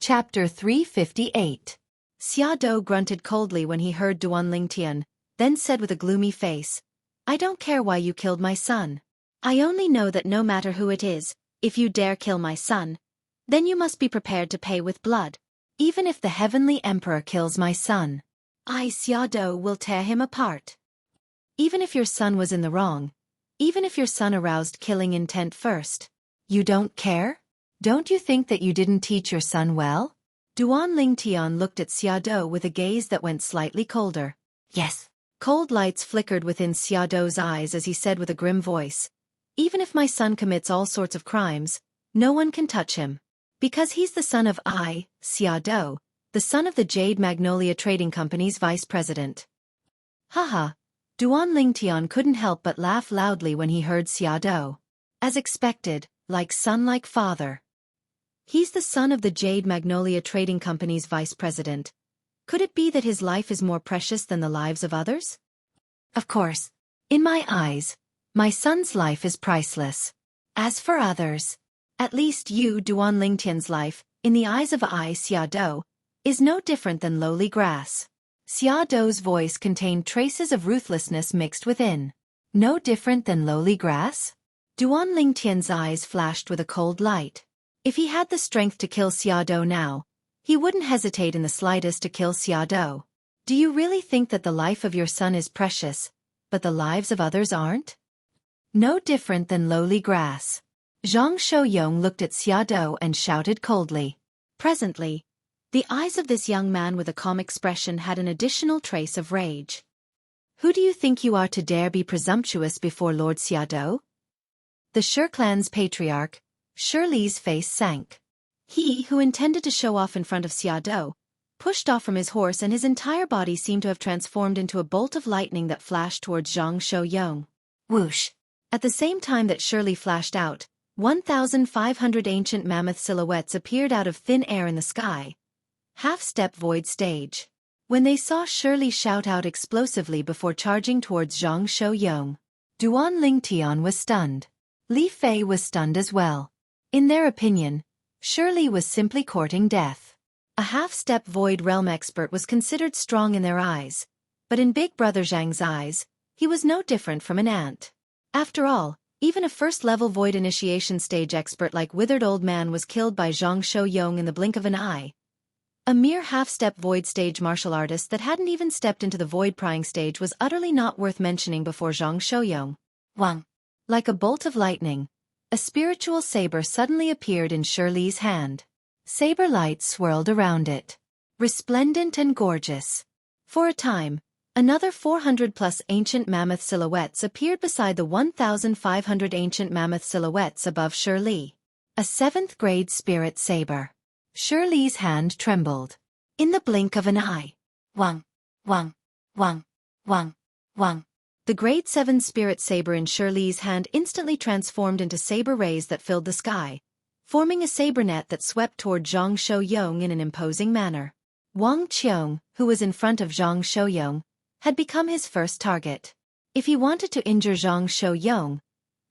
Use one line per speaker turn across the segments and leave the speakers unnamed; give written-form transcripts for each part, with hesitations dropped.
Chapter 358. Xiaodou grunted coldly when he heard Duan Lingtian, then said with a gloomy face, "I don't care why you killed my son. I only know that no matter who it is, if you dare kill my son, then you must be prepared to pay with blood. Even if the heavenly emperor kills my son, I, Xiaodou, will tear him apart. Even if your son was in the wrong, even if your son aroused killing intent first, you don't care? Don't you think that you didn't teach your son well?" Duan Lingtian looked at Xiaodou with a gaze that went slightly colder. "Yes." Cold lights flickered within Xiaodou's eyes as he said with a grim voice, "Even if my son commits all sorts of crimes, no one can touch him. Because he's the son of I, Xiaodou, the son of the Jade Magnolia Trading Company's vice president." Haha. Duan Lingtian couldn't help but laugh loudly when he heard Xiaodou. As expected, like son like father. He's the son of the Jade Magnolia Trading Company's vice president. Could it be that his life is more precious than the lives of others? Of course. In my eyes, my son's life is priceless. As for others, at least you, Duan Lingtian's life, in the eyes of I, Xiaodou, is no different than lowly grass. Xiaodou's voice contained traces of ruthlessness mixed within. No different than lowly grass? Duan Lingtian's eyes flashed with a cold light. If he had the strength to kill Xiaodou now, he wouldn't hesitate in the slightest to kill Xiaodou. Do you really think that the life of your son is precious, but the lives of others aren't? No different than lowly grass. Zhang Shouyong looked at Xiaodou and shouted coldly. Presently, the eyes of this young man with a calm expression had an additional trace of rage. "Who do you think you are to dare be presumptuous before Lord Xiaodou?" The Shi clan's patriarch, Shirley's face sank. He, who intended to show off in front of Xiaodou, pushed off from his horse and his entire body seemed to have transformed into a bolt of lightning that flashed towards Zhang Shouyong. Whoosh! At the same time that Shirley flashed out, 1,500 ancient mammoth silhouettes appeared out of thin air in the sky. Half-step void stage. When they saw Shirley shout out explosively before charging towards Zhang Shouyong, Duan Lingtian was stunned. Li Fei was stunned as well. In their opinion, Shirley was simply courting death. A half-step void realm expert was considered strong in their eyes, but in Big Brother Zhang's eyes, he was no different from an ant. After all, even a first-level void initiation stage expert like Withered Old Man was killed by Zhang Shouyong in the blink of an eye. A mere half-step void stage martial artist that hadn't even stepped into the void prying stage was utterly not worth mentioning before Zhang Shouyong. Wang. Like a bolt of lightning, a spiritual saber suddenly appeared in Shirley's hand. Saber light swirled around it. Resplendent and gorgeous. For a time, another 400-plus ancient mammoth silhouettes appeared beside the 1,500 ancient mammoth silhouettes above Shirley. A 7th-grade spirit saber. Shirley's hand trembled. In the blink of an eye. Wang, wang, wang, wang, wang. The grade 7 spirit saber in Shirley's hand instantly transformed into saber rays that filled the sky, forming a saber net that swept toward Zhang Shouyong in an imposing manner. Wang Qiong, who was in front of Zhang Shouyong, had become his first target. If he wanted to injure Zhang Shouyong,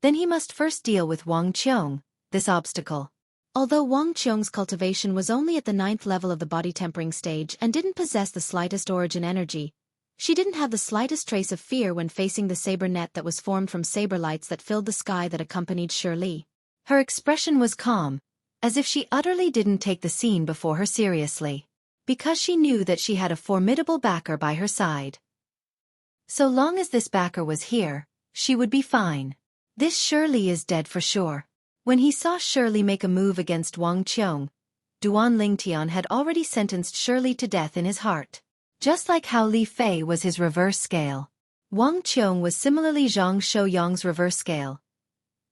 then he must first deal with Wang Qiong, this obstacle. Although Wang Qiong's cultivation was only at the 9th level of the body tempering stage and didn't possess the slightest origin energy, she didn't have the slightest trace of fear when facing the saber net that was formed from saber lights that filled the sky that accompanied Shirley. Her expression was calm, as if she utterly didn't take the scene before her seriously, because she knew that she had a formidable backer by her side. So long as this backer was here, she would be fine. This Shirley is dead for sure. When he saw Shirley make a move against Wang Qiong, Duan Lingtian had already sentenced Shirley to death in his heart. Just like how Li Fei was his reverse scale, Wang Qiong was similarly Zhang Shouyong's reverse scale.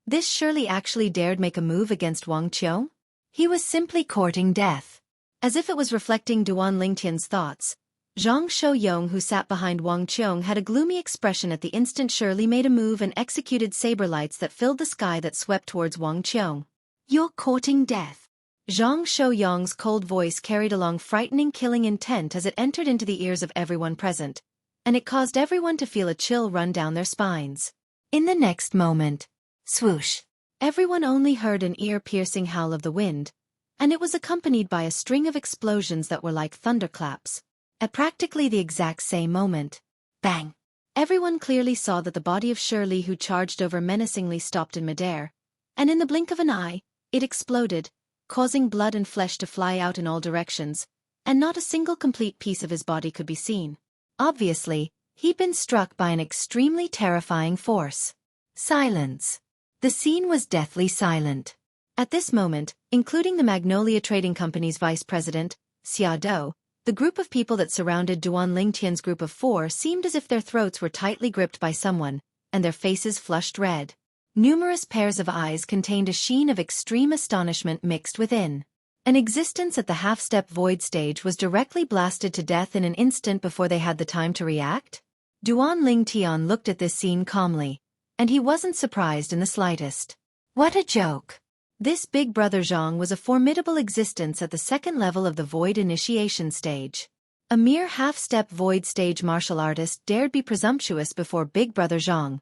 This Shirley actually dared make a move against Wang Qiong? He was simply courting death. As if it was reflecting Duan Lingtian's thoughts, Zhang Shouyong, who sat behind Wang Qiong, had a gloomy expression at the instant Shirley made a move and executed saber lights that filled the sky that swept towards Wang Qiong. "You're courting death." Zhang Shouyong's cold voice carried along frightening killing intent as it entered into the ears of everyone present, and it caused everyone to feel a chill run down their spines. In the next moment, swoosh! Everyone only heard an ear-piercing howl of the wind, and it was accompanied by a string of explosions that were like thunderclaps. At practically the exact same moment. Bang! Everyone clearly saw that the body of Xueqi, who charged over menacingly, stopped in midair, and in the blink of an eye, it exploded, causing blood and flesh to fly out in all directions, and not a single complete piece of his body could be seen. Obviously, he'd been struck by an extremely terrifying force. Silence. The scene was deathly silent. At this moment, including the Magnolia Trading Company's vice president, Xiaodou, the group of people that surrounded Duan Lingtian's group of 4 seemed as if their throats were tightly gripped by someone, and their faces flushed red. Numerous pairs of eyes contained a sheen of extreme astonishment mixed within. An existence at the half-step void stage was directly blasted to death in an instant before they had the time to react? Duan Lingtian looked at this scene calmly, and he wasn't surprised in the slightest. What a joke! This big brother Zhang was a formidable existence at the second level of the void initiation stage. A mere half-step void stage martial artist dared be presumptuous before big brother Zhang.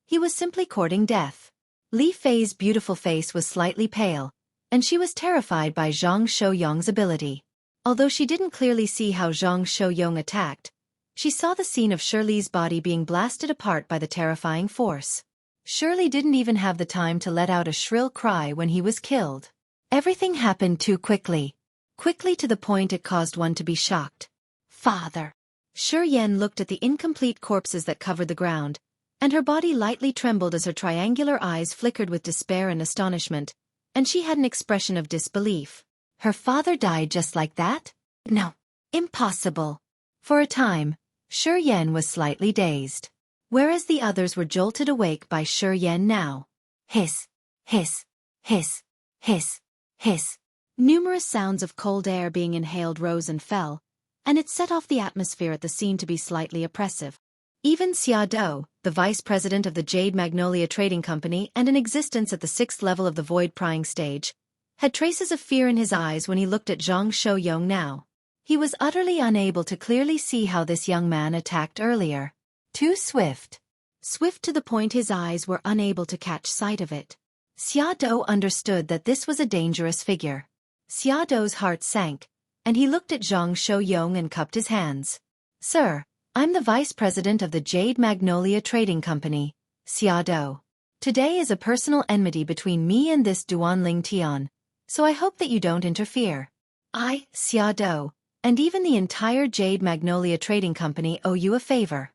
He was simply courting death. Li Fei's beautiful face was slightly pale, and she was terrified by Zhang Shouyong's ability. Although she didn't clearly see how Zhang Shouyong attacked, she saw the scene of Shirley's body being blasted apart by the terrifying force. Shirley didn't even have the time to let out a shrill cry when he was killed. Everything happened too quickly. Quickly to the point it caused one to be shocked. Father! Shi Yan looked at the incomplete corpses that covered the ground, and her body lightly trembled as her triangular eyes flickered with despair and astonishment, and she had an expression of disbelief. Her father died just like that? No. Impossible. For a time, Shi Yan was slightly dazed, whereas the others were jolted awake by Shi Yan now. Hiss, hiss, hiss, hiss, hiss. Numerous sounds of cold air being inhaled rose and fell, and it set off the atmosphere at the scene to be slightly oppressive. Even Xiaodou, the vice president of the Jade Magnolia Trading Company and in existence at the 6th level of the void prying stage, had traces of fear in his eyes when he looked at Zhang Shouyong now. He was utterly unable to clearly see how this young man attacked earlier. Too swift. Swift to the point his eyes were unable to catch sight of it. Xiaodou understood that this was a dangerous figure. Xiaodou's heart sank, and he looked at Zhang Shouyong and cupped his hands. Sir, I'm the vice president of the Jade Magnolia Trading Company, Xiaodou. Today is a personal enmity between me and this Duan Lingtian, so I hope that you don't interfere. I, Xiaodou, and even the entire Jade Magnolia Trading Company owe you a favor.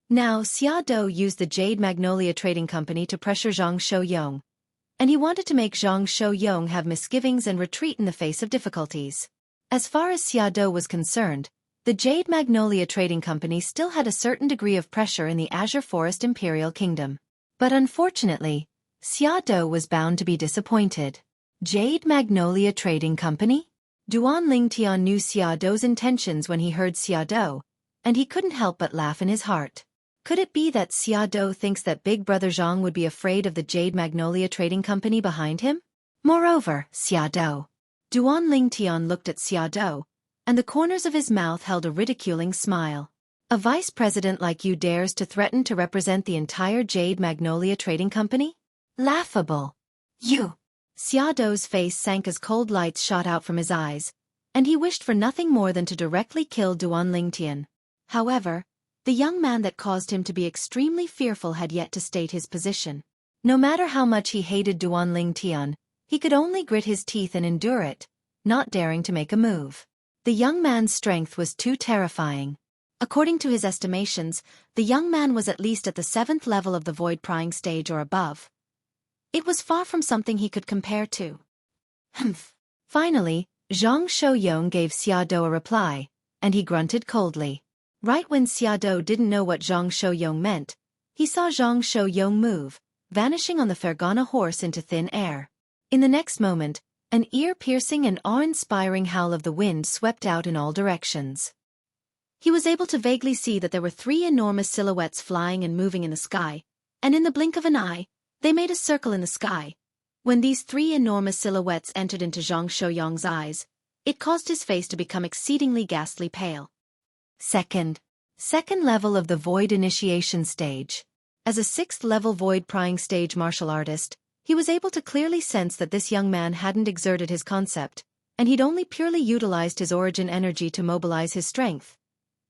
Now Xiaodou used the Jade Magnolia Trading Company to pressure Zhang Shouyong, and he wanted to make Zhang Shouyong have misgivings and retreat in the face of difficulties. As far as Xiaodou was concerned, the Jade Magnolia Trading Company still had a certain degree of pressure in the Azure Forest Imperial Kingdom. But unfortunately, Xiaodou was bound to be disappointed. Jade Magnolia Trading Company? Duan Lingtian knew Xiaodou's intentions when he heard Xiaodou, and he couldn't help but laugh in his heart. Could it be that Xiaodou thinks that big brother Zhang would be afraid of the Jade Magnolia Trading Company behind him? Moreover, Xiaodou. Duan Lingtian looked at Xiaodou, and the corners of his mouth held a ridiculing smile. A vice president like you dares to threaten to represent the entire Jade Magnolia Trading Company? Laughable. You! Xiaodou's face sank as cold lights shot out from his eyes, and he wished for nothing more than to directly kill Duan Lingtian. However, the young man that caused him to be extremely fearful had yet to state his position. No matter how much he hated Duan Lingtian, he could only grit his teeth and endure it, not daring to make a move. The young man's strength was too terrifying. According to his estimations, the young man was at least at the 7th level of the void prying stage or above. It was far from something he could compare to. Humph. Finally, Zhang Shouyong gave Xiaodou a reply, and he grunted coldly. Right when Xiaodou didn't know what Zhang Shouyong meant, he saw Zhang Shouyong move, vanishing on the Fergana horse into thin air. In the next moment, an ear-piercing and awe-inspiring howl of the wind swept out in all directions. He was able to vaguely see that there were 3 enormous silhouettes flying and moving in the sky, and in the blink of an eye, they made a circle in the sky. When these 3 enormous silhouettes entered into Zhang Shouyong's eyes, it caused his face to become exceedingly ghastly pale. Second level of the void initiation stage. As a 6th level void prying stage martial artist, He was able to clearly sense that this young man hadn't exerted his concept, and he'd only purely utilized his origin energy to mobilize his strength.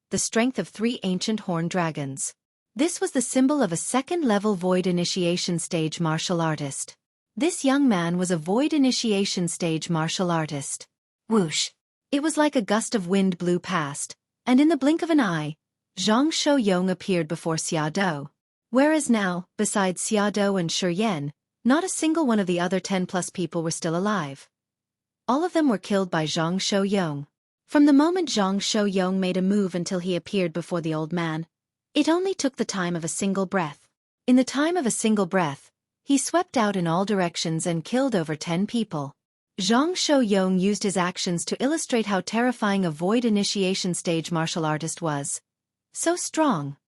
The strength of 3 ancient horned dragons. This was the symbol of a second-level void initiation stage martial artist. This young man was a void initiation stage martial artist. Whoosh! It was like a gust of wind blew past, and in the blink of an eye, Zhang Xiaoyong appeared before Xiaodou. Whereas now, besides Xiaodou and Xueqi, not a single one of the other 10+ people were still alive. All of them were killed by Zhang Xiaoyong. From the moment Zhang Xiaoyong made a move until he appeared before the old man, it only took the time of a single breath. In the time of a single breath, he swept out in all directions and killed over 10 people. Zhang Xiaoyong used his actions to illustrate how terrifying a void initiation stage martial artist was. So strong.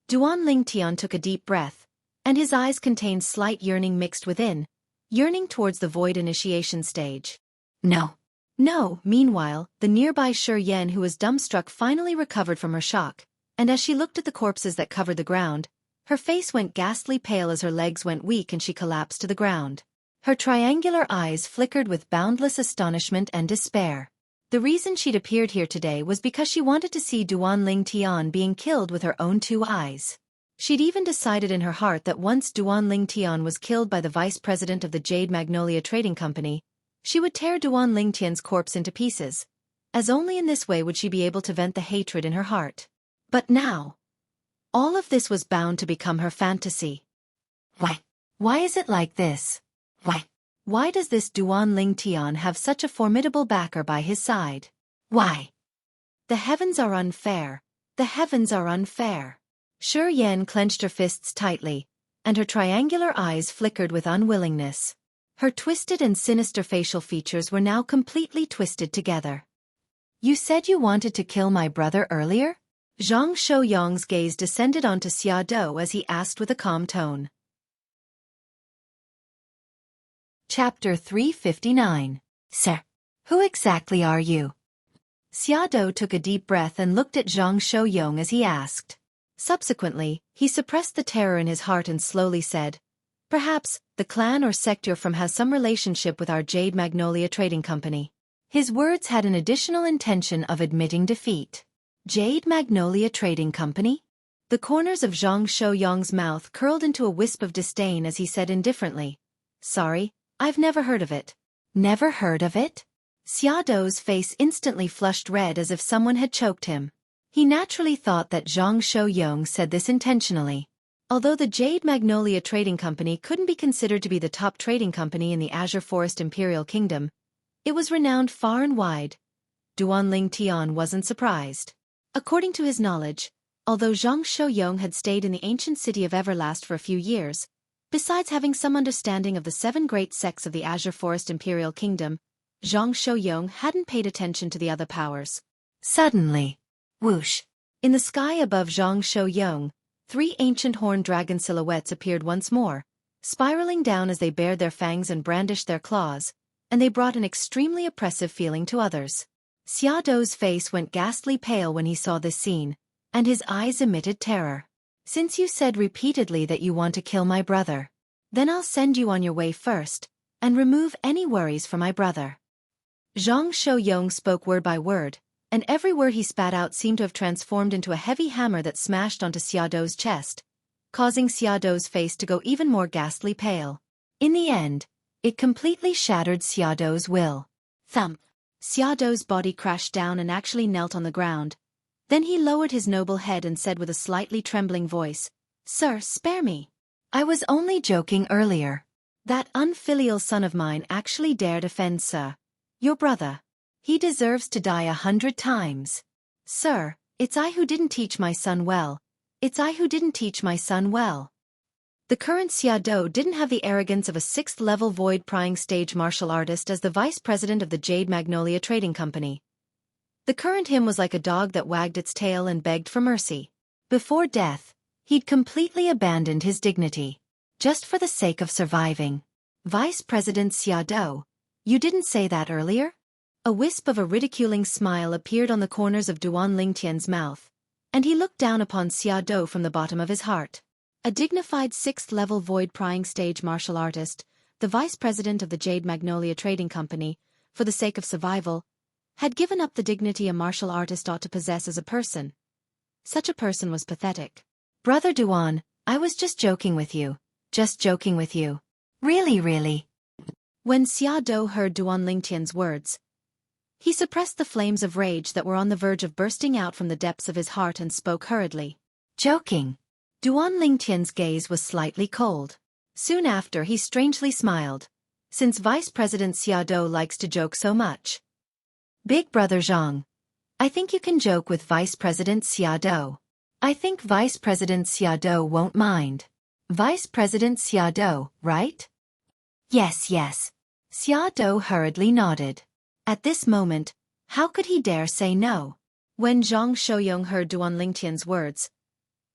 Duan Lingtian took a deep breath, and his eyes contained slight yearning mixed within, yearning towards the void initiation stage. No. No. Meanwhile, the nearby Xueqi, who was dumbstruck, finally recovered from her shock, and as she looked at the corpses that covered the ground, her face went ghastly pale as her legs went weak and she collapsed to the ground. Her triangular eyes flickered with boundless astonishment and despair. The reason she'd appeared here today was because she wanted to see Duan Lingtian being killed with her own 2 eyes. She'd even decided in her heart that once Duan Lingtian was killed by the vice president of the Jade Magnolia Trading Company, she would tear Duan Lingtian's corpse into pieces, as only in this way would she be able to vent the hatred in her heart. But now, all of this was bound to become her fantasy. Why? Why is it like this? Why? Why does this Duan Lingtian have such a formidable backer by his side? Why? The heavens are unfair. The heavens are unfair. Xueqi clenched her fists tightly, and her triangular eyes flickered with unwillingness. Her twisted and sinister facial features were now completely twisted together. You said you wanted to kill my brother earlier? Zhang Xiaoyong's gaze descended onto Xiaodou as he asked with a calm tone. Chapter 359. Sir, who exactly are you? Xiaodou took a deep breath and looked at Zhang Xiaoyong as he asked. Subsequently, he suppressed the terror in his heart and slowly said, Perhaps, the clan or sect you're from has some relationship with our Jade Magnolia Trading Company. His words had an additional intention of admitting defeat. Jade Magnolia Trading Company? The corners of Zhang Xiaoyong's mouth curled into a wisp of disdain as he said indifferently, Sorry, I've never heard of it. Never heard of it? Xiaodou's face instantly flushed red as if someone had choked him. He naturally thought that Zhang Xiaoyong said this intentionally. Although the Jade Magnolia Trading Company couldn't be considered to be the top trading company in the Azure Forest Imperial Kingdom, it was renowned far and wide. Duan Lingtian wasn't surprised. According to his knowledge, although Zhang Xiaoyong had stayed in the ancient city of Everlast for a few years, besides having some understanding of the 7 great sects of the Azure Forest Imperial Kingdom, Zhang Xiaoyong hadn't paid attention to the other powers. Suddenly, whoosh! In the sky above Zhang Xiaoyong, 3 ancient horned dragon silhouettes appeared once more, spiraling down as they bared their fangs and brandished their claws, and they brought an extremely oppressive feeling to others. Xiaodou's face went ghastly pale when he saw this scene, and his eyes emitted terror. Since you said repeatedly that you want to kill my brother, then I'll send you on your way first, and remove any worries for my brother. Zhang Xiaoyong spoke word by word, and every word he spat out seemed to have transformed into a heavy hammer that smashed onto Xiaodou's chest, causing Xiaodou's face to go even more ghastly pale. In the end, it completely shattered Xiaodou's will. Thump! Xiaodou's body crashed down and actually knelt on the ground. Then he lowered his noble head and said with a slightly trembling voice, Sir, spare me. I was only joking earlier. That unfilial son of mine actually dared offend Sir, your brother. He deserves to die 100 times. Sir, it's I who didn't teach my son well. It's I who didn't teach my son well. The current Xiaodou didn't have the arrogance of a 6th-level void-prying stage martial artist as the vice president of the Jade Magnolia Trading Company. The current him was like a dog that wagged its tail and begged for mercy. Before death, he'd completely abandoned his dignity, just for the sake of surviving. Vice President Xiaodou, you didn't say that earlier? A wisp of a ridiculing smile appeared on the corners of Duan Lingtian's mouth, and he looked down upon Xiaodou from the bottom of his heart. A dignified 6th-level void-prying stage martial artist, the vice president of the Jade Magnolia Trading Company, for the sake of survival, had given up the dignity a martial artist ought to possess as a person. Such a person was pathetic. Brother Duan, I was just joking with you. Just joking with you. Really, really. When Xiaodou heard Duan Lingtian's words, he suppressed the flames of rage that were on the verge of bursting out from the depths of his heart and spoke hurriedly. Joking. Duan Lingtian's gaze was slightly cold. Soon after he strangely smiled, since Vice President Xiaodou likes to joke so much. Big Brother Zhang. I think you can joke with Vice President Xiaodou. I think Vice President Xiaodou won't mind. Vice President Xiaodou, right? Yes, yes. Xiaodou hurriedly nodded. At this moment, how could he dare say no? When Zhang Shouyong heard Duan Lingtian's words,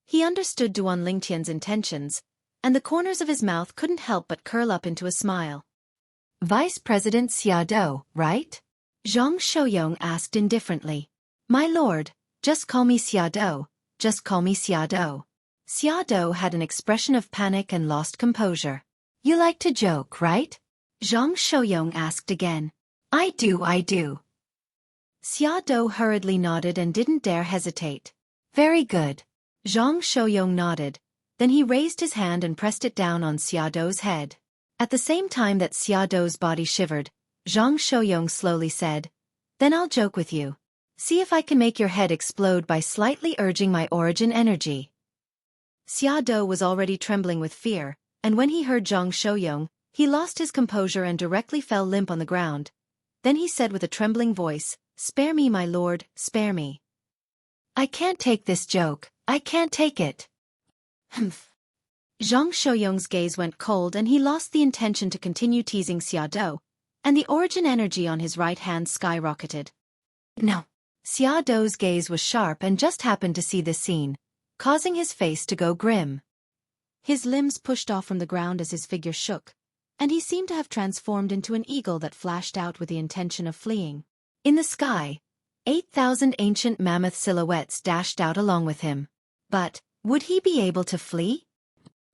he understood Duan Lingtian's intentions, and the corners of his mouth couldn't help but curl up into a smile. Vice President Xiaodou, right? Zhang Shouyong asked indifferently. My lord, just call me Xiaodou, just call me Xiaodou. Xiaodou had an expression of panic and lost composure. You like to joke, right? Zhang Shouyong asked again. I do, I do. Xiaodou hurriedly nodded and didn't dare hesitate. Very good. Zhang Shouyong nodded, then he raised his hand and pressed it down on Xiaodou's head. At the same time that Xiaodou's body shivered, Zhang Shouyong slowly said, Then I'll joke with you. See if I can make your head explode by slightly urging my origin energy. Xiaodou was already trembling with fear, and when he heard Zhang Shouyong, he lost his composure and directly fell limp on the ground. Then he said with a trembling voice, Spare me, my lord, spare me. I can't take this joke, I can't take it. Humph. Zhang Shouyong's gaze went cold and he lost the intention to continue teasing Xiaodou, and the origin energy on his right hand skyrocketed. No. Xiaodou's gaze was sharp and just happened to see this scene, causing his face to go grim. His limbs pushed off from the ground as his figure shook, and he seemed to have transformed into an eagle that flashed out with the intention of fleeing. In the sky, 8,000 ancient mammoth silhouettes dashed out along with him. But, would he be able to flee?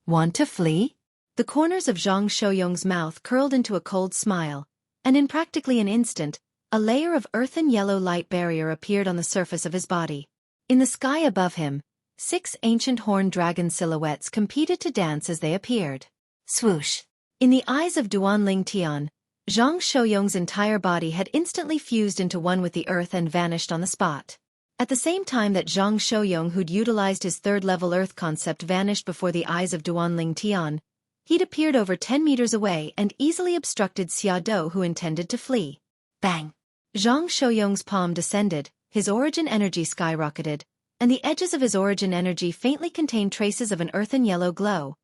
Want to flee? The corners of Zhang Shouyong's mouth curled into a cold smile, and in practically an instant, a layer of earthen yellow light barrier appeared on the surface of his body. In the sky above him, 6 ancient horned dragon silhouettes competed to dance as they appeared. Swoosh! In the eyes of Duan Lingtian, Zhang Shouyong's entire body had instantly fused into one with the earth and vanished on the spot. At the same time that Zhang Shouyong, who'd utilized his third-level earth concept, vanished before the eyes of Duan Lingtian, he'd appeared over 10 meters away and easily obstructed Xiaodou, who intended to flee. Bang! Zhang Shouyong's palm descended, his origin energy skyrocketed, and the edges of his origin energy faintly contained traces of an earthen yellow glow.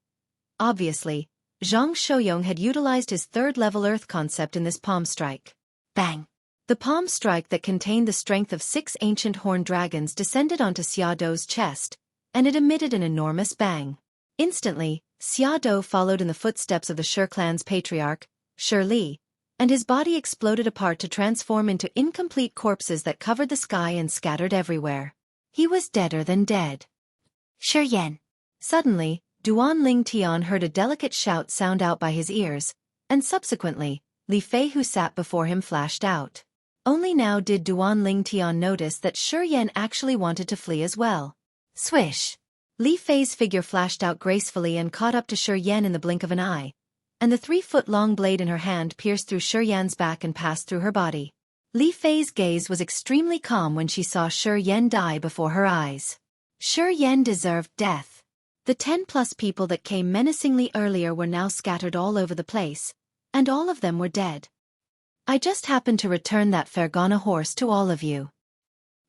Obviously, Zhang Shouyong had utilized his third-level earth concept in this palm strike. Bang! The palm strike that contained the strength of 6 ancient horned dragons descended onto Xiaodou's chest, and it emitted an enormous bang. Instantly, Xiaodou followed in the footsteps of the Shi clan's patriarch, Shi Li, and his body exploded apart to transform into incomplete corpses that covered the sky and scattered everywhere. He was deader than dead. Shi Yan. Suddenly, Duan Lingtian heard a delicate shout sound out by his ears, and subsequently, Li Fei, who sat before him, flashed out. Only now did Duan Lingtian notice that Shi Yan actually wanted to flee as well. Swish! Li Fei's figure flashed out gracefully and caught up to Shi Yan in the blink of an eye, and the 3-foot-long blade in her hand pierced through Shi Yan's back and passed through her body. Li Fei's gaze was extremely calm when she saw Shi Yan die before her eyes. Shi Yan deserved death. The 10+ people that came menacingly earlier were now scattered all over the place, and all of them were dead. I just happened to return that Fergana horse to all of you.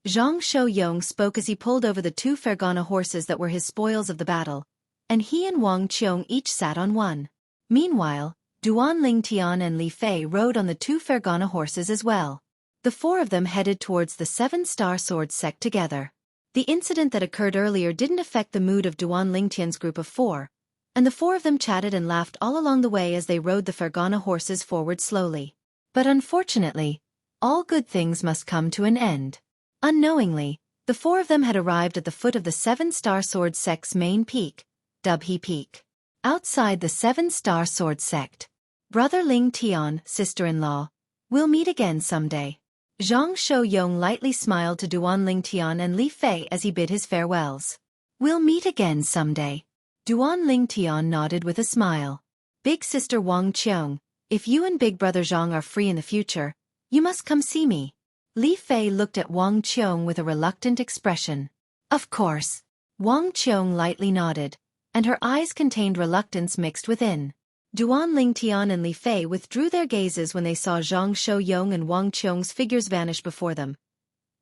Zhang Shouyong spoke as he pulled over the 2 Fergana horses that were his spoils of the battle, and he and Wang Qiong each sat on one. Meanwhile, Duan Lingtian and Li Fei rode on the 2 Fergana horses as well. The 4 of them headed towards the 7-star sword sect together. The incident that occurred earlier didn't affect the mood of Duan Lingtian's group of 4, and the 4 of them chatted and laughed all along the way as they rode the Fergana horses forward slowly. But unfortunately, all good things must come to an end. Unknowingly, the 4 of them had arrived at the foot of the 7-star sword sect's main peak, Dubhe Peak. Outside the 7-star sword sect, Brother Ling Tian, sister-in-law. We'll meet again someday. Zhang Shouyong lightly smiled to Duan Ling Tian and Li Fei as he bid his farewells. We'll meet again someday. Duan Ling Tian nodded with a smile. Big sister Wang Qiong, if you and big brother Zhang are free in the future, you must come see me. Li Fei looked at Wang Qiong with a reluctant expression. Of course. Wang Qiong lightly nodded, and her eyes contained reluctance mixed within. Duan Ling Tian and Li Fei withdrew their gazes when they saw Zhang Shouyong and Wang Qiong's figures vanish before them.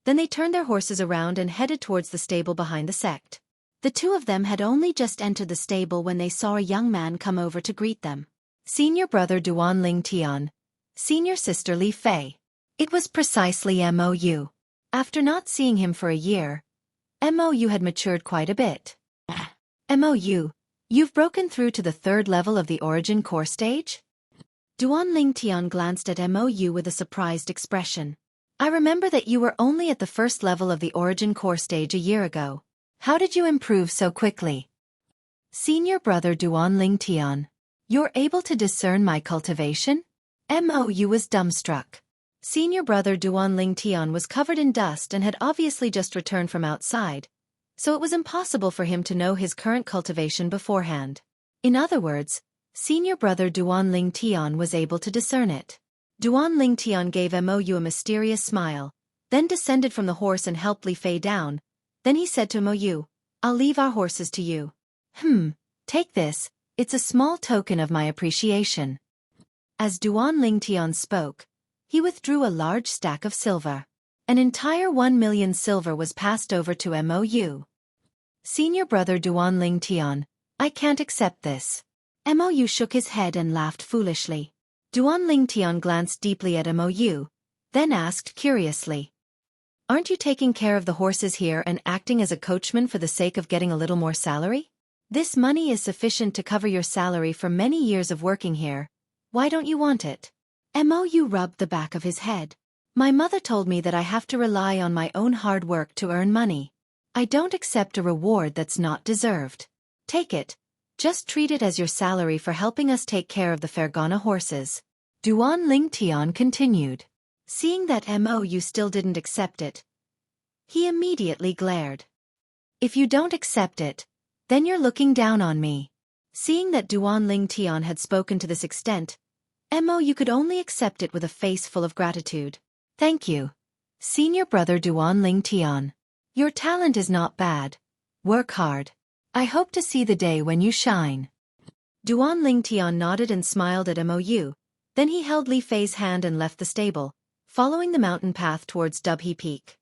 Then they turned their horses around and headed towards the stable behind the sect. The two of them had only just entered the stable when they saw a young man come over to greet them. Senior brother Duan Ling Tian. Senior sister Li Fei. It was precisely Mou. After not seeing him for a year, Mou had matured quite a bit. Mou, you've broken through to the third level of the origin core stage? Duan Ling Tian glanced at Mou with a surprised expression. I remember that you were only at the first level of the origin core stage a year ago. How did you improve so quickly? Senior brother Duan Ling Tian. You're able to discern my cultivation? Mou was dumbstruck. Senior brother Duan Ling Tian was covered in dust and had obviously just returned from outside, so it was impossible for him to know his current cultivation beforehand. In other words, senior brother Duan Ling Tian was able to discern it. Duan Ling Tian gave Mou a mysterious smile, then descended from the horse and helped Li Fei down. Then he said to Mou, I'll leave our horses to you. Take this, it's a small token of my appreciation. As Duan Ling Tian spoke, he withdrew a large stack of silver. An entire 1 million silver was passed over to Mou. Senior brother Duan Ling Tian, I can't accept this. Mou shook his head and laughed foolishly. Duan Ling Tian glanced deeply at Mou, then asked curiously, Aren't you taking care of the horses here and acting as a coachman for the sake of getting a little more salary? This money is sufficient to cover your salary for many years of working here. Why don't you want it? Mou rubbed the back of his head. My mother told me that I have to rely on my own hard work to earn money. I don't accept a reward that's not deserved. Take it. Just treat it as your salary for helping us take care of the Fergana horses. Duan Ling Tian continued. Seeing that Mou still didn't accept it, he immediately glared. If you don't accept it, then you're looking down on me. Seeing that Duan Ling Tian had spoken to this extent, Mou could only accept it with a face full of gratitude. Thank you. Senior brother Duan Ling Tian. Your talent is not bad. Work hard. I hope to see the day when you shine. Duan Ling Tian nodded and smiled at Mou. Then he held Li Fei's hand and left the stable, following the mountain path towards Dubhe Peak.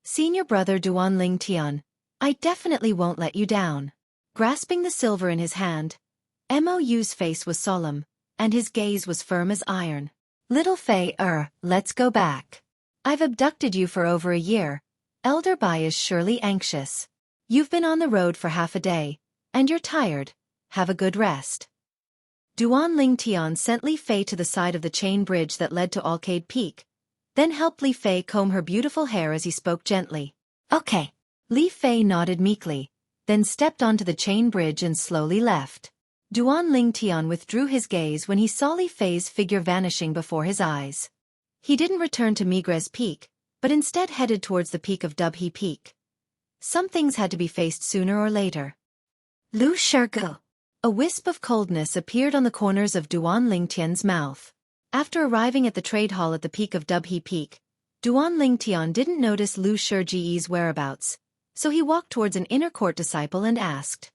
Senior brother Duan Ling Tian, I definitely won't let you down. Grasping the silver in his hand, Mou's face was solemn, and his gaze was firm as iron. Little Fei, let's go back. I've abducted you for over a year. Elder Bai is surely anxious. You've been on the road for half a day, and you're tired. Have a good rest. Duan Ling Tian sent Li Fei to the side of the chain bridge that led to Arcade Peak, then helped Li Fei comb her beautiful hair as he spoke gently. Okay. Li Fei nodded meekly, then stepped onto the chain bridge and slowly left. Duan Ling Tian withdrew his gaze when he saw Li Fei's figure vanishing before his eyes. He didn't return to Migres Peak, but instead headed towards the peak of Dubhe Peak. Some things had to be faced sooner or later. Lu Shirgu. A wisp of coldness appeared on the corners of Duan Ling Tian's mouth. After arriving at the trade hall at the peak of Dubhe Peak, Duan Ling Tian didn't notice Lu Shirgu's whereabouts, so he walked towards an inner court disciple and asked,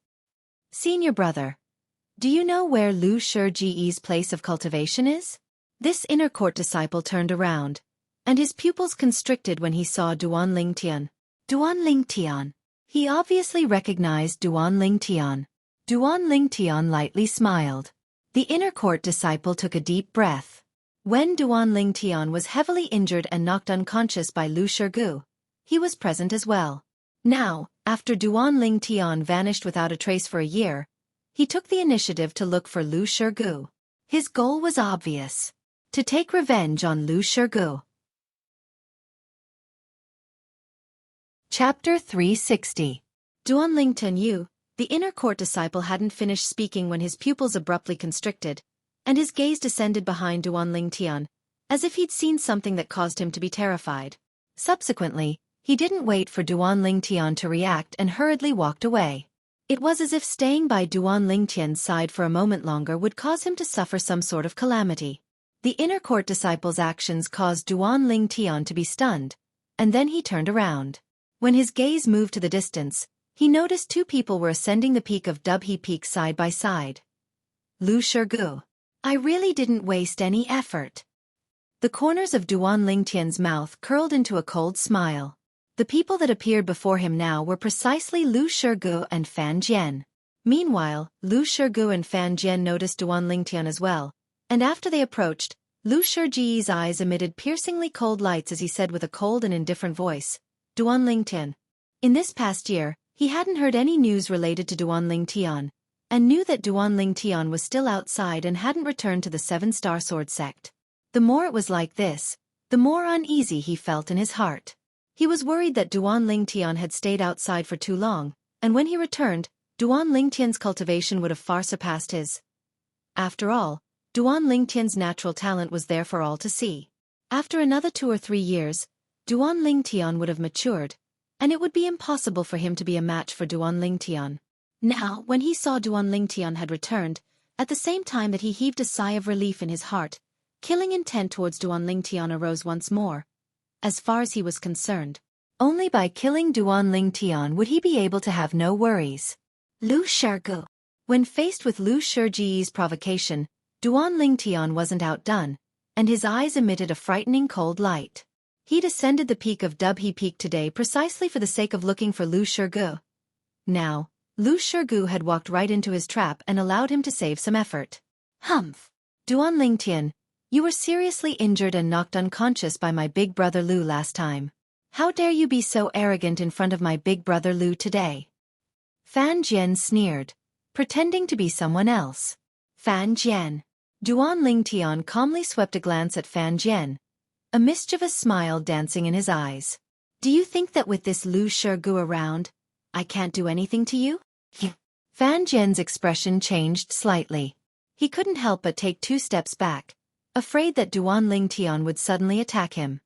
Senior brother, do you know where Lu Shirgu's place of cultivation is? This inner court disciple turned around, and his pupils constricted when he saw Duan Ling Tian. Duan Ling Tian. He obviously recognized Duan Ling Tian. Duan Ling Tian lightly smiled. The inner court disciple took a deep breath. When Duan Ling Tian was heavily injured and knocked unconscious by Lu Shirgu, he was present as well. Now, after Duan Ling Tian vanished without a trace for a year, he took the initiative to look for Lu Shirgu. His goal was obvious: to take revenge on Lu Shirgu. Chapter 360. Duan Ling Tian, the inner court disciple, hadn't finished speaking when his pupils abruptly constricted, and his gaze descended behind Duan Tian, as if he'd seen something that caused him to be terrified. Subsequently, he didn't wait for Duan Tian to react and hurriedly walked away. It was as if staying by Duan Tian's side for a moment longer would cause him to suffer some sort of calamity. The inner court disciple's actions caused Duan Tian to be stunned, and then he turned around. When his gaze moved to the distance, he noticed two people were ascending the peak of Dubhe Peak side by side. Lu Shurgu. I really didn't waste any effort. The corners of Duan Tian's mouth curled into a cold smile. The people that appeared before him now were precisely Lu Shurgu and Fan Jian. Meanwhile, Lu Shurgu and Fan Jian noticed Duan Tian as well, and after they approached, Lu Shurji's eyes emitted piercingly cold lights as he said with a cold and indifferent voice, Duan Tian. In this past year, he hadn't heard any news related to Duan Tian, and knew that Duan Tian was still outside and hadn't returned to the Seven-Star Sword sect. The more it was like this, the more uneasy he felt in his heart. He was worried that Duan Tian had stayed outside for too long, and when he returned, Duan Tian's cultivation would have far surpassed his. After all, Duan Tian's natural talent was there for all to see. After another 2 or 3 years, Duan Tian would have matured, and it would be impossible for him to be a match for Duan Tian. Now, when he saw Duan Tian had returned, at the same time that he heaved a sigh of relief in his heart, killing intent towards Duan Tian arose once more. As far as he was concerned, only by killing Duan Tian would he be able to have no worries. Lu Shurgu. When faced with Lu Shurji's provocation, Duan Tian wasn't outdone, and his eyes emitted a frightening cold light. He'd ascended the peak of Dubhe Peak today precisely for the sake of looking for Lu Shurgu. Now, Lu Shurgu had walked right into his trap and allowed him to save some effort. Humph! Duan Tian, you were seriously injured and knocked unconscious by my big brother Lu last time. How dare you be so arrogant in front of my big brother Lu today? Fan Jian sneered, pretending to be someone else. Fan Jian. Duan Tian calmly swept a glance at Fan Jian, a mischievous smile dancing in his eyes. Do you think that with this Lu Shurgu around, I can't do anything to you? Fan Jian's expression changed slightly. He couldn't help but take 2 steps back, afraid that Duan Tian would suddenly attack him.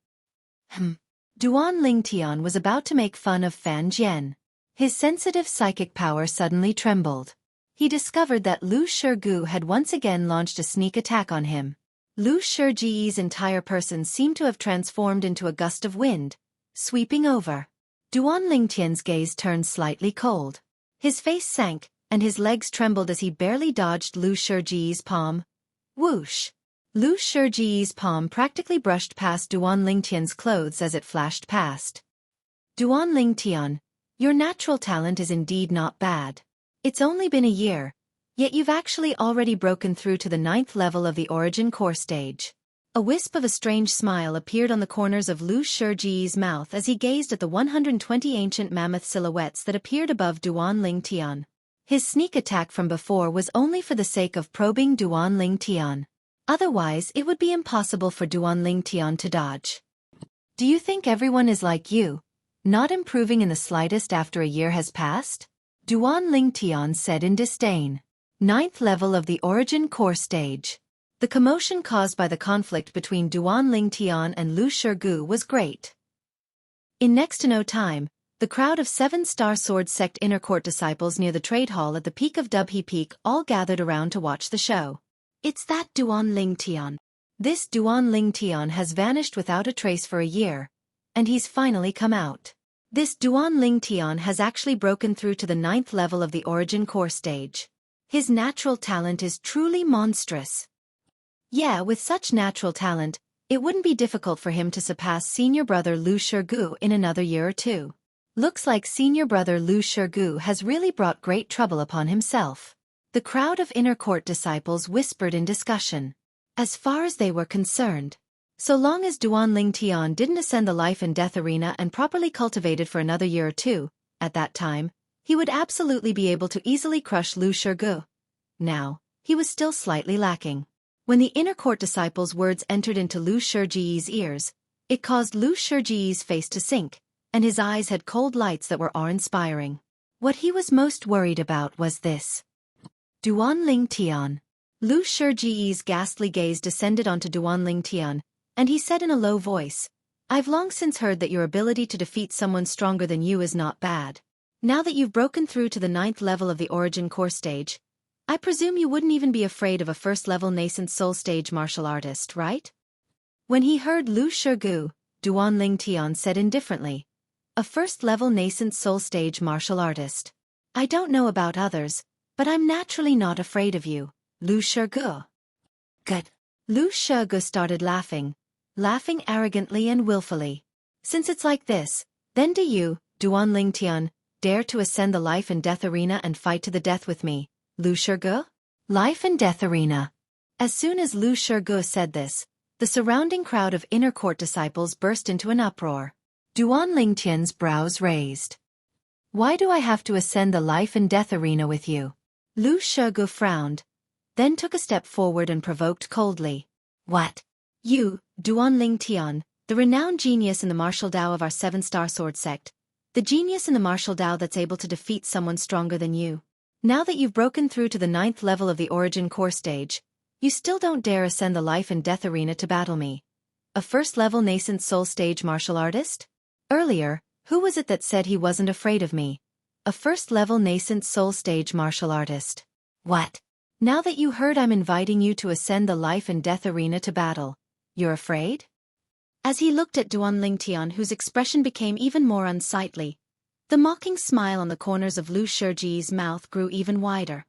Duan Tian was about to make fun of Fan Jian. His sensitive psychic power suddenly trembled. He discovered that Lu Shurgu had once again launched a sneak attack on him. Lu Shurji's entire person seemed to have transformed into a gust of wind, sweeping over. Duan Tian's gaze turned slightly cold. His face sank, and his legs trembled as he barely dodged Lu Shurji's palm. Whoosh! Lu Shurji's palm practically brushed past Duan Tian's clothes as it flashed past. Duan Tian, your natural talent is indeed not bad. It's only been a year, yet you've actually already broken through to the 9th level of the Origin Core stage. A wisp of a strange smile appeared on the corners of Lu Shurji's mouth as he gazed at the 120 ancient mammoth silhouettes that appeared above Duan Tian. His sneak attack from before was only for the sake of probing Duan Tian. Otherwise, it would be impossible for Duan Tian to dodge. Do you think everyone is like you, not improving in the slightest after a year has passed? Duan Tian said in disdain. 9th level of the Origin Core stage. The commotion caused by the conflict between Duan Tian and Lu Shurgu was great. In next to no time, the crowd of 7-Star Sword Sect inner court disciples near the trade hall at the peak of Dubhe Peak all gathered around to watch the show. It's that Duan Tian. This Duan Tian has vanished without a trace for a year, and he's finally come out. This Duan Tian has actually broken through to the 9th level of the Origin Core stage. His natural talent is truly monstrous. Yeah, with such natural talent, it wouldn't be difficult for him to surpass senior brother Lu Shurgu in another year or 2. Looks like senior brother Lu Shurgu has really brought great trouble upon himself. The crowd of inner court disciples whispered in discussion. As far as they were concerned, so long as Duan Tian didn't ascend the life and death arena and properly cultivated for another year or 2, at that time, he would absolutely be able to easily crush Lu Shurgu. Now, he was still slightly lacking. When the inner court disciples' words entered into Lu Shurji's ears, it caused Lu Shurji's face to sink, and his eyes had cold lights that were awe-inspiring. What he was most worried about was this. Duan Tian. Lu Shiji's ghastly gaze descended onto Duan Lingtian, and he said in a low voice, "I've long since heard that your ability to defeat someone stronger than you is not bad. Now that you've broken through to the 9th level of the Origin Core stage, I presume you wouldn't even be afraid of a first-level nascent soul stage martial artist, right?" When he heard Lu Shigu, Duan Lingtian said indifferently, "A first-level nascent soul stage martial artist. I don't know about others, but I'm naturally not afraid of you, Lu Shigu." Good. Lu Shigu started laughing arrogantly and willfully. "Since it's like this, then do you, Duan Lingtian, dare to ascend the life and death arena and fight to the death with me, Lu Shigu?" Life and death arena. As soon as Lu Shigu said this, the surrounding crowd of inner court disciples burst into an uproar. Duan Lingtian's brows raised. "Why do I have to ascend the life and death arena with you?" Lu Shigu frowned, then took a step forward and provoked coldly. "What? You, Duan Lingtian, the renowned genius in the martial Tao of our 7-star sword sect, the genius in the martial Tao that's able to defeat someone stronger than you. Now that you've broken through to the 9th level of the Origin Core stage, you still don't dare ascend the life and death arena to battle me. A first-level nascent soul stage martial artist? Earlier, who was it that said he wasn't afraid of me? A first-level nascent soul stage martial artist. What? Now that you heard I'm inviting you to ascend the life and death arena to battle, you're afraid?" As he looked at Duan Lingtian, whose expression became even more unsightly, the mocking smile on the corners of Lu Shiji's mouth grew even wider.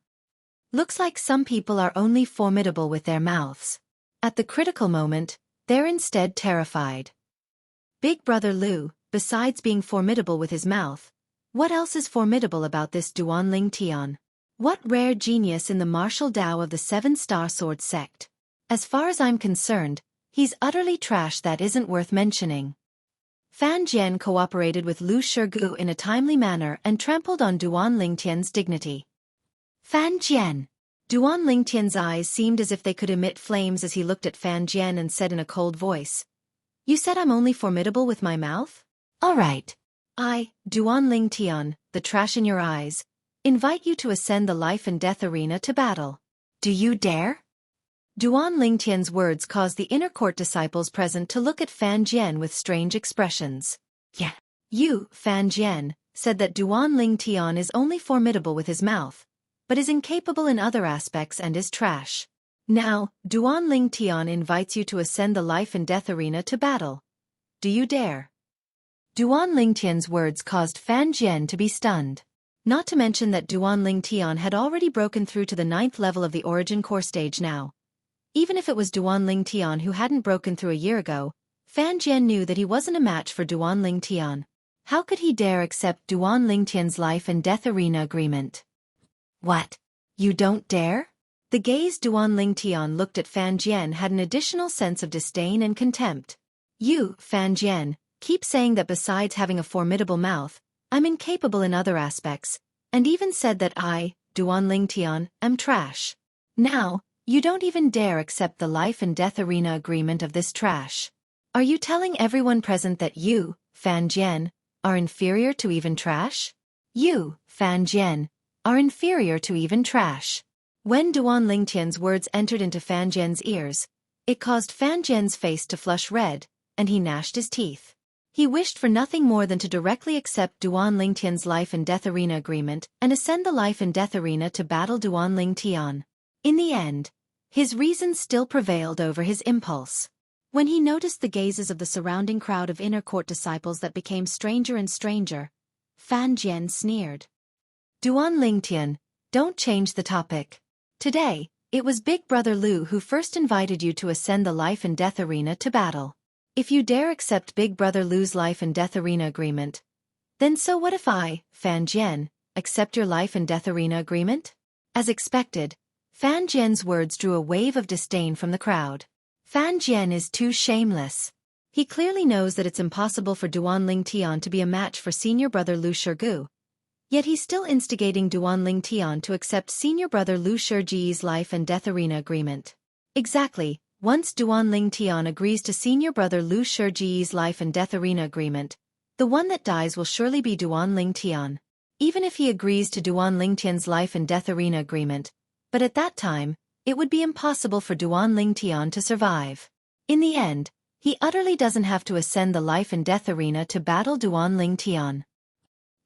Looks like some people are only formidable with their mouths. At the critical moment, they're instead terrified. Big Brother Lu, besides being formidable with his mouth, what else is formidable about this Duan Lingtian? What rare genius in the martial Tao of the 7-star sword sect? As far as I'm concerned, he's utterly trash that isn't worth mentioning. Fan Jian cooperated with Lu Shigu in a timely manner and trampled on Duan Lingtian's dignity. "Fan Jian." Duan Lingtian's eyes seemed as if they could emit flames as he looked at Fan Jian and said in a cold voice, "You said I'm only formidable with my mouth? All right. I, Duan Lingtian, the trash in your eyes, invite you to ascend the life and death arena to battle. Do you dare?" Duan Lingtian's words caused the inner court disciples present to look at Fan Jian with strange expressions. "Yeah. You, Fan Jian, said that Duan Lingtian is only formidable with his mouth, but is incapable in other aspects and is trash. Now, Duan Lingtian invites you to ascend the life and death arena to battle. Do you dare?" Duan Lingtian's words caused Fan Jian to be stunned. Not to mention that Duan Lingtian had already broken through to the 9th level of the Origin Core stage now. Even if it was Duan Lingtian who hadn't broken through a year ago, Fan Jian knew that he wasn't a match for Duan Lingtian. How could he dare accept Duan Lingtian's life and death arena agreement? "What? You don't dare?" The gaze Duan Lingtian looked at Fan Jian had an additional sense of disdain and contempt. "You, Fan Jian, keep saying that besides having a formidable mouth, I'm incapable in other aspects, and even said that I, Duan Lingtian, am trash. Now, you don't even dare accept the life and death arena agreement of this trash. Are you telling everyone present that you, Fan Jian, are inferior to even trash? You, Fan Jian, are inferior to even trash." When Duan Lingtian's words entered into Fan Jian's ears, it caused Fan Jian's face to flush red, and he gnashed his teeth. He wished for nothing more than to directly accept Duan Lingtian's life and death arena agreement and ascend the life and death arena to battle Duan Lingtian. In the end, his reason still prevailed over his impulse. When he noticed the gazes of the surrounding crowd of inner court disciples that became stranger and stranger, Fan Jian sneered. "Duan Lingtian, don't change the topic. Today, it was Big Brother Lu who first invited you to ascend the life and death arena to battle. If you dare accept Big Brother Lu's life and death arena agreement, then so what if I, Fan Jian, accept your life and death arena agreement?" As expected, Fan Jian's words drew a wave of disdain from the crowd. Fan Jian is too shameless. He clearly knows that it's impossible for Duan Lingtian to be a match for senior brother Lu Shigu. Yet he's still instigating Duan Lingtian to accept senior brother Lu Shiji's life and death arena agreement. Exactly, once Duan Lingtian agrees to senior brother Lu Shiji's life and death arena agreement, the one that dies will surely be Duan Lingtian. Even if he agrees to Duan Lingtian's life and death arena agreement, but at that time, it would be impossible for Duan Lingtian to survive. In the end, he utterly doesn't have to ascend the life and death arena to battle Duan Lingtian.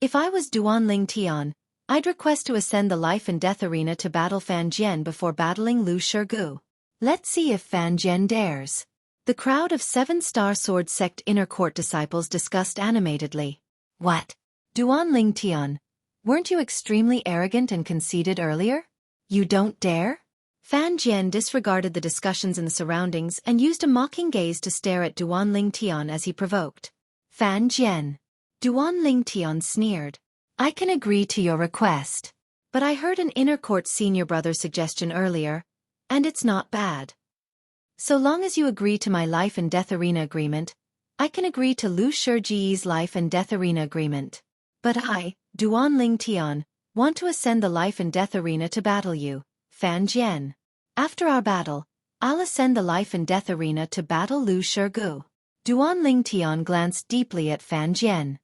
If I was Duan Lingtian, I'd request to ascend the life and death arena to battle Fan Jian before battling Lu Shurgu. Let's see if Fan Jian dares. The crowd of 7-star sword sect inner court disciples discussed animatedly. What? Duan Lingtian, weren't you extremely arrogant and conceited earlier? You don't dare? Fan Jian disregarded the discussions in the surroundings and used a mocking gaze to stare at Duan Lingtian as he provoked. Fan Jian. Duan Lingtian sneered. I can agree to your request. But I heard an inner court senior brother's suggestion earlier, and it's not bad. So long as you agree to my life and death arena agreement, I can agree to Lu Shurji's life and death arena agreement. But I, Duan Lingtian, want to ascend the life and death arena to battle you, Fan Jian. After our battle, I'll ascend the life and death arena to battle Lu Shurgu. Duan Lingtian glanced deeply at Fan Jian.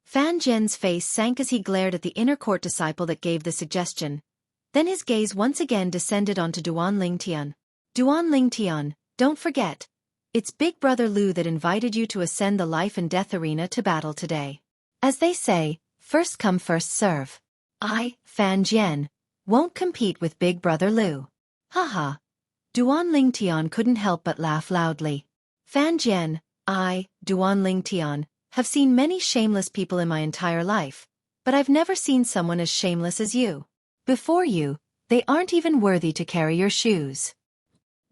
Fan Jian's face sank as he glared at the inner court disciple that gave the suggestion. Then his gaze once again descended onto Duan Lingtian. Duan Lingtian, don't forget, it's Big Brother Lu that invited you to ascend the life and death arena to battle today. As they say, first come first serve. I, Fan Jian, won't compete with Big Brother Lu. Haha. Duan Lingtian couldn't help but laugh loudly. Fan Jian, I, Duan Lingtian, have seen many shameless people in my entire life, but I've never seen someone as shameless as you. Before you, they aren't even worthy to carry your shoes.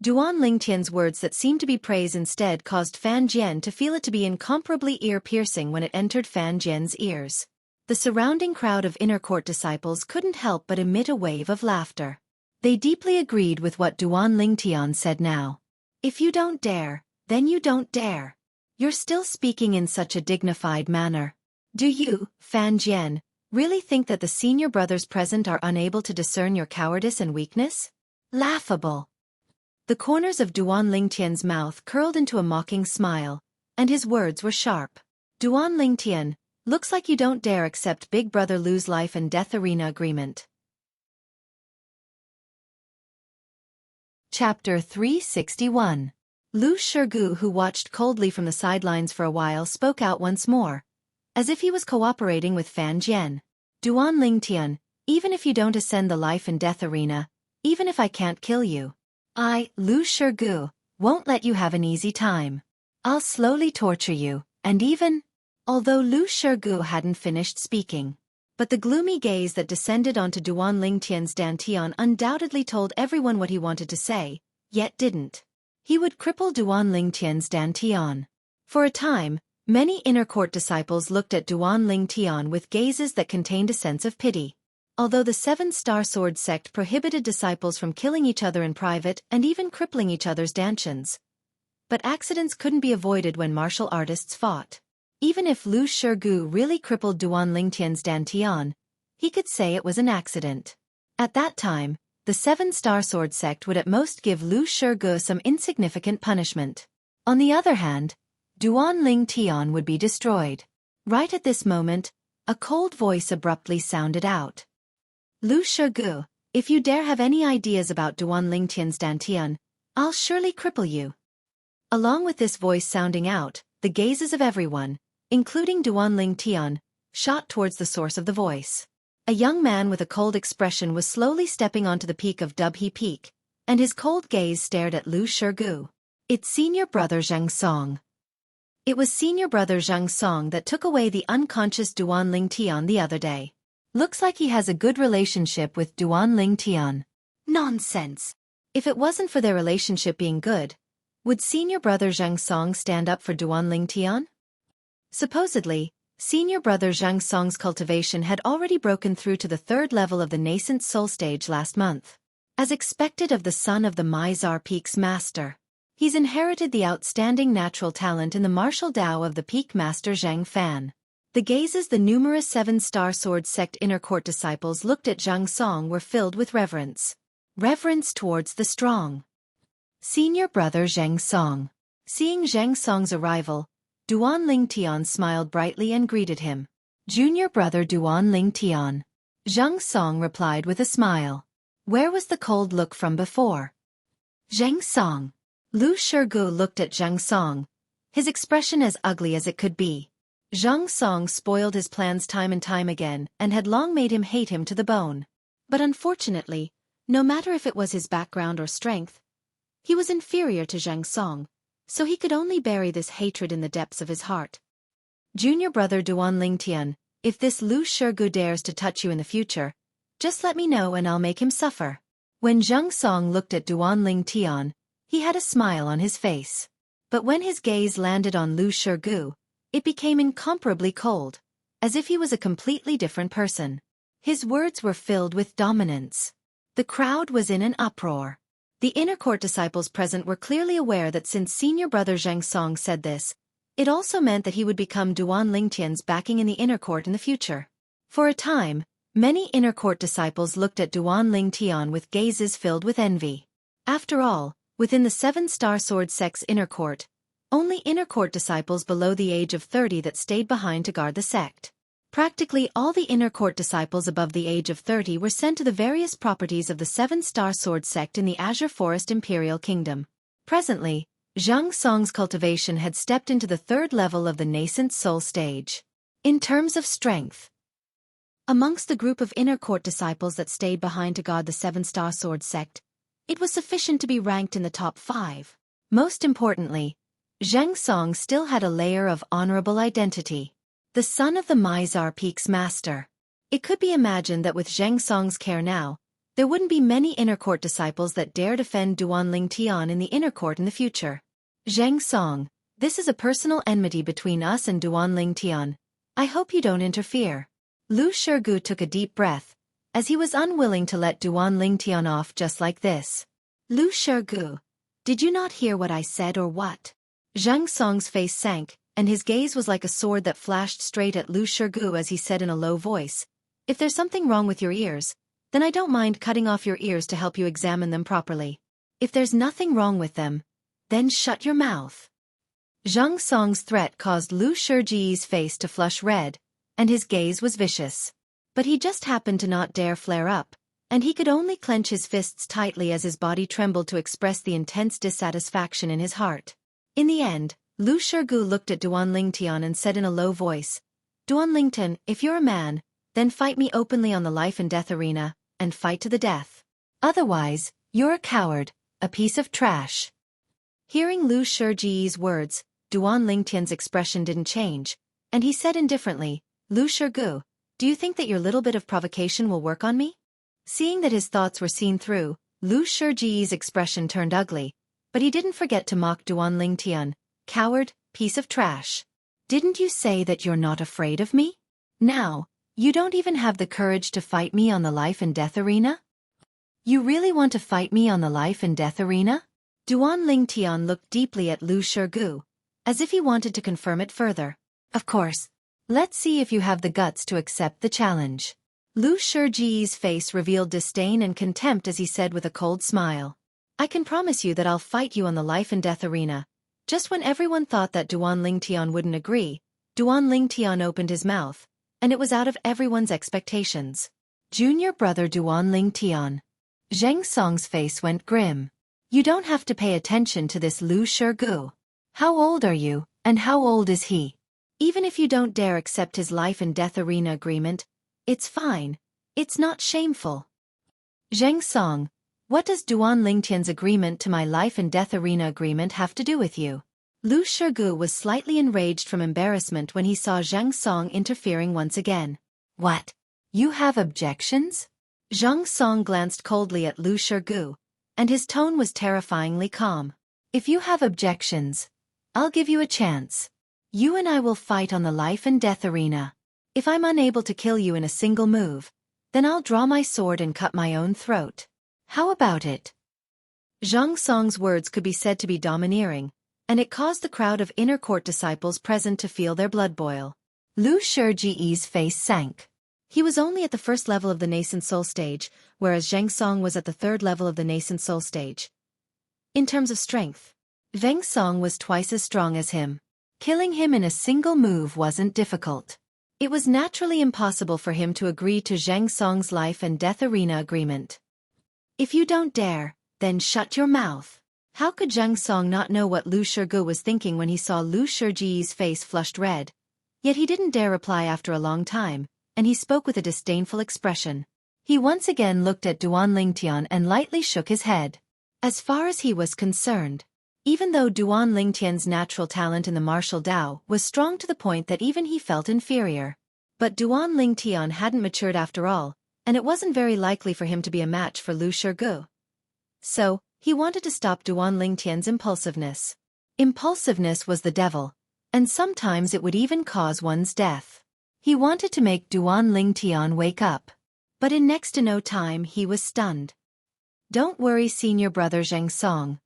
Duan Lingtian's words that seemed to be praise instead caused Fan Jian to feel it to be incomparably ear-piercing when it entered Fan Jian's ears. The surrounding crowd of inner court disciples couldn't help but emit a wave of laughter. They deeply agreed with what Duan Lingtian said now. If you don't dare, then you don't dare. You're still speaking in such a dignified manner. Do you, Fan Jian, really think that the senior brothers present are unable to discern your cowardice and weakness? Laughable. The corners of Duan Lingtian's mouth curled into a mocking smile, and his words were sharp. Duan Lingtian, looks like you don't dare accept Big Brother Lu's life and death arena agreement. Chapter 361. Lu Shurgu, who watched coldly from the sidelines for a while, spoke out once more, as if he was cooperating with Fan Jian. Duan Lingtian, even if you don't ascend the life and death arena, even if I can't kill you, I, Lu Shurgu, won't let you have an easy time. I'll slowly torture you, and even... Although Lu Shurgu hadn't finished speaking, but the gloomy gaze that descended onto Duan Lingtian's dantian undoubtedly told everyone what he wanted to say, yet didn't. He would cripple Duan Lingtian's dantian. For a time, many inner court disciples looked at Duan Lingtian with gazes that contained a sense of pity. Although the 7-star sword sect prohibited disciples from killing each other in private and even crippling each other's dantians. But accidents couldn't be avoided when martial artists fought. Even if Lu Shurgu really crippled Duan Lingtian's dantian, he could say it was an accident. At that time, the 7-star sword sect would at most give Lu Shurgu some insignificant punishment. On the other hand, Duan Lingtian would be destroyed. Right at this moment, a cold voice abruptly sounded out. Lu Shurgu, if you dare have any ideas about Duan Lingtian's dantian, I'll surely cripple you. Along with this voice sounding out, the gazes of everyone, including Duan Lingtian, shot towards the source of the voice. A young man with a cold expression was slowly stepping onto the peak of Dubhe Peak, and his cold gaze stared at Lu Shurgu. It's senior brother Zhang Song. It was senior brother Zhang Song that took away the unconscious Duan Lingtian the other day. Looks like he has a good relationship with Duan Lingtian. Nonsense. If it wasn't for their relationship being good, would senior brother Zhang Song stand up for Duan Lingtian? Supposedly, senior brother Zhang Song's cultivation had already broken through to the 3rd level of the nascent soul stage last month. As expected of the son of the Mizar Peak's master, he's inherited the outstanding natural talent in the martial Tao of the Peak Master Zhang Fan. The gazes the numerous 7-star sword sect inner court disciples looked at Zhang Song were filled with reverence. Reverence towards the strong. Senior brother Zhang Song. Seeing Zhang Song's arrival, Duan Lingtian smiled brightly and greeted him. Junior brother Duan Lingtian. Zhang Song replied with a smile. Where was the cold look from before? Zhang Song. Lu Shurgu looked at Zhang Song, his expression as ugly as it could be. Zhang Song spoiled his plans time and time again and had long made him hate him to the bone. But unfortunately, no matter if it was his background or strength, he was inferior to Zhang Song, so he could only bury this hatred in the depths of his heart. Junior brother Duan Lingtian, if this Lu Shurgu dares to touch you in the future, just let me know and I'll make him suffer. When Zhang Song looked at Duan Lingtian, he had a smile on his face. But when his gaze landed on Lu Shurgu, it became incomparably cold, as if he was a completely different person. His words were filled with dominance. The crowd was in an uproar. The inner court disciples present were clearly aware that since senior brother Zhang Song said this, it also meant that he would become Duan Lingtian's backing in the inner court in the future. For a time, many inner court disciples looked at Duan Lingtian with gazes filled with envy. After all, within the 7-star sword sect's inner court, only inner court disciples below the age of 30 that stayed behind to guard the sect. Practically all the inner court disciples above the age of 30 were sent to the various properties of the 7-star sword sect in the Azure Forest Imperial Kingdom. Presently, Zhang Song's cultivation had stepped into the 3rd level of the nascent soul stage. In terms of strength, amongst the group of inner court disciples that stayed behind to guard the 7-star sword sect, it was sufficient to be ranked in the top 5. Most importantly, Zhang Song still had a layer of honorable identity. The son of the Mizar Peak's master. It could be imagined that with Zhang Song's care now, there wouldn't be many inner court disciples that dare defend Duan Lingtian in the inner court in the future. Zhang Song, this is a personal enmity between us and Duan Lingtian. I hope you don't interfere. Lu Shurgu took a deep breath, as he was unwilling to let Duan Lingtian off just like this. Lu Shurgu, did you not hear what I said or what? Zhang Song's face sank, and his gaze was like a sword that flashed straight at Lu Shurgu as he said in a low voice, if there's something wrong with your ears, then I don't mind cutting off your ears to help you examine them properly. If there's nothing wrong with them, then shut your mouth. Zhang Song's threat caused Lu Shurji's face to flush red, and his gaze was vicious. But he just happened to not dare flare up, and he could only clench his fists tightly as his body trembled to express the intense dissatisfaction in his heart. In the end, Lu Shurgu looked at Duan Lingtian and said in a low voice, Duan Lingtian, if you're a man, then fight me openly on the life and death arena, and fight to the death. Otherwise, you're a coward, a piece of trash. Hearing Lu Shurji's words, Duan Lingtian's expression didn't change, and he said indifferently, Lu Shurgu, do you think that your little bit of provocation will work on me? Seeing that his thoughts were seen through, Lu Shurji's expression turned ugly, but he didn't forget to mock Duan Lingtian, coward, piece of trash. Didn't you say that you're not afraid of me? Now, you don't even have the courage to fight me on the life and death arena? You really want to fight me on the life and death arena? Duan Lingtian looked deeply at Lu Shurgu, as if he wanted to confirm it further. Of course. Let's see if you have the guts to accept the challenge. Lu Shurji's face revealed disdain and contempt as he said with a cold smile. I can promise you that I'll fight you on the life and death arena. Just when everyone thought that Duan Lingtian wouldn't agree, Duan Lingtian opened his mouth, and it was out of everyone's expectations. Junior brother Duan Lingtian. Zhang Song's face went grim. You don't have to pay attention to this Lu Shurgu. How old are you, and how old is he? Even if you don't dare accept his life and death arena agreement, it's fine. It's not shameful. Zhang Song, what does Duan Lingtian's agreement to my life and death arena agreement have to do with you? Lu Shurgu was slightly enraged from embarrassment when he saw Zhang Song interfering once again. What? You have objections? Zhang Song glanced coldly at Lu Shurgu, and his tone was terrifyingly calm. If you have objections, I'll give you a chance. You and I will fight on the life and death arena. If I'm unable to kill you in a single move, then I'll draw my sword and cut my own throat. How about it? Zhang Song's words could be said to be domineering, and it caused the crowd of inner court disciples present to feel their blood boil. Lu Shurji's face sank. He was only at the 1st level of the nascent soul stage, whereas Zhang Song was at the 3rd level of the nascent soul stage. In terms of strength, Zhang Song was twice as strong as him. Killing him in a single move wasn't difficult. It was naturally impossible for him to agree to Zhang Song's life and death arena agreement. If you don't dare, then shut your mouth. How could Zhang Song not know what Lu Shige was thinking when he saw Lu Shiji's face flushed red? Yet he didn't dare reply after a long time, and he spoke with a disdainful expression. He once again looked at Duan Lingtian and lightly shook his head. As far as he was concerned, even though Duan Lingtian's natural talent in the martial Dao was strong to the point that even he felt inferior. But Duan Lingtian hadn't matured after all, and it wasn't very likely for him to be a match for Lu Shige. So, he wanted to stop Duan Lingtian's impulsiveness. Impulsiveness was the devil, and sometimes it would even cause one's death. He wanted to make Duan Lingtian wake up. But in next to no time he was stunned. Don't worry, senior brother Zhang Song.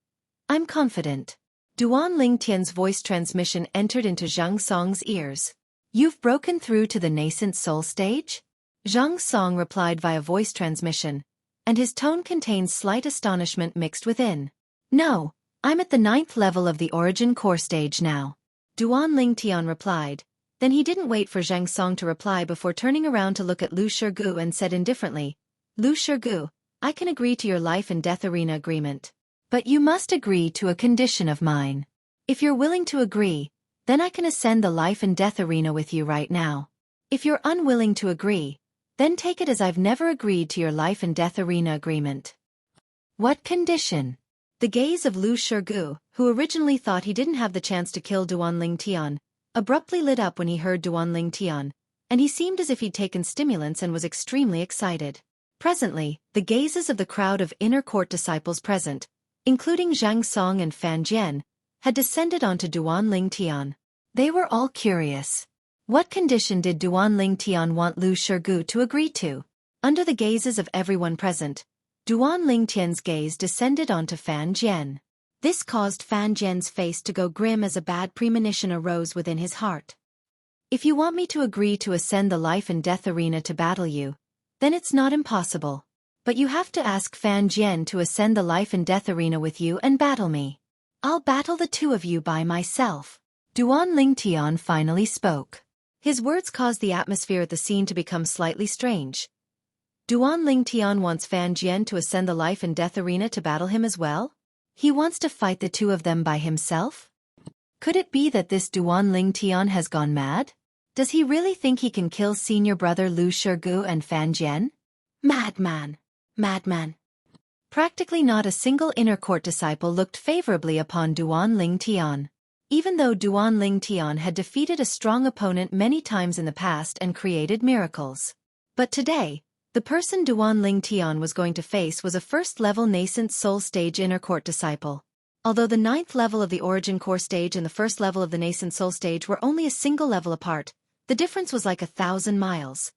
I'm confident. Duan Lingtian's voice transmission entered into Zhang Song's ears. You've broken through to the nascent soul stage? Zhang Song replied via voice transmission, and his tone contained slight astonishment mixed within. No, I'm at the 9th level of the origin core stage now. Duan Lingtian replied. Then he didn't wait for Zhang Song to reply before turning around to look at Lu Shige and said indifferently, Lu Shige, I can agree to your life and death arena agreement. But you must agree to a condition of mine. If you're willing to agree, then I can ascend the life and death arena with you right now. If you're unwilling to agree, then take it as I've never agreed to your life and death arena agreement. What condition? The gaze of Lu Shige, who originally thought he didn't have the chance to kill Duan Lingtian, abruptly lit up when he heard Duan Lingtian, and he seemed as if he'd taken stimulants and was extremely excited. Presently, the gazes of the crowd of inner court disciples present, including Zhang Song and Fan Jian, had descended onto Duan Lingtian. They were all curious. What condition did Duan Lingtian want Lu Shige to agree to? Under the gazes of everyone present, Duan Lingtian's gaze descended onto Fan Jian. This caused Fan Jian's face to go grim as a bad premonition arose within his heart. If you want me to agree to ascend the life and death arena to battle you, then it's not impossible. But you have to ask Fan Jian to ascend the life and death arena with you and battle me. I'll battle the two of you by myself. Duan Lingtian finally spoke. His words caused the atmosphere at the scene to become slightly strange. Duan Lingtian wants Fan Jian to ascend the life and death arena to battle him as well? He wants to fight the two of them by himself? Could it be that this Duan Lingtian has gone mad? Does he really think he can kill senior brother Lu Shige and Fan Jian? Madman! Madman! Practically not a single inner court disciple looked favorably upon Duan Lingtian. Even though Duan Lingtian had defeated a strong opponent many times in the past and created miracles. But today, the person Duan Lingtian was going to face was a first-level nascent soul stage inner court disciple. Although the 9th level of the origin core stage and the first level of the nascent soul stage were only a single level apart, the difference was like 1,000 miles.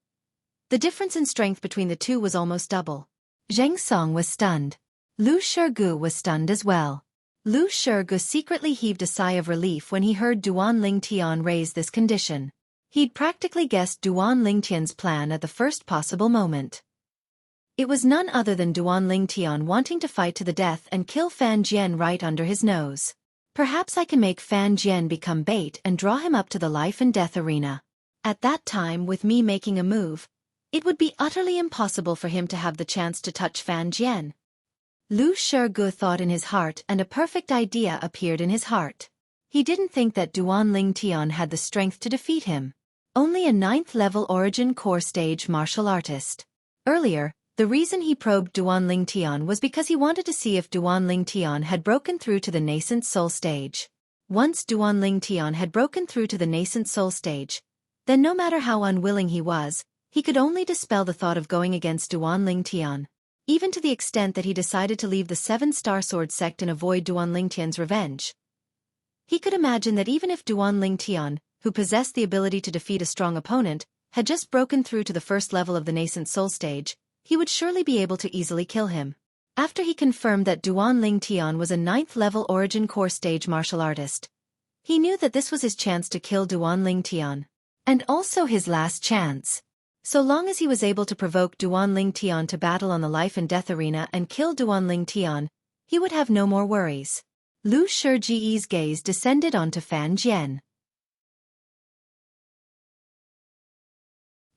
The difference in strength between the two was almost double. Zhang Song was stunned. Lu Shige was stunned as well. Lu Shige secretly heaved a sigh of relief when he heard Duan Lingtian raise this condition. He'd practically guessed Duan Lingtian's plan at the first possible moment. It was none other than Duan Lingtian wanting to fight to the death and kill Fan Jian right under his nose. Perhaps I can make Fan Jian become bait and draw him up to the life and death arena. At that time, with me making a move, it would be utterly impossible for him to have the chance to touch Fan Jian. Lu Shige thought in his heart, and a perfect idea appeared in his heart. He didn't think that Duan Lingtian had the strength to defeat him. Only a 9th level origin core stage martial artist. Earlier, the reason he probed Duan Lingtian was because he wanted to see if Duan Lingtian had broken through to the nascent soul stage. Once Duan Lingtian had broken through to the nascent soul stage, then no matter how unwilling he was, he could only dispel the thought of going against Duan Lingtian. Even to the extent that he decided to leave the 7-Star Sword sect and avoid Duan Lingtian's revenge. He could imagine that even if Duan Lingtian, who possessed the ability to defeat a strong opponent, had just broken through to the first level of the nascent soul stage, he would surely be able to easily kill him. After he confirmed that Duan Lingtian was a 9th level origin core stage martial artist, he knew that this was his chance to kill Duan Lingtian. And also his last chance. So long as he was able to provoke Duan Lingtian to battle on the life and death arena and kill Duan Lingtian, he would have no more worries. Lu Shiji's gaze descended onto Fan Jian.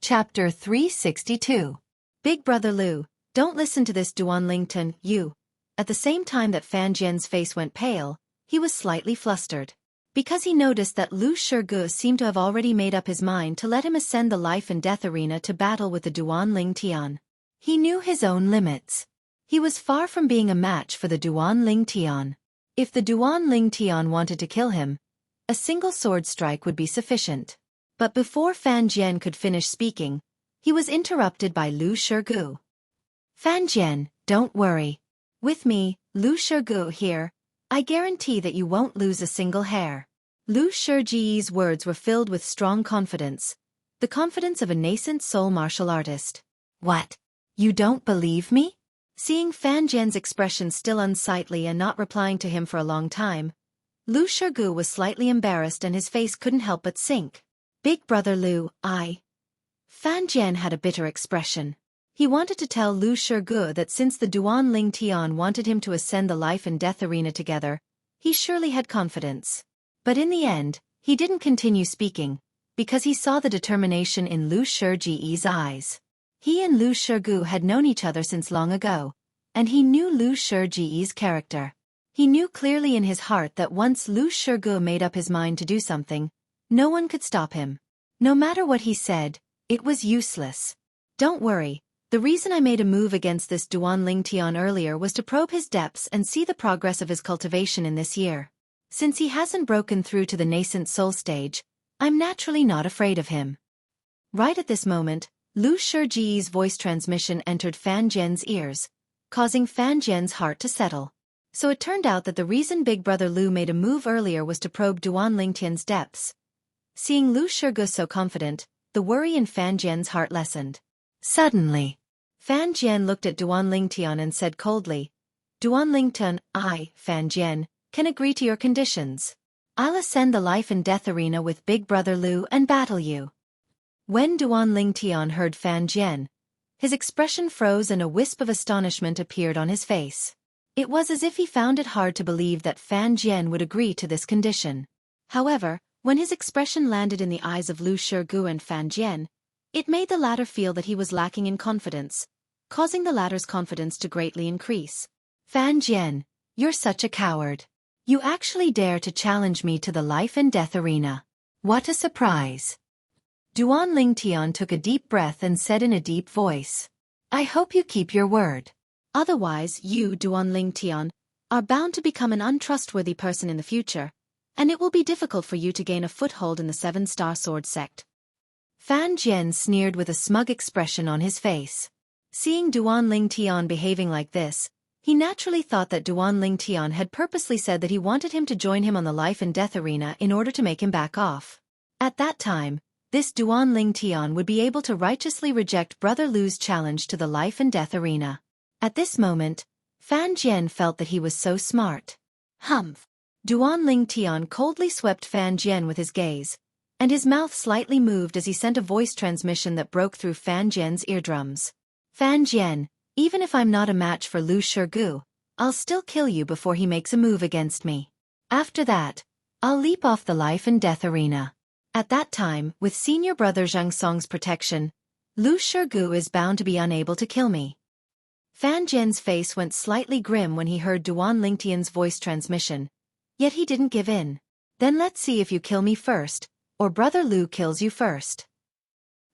Chapter 362. Big Brother Lu, Don't listen to this Duan Lingtian, you. At the same time that Fan Jian's face went pale, he was slightly flustered. Because he noticed that Lu Shige seemed to have already made up his mind to let him ascend the life and death arena to battle with the Duan Lingtian. He knew his own limits. He was far from being a match for the Duan Lingtian. If the Duan Lingtian wanted to kill him, a single sword strike would be sufficient. But before Fan Jian could finish speaking, he was interrupted by Lu Shige. Fan Jian, don't worry. With me, Lu Shige here, I guarantee that you won't lose a single hair. Lu Shiji's words were filled with strong confidence, the confidence of a nascent soul martial artist. What? You don't believe me? Seeing Fan Jian's expression still unsightly and not replying to him for a long time, Lu Shige was slightly embarrassed and his face couldn't help but sink. Big brother Lu, Fan Jian had a bitter expression. He wanted to tell Lu Shige that since the Duan Lingtian wanted him to ascend the life and death arena together, he surely had confidence. But in the end, he didn't continue speaking, because he saw the determination in Lu Shiji's eyes. He and Lu Shige had known each other since long ago, and he knew Lu Shiji's character. He knew clearly in his heart that once Lu Shige made up his mind to do something, no one could stop him. No matter what he said, it was useless. Don't worry. The reason I made a move against this Duan Lingtian earlier was to probe his depths and see the progress of his cultivation in this year. Since he hasn't broken through to the nascent soul stage, I'm naturally not afraid of him. Right at this moment, Lu Shiji's voice transmission entered Fan Jian's ears, causing Fan Jian's heart to settle. So it turned out that the reason Big Brother Lu made a move earlier was to probe Duan Lingtian's depths. Seeing Lu Shige so confident, the worry in Fan Jian's heart lessened. Suddenly, Fan Jian looked at Duan Lingtian and said coldly, Duan Lingtian, I, Fan Jian, can agree to your conditions. I'll ascend the life and death arena with Big Brother Lu and battle you. When Duan Lingtian heard Fan Jian, his expression froze and a wisp of astonishment appeared on his face. It was as if he found it hard to believe that Fan Jian would agree to this condition. However, when his expression landed in the eyes of Lu Shige and Fan Jian, it made the latter feel that he was lacking in confidence, causing the latter's confidence to greatly increase. Fan Jian, you're such a coward. You actually dare to challenge me to the life and death arena. What a surprise. Duan Lingtian took a deep breath and said in a deep voice, I hope you keep your word. Otherwise you, Duan Lingtian, are bound to become an untrustworthy person in the future, and it will be difficult for you to gain a foothold in the 7-star sword sect. Fan Jian sneered with a smug expression on his face. Seeing Duan Lingtian behaving like this, he naturally thought that Duan Lingtian had purposely said that he wanted him to join him on the life and death arena in order to make him back off. At that time, this Duan Lingtian would be able to righteously reject Brother Lu's challenge to the life and death arena. At this moment, Fan Jian felt that he was so smart. Humph! Duan Lingtian coldly swept Fan Jian with his gaze, and his mouth slightly moved as he sent a voice transmission that broke through Fan Jian's eardrums. Fan Jian, even if I'm not a match for Lu Shige, I'll still kill you before he makes a move against me. After that, I'll leap off the life and death arena. At that time, with senior brother Zhang Song's protection, Lu Shige is bound to be unable to kill me. Fan Jian's face went slightly grim when he heard Duan Lingtian's voice transmission, yet he didn't give in. Then let's see if you kill me first, or Brother Lu kills you first.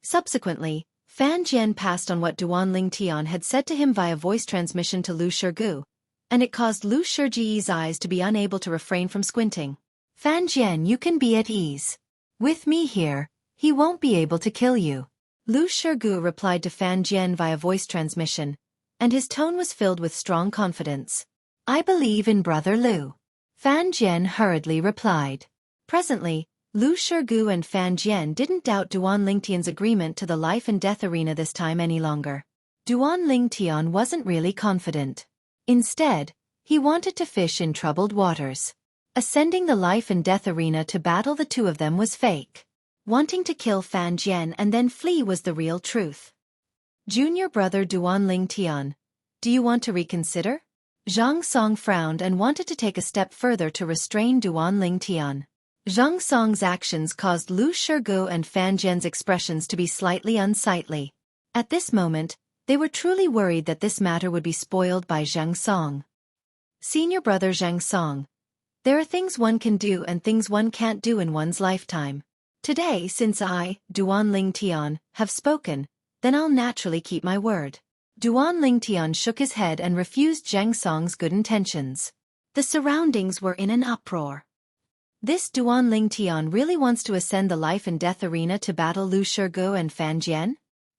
Subsequently, Fan Jian passed on what Duan Lingtian had said to him via voice transmission to Lu Shige, and it caused Lu Shiji's eyes to be unable to refrain from squinting. Fan Jian, you can be at ease. With me here, he won't be able to kill you. Lu Shige replied to Fan Jian via voice transmission, and his tone was filled with strong confidence. I believe in Brother Lu. Fan Jian hurriedly replied. Presently, Lu Shige and Fan Jian didn't doubt Duan Lingtian's agreement to the life and death arena this time any longer. Duan Lingtian wasn't really confident. Instead, he wanted to fish in troubled waters. Ascending the life and death arena to battle the two of them was fake. Wanting to kill Fan Jian and then flee was the real truth. Junior brother Duan Lingtian, do you want to reconsider? Zhang Song frowned and wanted to take a step further to restrain Duan Lingtian. Zhang Song's actions caused Lu Shige and Fan Jian's expressions to be slightly unsightly. At this moment, They were truly worried that this matter would be spoiled by Zhang Song. Senior brother Zhang Song. There are things one can do and things one can't do in one's lifetime. Today, since I, Duan Lingtian, have spoken, then I'll naturally keep my word. Duan Lingtian shook his head and refused Zhang Song's good intentions. The surroundings were in an uproar. This Duan Lingtian really wants to ascend the life and death arena to battle Lu Shurgu and Fan Jian?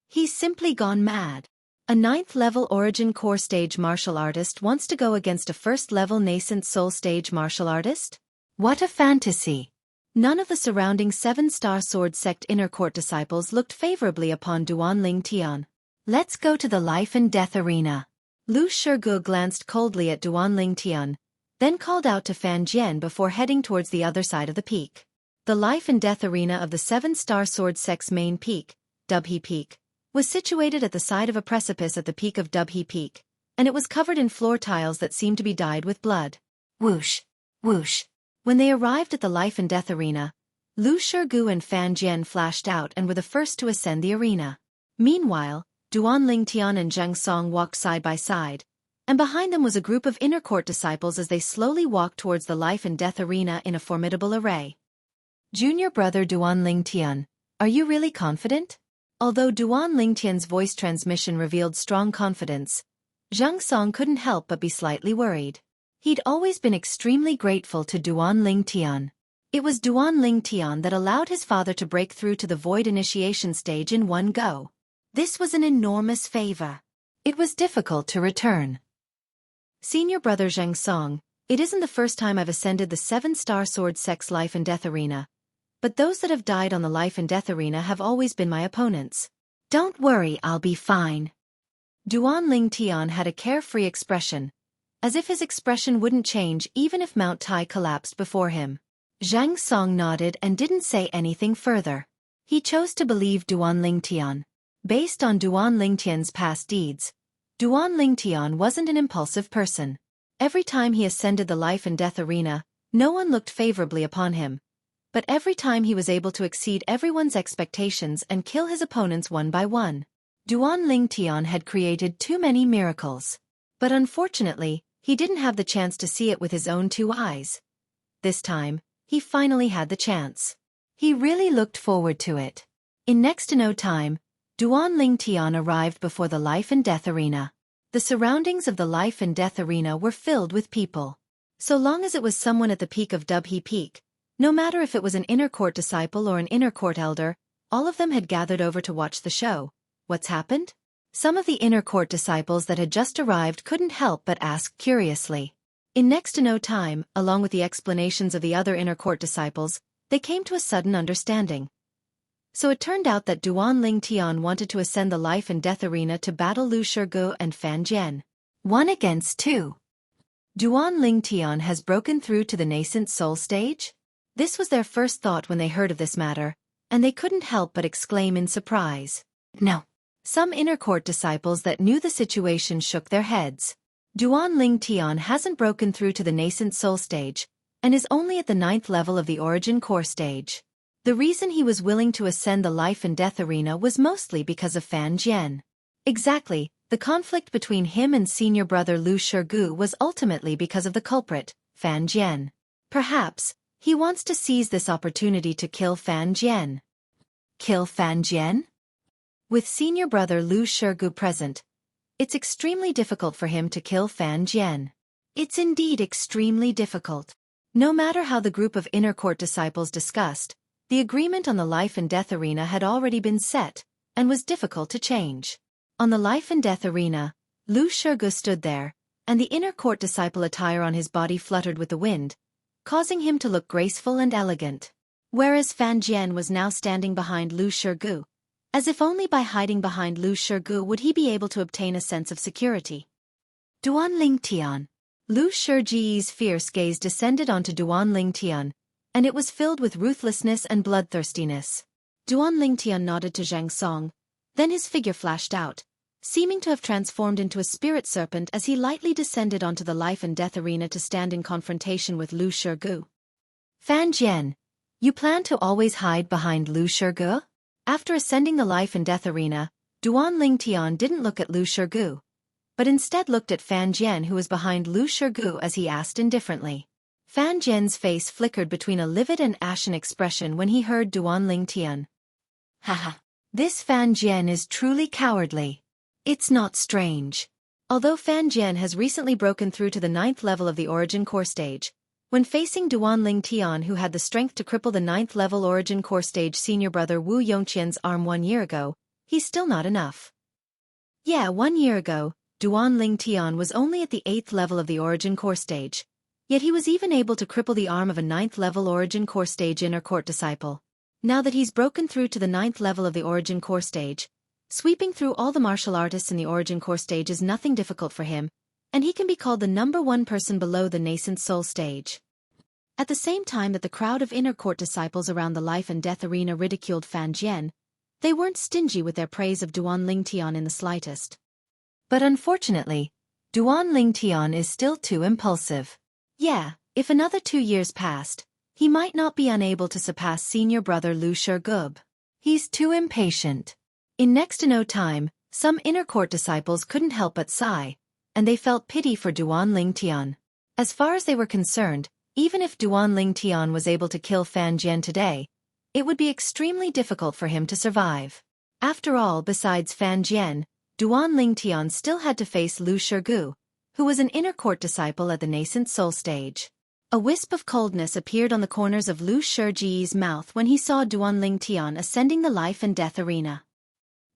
He's simply gone mad. A 9th-level Origin Core Stage martial artist wants to go against a 1st-level Nascent Soul Stage martial artist? What a fantasy! None of the surrounding 7-star Sword Sect Inner Court disciples looked favorably upon Duan Lingtian. Let's go to the life and death arena. Lu Shurgu glanced coldly at Duan Lingtian, then called out to Fan Jian before heading towards the other side of the peak. The life and death arena of the 7-star Sword Sect's main peak, Dubhe Peak, was situated at the side of a precipice at the peak of Dubhe Peak, and it was covered in floor tiles that seemed to be dyed with blood. Whoosh! Whoosh! When they arrived at the life and death arena, Lu Shurgu and Fan Jian flashed out and were the first to ascend the arena. Meanwhile, Duan Lingtian and Zhang Song walked side by side, and behind them was a group of inner court disciples as they slowly walked towards the life and death arena in a formidable array. Junior brother Duan Lingtian, are you really confident? Although Duan Lingtian's voice transmission revealed strong confidence, Zhang Song couldn't help but be slightly worried. He'd always been extremely grateful to Duan Lingtian. It was Duan Lingtian that allowed his father to break through to the Void Initiation stage in one go. This was an enormous favor. It was difficult to return. Senior brother Zhang Song, it isn't the first time I've ascended the 7-star Sword Sect's life and death arena, but those that have died on the life and death arena have always been my opponents. Don't worry, I'll be fine. Duan Lingtian had a carefree expression, as if his expression wouldn't change even if Mount Tai collapsed before him. Zhang Song nodded and didn't say anything further. He chose to believe Duan Lingtian. Based on Duan Lingtian's past deeds, Duan Lingtian wasn't an impulsive person. Every time he ascended the life and death arena, no one looked favorably upon him. But every time he was able to exceed everyone's expectations and kill his opponents one by one. Duan Lingtian had created too many miracles. But unfortunately, he didn't have the chance to see it with his own 2 eyes. This time, he finally had the chance. He really looked forward to it. In next to no time, Duan Lingtian arrived before the life and death arena. The surroundings of the life and death arena were filled with people. So long as it was someone at the peak of Dubhe Peak, no matter if it was an inner court disciple or an inner court elder, all of them had gathered over to watch the show. What's happened? Some of the inner court disciples that had just arrived couldn't help but ask curiously. In next to no time, along with the explanations of the other inner court disciples, they came to a sudden understanding. So it turned out that Duan Lingtian wanted to ascend the life and death arena to battle Lu Shurgu and Fan Jian. 1 against 2. Duan Lingtian has broken through to the nascent soul stage? This was their first thought when they heard of this matter, and they couldn't help but exclaim in surprise. No. Some inner court disciples that knew the situation shook their heads. Duan Lingtian hasn't broken through to the nascent soul stage, and is only at the 9th level of the Origin Core stage. The reason he was willing to ascend the life and death arena was mostly because of Fan Jian. Exactly, the conflict between him and senior brother Lu Shurgu was ultimately because of the culprit, Fan Jian. Perhaps, he wants to seize this opportunity to kill Fan Jian. Kill Fan Jian? With senior brother Lu Shurgu present, it's extremely difficult for him to kill Fan Jian. It's indeed extremely difficult. No matter how the group of inner court disciples discussed, the agreement on the life and death arena had already been set, and was difficult to change. On the life and death arena, Lu Shurgu stood there, and the inner court disciple attire on his body fluttered with the wind, causing him to look graceful and elegant. Whereas Fan Jian was now standing behind Lu Shurgu, as if only by hiding behind Lu Shurgu would he be able to obtain a sense of security. Duan Lingtian. Lu Shurgu's fierce gaze descended onto Duan Lingtian, and it was filled with ruthlessness and bloodthirstiness. Duan Lingtian nodded to Zhang Song, then his figure flashed out, seeming to have transformed into a spirit serpent as he lightly descended onto the life and death arena to stand in confrontation with Lu Shurgu. Fan Jian, you plan to always hide behind Lu Shurgu? After ascending the life and death arena, Duan Lingtian didn't look at Lu Shurgu, but instead looked at Fan Jian who was behind Lu Shurgu as he asked indifferently. Fan Jian's face flickered between a livid and ashen expression when he heard Duan Lingtian. Haha. This Fan Jian is truly cowardly. It's not strange. Although Fan Jian has recently broken through to the 9th level of the Origin Core stage, when facing Duan Lingtian who had the strength to cripple the 9th level Origin Core stage senior brother Wu Yongqian's arm 1 year ago, he's still not enough. Yeah, 1 year ago, Duan Lingtian was only at the 8th level of the Origin Core stage, yet he was even able to cripple the arm of a 9th level Origin Core stage inner court disciple. Now that he's broken through to the 9th level of the Origin Core stage, sweeping through all the martial artists in the Origin Core stage is nothing difficult for him, and he can be called the #1 person below the nascent soul stage. At the same time that the crowd of inner court disciples around the life and death arena ridiculed Fan Jian, they weren't stingy with their praise of Duan Lingtian in the slightest. But unfortunately, Duan Lingtian is still too impulsive. Yeah, if another 2 years passed, he might not be unable to surpass senior brother Lu Shurgu. He's too impatient. In next to no time, some inner court disciples couldn't help but sigh, and they felt pity for Duan Lingtian. As far as they were concerned, even if Duan Lingtian was able to kill Fan Jian today, it would be extremely difficult for him to survive. After all, besides Fan Jian, Duan Lingtian still had to face Lu Shurgu, who was an inner court disciple at the nascent soul stage. A wisp of coldness appeared on the corners of Lu Shurji's mouth when he saw Duan Lingtian ascending the life and death arena.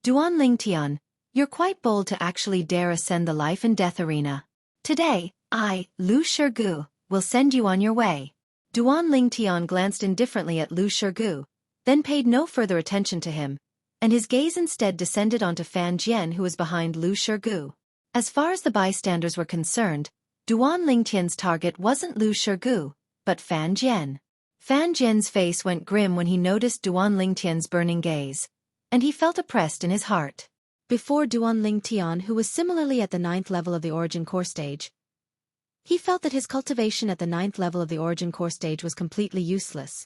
Duan Lingtian, you're quite bold to actually dare ascend the life and death arena. Today, I, Lu Shurgu, will send you on your way. Duan Lingtian glanced indifferently at Lu Shurgu, then paid no further attention to him, and his gaze instead descended onto Fan Jian who was behind Lu Shurgu. As far as the bystanders were concerned, Duan Lingtian's target wasn't Lu Shurgu, but Fan Jian. Fan Jian's face went grim when he noticed Duan Lingtian's burning gaze, and he felt oppressed in his heart. Before Duan Lingtian, who was similarly at the 9th level of the Origin Core stage, he felt that his cultivation at the 9th level of the Origin Core stage was completely useless.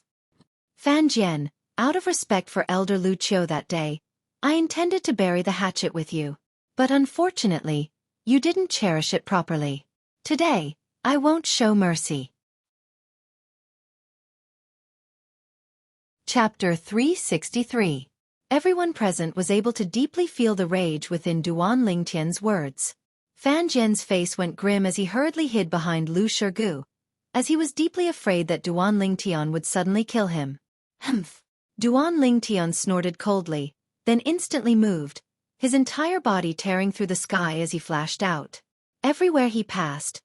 Fan Jian, out of respect for Elder Lu Qiu that day, I intended to bury the hatchet with you. But unfortunately, you didn't cherish it properly. Today, I won't show mercy. Chapter 363. Everyone present was able to deeply feel the rage within Duan Lingtian's words. Fan Jian's face went grim as he hurriedly hid behind Lu Shurgu, as he was deeply afraid that Duan Lingtian would suddenly kill him. Humph! Duan Lingtian snorted coldly, then instantly moved, his entire body tearing through the sky as he flashed out. Everywhere he passed,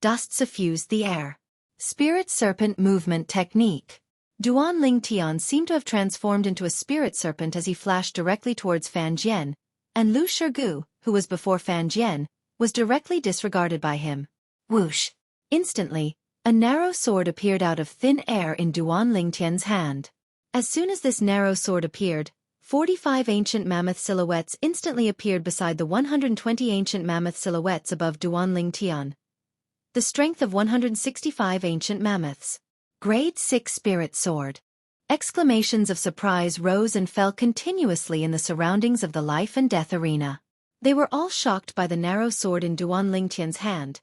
dust suffused the air. Spirit Serpent Movement Technique. Duan Lingtian seemed to have transformed into a spirit serpent as he flashed directly towards Fan Jian, and Lu Shurgu, who was before Fan Jian, was directly disregarded by him. Whoosh! Instantly, a narrow sword appeared out of thin air in Duan Lingtian's hand. As soon as this narrow sword appeared, 45 ancient mammoth silhouettes instantly appeared beside the 120 ancient mammoth silhouettes above Duan Lingtian. The strength of 165 ancient mammoths. Grade 6 Spirit Sword. Exclamations of surprise rose and fell continuously in the surroundings of the life and death arena. They were all shocked by the narrow sword in Duan Lingtian's hand.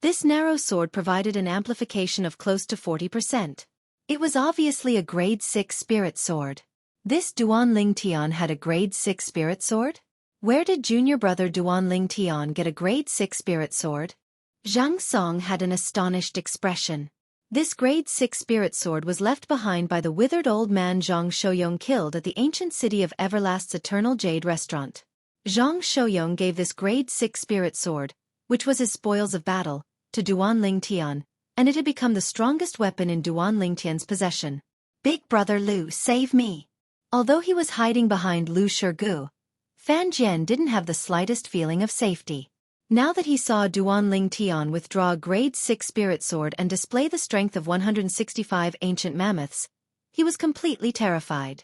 This narrow sword provided an amplification of close to 40%. It was obviously a grade 6 spirit sword. This Duan Lingtian had a grade 6 spirit sword? Where did junior brother Duan Lingtian get a grade 6 spirit sword? Zhang Song had an astonished expression. This grade 6 spirit sword was left behind by the withered old man Zhang Shouyong killed at the ancient city of Everlast's Eternal Jade Restaurant. Zhang Shouyong gave this grade 6 spirit sword, which was his spoils of battle, to Duan Lingtian, and it had become the strongest weapon in Duan Lingtian's possession. Big brother Lu, save me! Although he was hiding behind Lu Shurgu, Fan Jian didn't have the slightest feeling of safety. Now that he saw Duan Lingtian withdraw a grade 6 spirit sword and display the strength of 165 ancient mammoths, he was completely terrified.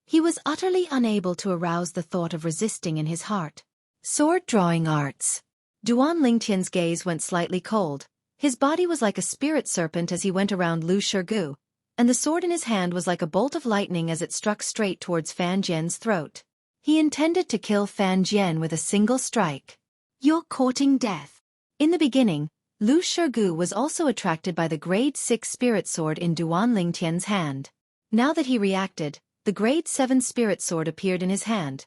He was utterly unable to arouse the thought of resisting in his heart. Sword drawing arts. Duan Lingtian's gaze went slightly cold. His body was like a spirit serpent as he went around Lu Shurgu, and the sword in his hand was like a bolt of lightning as it struck straight towards Fan Jian's throat. He intended to kill Fan Jian with a single strike. You're courting death. In the beginning, Lu Shurgu was also attracted by the grade 6 spirit sword in Duan Lingtian's hand. Now that he reacted, the grade 7 spirit sword appeared in his hand,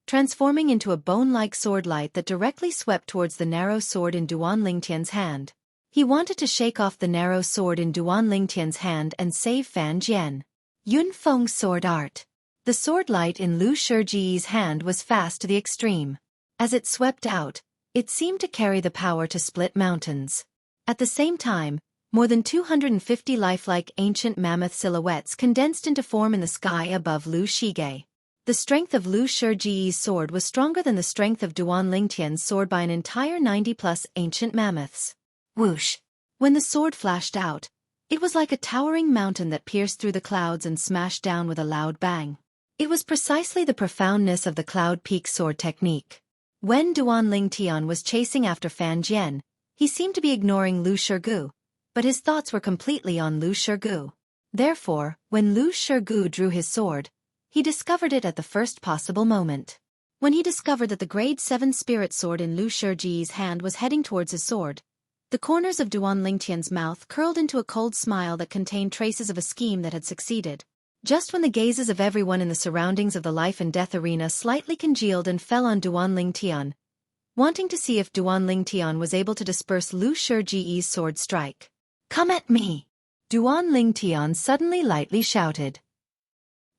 transforming into a bone-like sword light that directly swept towards the narrow sword in Duan Lingtian's hand. He wanted to shake off the narrow sword in Duan Lingtian's hand and save Fan Jian. Yun Feng's sword art. The sword light in Lu Shurji's hand was fast to the extreme. As it swept out, it seemed to carry the power to split mountains. At the same time, more than 250 lifelike ancient mammoth silhouettes condensed into form in the sky above Lu Shige. The strength of Lu Shurji's sword was stronger than the strength of Duan Lingtian's sword by an entire 90+ ancient mammoths. Whoosh! When the sword flashed out, it was like a towering mountain that pierced through the clouds and smashed down with a loud bang. It was precisely the profoundness of the Cloud Peak sword technique. When Duan Lingtian was chasing after Fan Jian, he seemed to be ignoring Lu Shurgu, but his thoughts were completely on Lu Shurgu. Therefore, when Lu Shurgu drew his sword, he discovered it at the first possible moment. When he discovered that the grade 7 spirit sword in Lu Shurji's hand was heading towards his sword, the corners of Duan Lingtian's mouth curled into a cold smile that contained traces of a scheme that had succeeded. Just when the gazes of everyone in the surroundings of the life and death arena slightly congealed and fell on Duan Lingtian, wanting to see if Duan Lingtian was able to disperse Lu Shurji's sword strike. "Come at me!" Duan Lingtian suddenly lightly shouted.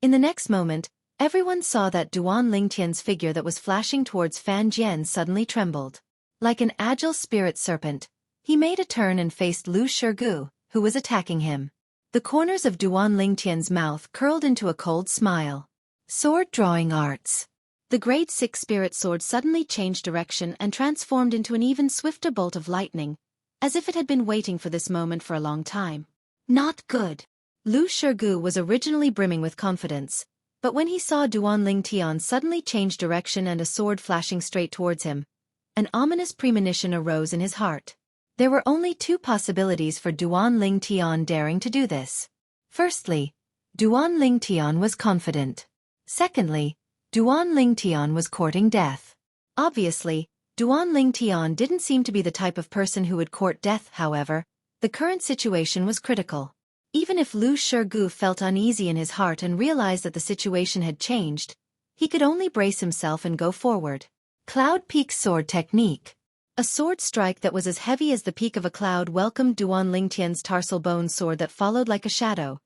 In the next moment, everyone saw that Duan Lingtian's figure that was flashing towards Fan Jian suddenly trembled. Like an agile spirit serpent, he made a turn and faced Lu Shurgu, who was attacking him. The corners of Duan Lingtian's mouth curled into a cold smile. Sword drawing arts. The grade 6 spirit sword suddenly changed direction and transformed into an even swifter bolt of lightning, as if it had been waiting for this moment for a long time. Not good. Lu Shurgu was originally brimming with confidence, but when he saw Duan Lingtian suddenly change direction and a sword flashing straight towards him, an ominous premonition arose in his heart. There were only two possibilities for Duan Lingtian daring to do this. Firstly, Duan Lingtian was confident. Secondly, Duan Lingtian was courting death. Obviously, Duan Lingtian didn't seem to be the type of person who would court death. However, the current situation was critical. Even if Lu Shurgu felt uneasy in his heart and realized that the situation had changed, he could only brace himself and go forward. Cloud Peak sword technique. A sword strike that was as heavy as the peak of a cloud welcomed Duan Lingtian's tarsal bone sword that followed like a shadow.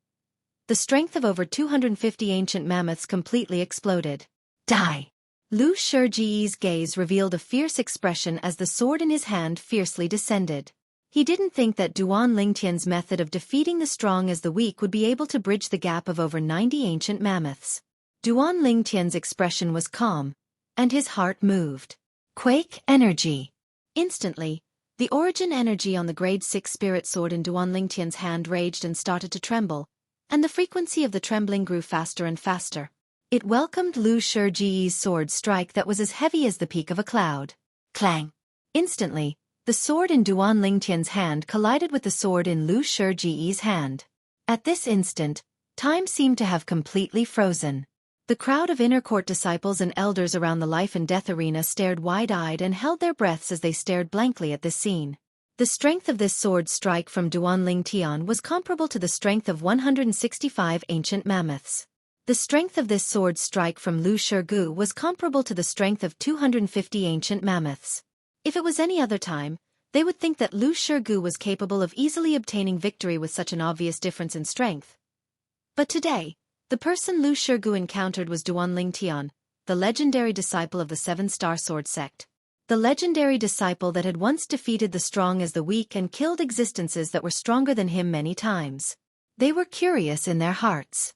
The strength of over 250 ancient mammoths completely exploded. Die! Lu Shurji's gaze revealed a fierce expression as the sword in his hand fiercely descended. He didn't think that Duan Lingtian's method of defeating the strong as the weak would be able to bridge the gap of over 90 ancient mammoths. Duan Lingtian's expression was calm, and his heart moved. Quake energy. Instantly, the origin energy on the grade 6 spirit sword in Duan Lingtian's hand raged and started to tremble, and the frequency of the trembling grew faster and faster. It welcomed Lu Shurji's sword strike that was as heavy as the peak of a cloud. Clang! Instantly, the sword in Duan Lingtian's hand collided with the sword in Lu Shurji's hand. At this instant, time seemed to have completely frozen. The crowd of inner court disciples and elders around the life and death arena stared wide-eyed and held their breaths as they stared blankly at this scene. The strength of this sword strike from Duan Lingtian was comparable to the strength of 165 ancient mammoths. The strength of this sword strike from Lu Shurgu was comparable to the strength of 250 ancient mammoths. If it was any other time, they would think that Lu Shurgu was capable of easily obtaining victory with such an obvious difference in strength. But today, the person Lu Shurgu encountered was Duan Lingtian, the legendary disciple of the 7-star sword sect. The legendary disciple that had once defeated the strong as the weak and killed existences that were stronger than him many times. They were curious in their hearts.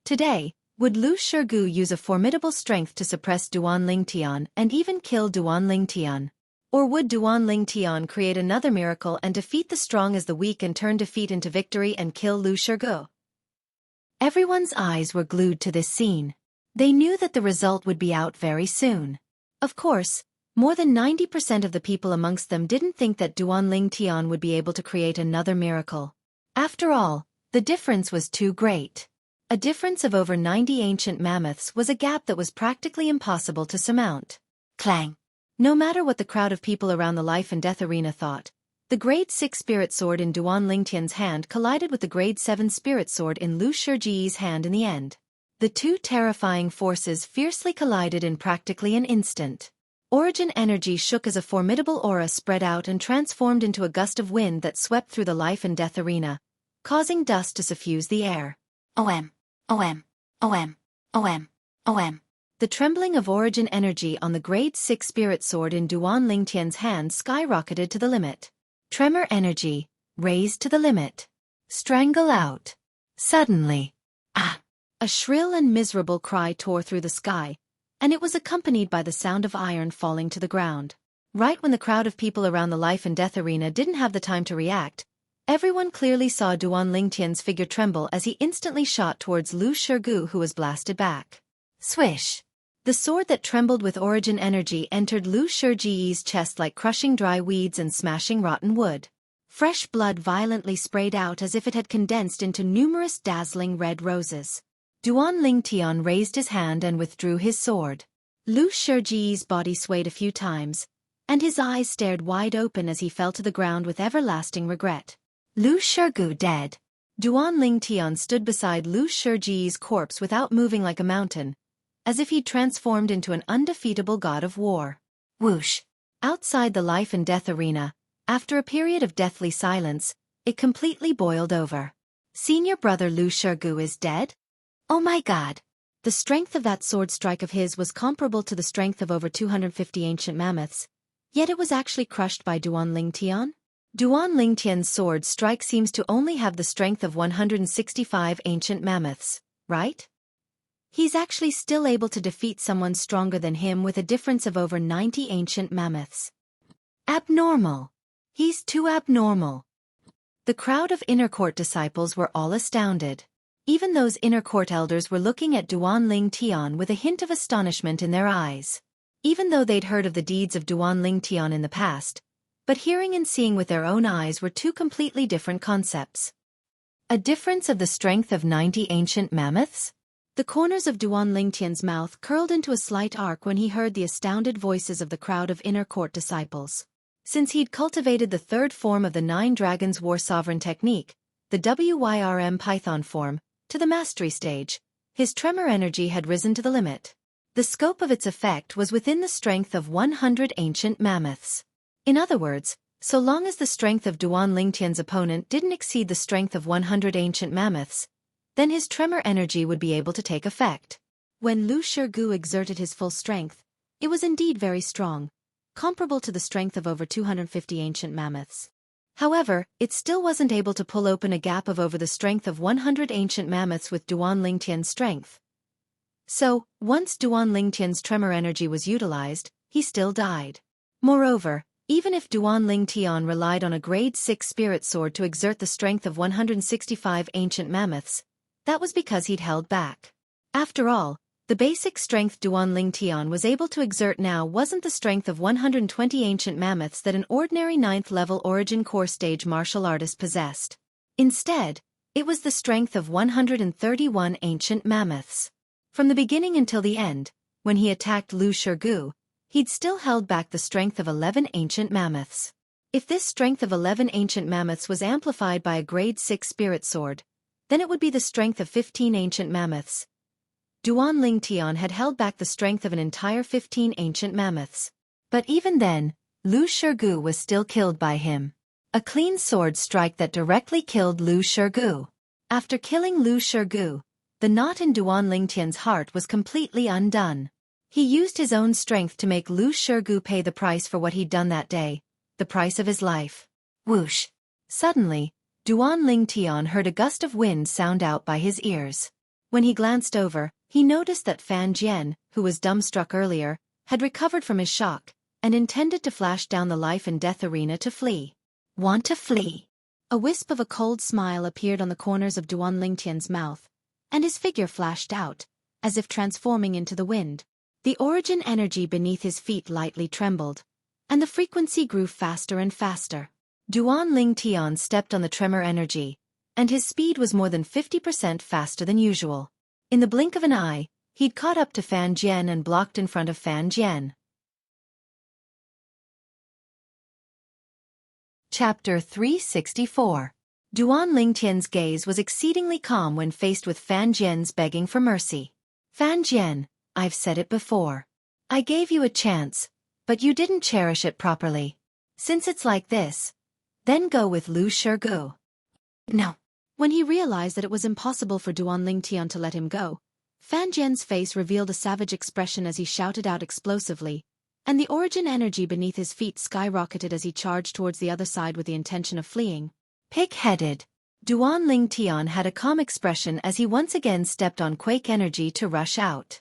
Today, would Lu Shurgu use a formidable strength to suppress Duan Lingtian and even kill Duan Lingtian? Or would Duan Lingtian create another miracle and defeat the strong as the weak and turn defeat into victory and kill Lu Shurgu? Everyone's eyes were glued to this scene. They knew that the result would be out very soon. Of course, more than 90% of the people amongst them didn't think that Duan Lingtian would be able to create another miracle. After all, the difference was too great. A difference of over 90 ancient mammoths was a gap that was practically impossible to surmount. Clang! No matter what the crowd of people around the life and death arena thought, the Grade 6 Spirit Sword in Duan Lingtian's hand collided with the Grade 7 Spirit Sword in Lu Xueqi's hand in the end. The two terrifying forces fiercely collided in practically an instant. Origin energy shook as a formidable aura spread out and transformed into a gust of wind that swept through the life and death arena, causing dust to suffuse the air. OM, OM, OM, OM, OM. The trembling of origin energy on the Grade 6 Spirit Sword in Duan Lingtian's hand skyrocketed to the limit. Tremor energy, raised to the limit. Strangle out. Suddenly. Ah! A shrill and miserable cry tore through the sky, and it was accompanied by the sound of iron falling to the ground. Right when the crowd of people around the life and death arena didn't have the time to react, everyone clearly saw Duan Lingtian's figure tremble as he instantly shot towards Lu Xueqi, who was blasted back. Swish! The sword that trembled with origin energy entered Lu Xueqi's chest like crushing dry weeds and smashing rotten wood. Fresh blood violently sprayed out as if it had condensed into numerous dazzling red roses. Duan Lingtian raised his hand and withdrew his sword. Lu Xueqi's body swayed a few times, and his eyes stared wide open as he fell to the ground with everlasting regret. Lu Xueqi dead. Duan Lingtian stood beside Lu Xueqi's corpse without moving, like a mountain, as if he'd transformed into an undefeatable god of war. Whoosh! Outside the life and death arena, after a period of deathly silence, it completely boiled over. Senior brother Lu Xueqi is dead? Oh my god! The strength of that sword strike of his was comparable to the strength of over 250 ancient mammoths, yet it was actually crushed by Duan Lingtian? Duan Lingtian's sword strike seems to only have the strength of 165 ancient mammoths, right? He's actually still able to defeat someone stronger than him with a difference of over 90 ancient mammoths. Abnormal. He's too abnormal. The crowd of inner court disciples were all astounded. Even those inner court elders were looking at Duan Lingtian with a hint of astonishment in their eyes. Even though they'd heard of the deeds of Duan Lingtian in the past, but hearing and seeing with their own eyes were two completely different concepts. A difference of the strength of 90 ancient mammoths? The corners of Duan Lingtian's mouth curled into a slight arc when he heard the astounded voices of the crowd of inner court disciples. Since he'd cultivated the third form of the Nine Dragons War Sovereign technique, the WYRM Python form, to the mastery stage, his tremor energy had risen to the limit. The scope of its effect was within the strength of 100 ancient mammoths. In other words, so long as the strength of Duan Lingtian's opponent didn't exceed the strength of 100 ancient mammoths, then his tremor energy would be able to take effect. When Lu Xueqi exerted his full strength, it was indeed very strong, comparable to the strength of over 250 ancient mammoths. However, it still wasn't able to pull open a gap of over the strength of 100 ancient mammoths with Duan Lingtian's strength. So, once Duan Lingtian's tremor energy was utilized, he still died. Moreover, even if Duan Lingtian relied on a Grade 6 Spirit Sword to exert the strength of 165 ancient mammoths, that was because he'd held back. After all, the basic strength Duan Lingtian was able to exert now wasn't the strength of 120 ancient mammoths that an ordinary 9th-level Origin Core stage martial artist possessed. Instead, it was the strength of 131 ancient mammoths. From the beginning until the end, when he attacked Lu Xueqi, he'd still held back the strength of 11 ancient mammoths. If this strength of 11 ancient mammoths was amplified by a Grade 6 Spirit Sword, then it would be the strength of 15 ancient mammoths. Duan Lingtian had held back the strength of an entire 15 ancient mammoths. But even then, Lu Xueqi was still killed by him. A clean sword strike that directly killed Lu Xueqi. After killing Lu Xueqi, the knot in Duan Lingtian's heart was completely undone. He used his own strength to make Lu Xueqi pay the price for what he'd done that day, the price of his life. Whoosh! Suddenly, Duan Lingtian heard a gust of wind sound out by his ears. When he glanced over, he noticed that Fan Jian, who was dumbstruck earlier, had recovered from his shock, and intended to flash down the life and death arena to flee. Want to flee? A wisp of a cold smile appeared on the corners of Duan Lingtian's mouth, and his figure flashed out, as if transforming into the wind. The origin energy beneath his feet lightly trembled, and the frequency grew faster and faster. Duan Lingtian stepped on the tremor energy, and his speed was more than 50% faster than usual. In the blink of an eye, he'd caught up to Fan Jian and blocked in front of Fan Jian. Chapter 364. Duan Lingtian's gaze was exceedingly calm when faced with Fan Jian's begging for mercy. Fan Jian, I've said it before. I gave you a chance, but you didn't cherish it properly. Since it's like this, then go with Lu Shirgu. No. When he realized that it was impossible for Duan Lingtian to let him go, Fan Jian's face revealed a savage expression as he shouted out explosively, and the origin energy beneath his feet skyrocketed as he charged towards the other side with the intention of fleeing. Pig-headed. Duan Lingtian had a calm expression as he once again stepped on Quake energy to rush out.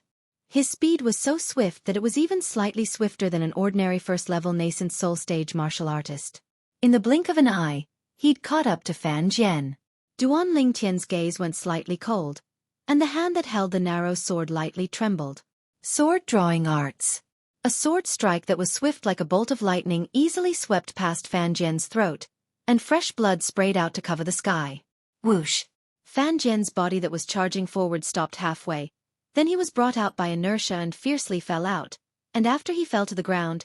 His speed was so swift that it was even slightly swifter than an ordinary first-level nascent soul stage martial artist. In the blink of an eye, he'd caught up to Fan Jian. Duan Lingtian's gaze went slightly cold, and the hand that held the narrow sword lightly trembled. Sword drawing arts. A sword strike that was swift like a bolt of lightning easily swept past Fan Jian's throat, and fresh blood sprayed out to cover the sky. Whoosh! Fan Jian's body that was charging forward stopped halfway, then he was brought out by inertia and fiercely fell out, and after he fell to the ground,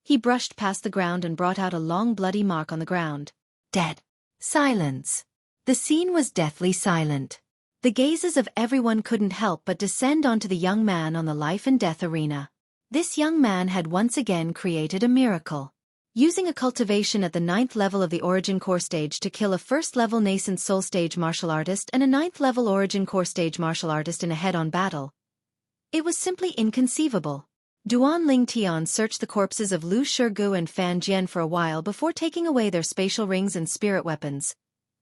he brushed past the ground and brought out a long bloody mark on the ground. Dead. Silence. The scene was deathly silent. The gazes of everyone couldn't help but descend onto the young man on the life and death arena. This young man had once again created a miracle. Using a cultivation at the 9th level of the Origin Core stage to kill a first-level nascent soul stage martial artist and a 9th level Origin Core stage martial artist in a head-on battle. It was simply inconceivable. Duan Lingtian searched the corpses of Lu Shirgu and Fan Jian for a while before taking away their spatial rings and spirit weapons.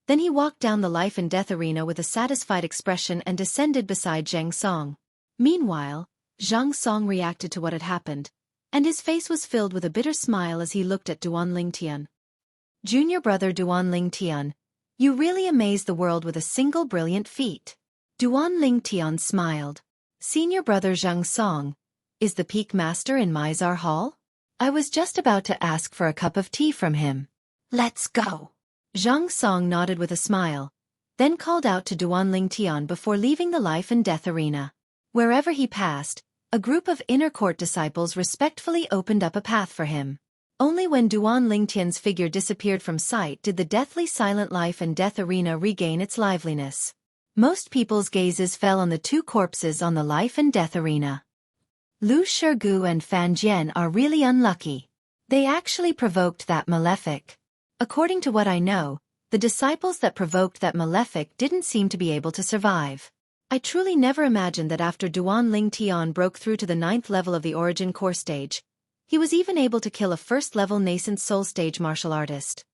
Then he walked down the life and death arena with a satisfied expression and descended beside Zhang Song. Meanwhile, Zhang Song reacted to what had happened, and his face was filled with a bitter smile as he looked at Duan Lingtian. Junior brother Duan Lingtian, you really amazed the world with a single brilliant feat. Duan Lingtian smiled. Senior brother Zhang Song, is the peak master in Mizar Hall? I was just about to ask for a cup of tea from him. Let's go. Zhang Song nodded with a smile, then called out to Duan Lingtian before leaving the life and death arena. Wherever he passed, a group of inner court disciples respectfully opened up a path for him. Only when Duan Lingtian's figure disappeared from sight did the deathly silent life and death arena regain its liveliness. Most people's gazes fell on the two corpses on the life and death arena. Lu Shirgu and Fan Jian are really unlucky. They actually provoked that malefic. According to what I know, the disciples that provoked that malefic didn't seem to be able to survive. I truly never imagined that after Duan Lingtian broke through to the 9th level of the Origin Core stage, he was even able to kill a first-level nascent soul stage martial artist.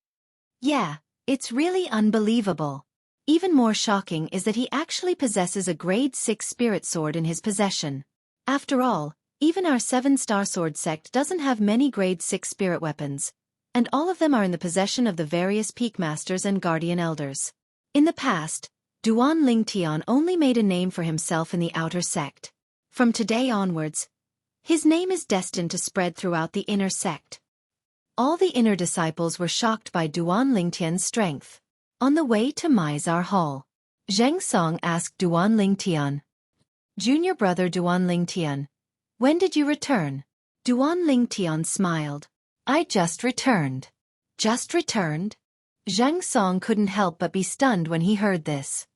Yeah, it's really unbelievable. Even more shocking is that he actually possesses a grade 6 spirit sword in his possession. After all, even our 7-star sword sect doesn't have many grade 6 spirit weapons, and all of them are in the possession of the various peak masters and guardian elders. In the past, Duan Lingtian only made a name for himself in the outer sect. From today onwards, his name is destined to spread throughout the inner sect. All the inner disciples were shocked by Duan Lingtian's strength. On the way to Mizar Hall, Zhang Song asked Duan Lingtian, Junior brother Duan Lingtian, when did you return? Duan Lingtian smiled. I just returned. Just returned? Zhang Song couldn't help but be stunned when he heard this.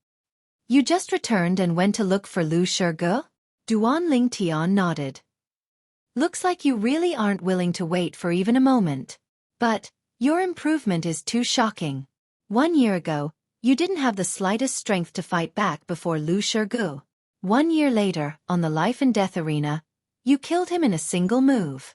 You just returned and went to look for Lu Shirgu? Duan Lingtian nodded. Looks like you really aren't willing to wait for even a moment. But, your improvement is too shocking. 1 year ago, you didn't have the slightest strength to fight back before Lu Shirgu. 1 year later, on the life and death arena, you killed him in a single move.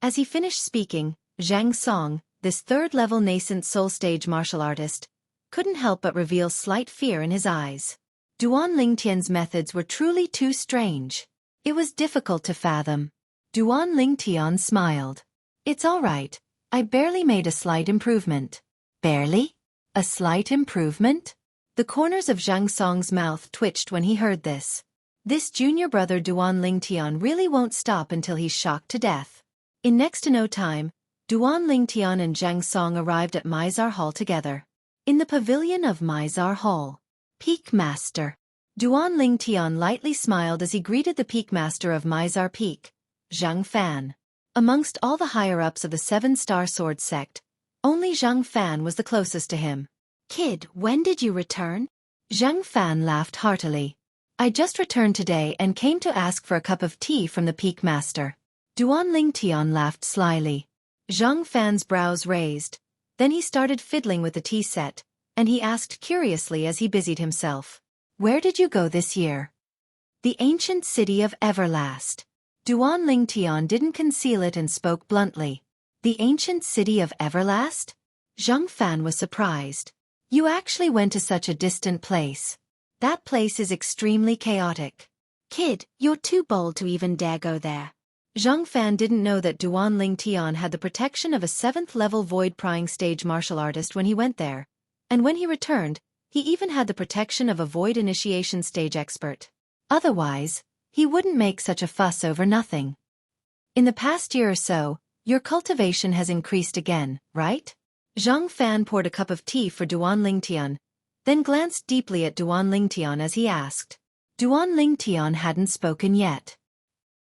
As he finished speaking, Zhang Song, this third-level nascent soul stage martial artist, couldn't help but reveal slight fear in his eyes. Duan Lingtian's methods were truly too strange. It was difficult to fathom. Duan Lingtian smiled. It's all right. I barely made a slight improvement. Barely? A slight improvement? The corners of Zhang Song's mouth twitched when he heard this. This junior brother Duan Lingtian really won't stop until he's shocked to death. In next to no time, Duan Lingtian and Zhang Song arrived at Mizar Hall together. In the pavilion of Mizar Hall. Peak Master. Duan Lingtian lightly smiled as he greeted the Peak Master of Mizar Peak, Zhang Fan. Amongst all the higher-ups of the Seven-Star Sword sect, only Zhang Fan was the closest to him. Kid, when did you return? Zhang Fan laughed heartily. I just returned today and came to ask for a cup of tea from the Peak Master. Duan Lingtian laughed slyly. Zhang Fan's brows raised. Then he started fiddling with the tea set, and he asked curiously as he busied himself. Where did you go this year? The ancient city of Everlast. Duan Lingtian didn't conceal it and spoke bluntly. The ancient city of Everlast? Zhang Fan was surprised. You actually went to such a distant place. That place is extremely chaotic. Kid, you're too bold to even dare go there. Zhang Fan didn't know that Duan Lingtian had the protection of a 7th-level void-prying stage martial artist when he went there, and when he returned, he even had the protection of a void initiation stage expert. Otherwise, he wouldn't make such a fuss over nothing. In the past year or so, your cultivation has increased again, right? Zhang Fan poured a cup of tea for Duan Lingtian, then glanced deeply at Duan Lingtian as he asked. Duan Lingtian hadn't spoken yet.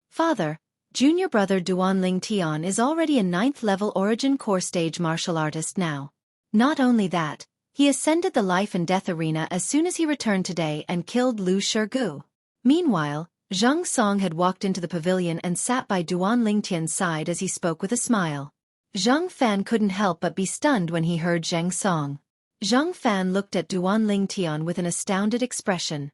Father, junior brother Duan Lingtian is already a 9th-level Origin Core stage martial artist now. Not only that, he ascended the life and death arena as soon as he returned today and killed Lu Shirgu. Meanwhile, Zhang Song had walked into the pavilion and sat by Duan Lingtian's side as he spoke with a smile. Zhang Fan couldn't help but be stunned when he heard Zhang Song. Zhang Fan looked at Duan Lingtian with an astounded expression.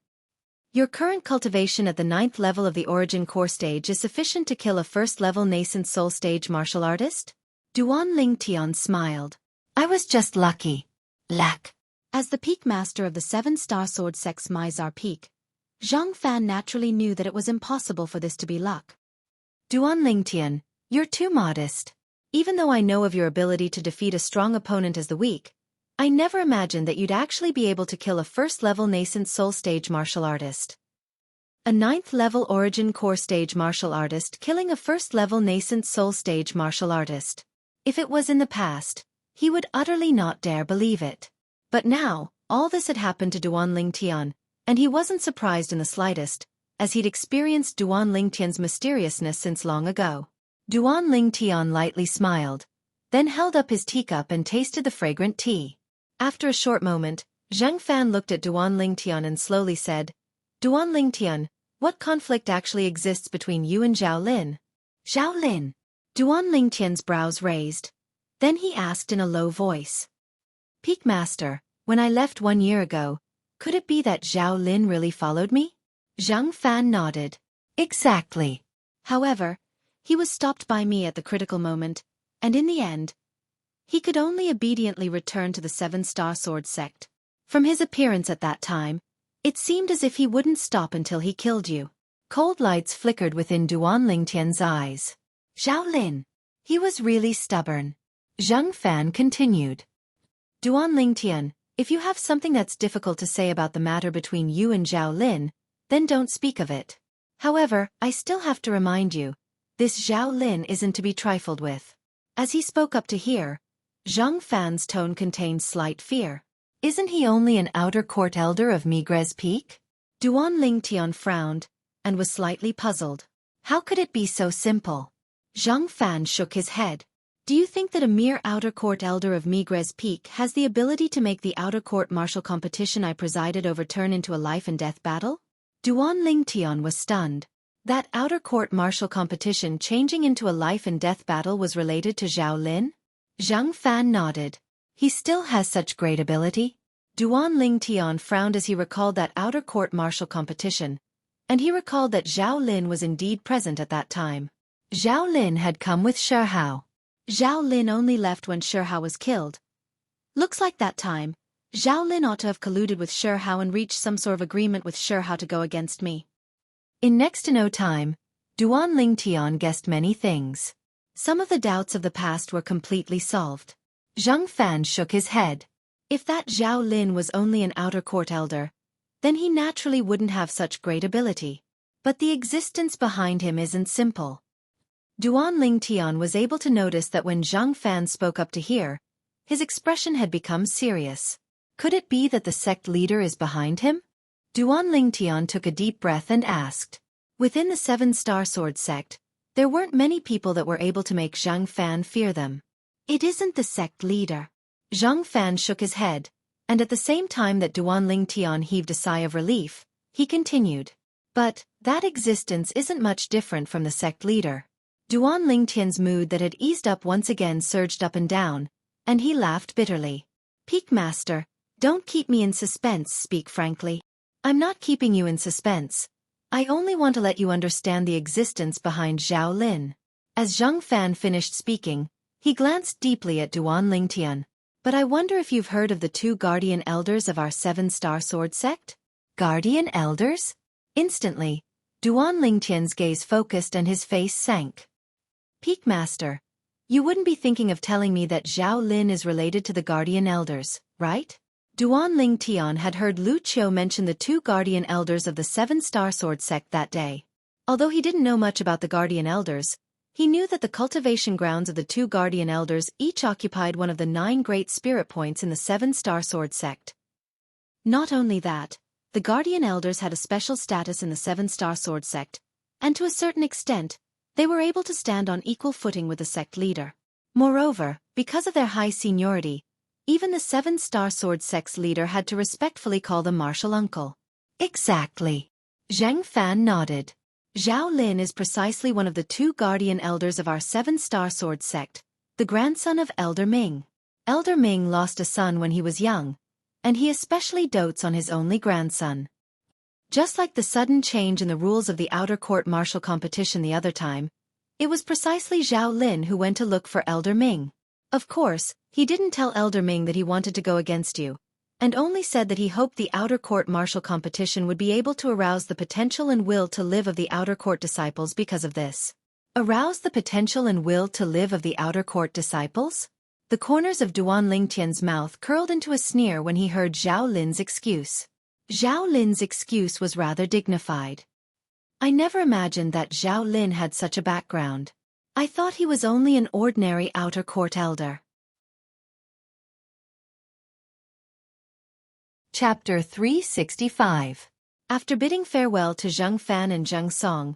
Your current cultivation at the 9th level of the Origin Core stage is sufficient to kill a 1st-level nascent soul stage martial artist? Duan Lingtian smiled. I was just lucky. Luck. As the Peak Master of the 7-Star Sword Sect's Mizar Peak, Zhang Fan naturally knew that it was impossible for this to be luck. Duan Lingtian, you're too modest. Even though I know of your ability to defeat a strong opponent as the weak, I never imagined that you'd actually be able to kill a 1st-level nascent soul stage martial artist. A 9th-level Origin Core stage martial artist killing a 1st-level nascent soul stage martial artist. If it was in the past, he would utterly not dare believe it. But now, all this had happened to Duan Lingtian, and he wasn't surprised in the slightest, as he'd experienced Duan Lingtian's mysteriousness since long ago. Duan Lingtian lightly smiled, then held up his teacup and tasted the fragrant tea. After a short moment, Zhang Fan looked at Duan Lingtian and slowly said, Duan Lingtian, what conflict actually exists between you and Zhao Lin? Zhao Lin. Duan Lingtian's brows raised. Then he asked in a low voice. Peak Master, when I left 1 year ago, could it be that Zhao Lin really followed me? Zhang Fan nodded. Exactly. However, he was stopped by me at the critical moment, and in the end, he could only obediently return to the 7-Star Sword sect. From his appearance at that time, it seemed as if he wouldn't stop until he killed you. Cold lights flickered within Duan Lingtian's eyes. Zhao Lin. He was really stubborn. Zhang Fan continued. Duan Lingtian, if you have something that's difficult to say about the matter between you and Zhao Lin, then don't speak of it. However, I still have to remind you, this Zhao Lin isn't to be trifled with. As he spoke up to hear, Zhang Fan's tone contained slight fear. Isn't he only an outer court elder of Migres Peak? Duan Lingtian frowned, and was slightly puzzled. How could it be so simple? Zhang Fan shook his head. Do you think that a mere outer court elder of Migres Peak has the ability to make the outer court martial competition I presided over turn into a life and death battle? Duan Lingtian was stunned. That outer court martial competition changing into a life and death battle was related to Zhao Lin? Zhang Fan nodded. He still has such great ability? Duan Lingtian frowned as he recalled that outer court martial competition, and he recalled that Zhao Lin was indeed present at that time. Zhao Lin had come with Shihao. Zhao Lin only left when Shihao was killed. Looks like that time, Zhao Lin ought to have colluded with Shihao and reached some sort of agreement with Shihao to go against me. In next to no time, Duan Lingtian guessed many things. Some of the doubts of the past were completely solved. Zhang Fan shook his head. If that Zhao Lin was only an outer court elder, then he naturally wouldn't have such great ability. But the existence behind him isn't simple. Duan Lingtian was able to notice that when Zhang Fan spoke up to hear, his expression had become serious. Could it be that the sect leader is behind him? Duan Lingtian took a deep breath and asked. Within the Seven-Star Sword sect, there weren't many people that were able to make Zhang Fan fear them. It isn't the sect leader. Zhang Fan shook his head, and at the same time that Duan Lingtian heaved a sigh of relief, he continued. But that existence isn't much different from the sect leader. Duan Lingtian's mood that had eased up once again surged up and down, and he laughed bitterly. Peak Master, don't keep me in suspense, speak frankly. I'm not keeping you in suspense. I only want to let you understand the existence behind Zhao Lin. As Zhang Fan finished speaking, he glanced deeply at Duan Lingtian. But I wonder if you've heard of the 2 guardian elders of our 7-Star Sword sect? Guardian elders? Instantly, Duan Lingtian's gaze focused and his face sank. Peak Master, you wouldn't be thinking of telling me that Zhao Lin is related to the guardian elders, right? Duan Lingtian had heard Lu Qiu mention the 2 guardian elders of the 7-Star Sword sect that day. Although he didn't know much about the guardian elders, he knew that the cultivation grounds of the 2 guardian elders each occupied one of the 9 great spirit points in the 7-Star Sword sect. Not only that, the guardian elders had a special status in the 7-Star Sword sect, and to a certain extent, they were able to stand on equal footing with the sect leader. Moreover, because of their high seniority, even the 7-Star Sword sect's leader had to respectfully call them martial uncle. Exactly. Zhang Fan nodded. Zhao Lin is precisely one of the 2 guardian elders of our 7-Star Sword sect, the grandson of Elder Ming. Elder Ming lost a son when he was young, and he especially dotes on his only grandson. Just like the sudden change in the rules of the outer court martial competition the other time, it was precisely Zhao Lin who went to look for Elder Ming. Of course, he didn't tell Elder Ming that he wanted to go against you, and only said that he hoped the outer court martial competition would be able to arouse the potential and will to live of the outer court disciples because of this. Arouse the potential and will to live of the outer court disciples? The corners of Duan Lingtian's mouth curled into a sneer when he heard Zhao Lin's excuse. Zhao Lin's excuse was rather dignified. I never imagined that Zhao Lin had such a background. I thought he was only an ordinary outer court elder. Chapter 365. After bidding farewell to Zhang Fan and Zheng Song,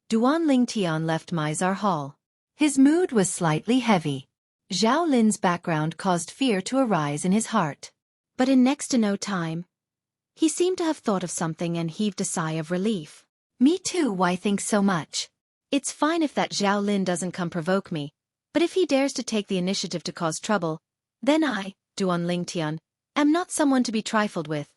Duan Lingtian left Mizar Hall. His mood was slightly heavy. Zhao Lin's background caused fear to arise in his heart. But in next to no time, he seemed to have thought of something and heaved a sigh of relief. Me too, why think so much? It's fine if that Zhao Lin doesn't come provoke me, but if he dares to take the initiative to cause trouble, then I, Duan Lingtian, am not someone to be trifled with.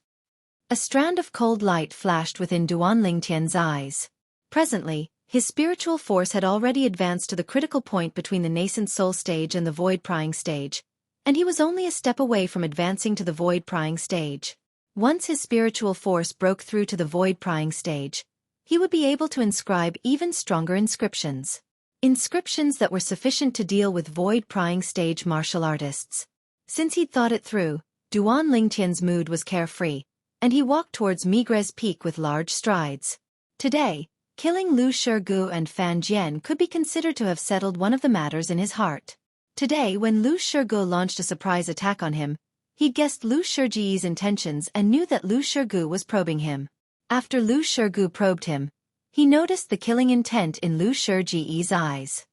A strand of cold light flashed within Duan Lingtian's eyes. Presently, his spiritual force had already advanced to the critical point between the nascent soul stage and the void prying stage, and he was only a step away from advancing to the void prying stage. Once his spiritual force broke through to the void prying stage, he would be able to inscribe even stronger inscriptions. Inscriptions that were sufficient to deal with void prying stage martial artists. Since he'd thought it through, Duan Lingtian's mood was carefree, and he walked towards Migres Peak with large strides. Today, killing Lu Shirgu and Fan Jian could be considered to have settled one of the matters in his heart. Today, when Lu Shirgu launched a surprise attack on him, he'd guessed Lu Shirji's intentions and knew that Lu Shirgu was probing him. After Lu Shirgu probed him, he noticed the killing intent in Lu Shirji's eyes.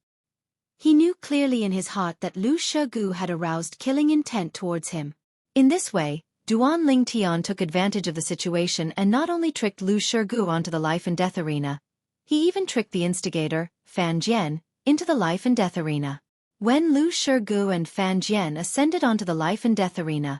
He knew clearly in his heart that Lu Shirgu had aroused killing intent towards him. In this way, Duan Lingtian took advantage of the situation and not only tricked Lu Shirgu onto the life and death arena, he even tricked the instigator, Fan Jian, into the life and death arena. When Lu Shirgu and Fan Jian ascended onto the life and death arena,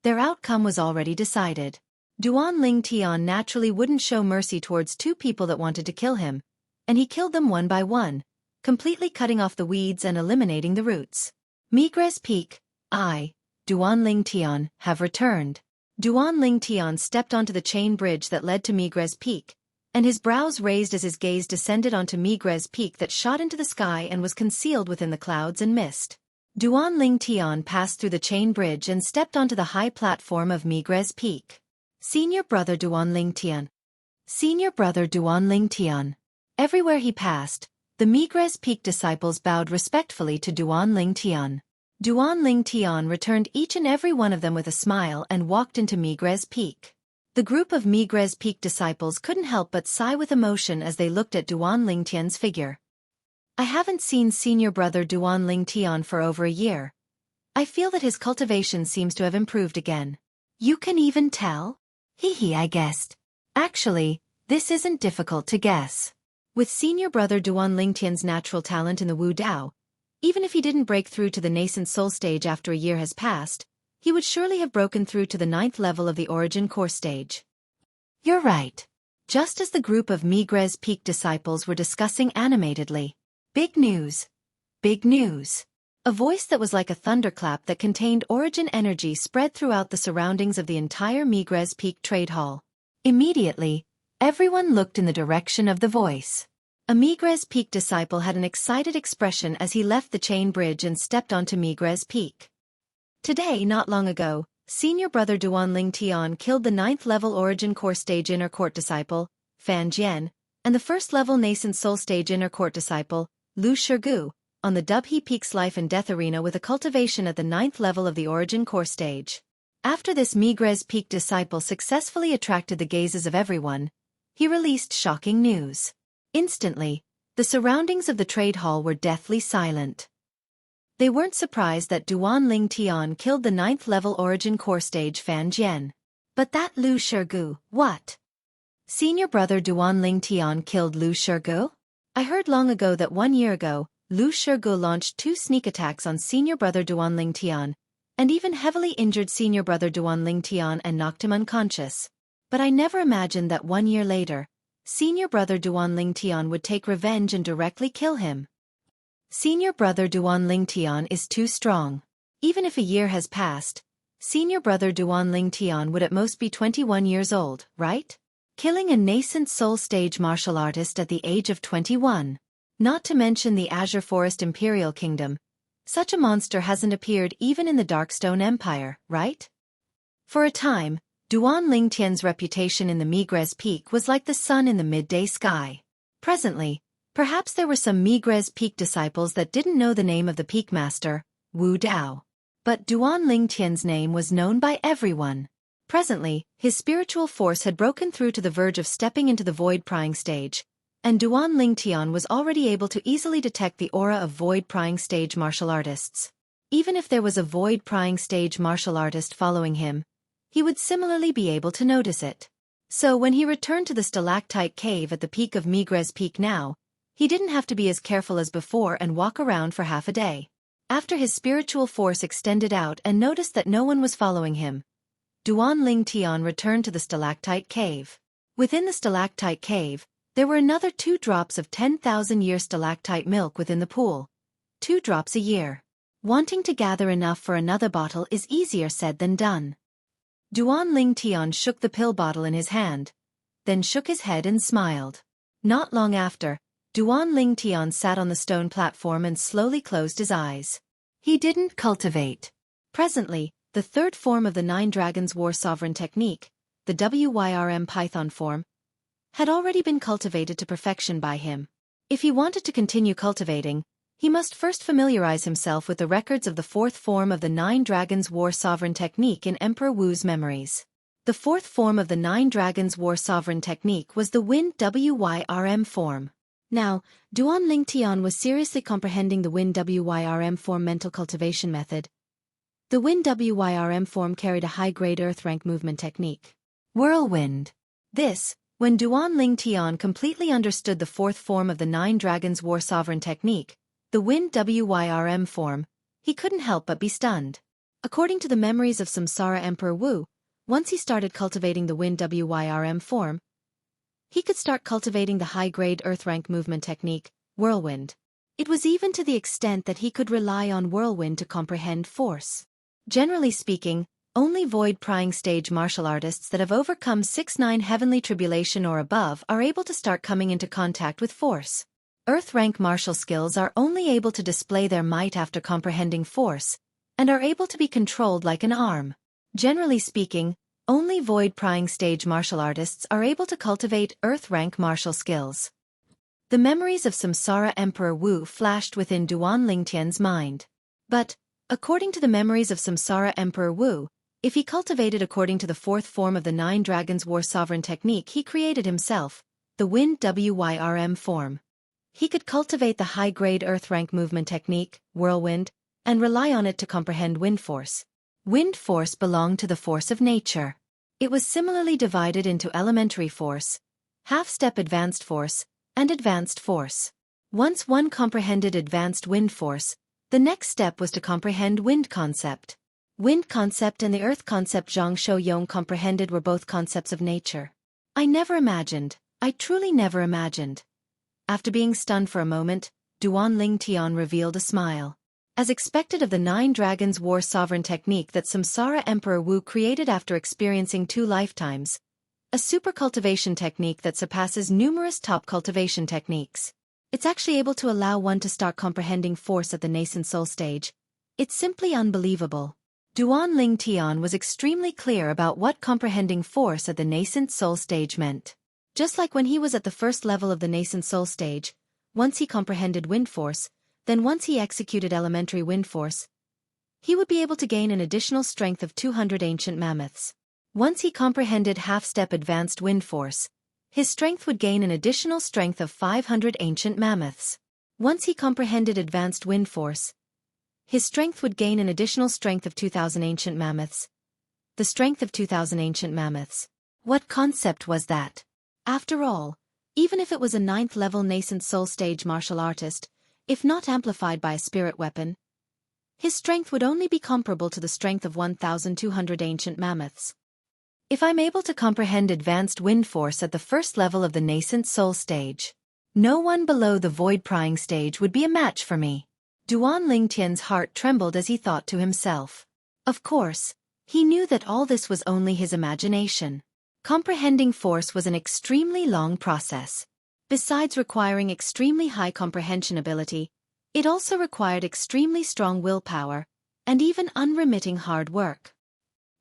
their outcome was already decided. Duan Lingtian naturally wouldn't show mercy towards 2 people that wanted to kill him, and he killed them one by one, completely cutting off the weeds and eliminating the roots. Migres Peak, I, Duan Lingtian, have returned. Duan Lingtian stepped onto the chain bridge that led to Migres Peak, and his brows raised as his gaze descended onto Migres Peak that shot into the sky and was concealed within the clouds and mist. Duan Lingtian passed through the chain bridge and stepped onto the high platform of Migres Peak. Senior brother Duan Lingtian. Senior brother Duan Lingtian. Everywhere he passed, the Migres Peak disciples bowed respectfully to Duan Lingtian. Duan Ling Tian returned each and every one of them with a smile and walked into Migres Peak. The group of Migres Peak disciples couldn't help but sigh with emotion as they looked at Duan Ling Tian's figure. I haven't seen senior brother Duan Ling Tian for over a year. I feel that his cultivation seems to have improved again. You can even tell? Hee, I guessed. Actually, this isn't difficult to guess. With senior brother Duan Ling Tian's natural talent in the Wu Dao, even if he didn't break through to the nascent soul stage after a year has passed, he would surely have broken through to the 9th level of the origin core stage. You're right. Just as the group of Migres Peak disciples were discussing animatedly. Big news. Big news. A voice that was like a thunderclap that contained origin energy spread throughout the surroundings of the entire Migres Peak trade hall. Immediately, everyone looked in the direction of the voice. A Migres Peak disciple had an excited expression as he left the chain bridge and stepped onto Migres Peak. Today, not long ago, senior brother Duan Ling Tian killed the 9th level origin core stage inner court disciple, Fan Jian, and the 1st level nascent soul stage inner court disciple, Lu Shirgu, on the Dubhe Peak's life and death arena with a cultivation at the 9th level of the origin core stage. After this Migres Peak disciple successfully attracted the gazes of everyone, he released shocking news. Instantly, the surroundings of the trade hall were deathly silent. They weren't surprised that Duan Ling Tian killed the 9th level origin core stage Fan Jian. But that Lu Shirgu, what? Senior brother Duan Ling Tian killed Lu Shirgu? I heard long ago that 1 year ago, Lu Shirgu launched 2 sneak attacks on senior brother Duan Ling Tian, and even heavily injured senior brother Duan Ling Tian and knocked him unconscious. But I never imagined that 1 year later, senior brother Duan Ling Tian would take revenge and directly kill him. Senior brother Duan Ling Tian is too strong. Even if a year has passed, senior brother Duan Ling Tian would at most be 21 years old, right? Killing a nascent soul stage martial artist at the age of 21. Not to mention the Azure Forest Imperial Kingdom. Such a monster hasn't appeared even in the Darkstone Empire, right? For a time, Duan Ling Tian's reputation in the Migres Peak was like the sun in the midday sky. Presently, perhaps there were some Migres Peak disciples that didn't know the name of the Peak Master, Wu Dao. But Duan Ling Tian's name was known by everyone. Presently, his spiritual force had broken through to the verge of stepping into the void prying stage, and Duan Ling Tian was already able to easily detect the aura of void prying stage martial artists. Even if there was a void prying stage martial artist following him, he would similarly be able to notice it. So when he returned to the stalactite cave at the peak of Migres Peak now, he didn't have to be as careful as before and walk around for half a day. After his spiritual force extended out and noticed that no one was following him, Duan Ling Tian returned to the stalactite cave. Within the stalactite cave, there were another 2 drops of 10,000-year stalactite milk within the pool. 2 drops a year. Wanting to gather enough for another bottle is easier said than done. Duan Ling Tian shook the pill bottle in his hand, then shook his head and smiled. Not long after, Duan Ling Tian sat on the stone platform and slowly closed his eyes. He didn't cultivate. Presently, the 3rd form of the 9 Dragons War Sovereign technique, the WYRM Python form, had already been cultivated to perfection by him. If he wanted to continue cultivating, he must first familiarize himself with the records of the 4th form of the 9 Dragons War Sovereign technique in Emperor Wu's memories. The 4th form of the 9 Dragons War Sovereign technique was the Wind WYRM form. Now, Duan Ling Tian was seriously comprehending the Wind WYRM form mental cultivation method. The Wind WYRM form carried a high-grade earth rank movement technique. Whirlwind. This, when Duan Ling Tian completely understood the 4th form of the 9 Dragons War Sovereign technique, the Wind WYRM form, he couldn't help but be stunned. According to the memories of Samsara Emperor Wu, once he started cultivating the Wind WYRM form, he could start cultivating the high-grade earth rank movement technique, Whirlwind. It was even to the extent that he could rely on Whirlwind to comprehend force. Generally speaking, only void prying stage martial artists that have overcome 6-9 heavenly tribulation or above are able to start coming into contact with force. Earth rank martial skills are only able to display their might after comprehending force, and are able to be controlled like an arm. Generally speaking, only void prying stage martial artists are able to cultivate earth rank martial skills. The memories of Samsara Emperor Wu flashed within Duan Ling Tian's mind. But, According to the memories of Samsara Emperor Wu, if he cultivated according to the fourth form of the Nine Dragons War Sovereign technique he created himself, the Wind Wyrm form, he could cultivate the high-grade Earth rank movement technique, Whirlwind, and rely on it to comprehend wind force. Wind force belonged to the force of nature. It was similarly divided into elementary force, half-step advanced force, and advanced force. Once one comprehended advanced wind force, the next step was to comprehend wind concept. Wind concept and the earth concept Zhang Shouyong comprehended were both concepts of nature. I truly never imagined. After being stunned for a moment, Duan Ling Tian revealed a smile. As expected of the Nine Dragons War Sovereign technique that Samsara Emperor Wu created after experiencing 2 lifetimes, a super cultivation technique that surpasses numerous top cultivation techniques. It's actually able to allow one to start comprehending force at the nascent soul stage. It's simply unbelievable. Duan Ling Tian was extremely clear about what comprehending force at the nascent soul stage meant. Just like when he was at the first level of the nascent soul stage, once he comprehended wind force, then once he executed elementary wind force, he would be able to gain an additional strength of 200 ancient mammoths. Once he comprehended half-step advanced wind force, his strength would gain an additional strength of 500 ancient mammoths. Once he comprehended advanced wind force, his strength would gain an additional strength of 2,000 ancient mammoths. The strength of 2,000 ancient mammoths. What concept was that? After all, even if it was a 9th-level nascent soul stage martial artist, if not amplified by a spirit weapon, his strength would only be comparable to the strength of 1,200 ancient mammoths. If I'm able to comprehend advanced wind force at the first level of the nascent soul stage, no one below the void prying stage would be a match for me. Duan Ling Tian's heart trembled as he thought to himself. Of course, he knew that all this was only his imagination. Comprehending force was an extremely long process. Besides requiring extremely high comprehension ability, it also required extremely strong willpower, and even unremitting hard work.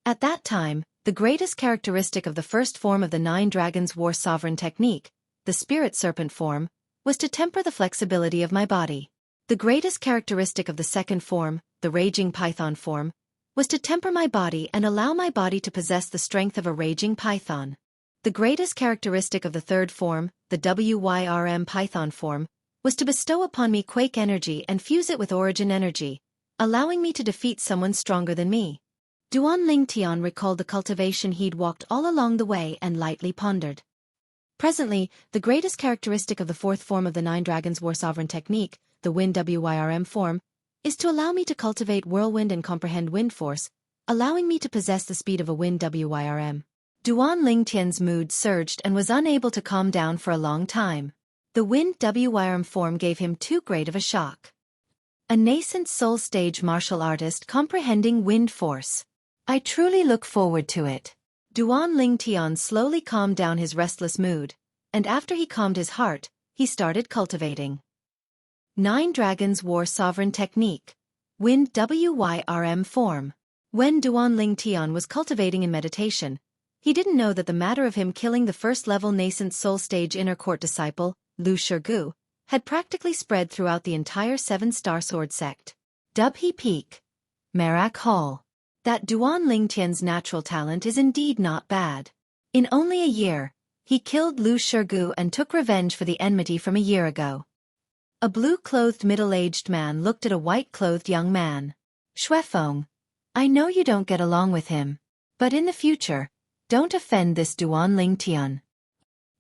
At that time, the greatest characteristic of the first form of the Nine Dragons War Sovereign technique, the Spirit Serpent form, was to temper the flexibility of my body. The greatest characteristic of the second form, the Raging Python form, was to temper my body and allow my body to possess the strength of a raging python. The greatest characteristic of the third form, the Wyrm Python form, was to bestow upon me quake energy and fuse it with origin energy, allowing me to defeat someone stronger than me. Duan Ling Tian recalled the cultivation he'd walked all along the way and lightly pondered. Presently, the greatest characteristic of the fourth form of the Nine Dragons War Sovereign technique, the Wind Wyrm form, is to allow me to cultivate whirlwind and comprehend wind force, allowing me to possess the speed of a Wind Wyrm. Duan Ling Tian's mood surged and was unable to calm down for a long time. The Wind Wyrm form gave him too great of a shock. A nascent soul stage martial artist comprehending wind force. I truly look forward to it. Duan Ling Tian slowly calmed down his restless mood, and after he calmed his heart, he started cultivating. Nine Dragons War Sovereign technique. Wind Wyrm form. When Duan Ling Tian was cultivating in meditation, he didn't know that the matter of him killing the first-level nascent soul stage inner court disciple, Lu Xueqi, had practically spread throughout the entire Seven-Star Sword sect. Dubhe Peak. Merak Hall. That Duan Ling Tian's natural talent is indeed not bad. In only a year, he killed Lu Xueqi and took revenge for the enmity from a year ago. A blue-clothed middle-aged man looked at a white-clothed young man. Xuefeng, I know you don't get along with him, but in the future, don't offend this Duan Ling Tian.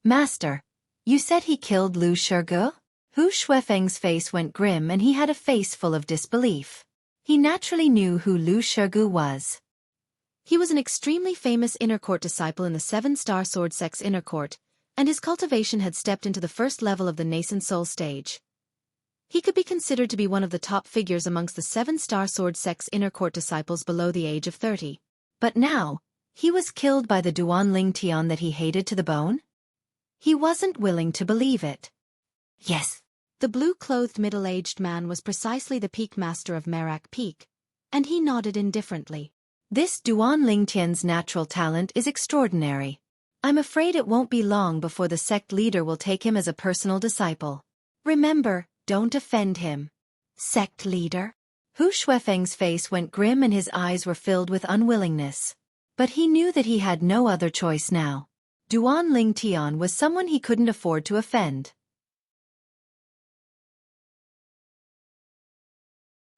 Master, you said he killed Lu Xueqi? Hu Xuefeng's face went grim and he had a face full of disbelief. He naturally knew who Lu Xueqi was. He was an extremely famous inner court disciple in the Seven-Star Sword sect's inner court, and his cultivation had stepped into the first level of the nascent soul stage. He could be considered to be one of the top figures amongst the Seven-Star Sword sect's inner court disciples below the age of 30. But now, he was killed by the Duan Ling Tian that he hated to the bone? He wasn't willing to believe it. Yes. The blue-clothed middle-aged man was precisely the peak master of Merak Peak, and he nodded indifferently. This Duan Ling Tian's natural talent is extraordinary. I'm afraid it won't be long before the sect leader will take him as a personal disciple. Remember, don't offend him. Sect leader? Hu Shuifeng's face went grim and his eyes were filled with unwillingness. But he knew that he had no other choice now. Duan Ling Tian was someone he couldn't afford to offend.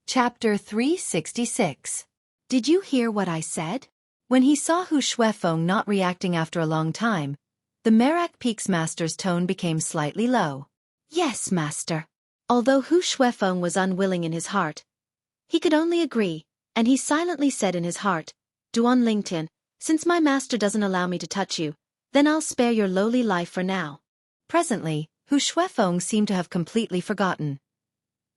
Chapter 366. Did you hear what I said? When he saw Hu Shuifeng not reacting after a long time, the Merak Peak's master's tone became slightly low. Yes, master. Although Hu Shuifeng was unwilling in his heart, he could only agree, and he silently said in his heart, Duan Lingtian, since my master doesn't allow me to touch you, then I'll spare your lowly life for now. Presently, Hu Shuifeng seemed to have completely forgotten.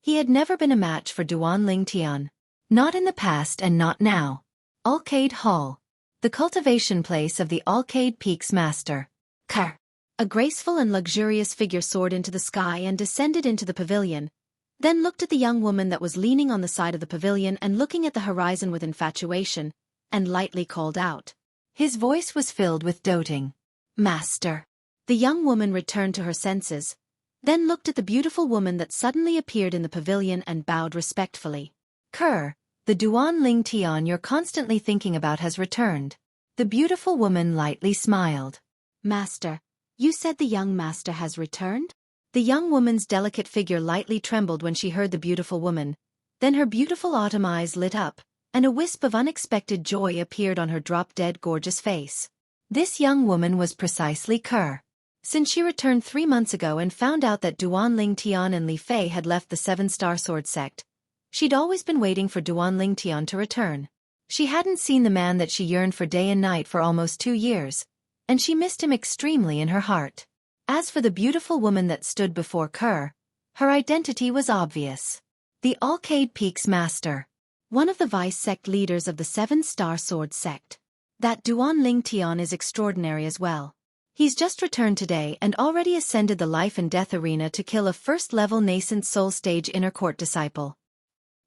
He had never been a match for Duan Lingtian. Not in the past and not now. Alcade Hall. The cultivation place of the Alcade Peak's master. Kerr. A graceful and luxurious figure soared into the sky and descended into the pavilion, then looked at the young woman that was leaning on the side of the pavilion and looking at the horizon with infatuation, and lightly called out. His voice was filled with doting. Master. The young woman returned to her senses, then looked at the beautiful woman that suddenly appeared in the pavilion and bowed respectfully. Kerr, the Duan Ling Tian you're constantly thinking about has returned. The beautiful woman lightly smiled. Master, you said the young master has returned? The young woman's delicate figure lightly trembled when she heard the beautiful woman, then her beautiful autumn eyes lit up, and a wisp of unexpected joy appeared on her drop-dead gorgeous face. This young woman was precisely Kerr. Since she returned 3 months ago and found out that Duan Ling Tian and Li Fei had left the Seven-Star Sword sect, she'd always been waiting for Duan Ling Tian to return. She hadn't seen the man that she yearned for day and night for almost 2 years, and she missed him extremely in her heart. As for the beautiful woman that stood before Kerr, her identity was obvious. The Alcade Peak's master. One of the vice-sect leaders of the Seven-Star Sword sect. That Duan Ling Tian is extraordinary as well. He's just returned today and already ascended the life and death arena to kill a first-level nascent soul stage inner court disciple.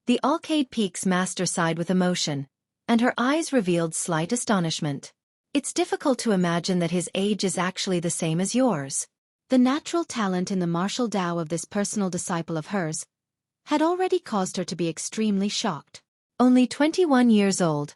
The Alcade Peak's master sighed with emotion, and her eyes revealed slight astonishment. It's difficult to imagine that his age is actually the same as yours. The natural talent in the martial Tao of this personal disciple of hers had already caused her to be extremely shocked. Only 21 years old,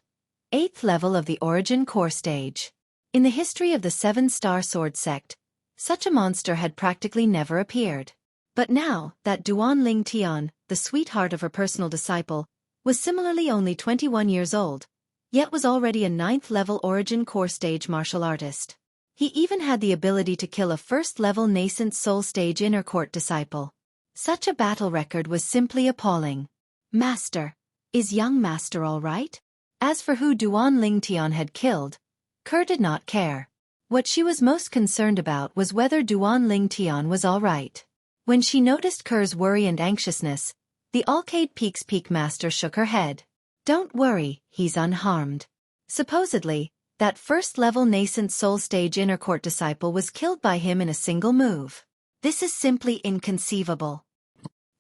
8th level of the Origin Core stage. In the history of the Seven-Star Sword sect, such a monster had practically never appeared. But now, that Duan Ling Tian, the sweetheart of her personal disciple, was similarly only 21 years old, yet was already a 9th level Origin Core stage martial artist. He even had the ability to kill a first-level nascent soul stage inner court disciple. Such a battle record was simply appalling. Master. Is young master all right? As for who Duan Ling Tian had killed, Kerr did not care. What she was most concerned about was whether Duan Ling Tian was all right. When she noticed Kerr's worry and anxiousness, the Alcade Peak's peak master shook her head. Don't worry, he's unharmed. Supposedly, that first-level nascent soul stage inner court disciple was killed by him in a single move. This is simply inconceivable.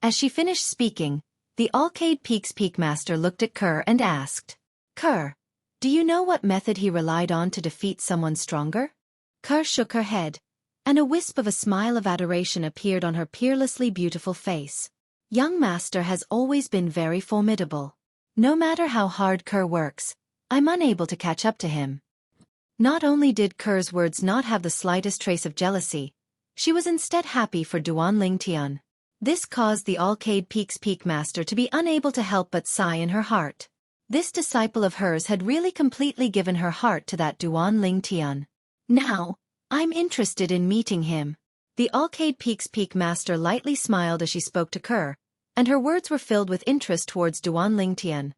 As she finished speaking, the Alcade Peak's peak master looked at Kerr and asked, Kerr, do you know what method he relied on to defeat someone stronger? Kerr shook her head, and a wisp of a smile of adoration appeared on her peerlessly beautiful face. Young master has always been very formidable. No matter how hard Kerr works, I'm unable to catch up to him. Not only did Kerr's words not have the slightest trace of jealousy, she was instead happy for Duan Ling Tian. This caused the Alcade Peak's peak master to be unable to help but sigh in her heart. This disciple of hers had really completely given her heart to that Duan Ling Tian. Now, I'm interested in meeting him. The Alcade Peak's peak master lightly smiled as she spoke to Kerr, and her words were filled with interest towards Duan Ling Tian.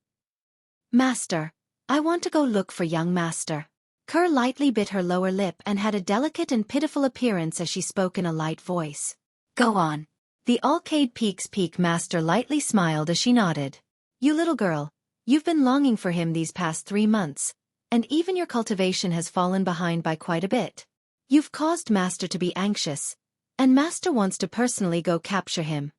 Master, I want to go look for young master. Kerr lightly bit her lower lip and had a delicate and pitiful appearance as she spoke in a light voice. Go on. The Alcade Peak's peak master lightly smiled as she nodded. You little girl, you've been longing for him these past 3 months, and even your cultivation has fallen behind by quite a bit. You've caused master to be anxious, and master wants to personally go capture him.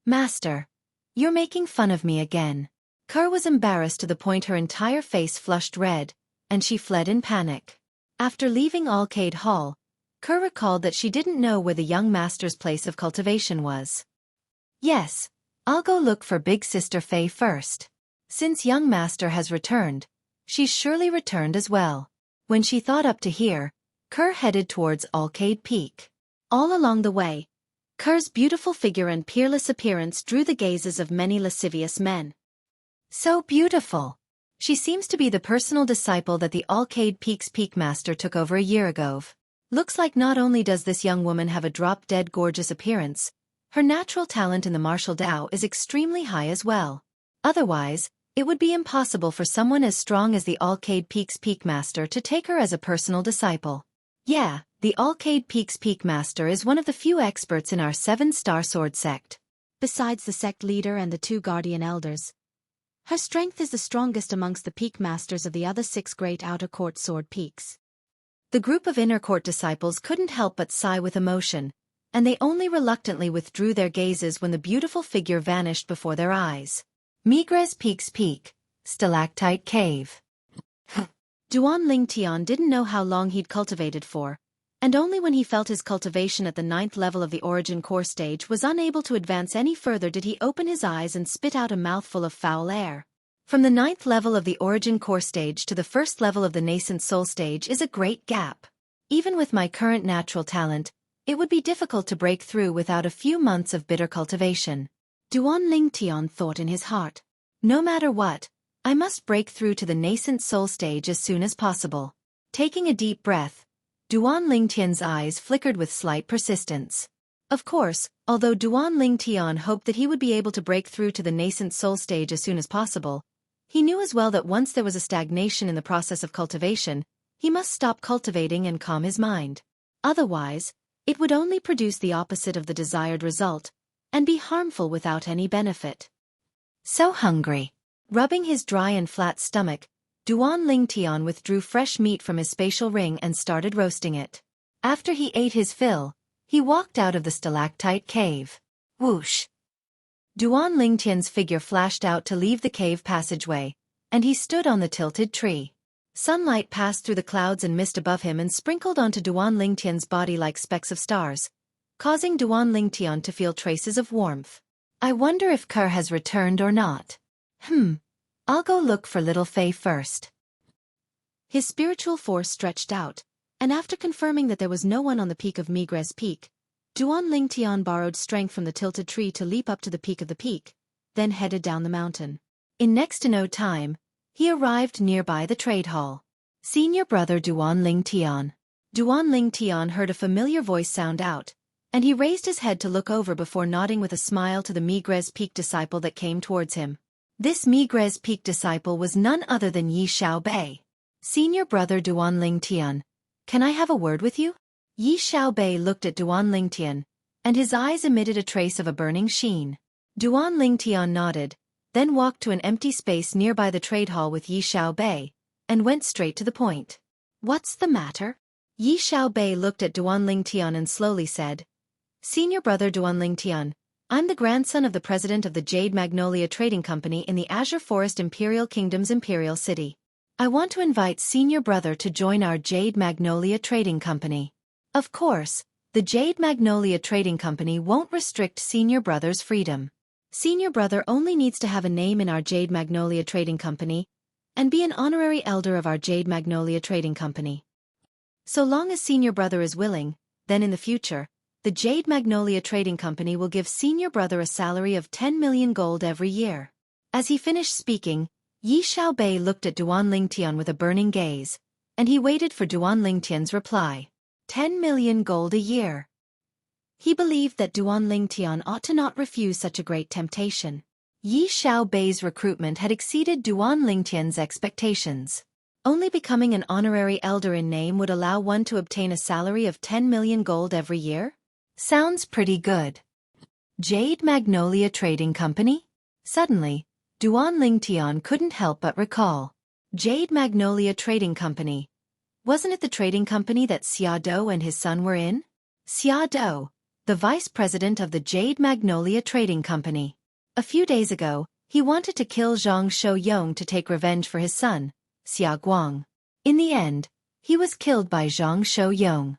Master, you're making fun of me again. Kerr was embarrassed to the point her entire face flushed red, and she fled in panic. After leaving Alcade Hall, Kerr recalled that she didn't know where the young master's place of cultivation was. Yes, I'll go look for big sister Fei first. Since young master has returned, she's surely returned as well. When she thought up to here, Kerr headed towards Alcade Peak. All along the way, Kerr's beautiful figure and peerless appearance drew the gazes of many lascivious men. So beautiful! She seems to be the personal disciple that the Alcade Peak's Peak Master took over a year ago. Looks like not only does this young woman have a drop-dead gorgeous appearance, her natural talent in the martial Dao is extremely high as well. Otherwise, it would be impossible for someone as strong as the Alcade Peak's Peak Master to take her as a personal disciple. Yeah, the Alcade Peak's Peak Master is one of the few experts in our 7-star sword sect. Besides the sect leader and the 2 guardian elders, her strength is the strongest amongst the peak masters of the other 6 great outer court sword peaks. The group of inner court disciples couldn't help but sigh with emotion, and they only reluctantly withdrew their gazes when the beautiful figure vanished before their eyes. Migres Peak's Peak, Stalactite Cave. Duan Lingtian didn't know how long he'd cultivated for, and only when he felt his cultivation at the 9th level of the origin core stage was unable to advance any further did he open his eyes and spit out a mouthful of foul air. From the 9th level of the origin core stage to the 1st level of the nascent soul stage is a great gap. Even with my current natural talent, it would be difficult to break through without a few months of bitter cultivation. Duan Lingtian thought in his heart. No matter what, I must break through to the nascent soul stage as soon as possible. Taking a deep breath, Duan Lingtian's eyes flickered with slight persistence. Of course, although Duan Lingtian hoped that he would be able to break through to the nascent soul stage as soon as possible, he knew as well that once there was a stagnation in the process of cultivation, he must stop cultivating and calm his mind. Otherwise, it would only produce the opposite of the desired result, and be harmful without any benefit. So hungry. Rubbing his dry and flat stomach, Duan Lingtian withdrew fresh meat from his spatial ring and started roasting it. After he ate his fill, he walked out of the stalactite cave. Whoosh! Duan Lingtian's figure flashed out to leave the cave passageway, and he stood on the tilted tree. Sunlight passed through the clouds and mist above him and sprinkled onto Duan Lingtian's body like specks of stars, causing Duan Lingtian to feel traces of warmth. I wonder if Kerr has returned or not. I'll go look for little Fei first. His spiritual force stretched out, and after confirming that there was no one on the peak of Migres Peak, Duan Lingtian borrowed strength from the tilted tree to leap up to the peak of the peak, then headed down the mountain. In next to no time, he arrived nearby the trade hall. Senior brother Duan Lingtian. Duan Lingtian heard a familiar voice sound out, and he raised his head to look over before nodding with a smile to the Migres Peak disciple that came towards him. This Migres Peak disciple was none other than Yi Xiaobei. Senior brother Duan Lingtian, can I have a word with you? Yi Xiaobei looked at Duan Lingtian, and his eyes emitted a trace of a burning sheen. Duan Lingtian nodded, then walked to an empty space nearby the trade hall with Yi Xiaobei, and went straight to the point. What's the matter? Yi Xiaobei looked at Duan Lingtian and slowly said, Senior brother Duan Lingtian, I'm the grandson of the president of the Jade Magnolia Trading Company in the Azure Forest Imperial Kingdom's Imperial City. I want to invite senior brother to join our Jade Magnolia Trading Company. Of course, the Jade Magnolia Trading Company won't restrict senior brother's freedom. Senior brother only needs to have a name in our Jade Magnolia Trading Company and be an honorary elder of our Jade Magnolia Trading Company. So long as senior brother is willing, then in the future, the Jade Magnolia Trading Company will give senior brother a salary of 10 million gold every year. As he finished speaking, Yi Xiaobei looked at Duan Lingtian with a burning gaze, and he waited for Duan Lingtian's reply. 10 million gold a year. He believed that Duan Lingtian ought to not refuse such a great temptation. Yi Xiaobei's recruitment had exceeded Duan Lingtian's expectations. Only becoming an honorary elder in name would allow one to obtain a salary of 10 million gold every year? Sounds pretty good. Jade Magnolia Trading Company? Suddenly, Duan Lingtian couldn't help but recall. Jade Magnolia Trading Company. Wasn't it the trading company that Xiado and his son were in? Xiado, the vice president of the Jade Magnolia Trading Company. A few days ago, he wanted to kill Zhang Shouyong to take revenge for his son, Xia Guang. In the end, he was killed by Zhang Shouyong.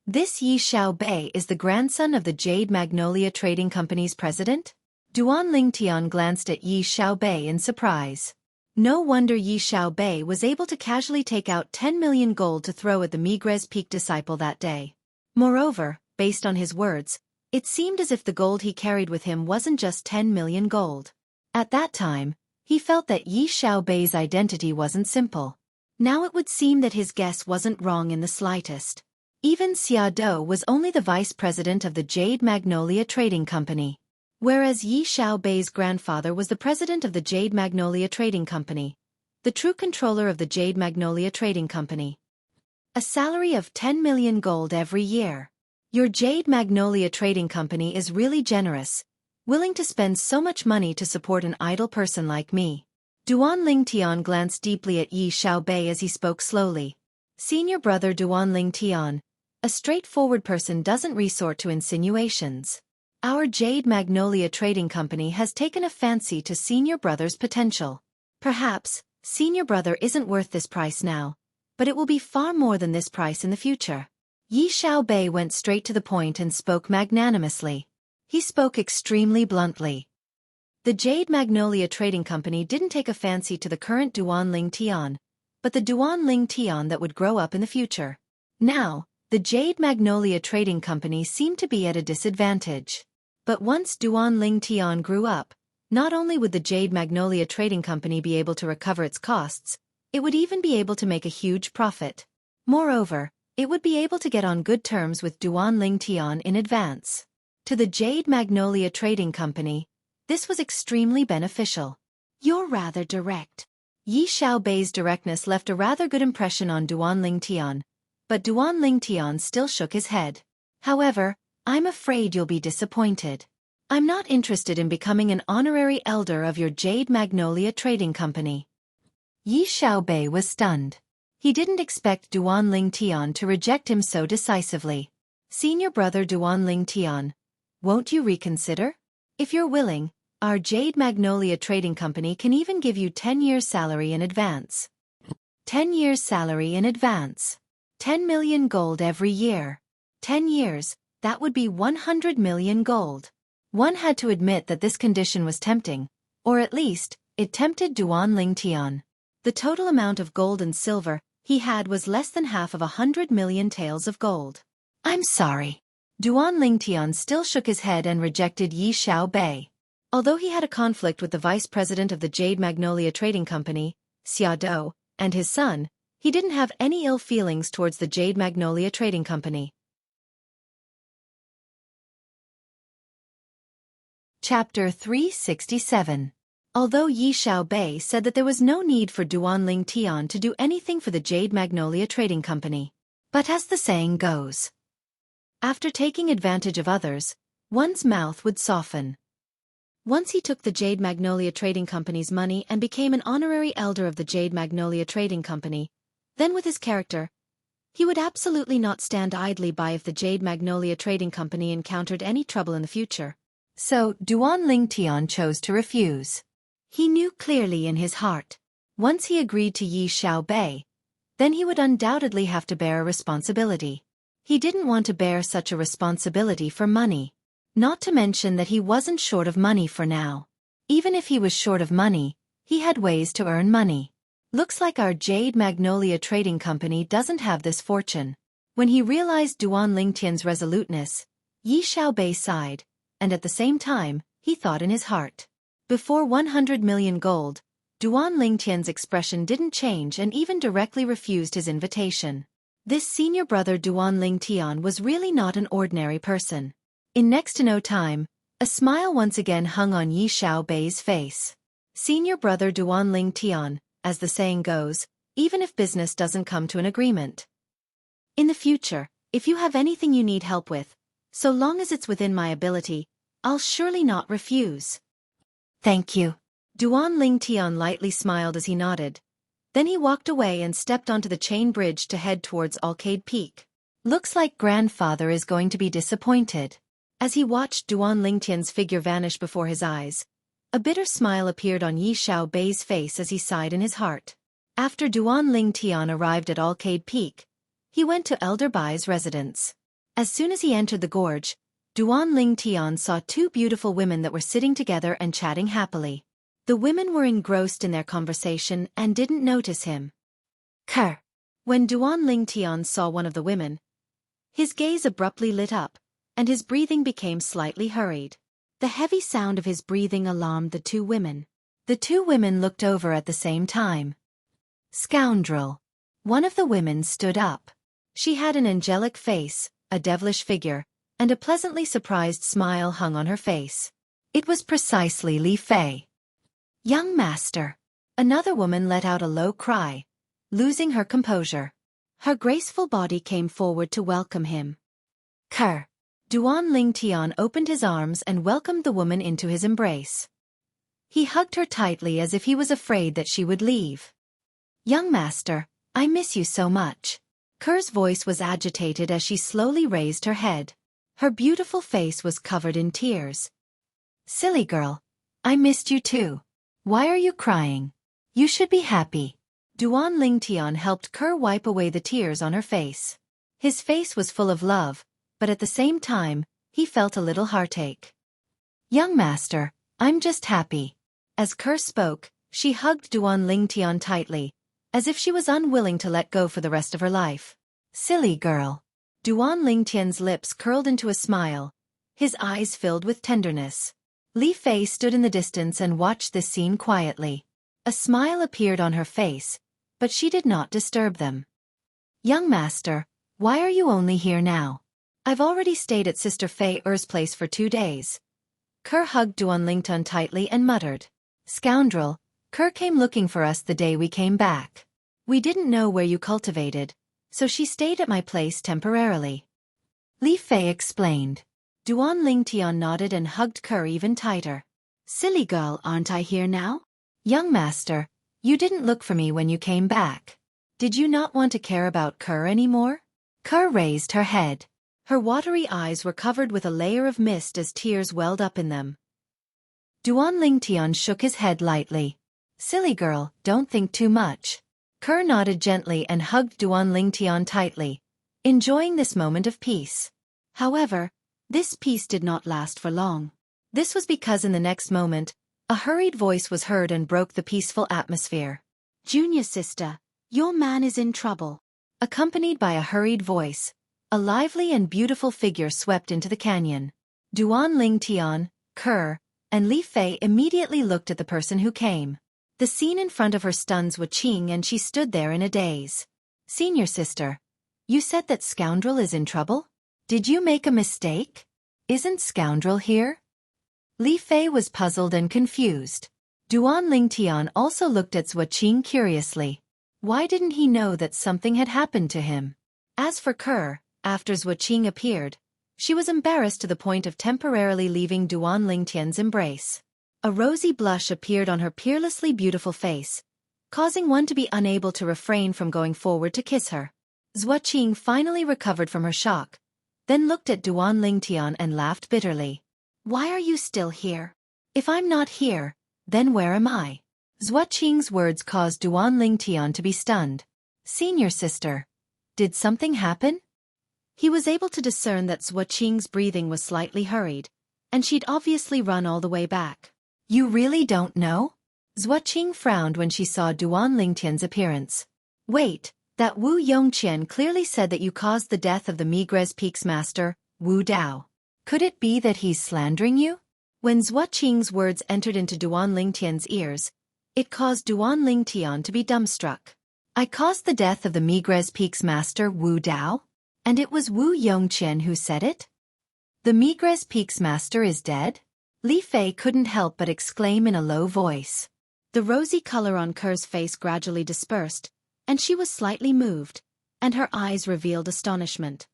This Yi Xiaobei is the grandson of the Jade Magnolia Trading Company's president? Duan Lingtian glanced at Yi Xiaobei in surprise. No wonder Yi Xiaobei was able to casually take out 10 million gold to throw at the Migres Peak disciple that day. Moreover, based on his words, it seemed as if the gold he carried with him wasn't just 10 million gold. At that time, he felt that Yi Xiaobei's identity wasn't simple. Now it would seem that his guess wasn't wrong in the slightest. Even Xia Dou was only the vice president of the Jade Magnolia Trading Company, whereas Yi Xiaobei's grandfather was the president of the Jade Magnolia Trading Company, the true controller of the Jade Magnolia Trading Company. A salary of 10 million gold every year. Your Jade Magnolia Trading Company is really generous, willing to spend so much money to support an idle person like me. Duan Lingtian glanced deeply at Yi Xiaobei as he spoke slowly. Senior brother Duan Lingtian, a straightforward person doesn't resort to insinuations. Our Jade Magnolia Trading Company has taken a fancy to senior brother's potential. Perhaps, senior brother isn't worth this price now, but it will be far more than this price in the future. Yi Xiaobei went straight to the point and spoke magnanimously. He spoke extremely bluntly. The Jade Magnolia Trading Company didn't take a fancy to the current Duan Lingtian, but the Duan Lingtian that would grow up in the future. Now, the Jade Magnolia Trading Company seemed to be at a disadvantage. But once Duan Lingtian grew up, not only would the Jade Magnolia Trading Company be able to recover its costs, it would even be able to make a huge profit. Moreover, it would be able to get on good terms with Duan Lingtian in advance. To the Jade Magnolia Trading Company, this was extremely beneficial. You're rather direct. Yi Xiaobei's directness left a rather good impression on Duan Lingtian, but Duan Lingtian still shook his head. However, I'm afraid you'll be disappointed. I'm not interested in becoming an honorary elder of your Jade Magnolia Trading Company. Yi Xiaobei was stunned. He didn't expect Duan Lingtian to reject him so decisively. Senior brother Duan Lingtian, won't you reconsider? If you're willing, our Jade Magnolia Trading Company can even give you 10 years' salary in advance. 10 years' salary in advance. 10 million gold every year. 10 years, that would be 100 million gold. One had to admit that this condition was tempting, or at least, it tempted Duan Lingtian. The total amount of gold and silver he had was less than half of 100 million taels of gold. I'm sorry. Duan Lingtian still shook his head and rejected Yi Xiaobei. Although he had a conflict with the vice president of the Jade Magnolia Trading Company, Xia Dou, and his son, he didn't have any ill feelings towards the Jade Magnolia Trading Company. Chapter 367. Although Yi Xiaobei said that there was no need for Duan Lingtian to do anything for the Jade Magnolia Trading Company. But as the saying goes, after taking advantage of others, one's mouth would soften. Once he took the Jade Magnolia Trading Company's money and became an honorary elder of the Jade Magnolia Trading Company, then with his character, he would absolutely not stand idly by if the Jade Magnolia Trading Company encountered any trouble in the future. So, Duan Lingtian chose to refuse. He knew clearly in his heart, once he agreed to Yi Xiaobei, then he would undoubtedly have to bear a responsibility. He didn't want to bear such a responsibility for money. Not to mention that he wasn't short of money for now. Even if he was short of money, he had ways to earn money. Looks like our Jade Magnolia Trading Company doesn't have this fortune. When he realized Duan Lingtian's resoluteness, Yi Xiaobei sighed, and at the same time, he thought in his heart. Before 100 million gold, Duan Lingtian's expression didn't change and even directly refused his invitation. This senior brother Duan Lingtian was really not an ordinary person. In next to no time, a smile once again hung on Yi Xiaobei's face. Senior brother Duan Lingtian, as the saying goes, even if business doesn't come to an agreement. In the future, if you have anything you need help with, so long as it's within my ability, I'll surely not refuse. Thank you. Duan Lingtian lightly smiled as he nodded. Then he walked away and stepped onto the chain bridge to head towards Arcade Peak. Looks like grandfather is going to be disappointed. As he watched Duan Lingtian's figure vanish before his eyes, a bitter smile appeared on Yi Xiaobei's face as he sighed in his heart. After Duan Lingtian arrived at Arcade Peak, he went to Elder Bai's residence. As soon as he entered the gorge, Duan Ling Tian saw two beautiful women that were sitting together and chatting happily. The women were engrossed in their conversation and didn't notice him. Kerr. When Duan Ling Tian saw one of the women, his gaze abruptly lit up, and his breathing became slightly hurried. The heavy sound of his breathing alarmed the two women. The two women looked over at the same time. Scoundrel. One of the women stood up. She had an angelic face, a devilish figure, and a pleasantly surprised smile hung on her face. It was precisely Li Fei. Young master. Another woman let out a low cry, losing her composure. Her graceful body came forward to welcome him. Kerr. Duan Ling Tian opened his arms and welcomed the woman into his embrace. He hugged her tightly as if he was afraid that she would leave. Young master, I miss you so much. Kerr's voice was agitated as she slowly raised her head. Her beautiful face was covered in tears. Silly girl. I missed you too. Why are you crying? You should be happy. Duan Ling Tian helped Kerr wipe away the tears on her face. His face was full of love, but at the same time, he felt a little heartache. Young master, I'm just happy. As Kerr spoke, she hugged Duan Ling Tian tightly, as if she was unwilling to let go for the rest of her life. Silly girl. Duan Ling Tian's lips curled into a smile, his eyes filled with tenderness. Li Fei stood in the distance and watched this scene quietly. A smile appeared on her face, but she did not disturb them. Young master, why are you only here now? I've already stayed at Sister Fei Er's place for 2 days. Kerr hugged Duan Ling Tian tightly and muttered. Scoundrel, Kerr came looking for us the day we came back. We didn't know where you cultivated, so she stayed at my place temporarily. Li Fei explained. Duan Ling Tian nodded and hugged Kerr even tighter. Silly girl, aren't I here now? Young master, you didn't look for me when you came back. Did you not want to care about Kerr anymore? Kerr raised her head. Her watery eyes were covered with a layer of mist as tears welled up in them. Duan Ling Tian shook his head lightly. Silly girl, don't think too much. Kerr nodded gently and hugged Duan Ling Tian tightly, enjoying this moment of peace. However, this peace did not last for long. This was because in the next moment, a hurried voice was heard and broke the peaceful atmosphere. Junior sister, your man is in trouble. Accompanied by a hurried voice, a lively and beautiful figure swept into the canyon. Duan Ling Tian, Kerr, and Li Fei immediately looked at the person who came. The scene in front of her stunned Xueqi and she stood there in a daze. Senior sister, you said that scoundrel is in trouble? Did you make a mistake? Isn't scoundrel here? Li Fei was puzzled and confused. Duan Ling Tian also looked at Xueqi curiously. Why didn't he know that something had happened to him? As for Kerr, after Xueqi appeared, she was embarrassed to the point of temporarily leaving Duan Ling Tian's embrace. A rosy blush appeared on her peerlessly beautiful face, causing one to be unable to refrain from going forward to kiss her. Xueqi finally recovered from her shock, then looked at Duan Ling Tian and laughed bitterly. Why are you still here? If I'm not here, then where am I? Xueqi's words caused Duan Ling Tian to be stunned. Senior sister, did something happen? He was able to discern that Xueqi's breathing was slightly hurried, and she'd obviously run all the way back. You really don't know? Xueqi frowned when she saw Duan Ling Tian's appearance. Wait, that Wu Yongqian clearly said that you caused the death of the Migres Peak's master, Wu Dao. Could it be that he's slandering you? When Xueqi's words entered into Duan Ling Tian's ears, it caused Duan Ling Tian to be dumbstruck. I caused the death of the Migres Peak's master, Wu Dao? And it was Wu Yongqian who said it? The Migres Peak's master is dead? Li Fei couldn't help but exclaim in a low voice. The rosy color on Kerr's face gradually dispersed, and she was slightly moved, and her eyes revealed astonishment.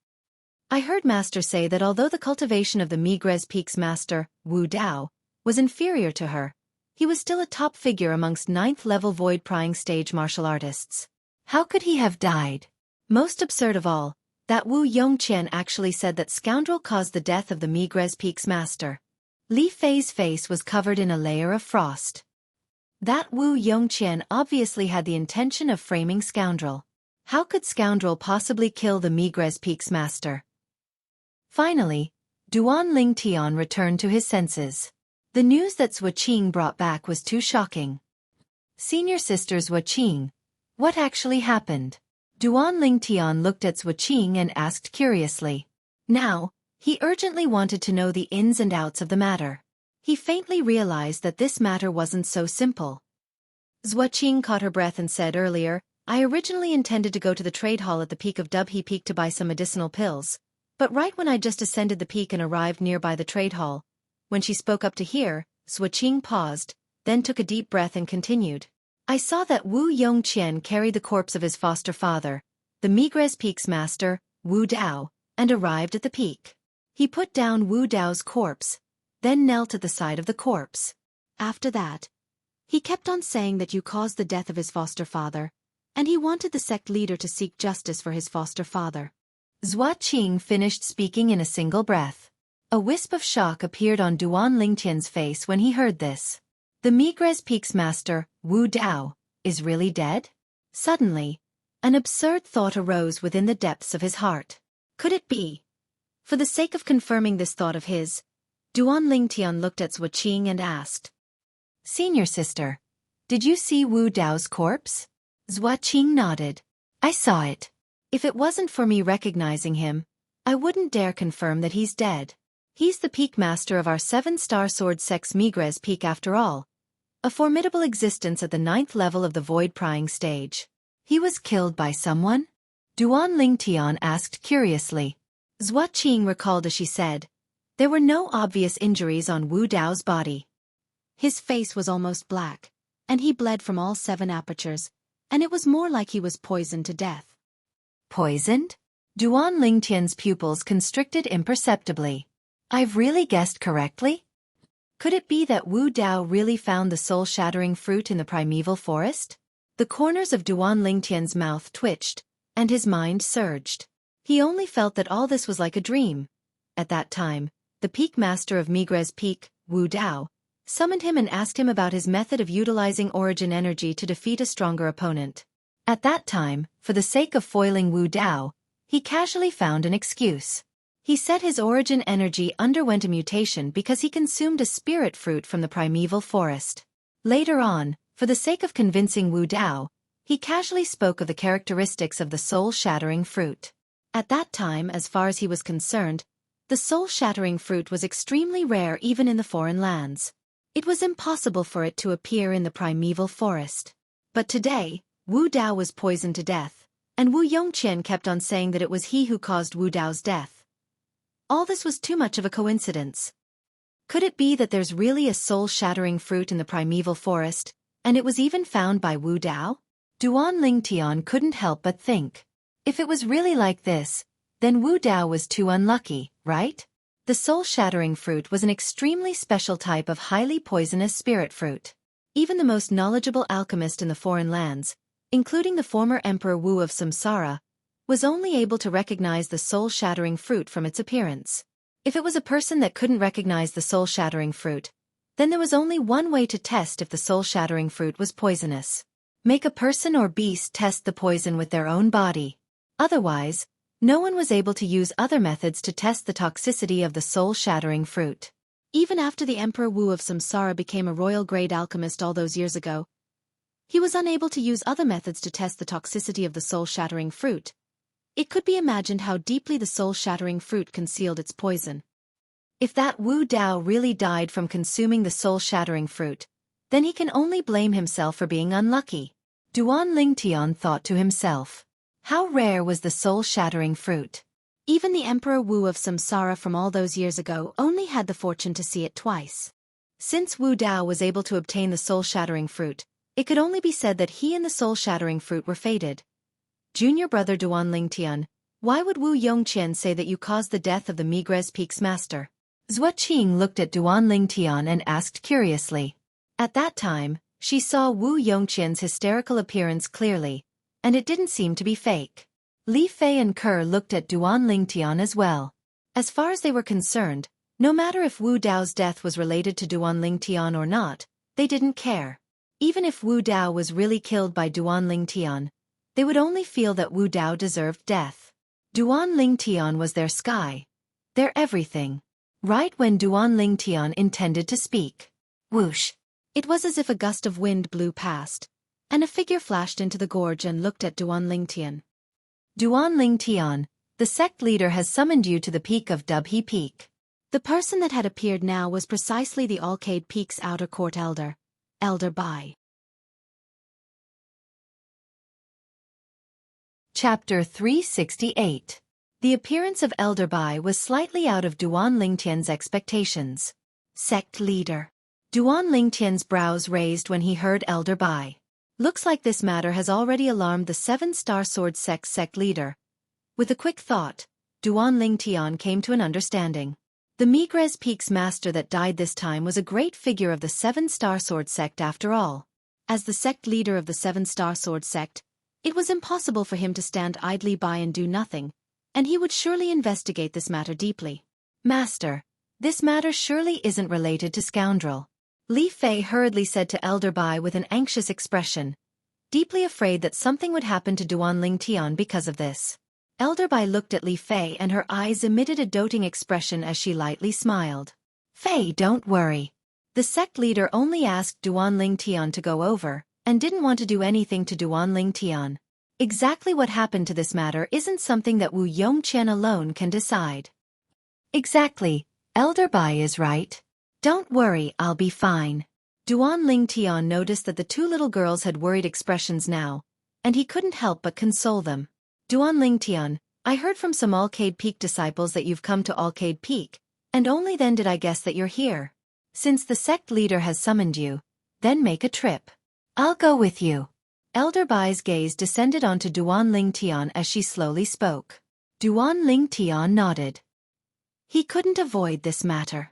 I heard Master say that although the cultivation of the Migres Peak's master, Wu Dao, was inferior to her, he was still a top figure amongst 9th-level void-prying stage martial artists. How could he have died? Most absurd of all, that Wu Yongqian actually said that scoundrel caused the death of the Migres Peak's master. Li Fei's face was covered in a layer of frost. That Wu Yongqian obviously had the intention of framing scoundrel. How could scoundrel possibly kill the Migres Peak's master? Finally, Duan Ling Tian returned to his senses. The news that Xueqi brought back was too shocking. Senior sister Xueqi, what actually happened? Duan Ling Tian looked at Xueqi and asked curiously. Now, he urgently wanted to know the ins and outs of the matter. He faintly realized that this matter wasn't so simple. Xueqi caught her breath and said earlier, I originally intended to go to the trade hall at the peak of Dubhe Peak to buy some medicinal pills, but right when I just ascended the peak and arrived nearby the trade hall, when she spoke up to hear, Xueqi paused, then took a deep breath and continued. I saw that Wu Yongqian carried the corpse of his foster father, the Migres Peak's master, Wu Dao, and arrived at the peak. He put down Wu Dao's corpse, then knelt at the side of the corpse. After that, he kept on saying that you caused the death of his foster father, and he wanted the sect leader to seek justice for his foster father. Xueqi finished speaking in a single breath. A wisp of shock appeared on Duan Lingtian's face when he heard this. The Migres Peak's master, Wu Dao, is really dead? Suddenly, an absurd thought arose within the depths of his heart. Could it be? For the sake of confirming this thought of his, Duan Lingtian looked at Xueqi and asked. Senior sister, did you see Wu Dao's corpse? Xueqi nodded. I saw it. If it wasn't for me recognizing him, I wouldn't dare confirm that he's dead. He's the peak master of our 7-star sword sect's Migres Peak after all. A formidable existence at the 9th level of the void prying stage. He was killed by someone? Duan Lingtian asked curiously. Xueqi recalled as she said, there were no obvious injuries on Wu Dao's body. His face was almost black, and he bled from all 7 apertures, and it was more like he was poisoned to death. Poisoned? Duan Lingtian's pupils constricted imperceptibly. I've really guessed correctly? Could it be that Wu Dao really found the soul-shattering fruit in the primeval forest? The corners of Duan Lingtian's mouth twitched, and his mind surged. He only felt that all this was like a dream. At that time, the peak master of Migres Peak, Wu Dao, summoned him and asked him about his method of utilizing origin energy to defeat a stronger opponent. At that time, for the sake of foiling Wu Dao, he casually found an excuse. He said his origin energy underwent a mutation because he consumed a spirit fruit from the primeval forest. Later on, for the sake of convincing Wu Dao, he casually spoke of the characteristics of the soul-shattering fruit. At that time, as far as he was concerned, the soul-shattering fruit was extremely rare even in the foreign lands. It was impossible for it to appear in the primeval forest. But today, Wu Dao was poisoned to death, and Wu Yongqian kept on saying that it was he who caused Wu Dao's death. All this was too much of a coincidence. Could it be that there's really a soul-shattering fruit in the primeval forest, and it was even found by Wu Dao? Duan Lingtian couldn't help but think. If it was really like this, then Wu Dao was too unlucky, right? The soul-shattering fruit was an extremely special type of highly poisonous spirit fruit. Even the most knowledgeable alchemist in the foreign lands, including the former Emperor Wu of Samsara, was only able to recognize the soul-shattering fruit from its appearance. If it was a person that couldn't recognize the soul-shattering fruit, then there was only one way to test if the soul-shattering fruit was poisonous. Make a person or beast test the poison with their own body. Otherwise, no one was able to use other methods to test the toxicity of the soul-shattering fruit. Even after the Emperor Wu of Samsara became a royal-grade alchemist all those years ago, he was unable to use other methods to test the toxicity of the soul-shattering fruit. It could be imagined how deeply the soul-shattering fruit concealed its poison. If that Wu Dao really died from consuming the soul-shattering fruit, then he can only blame himself for being unlucky. Duan Lingtian thought to himself. How rare was the soul-shattering fruit? Even the Emperor Wu of Samsara from all those years ago only had the fortune to see it twice. Since Wu Dao was able to obtain the soul-shattering fruit, it could only be said that he and the soul-shattering fruit were fated. Junior brother Duan Lingtian, why would Wu Yongqian say that you caused the death of the Migres Peak's master? Xueqi looked at Duan Lingtian and asked curiously. At that time, she saw Wu Yongqian's hysterical appearance clearly, and it didn't seem to be fake. Li Fei and Kerr looked at Duan Lingtian as well. As far as they were concerned, no matter if Wu Dao's death was related to Duan Lingtian or not, they didn't care. Even if Wu Dao was really killed by Duan Lingtian, they would only feel that Wu Dao deserved death. Duan Lingtian was their sky, their everything. right when Duan Lingtian intended to speak. Whoosh! It was as if a gust of wind blew past, and a figure flashed into the gorge and looked at Duan Lingtian. Duan Lingtian, the sect leader has summoned you to the peak of Dubhe Peak. The person that had appeared now was precisely the Alcade Peak's outer court elder, Elder Bai. Chapter 368. The appearance of Elder Bai was slightly out of Duan Lingtian's expectations. Sect leader. Duan Lingtian's brows raised when he heard Elder Bai. Looks like this matter has already alarmed the 7-Star Sword sect leader. With a quick thought, Duan Lingtian came to an understanding. The Migres Peak's master that died this time was a great figure of the 7-Star Sword sect after all. As the sect leader of the 7-Star Sword sect, it was impossible for him to stand idly by and do nothing, and he would surely investigate this matter deeply. Master, this matter surely isn't related to scoundrel. Li Fei hurriedly said to Elder Bai with an anxious expression, deeply afraid that something would happen to Duan Lingtian because of this. Elder Bai looked at Li Fei and her eyes emitted a doting expression as she lightly smiled. Fei, don't worry. The sect leader only asked Duan Lingtian to go over, and didn't want to do anything to Duan Lingtian. Exactly what happened to this matter isn't something that Wu Yongqian alone can decide. Exactly, Elder Bai is right. Don't worry, I'll be fine. Duan Lingtian noticed that the two little girls had worried expressions now, and he couldn't help but console them. Duan Lingtian, I heard from some Alcade Peak disciples that you've come to Alcade Peak, and only then did I guess that you're here. Since the sect leader has summoned you, then make a trip. I'll go with you. Elder Bai's gaze descended onto Duan Lingtian as she slowly spoke. Duan Lingtian nodded. He couldn't avoid this matter.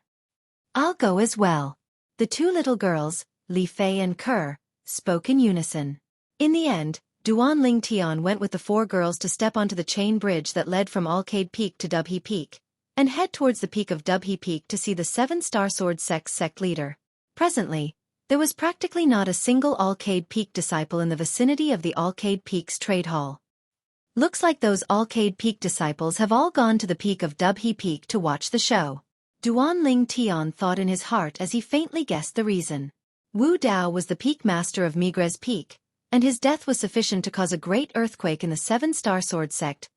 I'll go as well. The two little girls, Li Fei and Ke, spoke in unison. In the end, Duan Lingtian went with the 4 girls to step onto the chain bridge that led from Alcade Peak to Dubhe Peak, and head towards the peak of Dubhe Peak to see the 7-Star Sword sect leader. Presently, there was practically not a single Alcade Peak disciple in the vicinity of the Alcade Peak's trade hall. Looks like those Alcade Peak disciples have all gone to the peak of Dubhe Peak to watch the show. Duan Lingtian thought in his heart as he faintly guessed the reason. Wu Dao was the peak master of Migres Peak, and his death was sufficient to cause a great earthquake in the 7-Star Sword sect.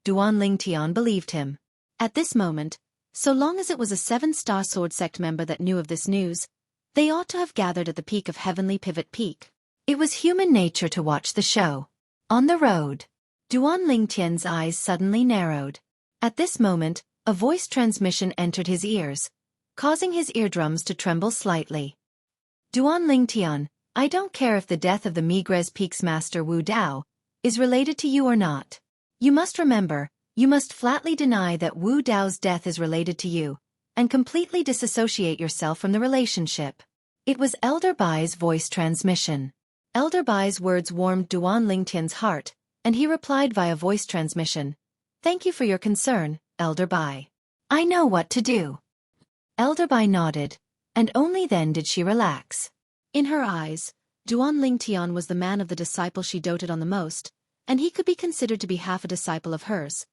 Duan Lingtian believed him. At this moment, so long as it was a 7-Star Sword sect member that knew of this news, they ought to have gathered at the peak of Heavenly Pivot Peak. It was human nature to watch the show. On the road, Duan Lingtian's eyes suddenly narrowed. At this moment, a voice transmission entered his ears, causing his eardrums to tremble slightly. Duan Lingtian, I don't care if the death of the Migres Peak's master Wu Dao is related to you or not. You must remember, you must flatly deny that Wu Dao's death is related to you, and completely disassociate yourself from the relationship. It was Elder Bai's voice transmission. Elder Bai's words warmed Duan Lingtian's heart, and he replied via voice transmission, Thank you for your concern, Elder Bai. I know what to do. Elder Bai nodded, and only then did she relax. In her eyes, Duan Lingtian was the man of the disciple she doted on the most, and he could be considered to be half a disciple of hers.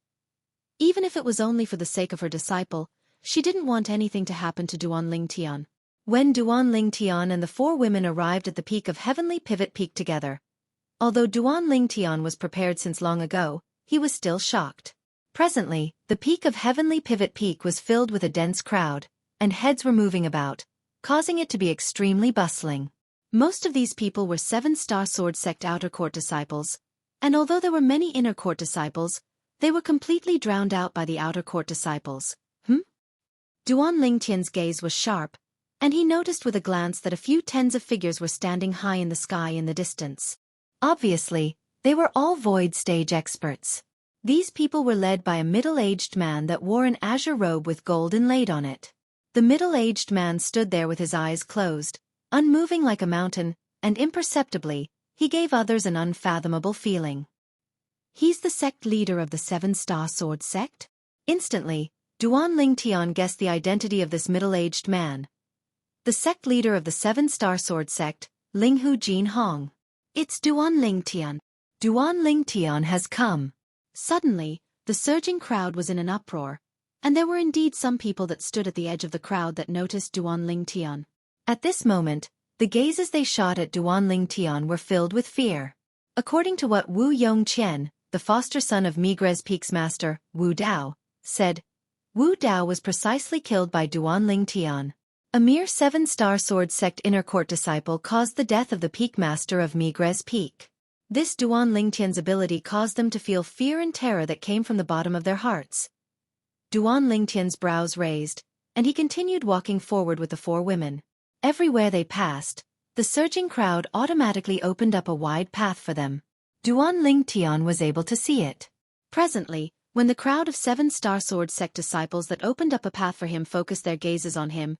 Even if it was only for the sake of her disciple, she didn't want anything to happen to Duan Lingtian. When Duan Lingtian and the 4 women arrived at the peak of Heavenly Pivot Peak together, although Duan Lingtian was prepared since long ago, he was still shocked. Presently, the peak of Heavenly Pivot Peak was filled with a dense crowd, and heads were moving about, causing it to be extremely bustling. Most of these people were 7-Star Sword sect outer court disciples, and although there were many inner court disciples, they were completely drowned out by the outer court disciples. Duan Lingtian's gaze was sharp, and he noticed with a glance that a few tens of figures were standing high in the sky in the distance. Obviously, they were all void stage experts. These people were led by a middle-aged man that wore an azure robe with gold inlaid on it. The middle-aged man stood there with his eyes closed, unmoving like a mountain, and imperceptibly, he gave others an unfathomable feeling. He's the sect leader of the 7-Star Sword sect? Instantly, Duan Lingtian guessed the identity of this middle-aged man. The sect leader of the 7-Star Sword sect, Linghu Jin Hong. It's Duan Lingtian. Duan Lingtian has come. Suddenly, the surging crowd was in an uproar, and there were indeed some people that stood at the edge of the crowd that noticed Duan Lingtian. At this moment, the gazes they shot at Duan Lingtian were filled with fear. According to what Wu Yongqian, the foster son of Migres Peak's master, Wu Dao, said, Wu Dao was precisely killed by Duan Lingtian. A mere 7-star sword sect inner court disciple caused the death of the peak master of Migres Peak. This Duan Lingtian's ability caused them to feel fear and terror that came from the bottom of their hearts. Duan Lingtian's brows raised, and he continued walking forward with the 4 women. Everywhere they passed, the surging crowd automatically opened up a wide path for them. Duan Lingtian was able to see it. Presently, when the crowd of 7-star sword sect disciples that opened up a path for him focused their gazes on him,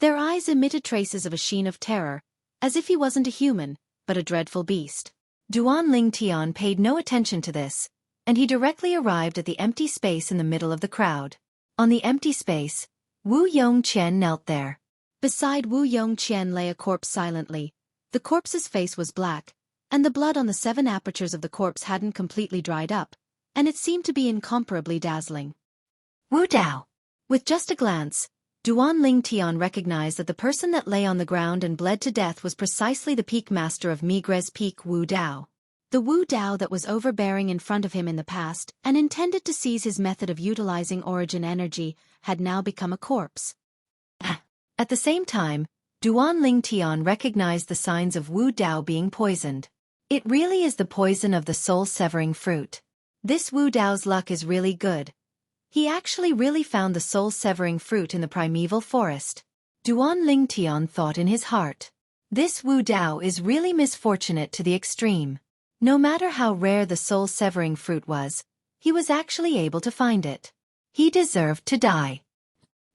their eyes emitted traces of a sheen of terror, as if he wasn't a human, but a dreadful beast. Duan Lingtian paid no attention to this, and he directly arrived at the empty space in the middle of the crowd. On the empty space, Wu Yongqian knelt there. Beside Wu Yongqian lay a corpse silently. The corpse's face was black, and the blood on the 7 apertures of the corpse hadn't completely dried up, and it seemed to be incomparably dazzling. Wu Dao! With just a glance, Duan Lingtian recognized that the person that lay on the ground and bled to death was precisely the peak master of Migres Peak, Wu Dao. The Wu Dao that was overbearing in front of him in the past and intended to seize his method of utilizing origin energy had now become a corpse. At the same time, Duan Lingtian recognized the signs of Wu Dao being poisoned. It really is the poison of the soul-severing fruit. This Wu Dao's luck is really good. He actually really found the soul-severing fruit in the primeval forest. Duan Lingtian thought in his heart. This Wu Dao is really misfortunate to the extreme. No matter how rare the soul-severing fruit was, he was actually able to find it. He deserved to die.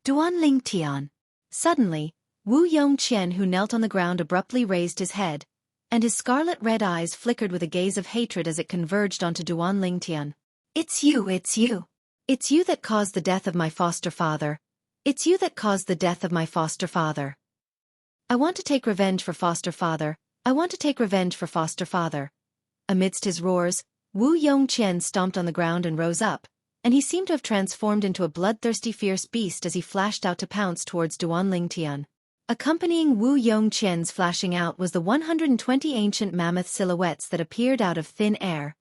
Duan Lingtian. Suddenly, Wu Yongqian, who knelt on the ground, abruptly raised his head, and his scarlet-red eyes flickered with a gaze of hatred as it converged onto Duan Lingtian. It's you, it's you. It's you that caused the death of my foster father. It's you that caused the death of my foster father. I want to take revenge for foster father. I want to take revenge for foster father. Amidst his roars, Wu Yongqian stomped on the ground and rose up, and he seemed to have transformed into a bloodthirsty fierce beast as he flashed out to pounce towards Duan Lingtian. Accompanying Wu Yongqian's flashing out was the 120 ancient mammoth silhouettes that appeared out of thin air.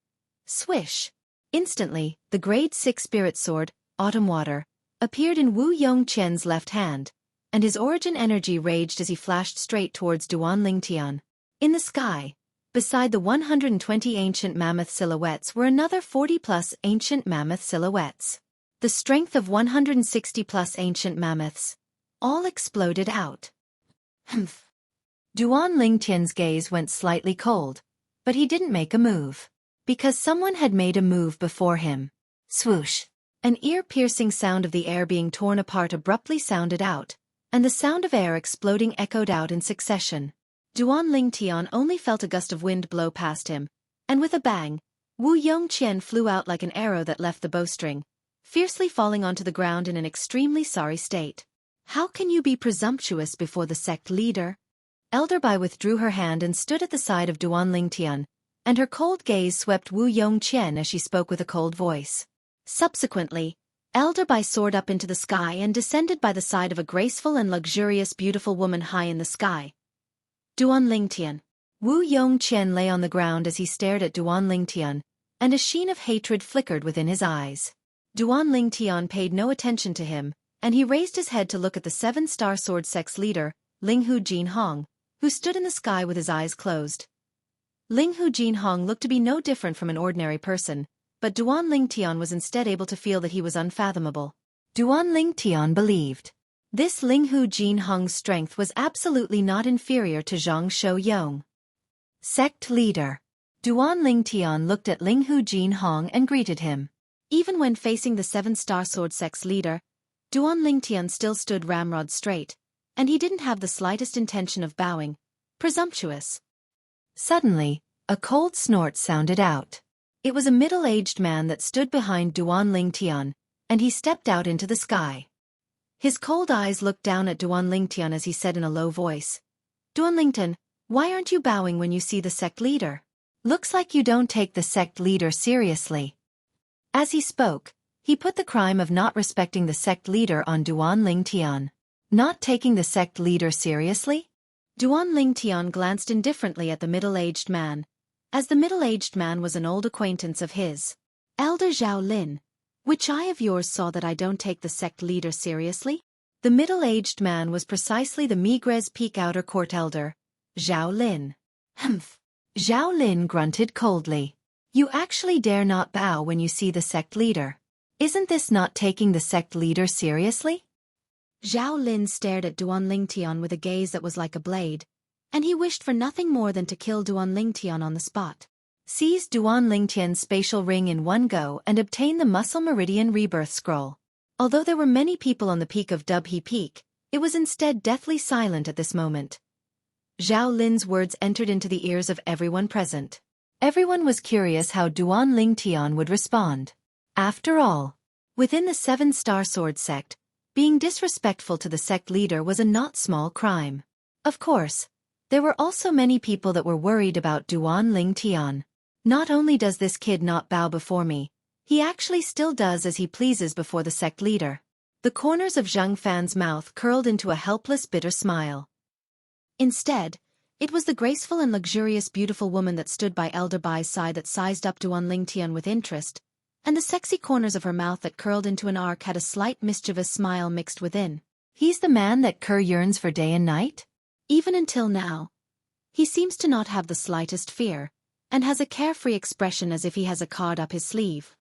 Swish! Instantly, the grade 6 spirit sword, Autumn Water, appeared in Wu Yongqian's left hand, and his origin energy raged as he flashed straight towards Duan Lingtian. In the sky, beside the 120 ancient mammoth silhouettes were another 40-plus ancient mammoth silhouettes. The strength of 160-plus ancient mammoths. All exploded out. Humph. Duan Lingtian's gaze went slightly cold, but he didn't make a move. Because someone had made a move before him. Swoosh! An ear-piercing sound of the air being torn apart abruptly sounded out, and the sound of air exploding echoed out in succession. Duan Lingtian only felt a gust of wind blow past him, and with a bang, Wu Yongqian flew out like an arrow that left the bowstring, fiercely falling onto the ground in an extremely sorry state. How can you be presumptuous before the sect leader? Elder Bai withdrew her hand and stood at the side of Duan Lingtian, and her cold gaze swept Wu Yongqian as she spoke with a cold voice. Subsequently, Elder Bai soared up into the sky and descended by the side of a graceful and luxurious beautiful woman high in the sky. Duan Lingtian. Wu Yongqian lay on the ground as he stared at Duan Lingtian, and a sheen of hatred flickered within his eyes. Duan Lingtian paid no attention to him, and he raised his head to look at the 7-star sword sect's leader, Linghu Jinhong, who stood in the sky with his eyes closed. Linghu Jinhong looked to be no different from an ordinary person, but Duan Lingtian was instead able to feel that he was unfathomable. Duan Lingtian believed. This Linghu Jinhong's strength was absolutely not inferior to Zhang Shouyong. Sect leader. Duan Lingtian looked at Linghu Jinhong and greeted him. Even when facing the 7-star sword sect's leader, Duan Lingtian still stood ramrod straight, and he didn't have the slightest intention of bowing. Presumptuous. Suddenly, a cold snort sounded out. It was a middle-aged man that stood behind Duan Lingtian, and he stepped out into the sky. His cold eyes looked down at Duan Lingtian as he said in a low voice, Duan Lingtian, why aren't you bowing when you see the sect leader? Looks like you don't take the sect leader seriously. As he spoke, He put the crime of not respecting the sect leader on Duan Lingtian. Not taking the sect leader seriously? Duan Lingtian glanced indifferently at the middle-aged man, as the middle-aged man was an old acquaintance of his. Elder Zhao Lin, which eye of yours saw that I don't take the sect leader seriously? The middle-aged man was precisely the Migres Peak Outer Court elder, Zhao Lin. Humph. Zhao Lin grunted coldly. You actually dare not bow when you see the sect leader. Isn't this not taking the sect leader seriously? Zhao Lin stared at Duan Lingtian with a gaze that was like a blade, and he wished for nothing more than to kill Duan Lingtian on the spot. Seize Duan Lingtian's spatial ring in one go and obtain the Muscle Meridian Rebirth Scroll. Although there were many people on the peak of Dubhe Peak, it was instead deathly silent at this moment. Zhao Lin's words entered into the ears of everyone present. Everyone was curious how Duan Lingtian would respond. After all, within the 7-Star Sword sect, being disrespectful to the sect leader was a not small crime. Of course, there were also many people that were worried about Duan Lingtian. Not only does this kid not bow before me, he actually still does as he pleases before the sect leader. The corners of Zhang Fan's mouth curled into a helpless bitter smile. Instead, it was the graceful and luxurious beautiful woman that stood by Elder Bai's side that sized up Duan Lingtian with interest, and the sexy corners of her mouth that curled into an arc had a slight mischievous smile mixed within. He's the man that Kerr yearns for day and night? Even until now. He seems to not have the slightest fear, and has a carefree expression as if he has a card up his sleeve.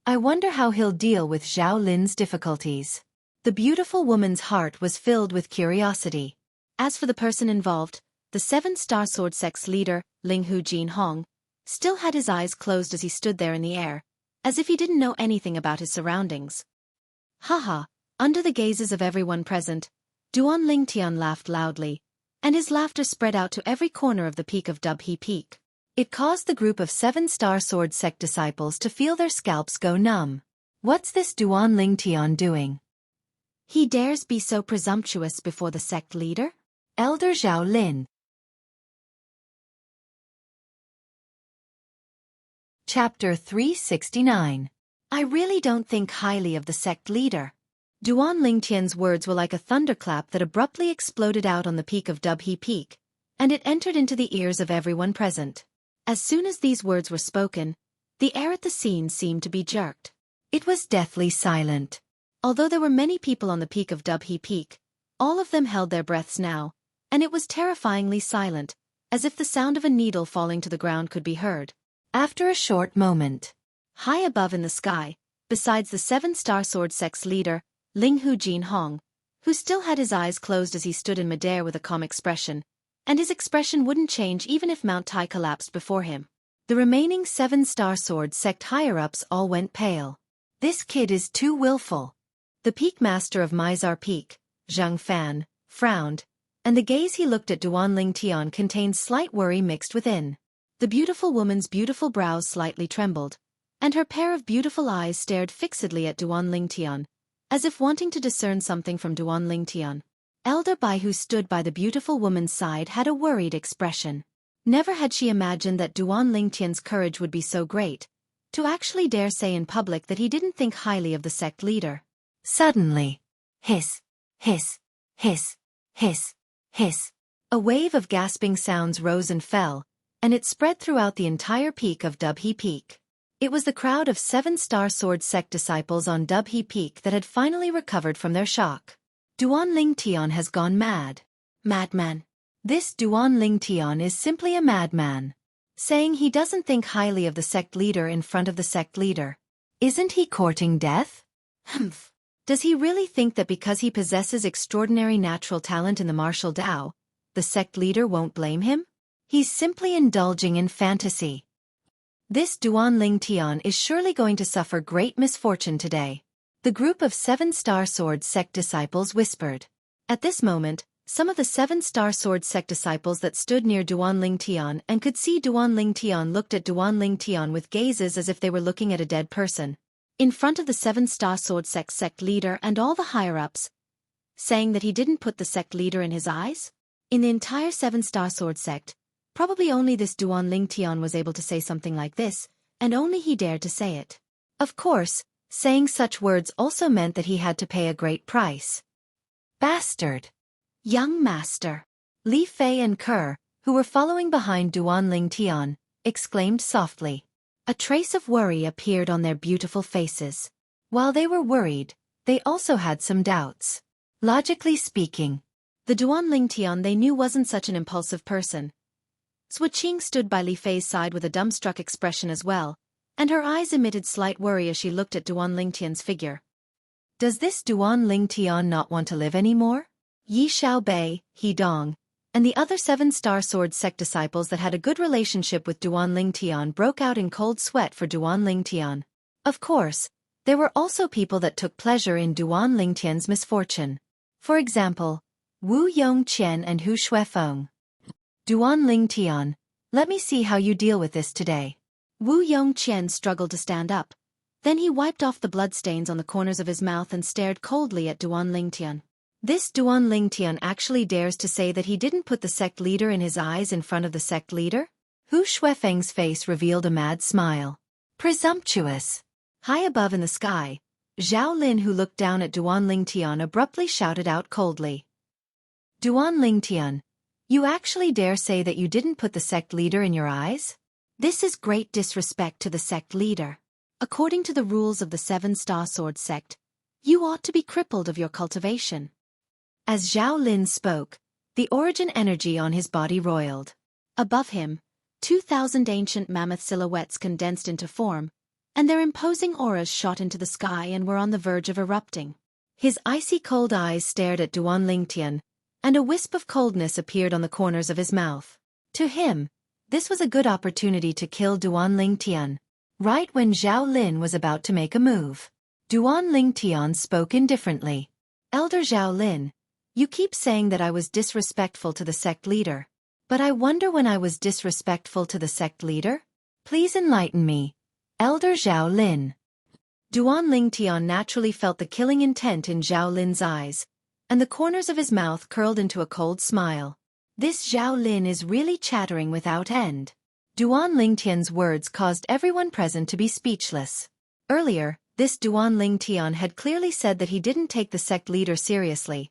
I wonder how he'll deal with Zhao Lin's difficulties. The beautiful woman's heart was filled with curiosity. As for the person involved, the 7-Star Sword sect's leader, Linghu Jinhong, still had his eyes closed as he stood there in the air, as if he didn't know anything about his surroundings. Haha, under the gazes of everyone present, Duan Lingtian laughed loudly, and his laughter spread out to every corner of the peak of Dubhe Peak. It caused the group of 7-Star Sword sect disciples to feel their scalps go numb. What's this Duan Lingtian doing? He dares be so presumptuous before the sect leader? Elder Zhao Lin. Chapter 369. I really don't think highly of the sect leader. Duan Lingtian's words were like a thunderclap that abruptly exploded out on the peak of Dubhe Peak, and it entered into the ears of everyone present. As soon as these words were spoken, the air at the scene seemed to be jerked. It was deathly silent. Although there were many people on the peak of Dubhe Peak, all of them held their breaths now, and it was terrifyingly silent, as if the sound of a needle falling to the ground could be heard. After a short moment, high above in the sky, besides the 7-Star Sword sect's leader, Linghu Jinhong, who still had his eyes closed as he stood in midair with a calm expression, and his expression wouldn't change even if Mount Tai collapsed before him. The remaining 7-Star Sword sect higher-ups all went pale. This kid is too willful. The peak master of Mizar Peak, Zhang Fan, frowned, and the gaze he looked at Duan Lingtian contained slight worry mixed within. The beautiful woman's beautiful brows slightly trembled, and her pair of beautiful eyes stared fixedly at Duan Lingtian, as if wanting to discern something from Duan Lingtian. Elder Bai, who stood by the beautiful woman's side, had a worried expression. Never had she imagined that Duan Lingtian's courage would be so great, to actually dare say in public that he didn't think highly of the sect leader. Suddenly, hiss, hiss, hiss, hiss, hiss. A wave of gasping sounds rose and fell, and it spread throughout the entire peak of Dubhe Peak. It was the crowd of 7-Star Sword sect disciples on Dubhe Peak that had finally recovered from their shock. Duan Lingtian has gone mad. Madman. This Duan Lingtian is simply a madman. Saying he doesn't think highly of the sect leader in front of the sect leader. Isn't he courting death? Humph. Does he really think that because he possesses extraordinary natural talent in the martial Tao, the sect leader won't blame him? He's simply indulging in fantasy. This Duan Lingtian is surely going to suffer great misfortune today. The group of 7-Star Sword sect disciples whispered. At this moment, some of the 7-Star Sword sect disciples that stood near Duan Lingtian and could see Duan Lingtian looked at Duan Lingtian with gazes as if they were looking at a dead person. In front of the 7-Star Sword sect leader and all the higher-ups, saying that he didn't put the sect leader in his eyes? In the entire 7-Star Sword sect, probably only this Duan Lingtian was able to say something like this, and only he dared to say it. Of course, Saying such words also meant that he had to pay a great price. Bastard! Young master! Li Fei and Kerr, who were following behind Duan Lingtian, exclaimed softly. A trace of worry appeared on their beautiful faces. While they were worried, they also had some doubts. Logically speaking, the Duan Lingtian they knew wasn't such an impulsive person. Xueqi stood by Li Fei's side with a dumbstruck expression as well, and her eyes emitted slight worry as she looked at Duan Lingtian's figure. Does this Duan Lingtian not want to live anymore? Yi Xiaobei, He Dong, and the other 7-star sword sect disciples that had a good relationship with Duan Lingtian broke out in cold sweat for Duan Lingtian. Of course, there were also people that took pleasure in Duan Lingtian's misfortune. For example, Wu Yongqian and Hu Shuefeng. Duan Lingtian, let me see how you deal with this today. Wu Yongqian struggled to stand up. Then he wiped off the bloodstains on the corners of his mouth and stared coldly at Duan Lingtian. This Duan Lingtian actually dares to say that he didn't put the sect leader in his eyes in front of the sect leader? Hu Shuefeng's face revealed a mad smile. Presumptuous! High above in the sky, Zhao Lin, who looked down at Duan Lingtian, abruptly shouted out coldly. Duan Lingtian, you actually dare say that you didn't put the sect leader in your eyes? This is great disrespect to the sect leader. According to the rules of the 7-star sword sect, you ought to be crippled of your cultivation. As Zhao Lin spoke, the origin energy on his body roiled. Above him, 2,000 ancient mammoth silhouettes condensed into form, and their imposing auras shot into the sky and were on the verge of erupting. His icy cold eyes stared at Duan Lingtian, and a wisp of coldness appeared on the corners of his mouth. To him, this was a good opportunity to kill Duan Lingtian. Right when Zhao Lin was about to make a move, Duan Lingtian spoke indifferently. Elder Zhao Lin, you keep saying that I was disrespectful to the sect leader. But I wonder when I was disrespectful to the sect leader? Please enlighten me. Elder Zhao Lin. Duan Lingtian naturally felt the killing intent in Zhao Lin's eyes, and the corners of his mouth curled into a cold smile. This Zhao Lin is really chattering without end. Duan Lingtian's words caused everyone present to be speechless. Earlier, this Duan Lingtian had clearly said that he didn't take the sect leader seriously.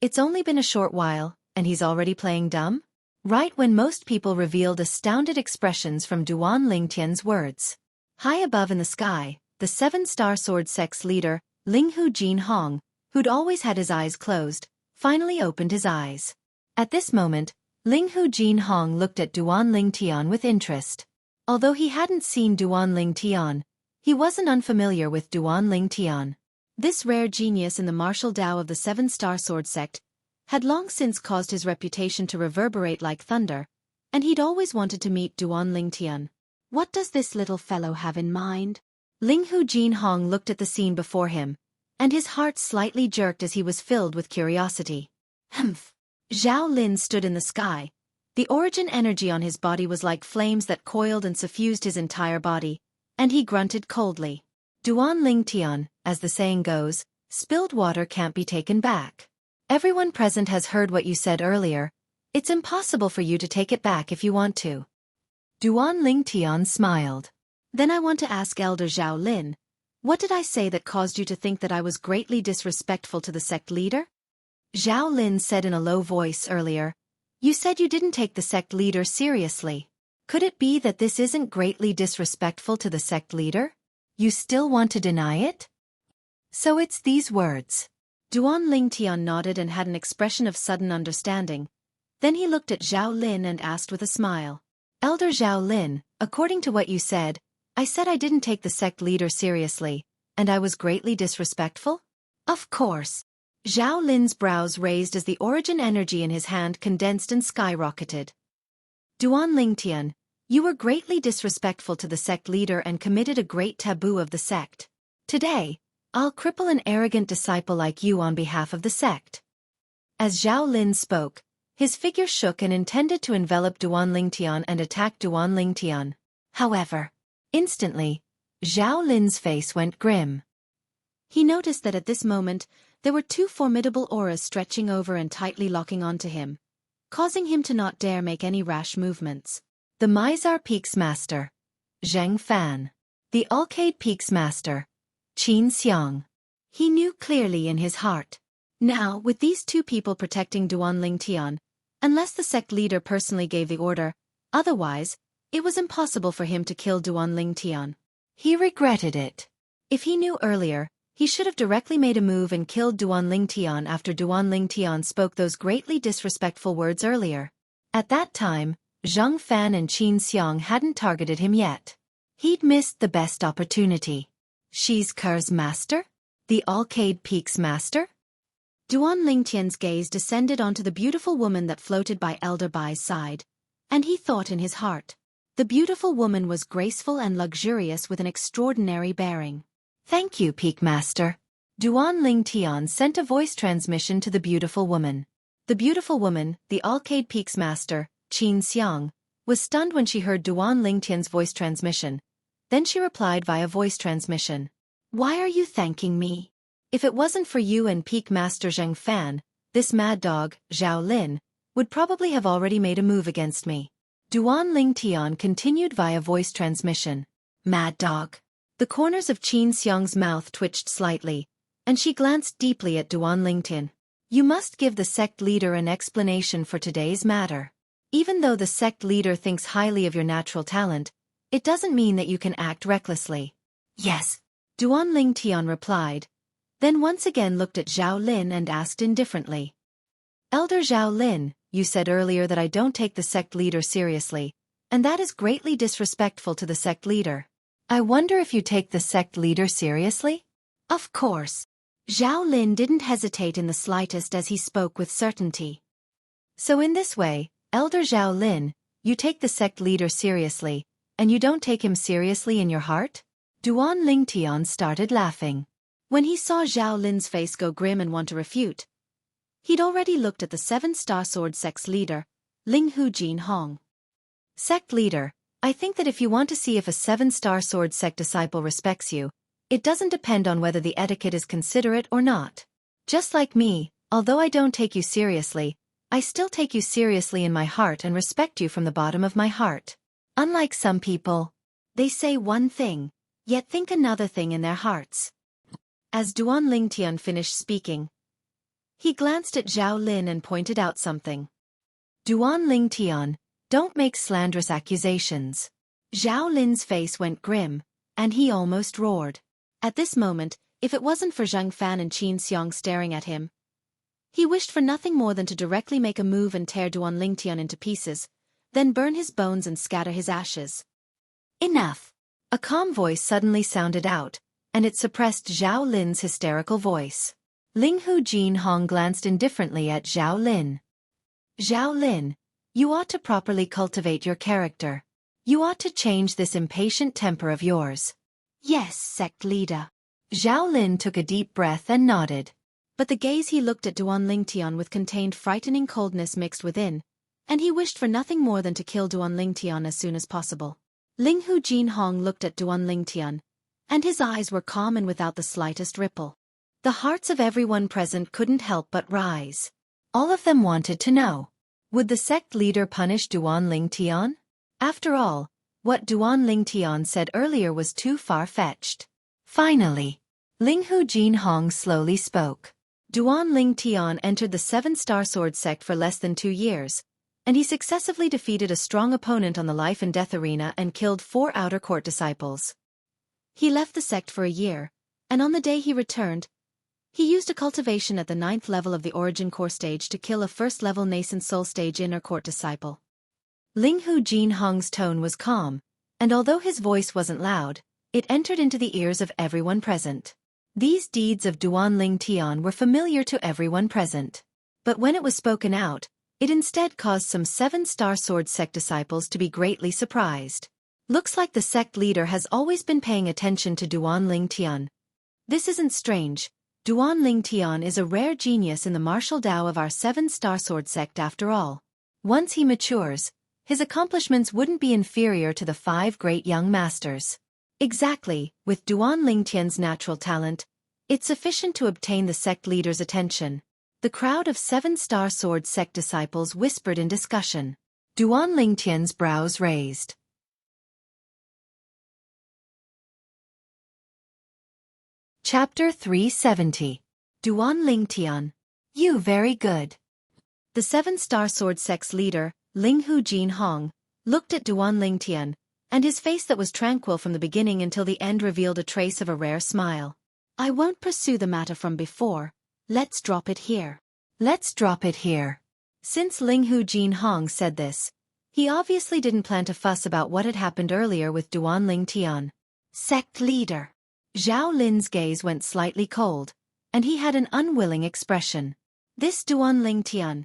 It's only been a short while, and he's already playing dumb? Right when most people revealed astounded expressions from Duan Lingtian's words. High above in the sky, the 7-star sword sect's leader, Linghu Jinhong, who'd always had his eyes closed, finally opened his eyes. At this moment, Linghu Jinhong looked at Duan Lingtian with interest. Although he hadn't seen Duan Lingtian, he wasn't unfamiliar with Duan Lingtian. This rare genius in the martial Tao of the 7-star sword sect had long since caused his reputation to reverberate like thunder, and he'd always wanted to meet Duan Lingtian. What does this little fellow have in mind? Linghu Jinhong looked at the scene before him, and his heart slightly jerked as he was filled with curiosity. Humph! Zhao Lin stood in the sky. The origin energy on his body was like flames that coiled and suffused his entire body, and he grunted coldly. Duan Lingtian, as the saying goes, spilled water can't be taken back. Everyone present has heard what you said earlier. It's impossible for you to take it back if you want to. Duan Lingtian smiled. Then I want to ask Elder Zhao Lin, what did I say that caused you to think that I was greatly disrespectful to the sect leader? Zhao Lin said in a low voice earlier, you said you didn't take the sect leader seriously. Could it be that this isn't greatly disrespectful to the sect leader? You still want to deny it? So it's these words. Duan Lingtian nodded and had an expression of sudden understanding. Then he looked at Zhao Lin and asked with a smile. Elder Zhao Lin, according to what you said, I said I didn't take the sect leader seriously, and I was greatly disrespectful? Of course. Zhao Lin's brows raised as the origin energy in his hand condensed and skyrocketed. Duan Lingtian, you were greatly disrespectful to the sect leader and committed a great taboo of the sect. Today, I'll cripple an arrogant disciple like you on behalf of the sect. As Zhao Lin spoke, his figure shook and intended to envelop Duan Lingtian and attack Duan Lingtian. However, instantly, Zhao Lin's face went grim. He noticed that at this moment, there were two formidable auras stretching over and tightly locking onto him, causing him to not dare make any rash movements. The Mizar Peaks Master, Zheng Fan. The Alcade Peaks Master, Qin Xiang. He knew clearly in his heart. Now, with these two people protecting Duan Lingtian, unless the sect leader personally gave the order, otherwise, it was impossible for him to kill Duan Lingtian. He regretted it. If he knew earlier, he should have directly made a move and killed Duan Lingtian after Duan Lingtian spoke those greatly disrespectful words earlier. At that time, Zhang Fan and Qin Xiang hadn't targeted him yet. He'd missed the best opportunity. Xueqi's master? The Alcade Peak's master? Duan Lingtian's gaze descended onto the beautiful woman that floated by Elder Bai's side, and he thought in his heart. The beautiful woman was graceful and luxurious with an extraordinary bearing. Thank you, Peak Master. Duan Lingtian sent a voice transmission to the beautiful woman. The beautiful woman, the Alcade Peak's master, Qin Xiang, was stunned when she heard Duan Lingtian's voice transmission. Then she replied via voice transmission. Why are you thanking me? If it wasn't for you and Peak Master Zhang Fan, this mad dog, Zhao Lin, would probably have already made a move against me. Duan Lingtian continued via voice transmission. Mad dog. The corners of Qin Xiang's mouth twitched slightly, and she glanced deeply at Duan Lingtian. You must give the sect leader an explanation for today's matter. Even though the sect leader thinks highly of your natural talent, it doesn't mean that you can act recklessly. Yes. Duan Lingtian replied, then once again looked at Zhao Lin and asked indifferently. Elder Zhao Lin, you said earlier that I don't take the sect leader seriously, and that is greatly disrespectful to the sect leader. I wonder if you take the sect leader seriously? Of course. Zhao Lin didn't hesitate in the slightest as he spoke with certainty. So in this way, Elder Zhao Lin, you take the sect leader seriously, and you don't take him seriously in your heart? Duan Lingtian started laughing. When he saw Zhao Lin's face go grim and want to refute, he'd already looked at the 7-star sword sect's leader, Linghu Jin Hong. Sect leader, I think that if you want to see if a 7-star sword sect disciple respects you, it doesn't depend on whether the etiquette is considerate or not. Just like me, although I don't take you seriously, I still take you seriously in my heart and respect you from the bottom of my heart. Unlike some people, they say one thing, yet think another thing in their hearts. As Duan Lingtian finished speaking, he glanced at Zhao Lin and pointed out something. Duan Lingtian, don't make slanderous accusations. Zhao Lin's face went grim, and he almost roared. At this moment, if it wasn't for Zhang Fan and Qin Xiang staring at him, he wished for nothing more than to directly make a move and tear Duan Lingtian into pieces, then burn his bones and scatter his ashes. Enough! A calm voice suddenly sounded out, and it suppressed Zhao Lin's hysterical voice. Linghu Jin Hong glanced indifferently at Zhao Lin. Zhao Lin, you ought to properly cultivate your character. You ought to change this impatient temper of yours. Yes, sect leader. Zhao Lin took a deep breath and nodded. But the gaze he looked at Duan Lingtian with contained frightening coldness mixed within, and he wished for nothing more than to kill Duan Lingtian as soon as possible. Linghu Jin Hong looked at Duan Lingtian, and his eyes were calm and without the slightest ripple. The hearts of everyone present couldn't help but rise. All of them wanted to know. Would the sect leader punish Duan Lingtian? After all, what Duan Lingtian said earlier was too far-fetched. Finally, Linghu Jin Hong slowly spoke. Duan Lingtian entered the 7-star sword sect for less than 2 years, and he successively defeated a strong opponent on the life and death arena and killed 4 outer court disciples. He left the sect for a year, and on the day he returned, he used a cultivation at the 9th level of the origin core stage to kill a 1st-level nascent soul stage inner court disciple. Linghu Jin Hong's tone was calm, and although his voice wasn't loud, it entered into the ears of everyone present. These deeds of Duan Lingtian were familiar to everyone present. But when it was spoken out, it instead caused some 7-star sword sect disciples to be greatly surprised. Looks like the sect leader has always been paying attention to Duan Lingtian. This isn't strange. Duan Lingtian is a rare genius in the martial Tao of our 7-star sword sect after all. Once he matures, his accomplishments wouldn't be inferior to the 5 great young masters. Exactly, with Duan Lingtian's natural talent, it's sufficient to obtain the sect leader's attention. The crowd of 7-star sword sect disciples whispered in discussion. Duan Lingtian's brows raised. Chapter 370. Duan Lingtian. You very good. The seven-star sword sect's leader, Linghu Jin Hong, looked at Duan Lingtian, and his face that was tranquil from the beginning until the end revealed a trace of a rare smile. I won't pursue the matter from before. Let's drop it here. Let's drop it here. Since Linghu Jin Hong said this, he obviously didn't plan to fuss about what had happened earlier with Duan Lingtian. Sect leader. Zhao Lin's gaze went slightly cold, and he had an unwilling expression. This Duan Lingtian.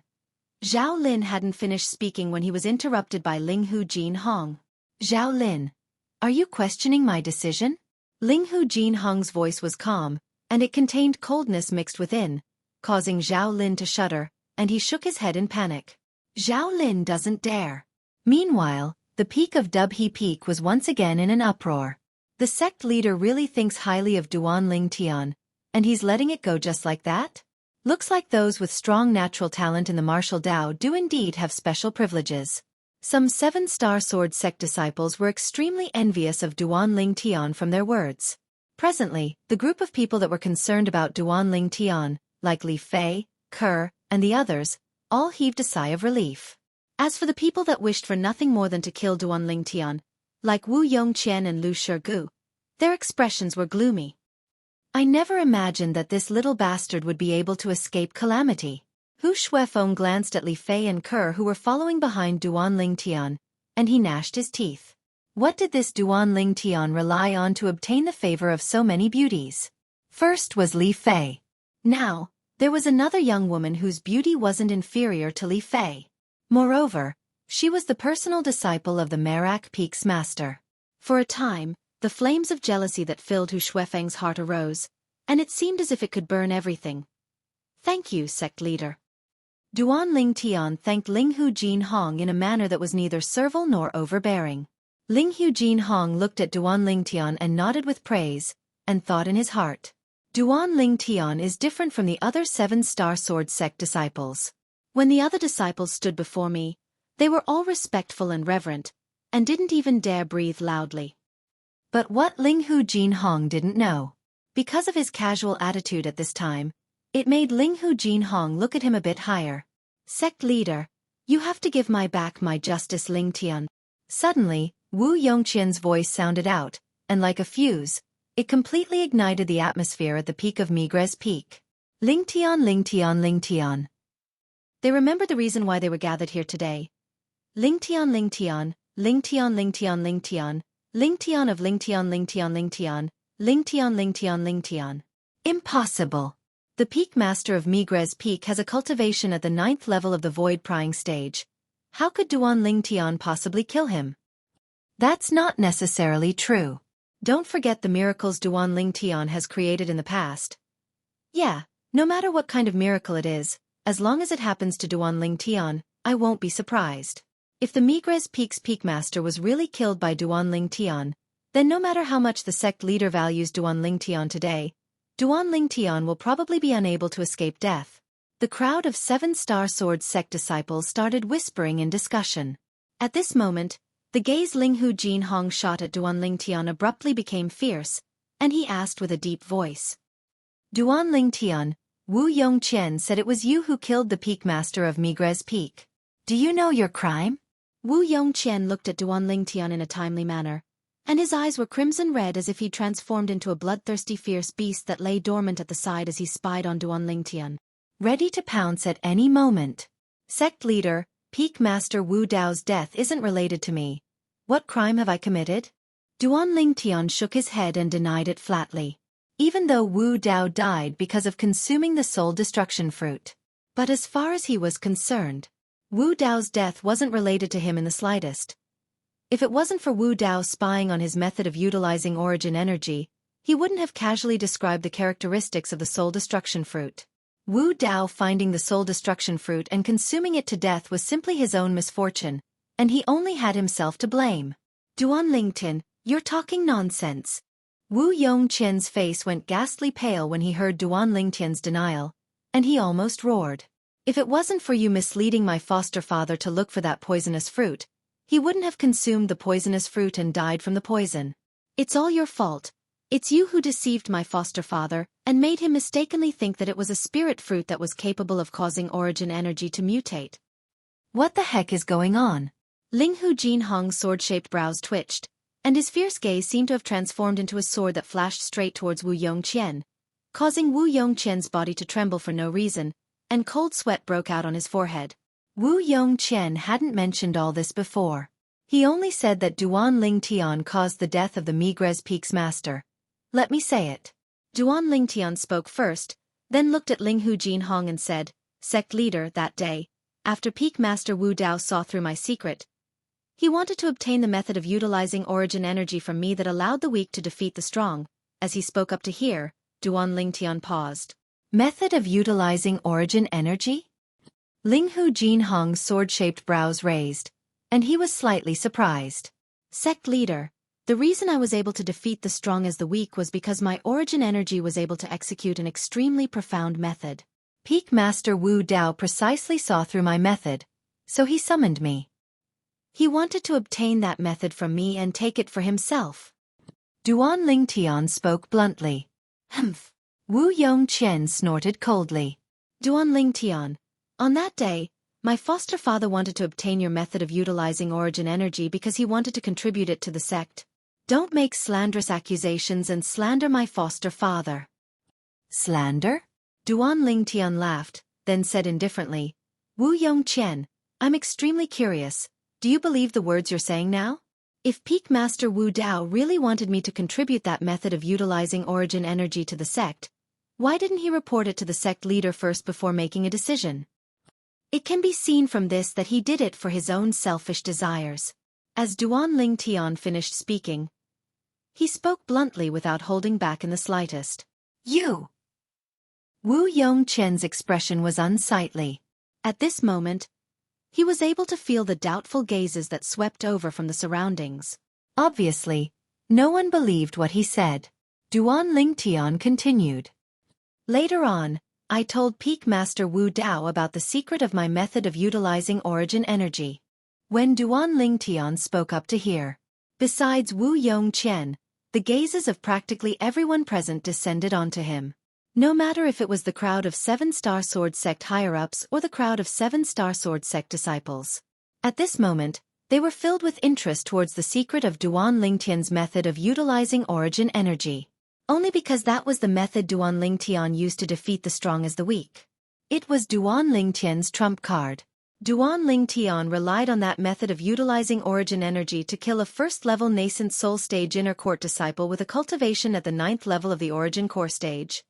Zhao Lin hadn't finished speaking when he was interrupted by Linghu Jin Hong. Zhao Lin, are you questioning my decision? Linghu Jin Hong's voice was calm, and it contained coldness mixed within, causing Zhao Lin to shudder, and he shook his head in panic. Zhao Lin doesn't dare. Meanwhile, the peak of Dubhe Peak was once again in an uproar. The sect leader really thinks highly of Duan Lingtian, and he's letting it go just like that? Looks like those with strong natural talent in the martial Dao do indeed have special privileges. Some seven-star sword sect disciples were extremely envious of Duan Lingtian from their words. Presently, the group of people that were concerned about Duan Lingtian, like Li Fei, Ke, and the others, all heaved a sigh of relief. As for the people that wished for nothing more than to kill Duan Lingtian, like Wu Yongqian and Lu Shegu, their expressions were gloomy. I never imagined that this little bastard would be able to escape calamity. Hu Shuefeng glanced at Li Fei and Ke who were following behind Duan Lingtian, and he gnashed his teeth. What did this Duan Lingtian rely on to obtain the favor of so many beauties? First was Li Fei. Now, there was another young woman whose beauty wasn't inferior to Li Fei. Moreover, she was the personal disciple of the Merak Peak's master. For a time, the flames of jealousy that filled Hu Shuefeng's heart arose, and it seemed as if it could burn everything. Thank you, sect leader. Duan Lingtian thanked Linghu Jin Hong in a manner that was neither servile nor overbearing. Linghu Jin Hong looked at Duan Lingtian and nodded with praise, and thought in his heart. Duan Lingtian is different from the other seven-star sword sect disciples. When the other disciples stood before me, they were all respectful and reverent, and didn't even dare breathe loudly. But what Linghu Jin Hong didn't know, because of his casual attitude at this time, it made Linghu Jin Hong look at him a bit higher. Sect leader, you have to give back my justice Lingtian. Suddenly, Wu Yongqian's voice sounded out, and like a fuse, it completely ignited the atmosphere at the peak of Migres Peak. Lingtian, Lingtian, Lingtian. They remembered the reason why they were gathered here today. Lingtian, Lingtian, Lingtian, Lingtian, Lingtian. Lingtian of Lingtian, Lingtian, Lingtian, Lingtian, Lingtian, Lingtian. Impossible. The Peak Master of Migres Peak has a cultivation at the 9th level of the Void Prying stage. How could Duan Lingtian possibly kill him? That's not necessarily true. Don't forget the miracles Duan Lingtian has created in the past. Yeah, no matter what kind of miracle it is, as long as it happens to Duan Lingtian, I won't be surprised. If the Migres Peak's Peak Master was really killed by Duan Lingtian, then no matter how much the sect leader values Duan Lingtian today, Duan Lingtian will probably be unable to escape death. The crowd of seven-star sword sect disciples started whispering in discussion. At this moment, the gaze Linghu Jin Hong shot at Duan Lingtian abruptly became fierce, and he asked with a deep voice. Duan Lingtian, Wu Yongqian said it was you who killed the Peak Master of Migres Peak. Do you know your crime? Wu Yongqian looked at Duan Lingtian in a timely manner, and his eyes were crimson red as if he'd transformed into a bloodthirsty fierce beast that lay dormant at the side as he spied on Duan Lingtian, ready to pounce at any moment. Sect leader, Peak Master Wu Dao's death isn't related to me. What crime have I committed? Duan Lingtian shook his head and denied it flatly. Even though Wu Dao died because of consuming the soul destruction fruit. But as far as he was concerned, Wu Dao's death wasn't related to him in the slightest. If it wasn't for Wu Dao spying on his method of utilizing origin energy, he wouldn't have casually described the characteristics of the soul destruction fruit. Wu Dao finding the soul destruction fruit and consuming it to death was simply his own misfortune, and he only had himself to blame. Duan Lingtian, you're talking nonsense. Wu Yongqian's face went ghastly pale when he heard Duan Lingtian's denial, and he almost roared. If it wasn't for you misleading my foster father to look for that poisonous fruit, he wouldn't have consumed the poisonous fruit and died from the poison. It's all your fault. It's you who deceived my foster father and made him mistakenly think that it was a spirit fruit that was capable of causing origin energy to mutate. What the heck is going on? Ling Hu Jinhong's sword-shaped brows twitched, and his fierce gaze seemed to have transformed into a sword that flashed straight towards Wu Yongqian, causing Wu Yongqian's body to tremble for no reason, and cold sweat broke out on his forehead. Wu Yongqian hadn't mentioned all this before. He only said that Duan Lingtian caused the death of the Migres Peak's master. Let me say it. Duan Lingtian spoke first, then looked at Ling Hu Jinhong and said, "Sect leader, that day, after Peak Master Wu Dao saw through my secret, he wanted to obtain the method of utilizing origin energy from me that allowed the weak to defeat the strong." As he spoke up to here, Duan Lingtian paused. Method of utilizing origin energy? Ling Hu Jinhong's sword-shaped brows raised, and he was slightly surprised. Sect leader, the reason I was able to defeat the strong as the weak was because my origin energy was able to execute an extremely profound method. Peak Master Wu Dao precisely saw through my method, so he summoned me. He wanted to obtain that method from me and take it for himself. Duan Lingtian spoke bluntly. Humph. Wu Yongqian snorted coldly. Duan Lingtian, on that day, my foster father wanted to obtain your method of utilizing origin energy because he wanted to contribute it to the sect. Don't make slanderous accusations and slander my foster father. Slander? Duan Lingtian laughed, then said indifferently, Wu Yongqian, I'm extremely curious. Do you believe the words you're saying now? If Peak Master Wu Dao really wanted me to contribute that method of utilizing origin energy to the sect, why didn't he report it to the sect leader first before making a decision? It can be seen from this that he did it for his own selfish desires. As Duan Lingtian finished speaking, he spoke bluntly without holding back in the slightest. You! Wu Yongqian's expression was unsightly. At this moment, he was able to feel the doubtful gazes that swept over from the surroundings. Obviously, no one believed what he said. Duan Lingtian continued. Later on, I told Peak Master Wu Dao about the secret of my method of utilizing origin energy. When Duan Lingtian spoke up to hear. Besides Wu Yongqian, the gazes of practically everyone present descended onto him. No matter if it was the crowd of 7-Star Sword Sect higher-ups or the crowd of 7-Star Sword Sect disciples. At this moment, they were filled with interest towards the secret of Duan Lingtian's method of utilizing origin energy. Only because that was the method Duan Lingtian used to defeat the strong as the weak. It was Duan Lingtian's trump card. Duan Lingtian relied on that method of utilizing origin energy to kill a first-level nascent soul stage inner court disciple with a cultivation at the 9th level of the origin core stage.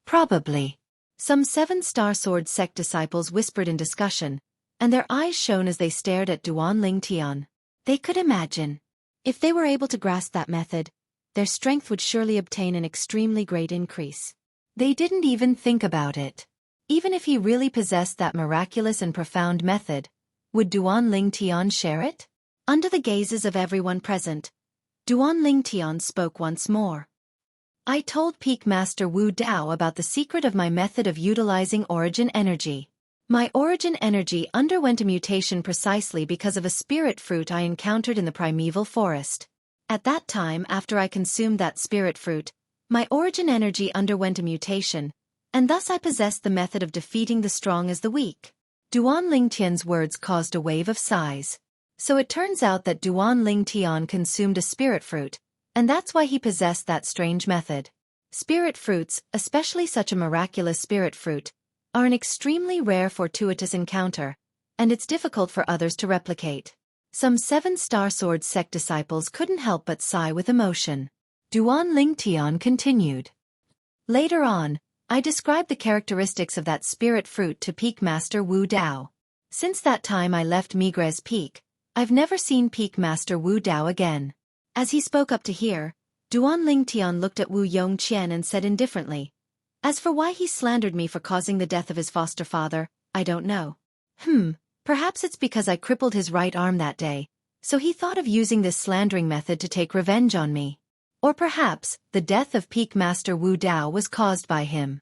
Probably. Some 7-Star Sword Sect disciples whispered in discussion, and their eyes shone as they stared at Duan Lingtian. They could imagine. If they were able to grasp that method, their strength would surely obtain an extremely great increase. They didn't even think about it. Even if he really possessed that miraculous and profound method, would Duan Lingtian share it? Under the gazes of everyone present, Duan Lingtian spoke once more. I told Peak Master Wu Dao about the secret of my method of utilizing origin energy. My origin energy underwent a mutation precisely because of a spirit fruit I encountered in the primeval forest. At that time, after I consumed that spirit fruit, my origin energy underwent a mutation, and thus I possessed the method of defeating the strong as the weak. Duan Lingtian's words caused a wave of sighs. So it turns out that Duan Lingtian consumed a spirit fruit, and that's why he possessed that strange method. Spirit fruits, especially such a miraculous spirit fruit, are an extremely rare fortuitous encounter, and it's difficult for others to replicate. Some 7-Star Sword Sect disciples couldn't help but sigh with emotion. Duan Lingtian continued. Later on, I described the characteristics of that spirit fruit to Peak Master Wu Dao. Since that time I left Migres Peak, I've never seen Peak Master Wu Dao again. As he spoke up to hear, Duan Lingtian looked at Wu Yongqian and said indifferently, As for why he slandered me for causing the death of his foster father, I don't know. Perhaps it's because I crippled his right arm that day, so he thought of using this slandering method to take revenge on me. Or perhaps, the death of Peak Master Wu Dao was caused by him.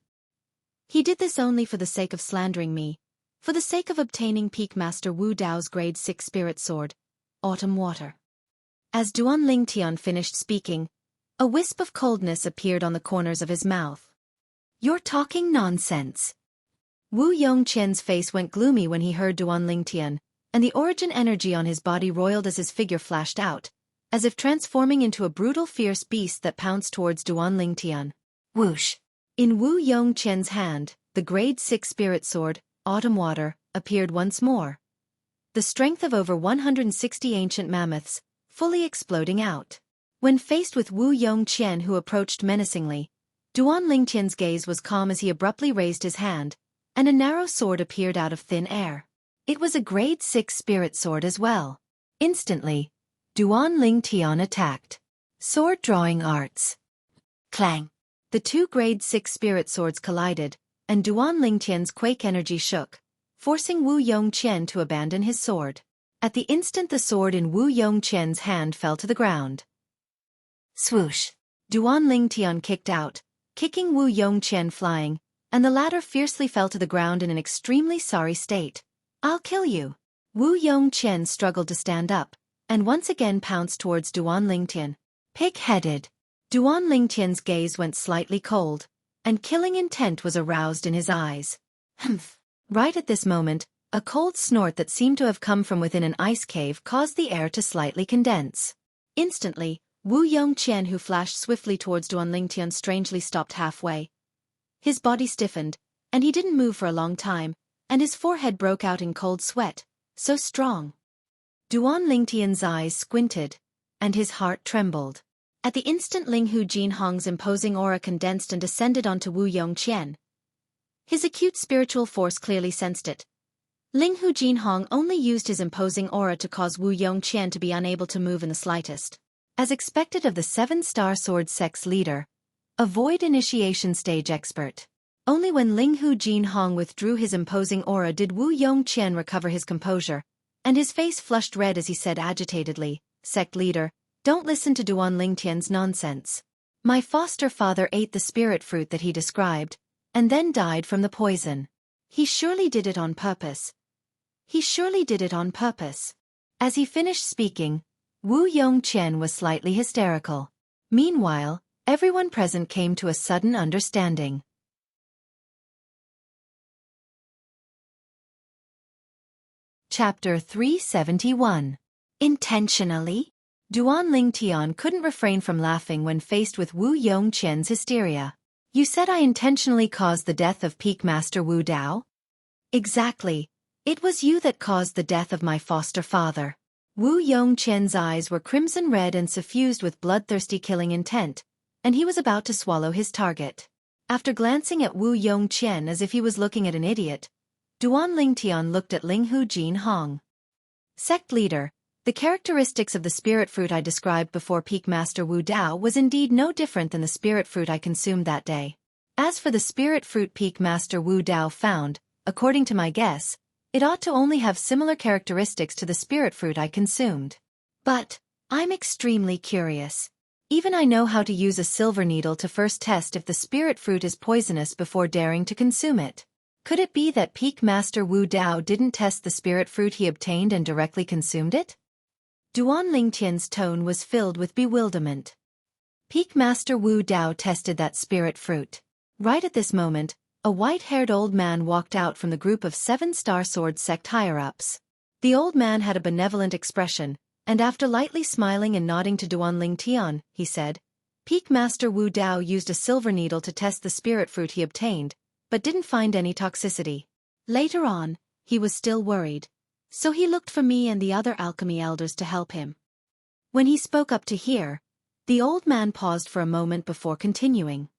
He did this only for the sake of slandering me, for the sake of obtaining Peak Master Wu Dao's grade 6 spirit sword, Autumn Water. As Duan Lingtian finished speaking, A wisp of coldness appeared on the corners of his mouth. "You're talking nonsense." Wu Yongqian's face went gloomy when he heard Duan Lingtian, and the origin energy on his body roiled as his figure flashed out, as if transforming into a brutal fierce beast that pounced towards Duan Lingtian. Whoosh! In Wu Yongqian's hand, the grade 6 spirit sword, Autumn Water, appeared once more. The strength of over 160 ancient mammoths, fully exploding out. When faced with Wu Yongqian, who approached menacingly, Duan Lingtian's gaze was calm as he abruptly raised his hand, and a narrow sword appeared out of thin air. It was a grade 6 spirit sword as well. Instantly, Duan Lingtian attacked. Sword drawing arts. Clang! The two grade 6 spirit swords collided, and Duan Lingtian's quake energy shook, forcing Wu Yongqian to abandon his sword. At the instant the sword in Wu Yongqian's hand fell to the ground. Swoosh! Duan Lingtian kicked out, kicking Wu Yongqian flying, and the latter fiercely fell to the ground in an extremely sorry state. "I'll kill you." Wu Yongqian struggled to stand up, and once again pounced towards Duan Lingtian. Pig-headed. Duan Lingtian's gaze went slightly cold, and killing intent was aroused in his eyes. Humph! Right at this moment, a cold snort that seemed to have come from within an ice cave caused the air to slightly condense. Instantly, Wu Yongqian, who flashed swiftly towards Duan Lingtian, strangely stopped halfway. His body stiffened, and he didn't move for a long time, and his forehead broke out in cold sweat, so strong. Duan Lingtian's eyes squinted, and his heart trembled. At the instant Linghu Jinhong's imposing aura condensed and descended onto Wu Yongqian. His acute spiritual force clearly sensed it. Linghu Jinhong only used his imposing aura to cause Wu Yongqian to be unable to move in the slightest. As expected of the 7-star sword sect's leader, a void initiation stage expert. Only when Linghu Jinhong withdrew his imposing aura did Wu Yongqian recover his composure, and his face flushed red as he said agitatedly, "Sect leader, don't listen to Duan Lingtian's nonsense. My foster father ate the spirit fruit that he described, and then died from the poison. He surely did it on purpose. He surely did it on purpose." As he finished speaking, Wu Yongqian was slightly hysterical. Meanwhile, everyone present came to a sudden understanding. Chapter 371. Intentionally? Duan Lingtian couldn't refrain from laughing when faced with Wu Yongqian's hysteria. "You said I intentionally caused the death of Peak Master Wu Dao?" "Exactly. It was you that caused the death of my foster father." Wu Yongqian's eyes were crimson red and suffused with bloodthirsty killing intent, and he was about to swallow his target. After glancing at Wu Yongqian as if he was looking at an idiot, Duan Lingtian looked at Linghu Jinhong. "Sect leader, the characteristics of the spirit fruit I described before Peak Master Wu Dao was indeed no different than the spirit fruit I consumed that day. As for the spirit fruit Peak Master Wu Dao found, according to my guess, it ought to only have similar characteristics to the spirit fruit I consumed. But I'm extremely curious. Even I know how to use a silver needle to first test if the spirit fruit is poisonous before daring to consume it. Could it be that Peak Master Wu Dao didn't test the spirit fruit he obtained and directly consumed it?" Duan Lingtian's tone was filled with bewilderment. Peak Master Wu Dao tested that spirit fruit. Right at this moment, a white-haired old man walked out from the group of 7-star sword sect higher-ups. The old man had a benevolent expression, and after lightly smiling and nodding to Duan Lingtian, he said, "Peak Master Wu Dao used a silver needle to test the spirit fruit he obtained, but didn't find any toxicity. Later on, he was still worried. So he looked for me and the other alchemy elders to help him." When he spoke up to hear, the old man paused for a moment before continuing.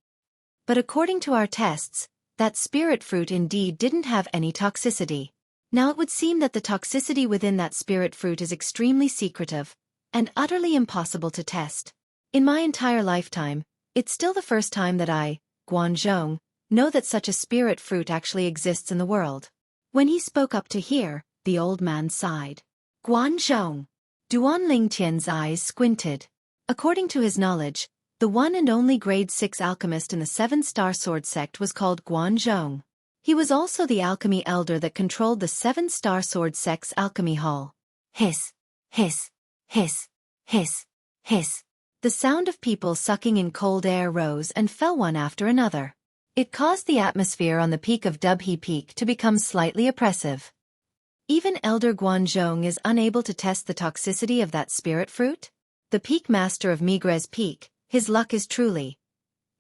"But according to our tests, that spirit fruit indeed didn't have any toxicity. Now it would seem that the toxicity within that spirit fruit is extremely secretive, and utterly impossible to test. In my entire lifetime, it's still the first time that I, Guanzhong, know that such a spirit fruit actually exists in the world." When he spoke up to hear, the old man sighed. "Guanzhong." Duan Lingtian's eyes squinted. According to his knowledge, the one and only grade 6 alchemist in the 7-star sword sect was called Guanzhong. He was also the alchemy elder that controlled the 7-star sword sect's alchemy hall. Hiss, hiss, hiss, hiss, hiss. The sound of people sucking in cold air rose and fell one after another. It caused the atmosphere on the peak of Dubhe Peak to become slightly oppressive. Even Elder Guanzhong is unable to test the toxicity of that spirit fruit? The peak master of Migres Peak, his luck is truly.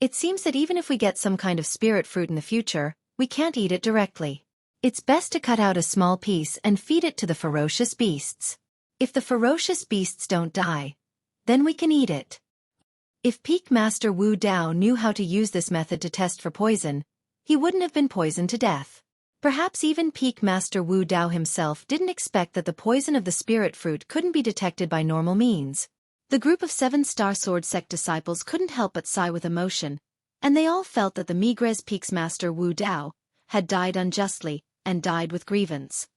It seems that even if we get some kind of spirit fruit in the future, we can't eat it directly. It's best to cut out a small piece and feed it to the ferocious beasts. If the ferocious beasts don't die, then we can eat it. If Peak Master Wu Dao knew how to use this method to test for poison, he wouldn't have been poisoned to death. Perhaps even Peak Master Wu Dao himself didn't expect that the poison of the spirit fruit couldn't be detected by normal means. The group of 7-star sword sect disciples couldn't help but sigh with emotion, and they all felt that the Migres Peak's master Wu Dao had died unjustly and died with grievance.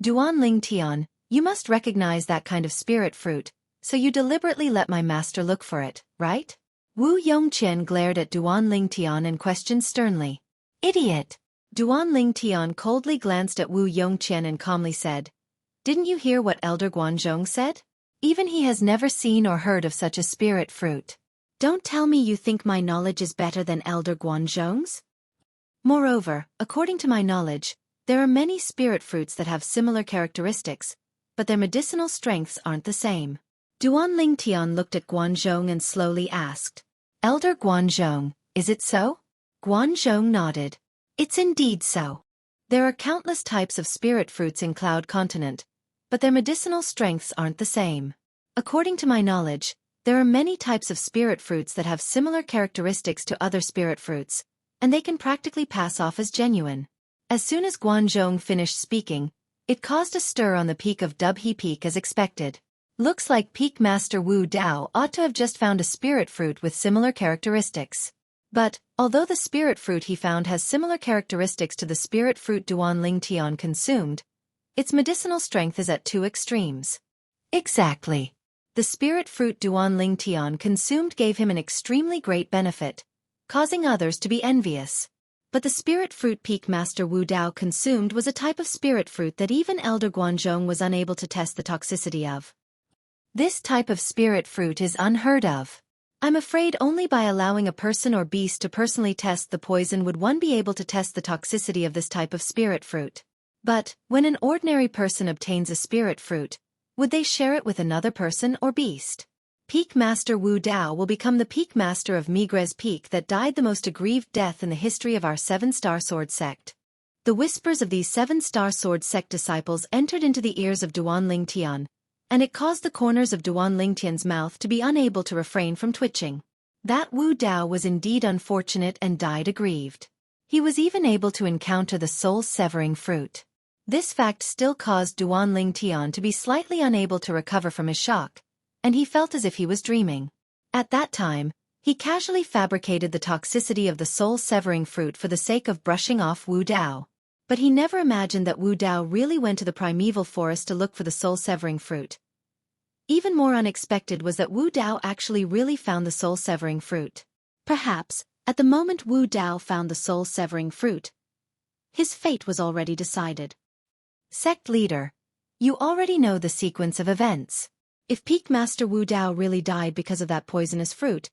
Duan Ling Tian, you must recognize that kind of spirit fruit, so you deliberately let my master look for it, right? Wu Yongqian glared at Duan Ling Tian and questioned sternly. Idiot! Duan Ling Tian coldly glanced at Wu Yongqian and calmly said, Didn't you hear what Elder Guanzhong said? Even he has never seen or heard of such a spirit fruit. Don't tell me you think my knowledge is better than Elder Guanzhong's? Moreover, according to my knowledge, there are many spirit fruits that have similar characteristics, but their medicinal strengths aren't the same. Duan Ling Tian looked at Guanzhong and slowly asked, Elder Guanzhong, is it so? Guanzhong nodded. It's indeed so. There are countless types of spirit fruits in Cloud Continent, but their medicinal strengths aren't the same. According to my knowledge, there are many types of spirit fruits that have similar characteristics to other spirit fruits, and they can practically pass off as genuine. As soon as Guanzhong finished speaking, it caused a stir on the peak of Dubhe Peak as expected. Looks like Peak Master Wu Dao ought to have just found a spirit fruit with similar characteristics. But, although the spirit fruit he found has similar characteristics to the spirit fruit Duan Ling Tian consumed, its medicinal strength is at two extremes. Exactly. The spirit fruit Duan Ling Tian consumed gave him an extremely great benefit, causing others to be envious. But the spirit fruit Peak Master Wu Dao consumed was a type of spirit fruit that even Elder Guanzhong was unable to test the toxicity of. This type of spirit fruit is unheard of. I'm afraid only by allowing a person or beast to personally test the poison would one be able to test the toxicity of this type of spirit fruit. But, when an ordinary person obtains a spirit fruit, would they share it with another person or beast? Peak Master Wu Dao will become the Peak Master of Migres Peak that died the most aggrieved death in the history of our 7-star sword sect. The whispers of these 7-star sword sect disciples entered into the ears of Duan Ling Tian, and it caused the corners of Duan Ling Tian's mouth to be unable to refrain from twitching. That Wu Dao was indeed unfortunate and died aggrieved. He was even able to encounter the soul-severing fruit. This fact still caused Duan Ling Tian to be slightly unable to recover from his shock, and he felt as if he was dreaming. At that time, he casually fabricated the toxicity of the soul-severing fruit for the sake of brushing off Wu Dao. But he never imagined that Wu Dao really went to the primeval forest to look for the soul-severing fruit. Even more unexpected was that Wu Dao actually really found the soul-severing fruit. Perhaps, at the moment Wu Dao found the soul-severing fruit, his fate was already decided. Sect leader, you already know the sequence of events. If Peak Master Wu Dao really died because of that poisonous fruit,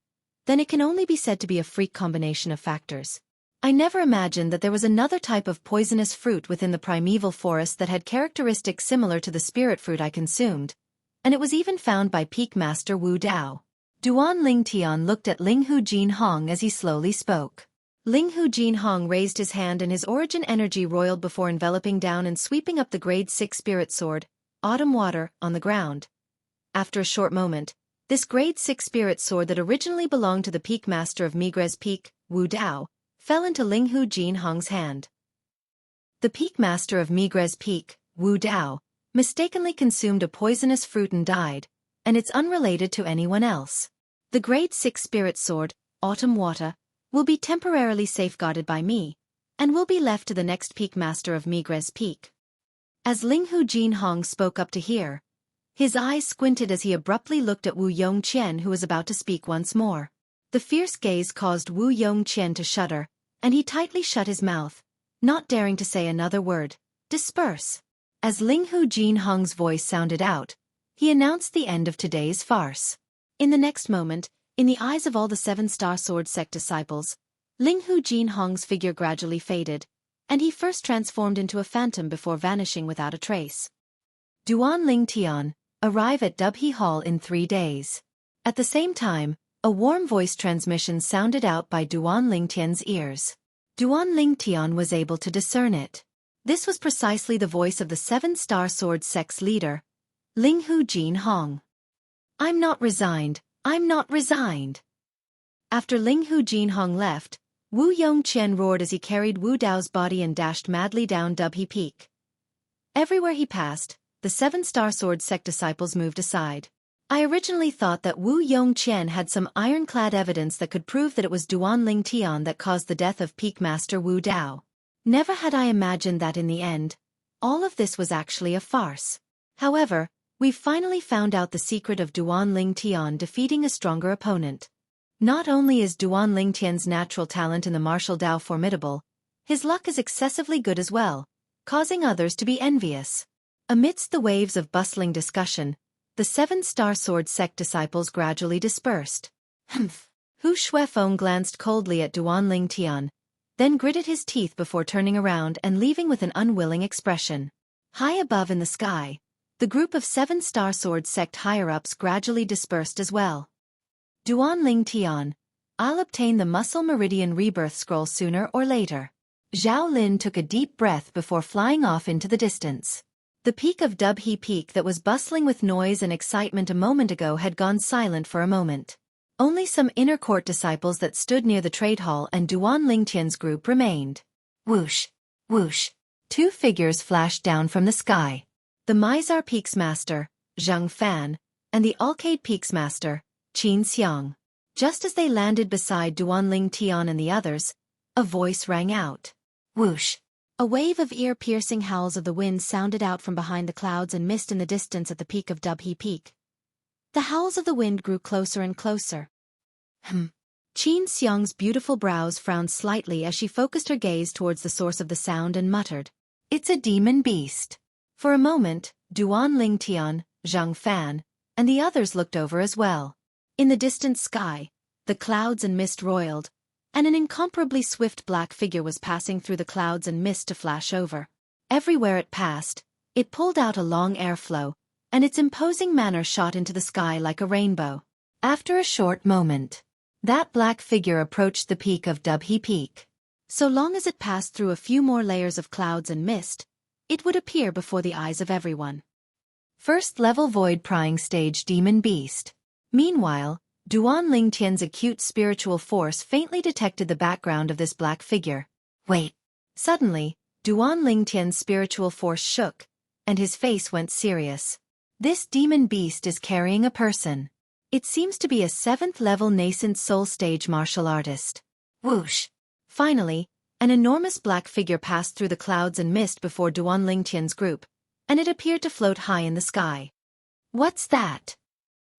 then it can only be said to be a freak combination of factors. I never imagined that there was another type of poisonous fruit within the primeval forest that had characteristics similar to the spirit fruit I consumed, and it was even found by Peak Master Wu Dao. Duan Ling Tian looked at Ling Hu Jin Hong as he slowly spoke. Ling Hu Jin Hong raised his hand and his origin energy roiled before enveloping down and sweeping up the grade 6 spirit sword, Autumn Water, on the ground. After a short moment, this grade 6 spirit sword that originally belonged to the Peak Master of Migres Peak, Wu Dao, fell into Ling Hu Jin Hong's hand. The Peak Master of Migres Peak, Wu Dao, mistakenly consumed a poisonous fruit and died, and it's unrelated to anyone else. The grade 6 spirit sword, Autumn Water, will be temporarily safeguarded by me, and will be left to the next Peak Master of Migres Peak. As Ling Hu Jin Hong spoke up to hear, his eyes squinted as he abruptly looked at Wu Yongqian, who was about to speak once more. The fierce gaze caused Wu Yongqian to shudder, and he tightly shut his mouth, not daring to say another word. Disperse. As Ling Hu Jin Hong's voice sounded out, he announced the end of today's farce. In the next moment, in the eyes of all the 7-star sword sect disciples, Ling Hu Jin Hong's figure gradually faded, and he first transformed into a phantom before vanishing without a trace. Duan Ling Tian, arrive at Dubhe Hall in 3 days. At the same time, a warm voice transmission sounded out by Duan Ling Tian's ears. Duan Ling Tian was able to discern it. This was precisely the voice of the 7-star sword sect's leader, Ling Hu Jin Hong. I'm not resigned, I'm not resigned. After Ling Hu Jin Hong left, Wu Yongqian roared as he carried Wu Dao's body and dashed madly down Dubhe Peak. Everywhere he passed, the 7-star sword sect disciples moved aside. I originally thought that Wu Yongqian had some ironclad evidence that could prove that it was Duan Ling Tian that caused the death of Peak Master Wu Dao. Never had I imagined that in the end, all of this was actually a farce. However, we've finally found out the secret of Duan Ling Tian defeating a stronger opponent. Not only is Duan Ling Tian's natural talent in the martial Dao formidable, his luck is excessively good as well, causing others to be envious. Amidst the waves of bustling discussion, the 7-star sword sect disciples gradually dispersed. Hu Xuefeng glanced coldly at Duan Ling Tian, then gritted his teeth before turning around and leaving with an unwilling expression. High above in the sky, the group of 7-star sword sect higher-ups gradually dispersed as well. Duan Ling Tian, I'll obtain the Muscle Meridian Rebirth Scroll sooner or later. Zhao Lin took a deep breath before flying off into the distance. The peak of Dubhe Peak that was bustling with noise and excitement a moment ago had gone silent for a moment. Only some inner court disciples that stood near the trade hall and Duan Ling Tian's group remained. Whoosh! Whoosh! 2 figures flashed down from the sky. The Mizar Peaks Master, Zhang Fan, and the Alcade Peaks Master, Qin Xiang. Just as they landed beside Duan Ling Tian and the others, a voice rang out. Whoosh! A wave of ear-piercing howls of the wind sounded out from behind the clouds and mist in the distance at the peak of Dubhe Peak. The howls of the wind grew closer and closer. Qin Xiang's beautiful brows frowned slightly as she focused her gaze towards the source of the sound and muttered, "It's a demon beast." For a moment, Duan Ling Tian, Zhang Fan, and the others looked over as well. In the distant sky, the clouds and mist roiled, and an incomparably swift black figure was passing through the clouds and mist to flash over. Everywhere it passed, it pulled out a long airflow, and its imposing manner shot into the sky like a rainbow. After a short moment, that black figure approached the peak of Dubhe Peak. So long as it passed through a few more layers of clouds and mist, it would appear before the eyes of everyone. First-level void-prying stage demon beast. Meanwhile, Duan Ling Tian's acute spiritual force faintly detected the background of this black figure. Wait! Suddenly, Duan Ling Tian's spiritual force shook, and his face went serious. This demon beast is carrying a person. It seems to be a 7th-level nascent soul stage martial artist. Whoosh! Finally, an enormous black figure passed through the clouds and mist before Duan Ling Tian's group, and it appeared to float high in the sky. What's that?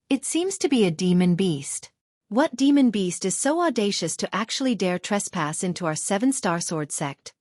It seems to be a demon beast. What demon beast is so audacious to actually dare trespass into our 7-star sword sect?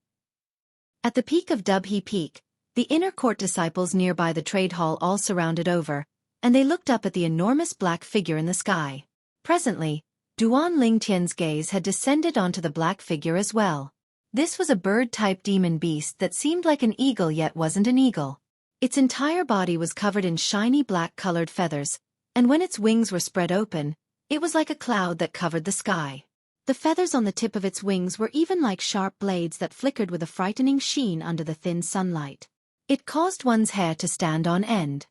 At the peak of Dubhe Peak, the inner court disciples nearby the trade hall all surrounded over, and they looked up at the enormous black figure in the sky. Presently, Duan Ling Tian's gaze had descended onto the black figure as well. This was a bird-type demon beast that seemed like an eagle yet wasn't an eagle. Its entire body was covered in shiny black-colored feathers, and when its wings were spread open, it was like a cloud that covered the sky. The feathers on the tip of its wings were even like sharp blades that flickered with a frightening sheen under the thin sunlight. It caused one's hair to stand on end.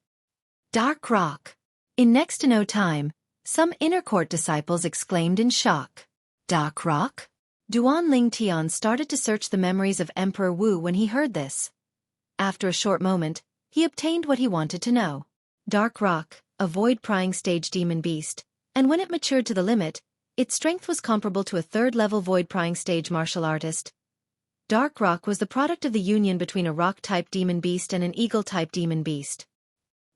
Dark rock! In next to no time, some inner court disciples exclaimed in shock. Dark rock? Duan Ling Tian started to search the memories of Emperor Wu when he heard this. After a short moment, he obtained what he wanted to know. Dark rock, a void-prying stage demon beast, and when it matured to the limit, its strength was comparable to a 3rd-level void-prying stage martial artist. Dark rock was the product of the union between a rock-type demon beast and an eagle-type demon beast.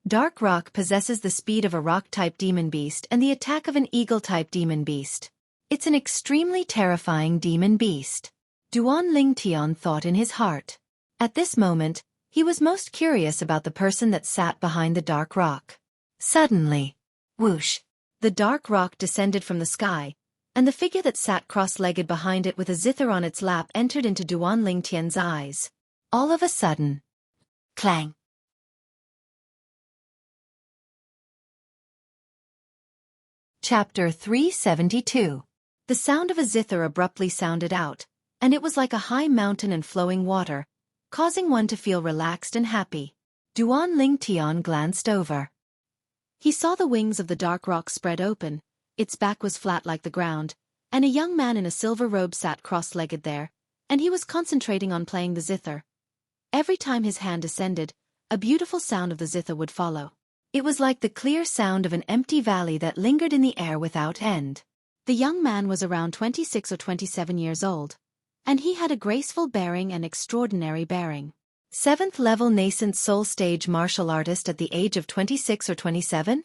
Dark rock possesses the speed of a rock-type demon beast and the attack of an eagle-type demon beast. It's an extremely terrifying demon beast. Duan Ling Tian thought in his heart. At this moment, he was most curious about the person that sat behind the dark rock. Suddenly, whoosh! The dark rock descended from the sky, and the figure that sat cross-legged behind it with a zither on its lap entered into Duan Lingtian's eyes. All of a sudden, clang! Chapter 372. The sound of a zither abruptly sounded out, and it was like a high mountain and flowing water, causing one to feel relaxed and happy. Duan Lingtian glanced over. He saw the wings of the dark rock spread open, its back was flat like the ground, and a young man in a silver robe sat cross-legged there, and he was concentrating on playing the zither. Every time his hand descended, a beautiful sound of the zither would follow. It was like the clear sound of an empty valley that lingered in the air without end. The young man was around 26 or 27 years old, and he had a graceful bearing and extraordinary bearing. 7th level nascent soul stage martial artist at the age of 26 or 27?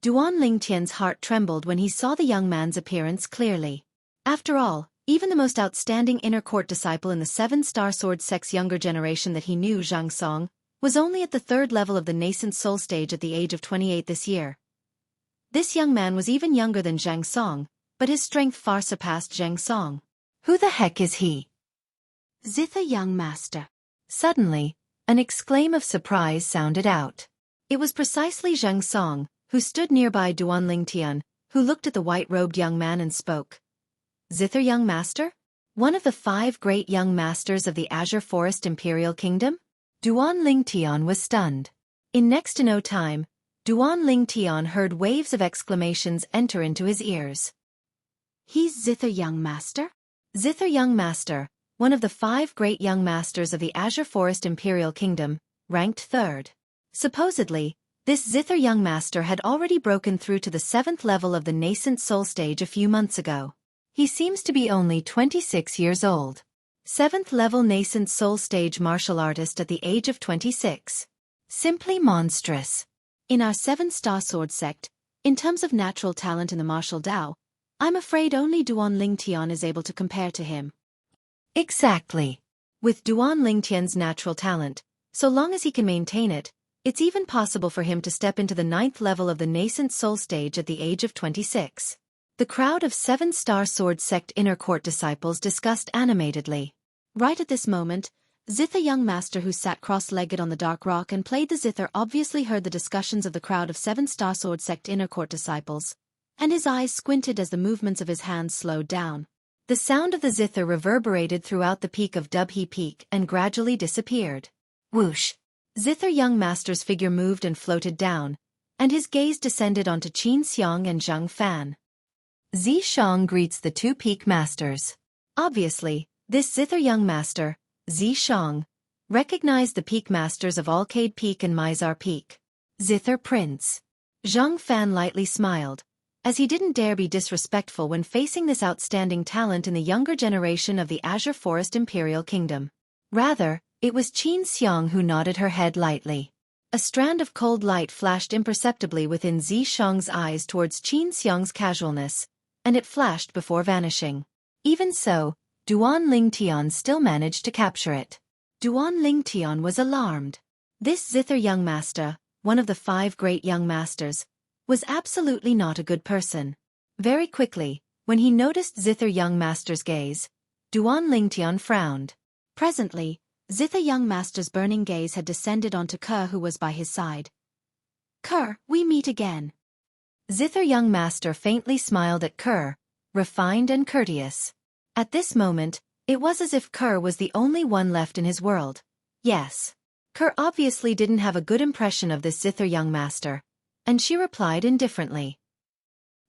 Duan Lingtian's heart trembled when he saw the young man's appearance clearly. After all, even the most outstanding inner court disciple in the 7-star sword sect's younger generation that he knew, Zhang Song, was only at the 3rd level of the nascent soul stage at the age of 28 this year. This young man was even younger than Zhang Song, but his strength far surpassed Zhang Song. Who the heck is he? Zither young master. Suddenly, an exclaim of surprise sounded out. It was precisely Zhang Song, who stood nearby Duan Lingtian, who looked at the white-robed young man and spoke. Zither young master? One of the 5 great young masters of the Azure Forest Imperial Kingdom? Duan Lingtian was stunned. In next to no time, Duan Lingtian heard waves of exclamations enter into his ears. He's Zither young master? Zither young master, one of the 5 great young masters of the Azure Forest Imperial Kingdom, ranked 3rd. Supposedly, this Zither young master had already broken through to the 7th level of the nascent soul stage a few months ago. He seems to be only 26 years old. 7th level nascent soul stage martial artist at the age of 26. Simply monstrous. In our 7-star sword sect, in terms of natural talent in the martial Dao, I'm afraid only Duan Lingtian is able to compare to him. Exactly. With Duan Lingtian's natural talent, so long as he can maintain it, it's even possible for him to step into the 9th level of the nascent soul stage at the age of 26. The crowd of 7-star sword sect inner court disciples discussed animatedly. Right at this moment, Zither young master who sat cross-legged on the dark rock and played the zither obviously heard the discussions of the crowd of 7-star sword sect inner court disciples, and his eyes squinted as the movements of his hands slowed down. The sound of the zither reverberated throughout the peak of Dubhe Peak and gradually disappeared. Whoosh! Zither young master's figure moved and floated down, and his gaze descended onto Qin Xiang and Zhang Fan. Zi Shang greets the 2 peak masters. Obviously, this Zither young master, Zi Shang, recognized the peak masters of Alcade Peak and Mizar Peak. Zither Prince. Zhang Fan lightly smiled, as he didn't dare be disrespectful when facing this outstanding talent in the younger generation of the Azure Forest Imperial Kingdom. Rather, it was Qin Xiang who nodded her head lightly. A strand of cold light flashed imperceptibly within Zi Shang's eyes towards Qin Xiang's casualness, and it flashed before vanishing. Even so, Duan Lingtian still managed to capture it. Duan Lingtian was alarmed. This Zither young master, one of the 5 great young masters, was absolutely not a good person. Very quickly, when he noticed Zither young master's gaze, Duan Lingtian frowned. Presently, Zither young master's burning gaze had descended onto Ke, who was by his side. Ke, we meet again. Zither young master faintly smiled at Ke, refined and courteous. At this moment, it was as if Ke was the only one left in his world. Yes. Ke obviously didn't have a good impression of this Zither young master, and she replied indifferently.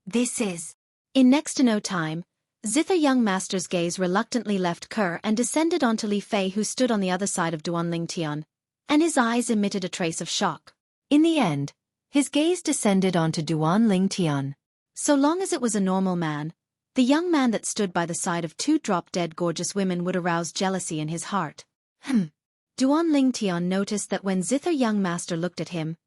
This is. In next to no time, Zither young master's gaze reluctantly left Ke and descended onto Li Fei, who stood on the other side of Duan Lingtian, and his eyes emitted a trace of shock. In the end, his gaze descended onto Duan Lingtian. So long as it was a normal man, the young man that stood by the side of 2 drop-dead gorgeous women would arouse jealousy in his heart. Duan Lingtian noticed that when Zither young master looked at him,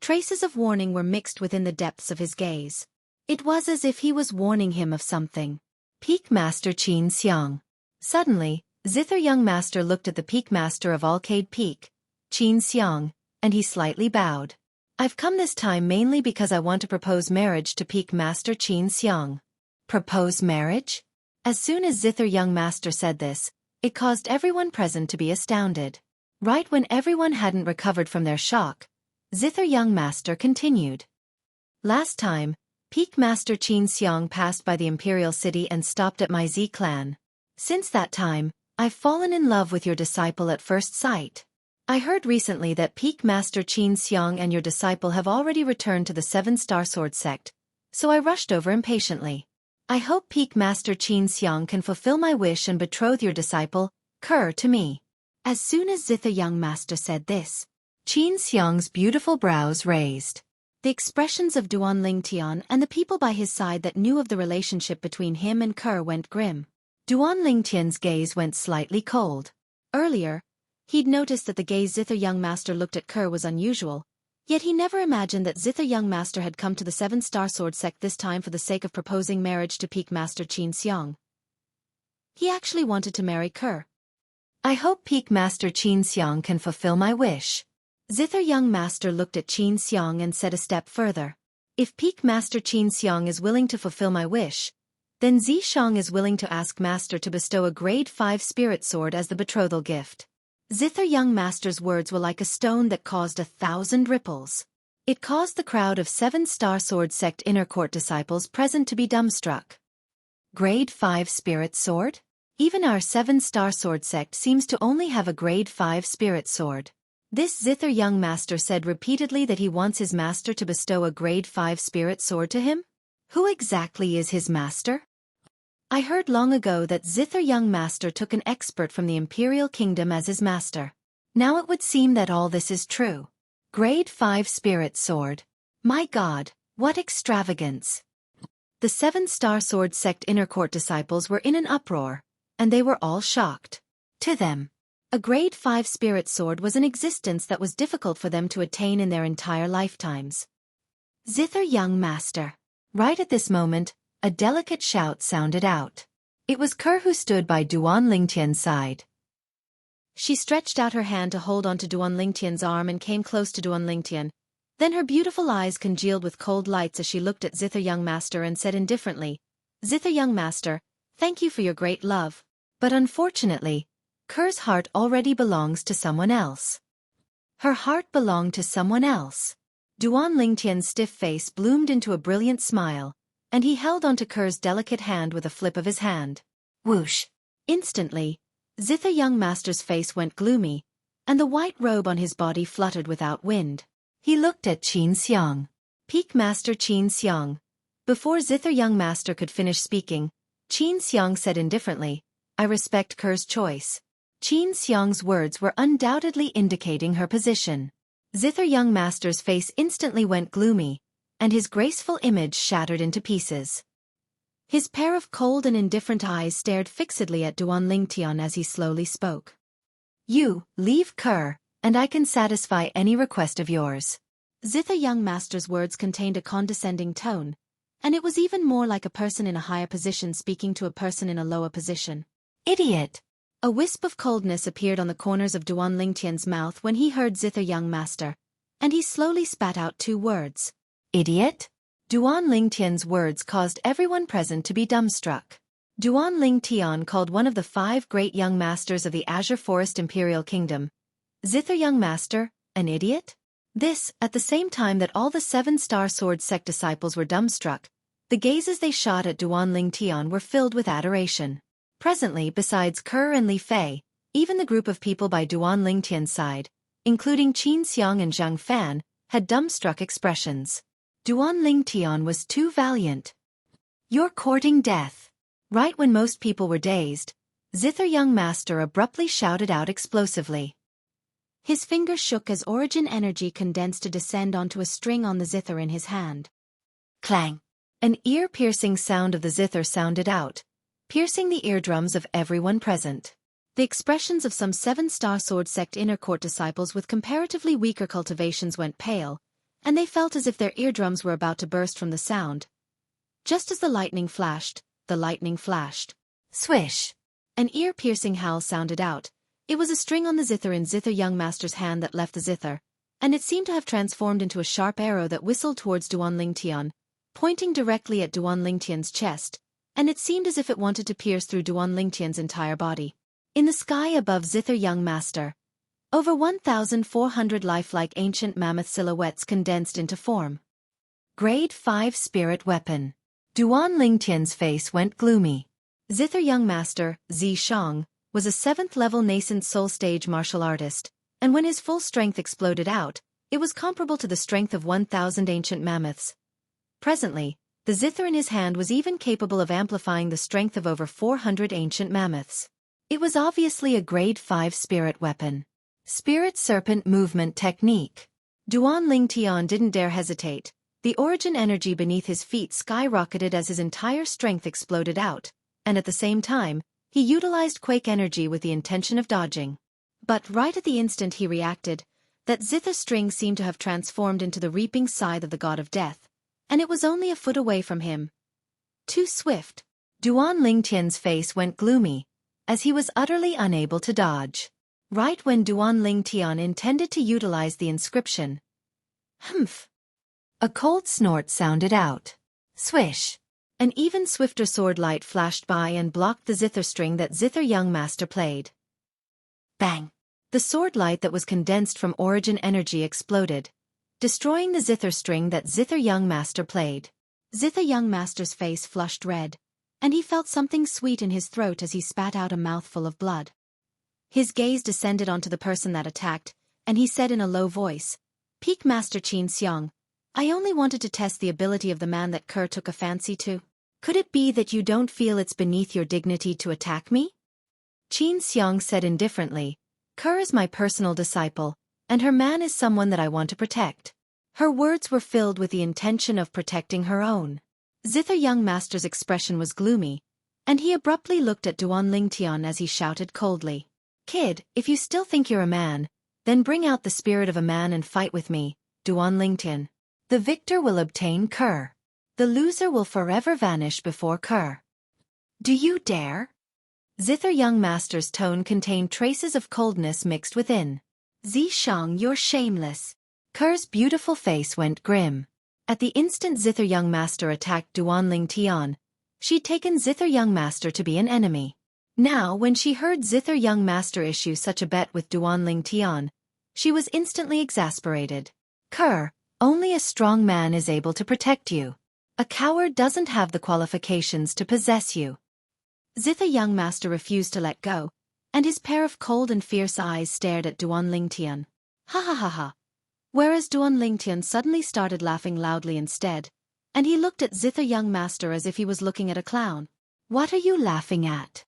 traces of warning were mixed within the depths of his gaze. It was as if he was warning him of something. Peak Master Qin Xiang. Suddenly, Zither young master looked at the Peak Master of Alcade Peak, Qin Xiang, and he slightly bowed. I've come this time mainly because I want to propose marriage to Peak Master Qin Xiang. Propose marriage? As soon as Zither Young Master said this, it caused everyone present to be astounded. Right when everyone hadn't recovered from their shock, Zither Young Master continued. Last time, Peak Master Qin Xiang passed by the Imperial City and stopped at my Z clan. Since that time, I've fallen in love with your disciple at first sight. I heard recently that Peak Master Qin Xiang and your disciple have already returned to the 7-Star Sword sect, so I rushed over impatiently. I hope Peak Master Qin Xiang can fulfill my wish and betroth your disciple, Kerr, to me. As soon as Zither Young Master said this, Qin Xiang's beautiful brows raised. The expressions of Duan Lingtian and the people by his side that knew of the relationship between him and Kerr went grim. Duan Lingtian's gaze went slightly cold. Earlier, he'd noticed that the gaze Zither Young Master looked at Kerr was unusual, yet he never imagined that Zither Young Master had come to the 7-Star Sword sect this time for the sake of proposing marriage to Peak Master Qin Xiang. He actually wanted to marry Kerr. I hope Peak Master Qin Xiang can fulfill my wish. Zither Young Master looked at Qin Xiang and said a step further. If Peak Master Qin Xiang is willing to fulfill my wish, then Zi Shang is willing to ask Master to bestow a grade 5 spirit sword as the betrothal gift. Zither Young Master's words were like a stone that caused 1,000 ripples. It caused the crowd of 7-Star Sword sect inner court disciples present to be dumbstruck. Grade 5 spirit sword? Even our 7-Star Sword sect seems to only have a grade 5 spirit sword. This Zither Young Master said repeatedly that he wants his master to bestow a grade 5 spirit sword to him? Who exactly is his master? I heard long ago that Zither Young Master took an expert from the Imperial Kingdom as his master. Now it would seem that all this is true. Grade 5 spirit sword. My God, what extravagance! The 7-Star Sword sect inner court disciples were in an uproar, and they were all shocked. To them, a grade 5 spirit sword was an existence that was difficult for them to attain in their entire lifetimes. Zither Young Master. Right at this moment, a delicate shout sounded out. It was Kerr who stood by Duan Lingtian's side. She stretched out her hand to hold onto Duan Lingtian's arm and came close to Duan Lingtian. Then her beautiful eyes congealed with cold lights as she looked at Zither Young Master and said indifferently, Zither Young Master, thank you for your great love. But unfortunately, Kerr's heart already belongs to someone else. Her heart belonged to someone else. Duan Lingtian's stiff face bloomed into a brilliant smile, and he held onto Kerr's delicate hand with a flip of his hand. Whoosh! Instantly, Zither Young Master's face went gloomy, and the white robe on his body fluttered without wind. He looked at Qin Xiang. Peak Master Qin Xiang. Before Zither Young Master could finish speaking, Qin Xiang said indifferently, I respect Kerr's choice. Qin Xiang's words were undoubtedly indicating her position. Zither Young Master's face instantly went gloomy, and his graceful image shattered into pieces. His pair of cold and indifferent eyes stared fixedly at Duan Lingtian as he slowly spoke. You, leave Kerr, and I can satisfy any request of yours. Zither Young Master's words contained a condescending tone, and it was even more like a person in a higher position speaking to a person in a lower position. Idiot! A wisp of coldness appeared on the corners of Duan Lingtian's mouth when he heard Zither Young Master, and he slowly spat out 2 words. Idiot? Duan Lingtian's words caused everyone present to be dumbstruck. Duan Lingtian called one of the 5 great young masters of the Azure Forest Imperial Kingdom, Zither Young Master, an idiot? This, at the same time that all the 7-Star Sword sect disciples were dumbstruck. The gazes they shot at Duan Lingtian were filled with adoration. Presently, besides Kerr and Li Fei, even the group of people by Duan Lingtian's side, including Qin Xiang and Zhang Fan, had dumbstruck expressions. Duan Lingtian was too valiant. You're courting death. Right when most people were dazed, Zither Young Master abruptly shouted out explosively. His fingers shook as origin energy condensed to descend onto a string on the zither in his hand. Clang! An ear-piercing sound of the zither sounded out, piercing the eardrums of everyone present. The expressions of some 7-Star Sword sect inner court disciples with comparatively weaker cultivations went pale, and they felt as if their eardrums were about to burst from the sound. Just as the lightning flashed. Swish! An ear-piercing howl sounded out. It was a string on the zither in Zither Young Master's hand that left the zither, and it seemed to have transformed into a sharp arrow that whistled towards Duan Lingtian, pointing directly at Duan Lingtian's chest, and it seemed as if it wanted to pierce through Duan Lingtian's entire body. In the sky above Zither Young Master, over 1,400 lifelike ancient mammoth silhouettes condensed into form. Grade 5 Spirit Weapon. Duan Lingtian's face went gloomy. Zither Young Master, Zi Shang, was a 7th-level nascent soul stage martial artist, and when his full strength exploded out, it was comparable to the strength of 1,000 ancient mammoths. Presently, the zither in his hand was even capable of amplifying the strength of over 400 ancient mammoths. It was obviously a Grade 5 spirit weapon. Spirit Serpent Movement Technique. Duan Lingtian didn't dare hesitate. The origin energy beneath his feet skyrocketed as his entire strength exploded out, and at the same time, he utilized quake energy with the intention of dodging. But right at the instant he reacted, that zither string seemed to have transformed into the reaping scythe of the god of death, and it was only a foot away from him. Too swift. Duan Lingtian's face went gloomy, as he was utterly unable to dodge. Right when Duan Lingtian intended to utilize the inscription, "Humph!" a cold snort sounded out. Swish! An even swifter sword light flashed by and blocked the zither string that Zither Young Master played. Bang! The sword light that was condensed from origin energy exploded, destroying the zither string that Zither Young Master played. Zither Young Master's face flushed red, and he felt something sweet in his throat as he spat out a mouthful of blood. His gaze descended onto the person that attacked, and he said in a low voice, "Peak Master Qin Xiang, I only wanted to test the ability of the man that Kerr took a fancy to. Could it be that you don't feel it's beneath your dignity to attack me?" Qin Xiang said indifferently, "Kerr is my personal disciple, and her man is someone that I want to protect." Her words were filled with the intention of protecting her own. Zither Young Master's expression was gloomy, and he abruptly looked at Duan Lingtian as he shouted coldly, "Kid, if you still think you're a man, then bring out the spirit of a man and fight with me, Duan Lingtian. The victor will obtain Kerr. The loser will forever vanish before Kerr. Do you dare?" Zither Young Master's tone contained traces of coldness mixed within. "Zi Shang, you're shameless." Kerr's beautiful face went grim. At the instant Zither Young Master attacked Duan Lingtian, she'd taken Zither Young Master to be an enemy. Now, when she heard Zither Young Master issue such a bet with Duan Lingtian, she was instantly exasperated. "Kerr, only a strong man is able to protect you. A coward doesn't have the qualifications to possess you." Zither Young Master refused to let go, and his pair of cold and fierce eyes stared at Duan Lingtian. Ha ha ha ha. Whereas Duan Lingtian suddenly started laughing loudly instead, and he looked at Zither Young Master as if he was looking at a clown. "What are you laughing at?"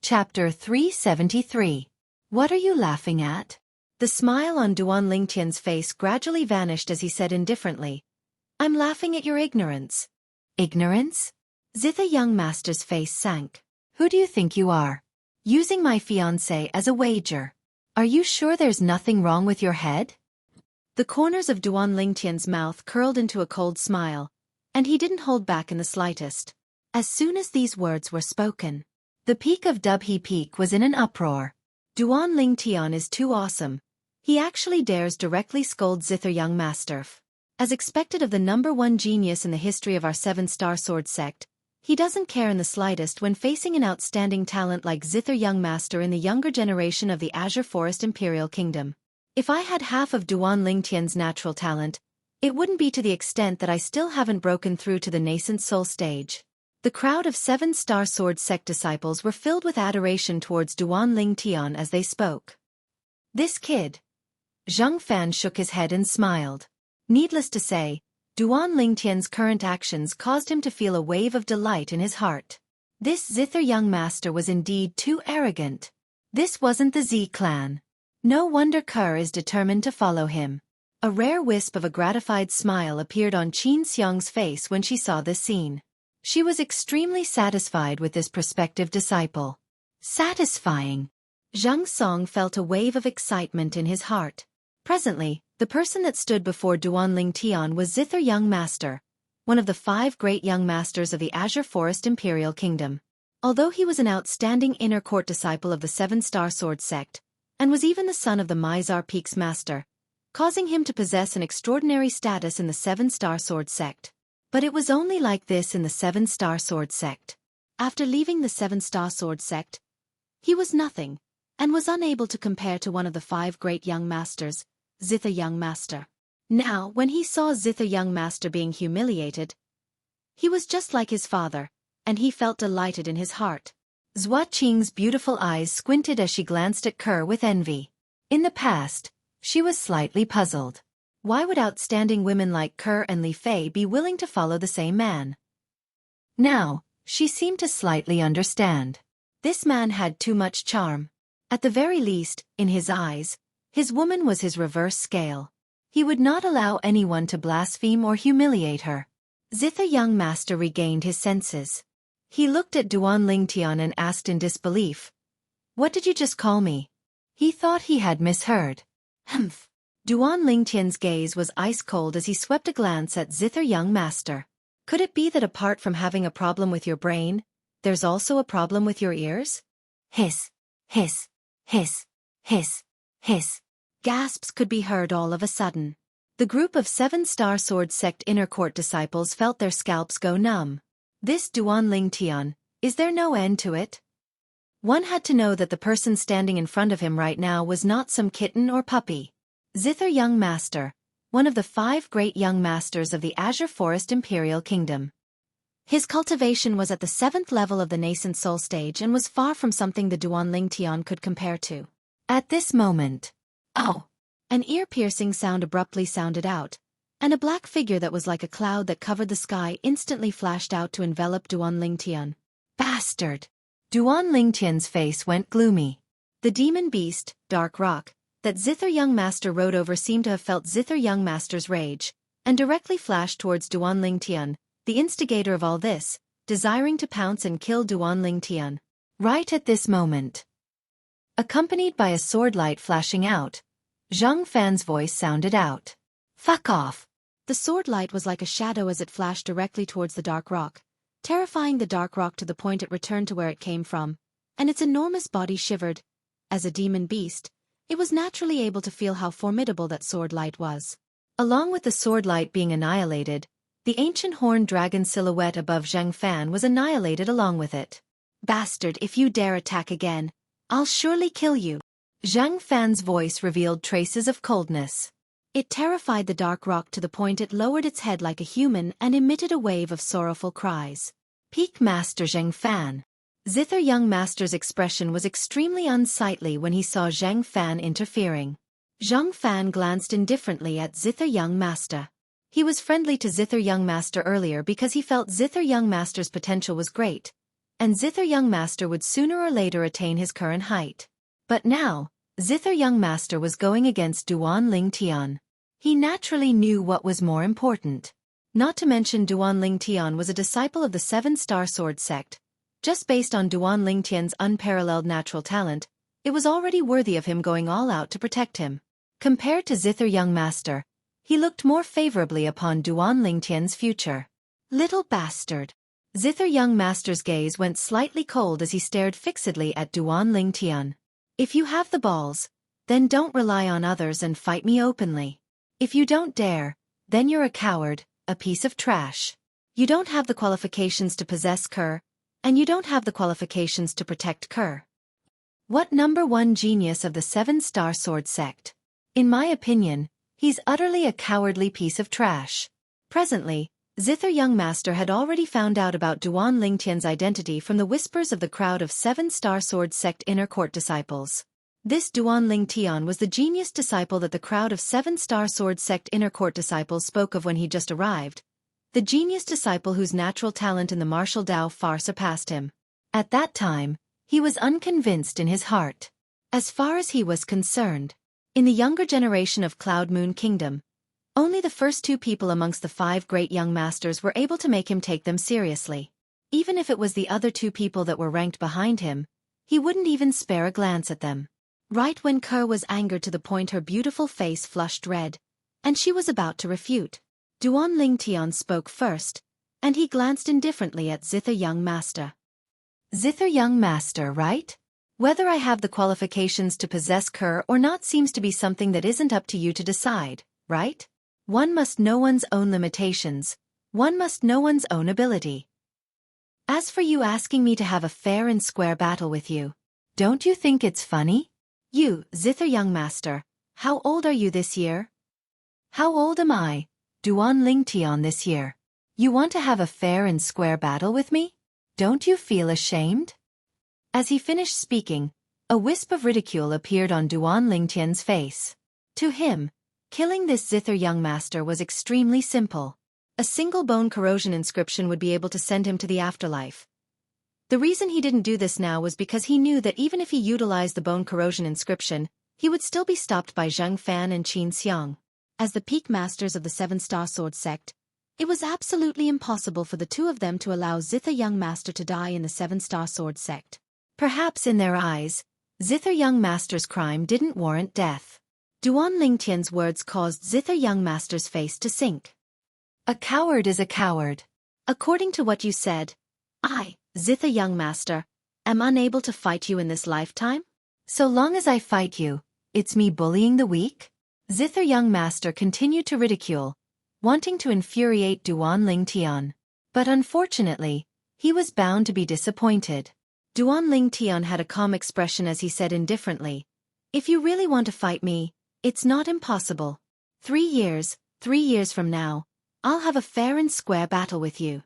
Chapter 373. What are you laughing at? The smile on Duan Lingtian's face gradually vanished as he said indifferently, "I'm laughing at your ignorance." "Ignorance?" Zither Young Master's face sank. "Who do you think you are? Using my fiancé as a wager. Are you sure there's nothing wrong with your head?" The corners of Duan Lingtian's mouth curled into a cold smile, and he didn't hold back in the slightest. As soon as these words were spoken, the peak of Dubhe Peak was in an uproar. Duan Lingtian is too awesome. He actually dares directly scold Zither Young Master. As expected of the #1 genius in the history of our 7-star sword sect, he doesn't care in the slightest when facing an outstanding talent like Zither Young Master in the younger generation of the Azure Forest Imperial Kingdom. If I had half of Duan Lingtian's natural talent, it wouldn't be to the extent that I still haven't broken through to the nascent soul stage. The crowd of 7-star sword sect disciples were filled with adoration towards Duan Lingtian as they spoke. "This kid." Zhang Fan shook his head and smiled. Needless to say, Duan Lingtian's current actions caused him to feel a wave of delight in his heart. This Zither Young Master was indeed too arrogant. This wasn't the Z clan. No wonder Kerr is determined to follow him. A rare wisp of a gratified smile appeared on Qin Xiang's face when she saw this scene. She was extremely satisfied with this prospective disciple. Satisfying. Zhang Song felt a wave of excitement in his heart. Presently, the person that stood before Duan Lingtian was Zither Young Master, one of the 5 great young masters of the Azure Forest Imperial Kingdom. Although he was an outstanding inner court disciple of the Seven-Star Sword sect, and was even the son of the Mizar Peak's master, causing him to possess an extraordinary status in the Seven-Star Sword sect. But it was only like this in the Seven-Star Sword sect. After leaving the Seven-Star Sword sect, he was nothing, and was unable to compare to one of the 5 great young masters, Zither Young Master. Now, when he saw Zither Young Master being humiliated, he was just like his father, and he felt delighted in his heart. Xueqi's beautiful eyes squinted as she glanced at Kerr with envy. In the past, she was slightly puzzled. Why would outstanding women like Kerr and Li Fei be willing to follow the same man? Now, she seemed to slightly understand. This man had too much charm. At the very least, in his eyes, his woman was his reverse scale. He would not allow anyone to blaspheme or humiliate her. Zither Young Master regained his senses. He looked at Duan Lingtian and asked in disbelief, "What did you just call me?" He thought he had misheard. Humph. Duan Lingtian's gaze was ice-cold as he swept a glance at Zither Young Master. Could it be that apart from having a problem with your brain, there's also a problem with your ears? Hiss, hiss, hiss, hiss, hiss. Gasps could be heard all of a sudden. The group of Seven-Star Sword sect inner court disciples felt their scalps go numb. This Duan Lingtian, is there no end to it? One had to know that the person standing in front of him right now was not some kitten or puppy. Zither Young Master, one of the 5 great young masters of the Azure Forest Imperial Kingdom. His cultivation was at the 7th level of the nascent soul stage and was far from something the Duan Lingtian could compare to. At this moment, oh! An ear-piercing sound abruptly sounded out, and a black figure that was like a cloud that covered the sky instantly flashed out to envelop Duan Lingtian. Bastard! Duan Lingtian's face went gloomy. The demon beast, Dark Rock, that Zither Young Master rode over seemed to have felt Zither Young Master's rage, and directly flashed towards Duan Lingtian, the instigator of all this, desiring to pounce and kill Duan Lingtian. Right at this moment, accompanied by a sword light flashing out, Zhang Fan's voice sounded out. "Fuck off!" The sword light was like a shadow as it flashed directly towards the Dark Rock, terrifying the Dark Rock to the point it returned to where it came from, and its enormous body shivered. As a demon beast, it was naturally able to feel how formidable that sword light was. Along with the sword light being annihilated, the ancient horned dragon silhouette above Zhang Fan was annihilated along with it. "Bastard, if you dare attack again, I'll surely kill you." Zhang Fan's voice revealed traces of coldness. It terrified the Dark Rock to the point it lowered its head like a human and emitted a wave of sorrowful cries. Peak Master Zhang Fan. Zither Young Master's expression was extremely unsightly when he saw Zhang Fan interfering. Zhang Fan glanced indifferently at Zither Young Master. He was friendly to Zither Young Master earlier because he felt Zither Young Master's potential was great, and Zither Young Master would sooner or later attain his current height. But now, Zither Young Master was going against Duan Lingtian. He naturally knew what was more important. Not to mention Duan Lingtian was a disciple of the Seven-Star Sword sect. Just based on Duan Lingtian's unparalleled natural talent, it was already worthy of him going all out to protect him. Compared to Zither Young Master, he looked more favorably upon Duan Lingtian's future. Little bastard. Zither Young Master's gaze went slightly cold as he stared fixedly at Duan Lingtian. "If you have the balls, then don't rely on others and fight me openly. If you don't dare, then you're a coward, a piece of trash. You don't have the qualifications to possess Kerr, and you don't have the qualifications to protect Kerr. What #1 genius of the Seven-Star Sword sect? In my opinion, he's utterly a cowardly piece of trash." Presently, Zither Young Master had already found out about Duan Lingtian's identity from the whispers of the crowd of Seven-Star Sword sect inner court disciples. This Duan Lingtian was the genius disciple that the crowd of Seven-Star Sword sect inner court disciples spoke of when he just arrived, the genius disciple whose natural talent in the martial Tao far surpassed him. At that time, he was unconvinced in his heart. As far as he was concerned, in the younger generation of Cloud Moon Kingdom, only the first 2 people amongst the 5 great young masters were able to make him take them seriously. Even if it was the other 2 people that were ranked behind him, he wouldn't even spare a glance at them. Right when Kerr was angered to the point her beautiful face flushed red, and she was about to refute, Duan Lingtian spoke first, and he glanced indifferently at Zither Young Master. Zither young master, right? Whether I have the qualifications to possess Kerr or not seems to be something that isn't up to you to decide, right? One must know one's own limitations. One must know one's own ability. As for you asking me to have a fair and square battle with you, don't you think it's funny? You, Zither young master, how old are you this year? How old am I, Duan Lingtian, this year? You want to have a fair and square battle with me? Don't you feel ashamed? As he finished speaking, a wisp of ridicule appeared on Duan Lingtian's face. To him, killing this Zither young master was extremely simple. A single bone corrosion inscription would be able to send him to the afterlife. The reason he didn't do this now was because he knew that even if he utilized the bone corrosion inscription, he would still be stopped by Zheng Fan and Qin Xiang. As the peak masters of the Seven-Star Sword sect, it was absolutely impossible for the two of them to allow Zither young master to die in the Seven-Star Sword sect. Perhaps in their eyes, Zither young master's crime didn't warrant death. Duan Lingtian's words caused Zither young master's face to sink. A coward is a coward. According to what you said, I, Zither young master, am unable to fight you in this lifetime? So long as I fight you, it's me bullying the weak? Zither young master continued to ridicule, wanting to infuriate Duan Lingtian. But unfortunately, he was bound to be disappointed. Duan Lingtian had a calm expression as he said indifferently, if you really want to fight me, it's not impossible. 3 years from now, I'll have a fair and square battle with you.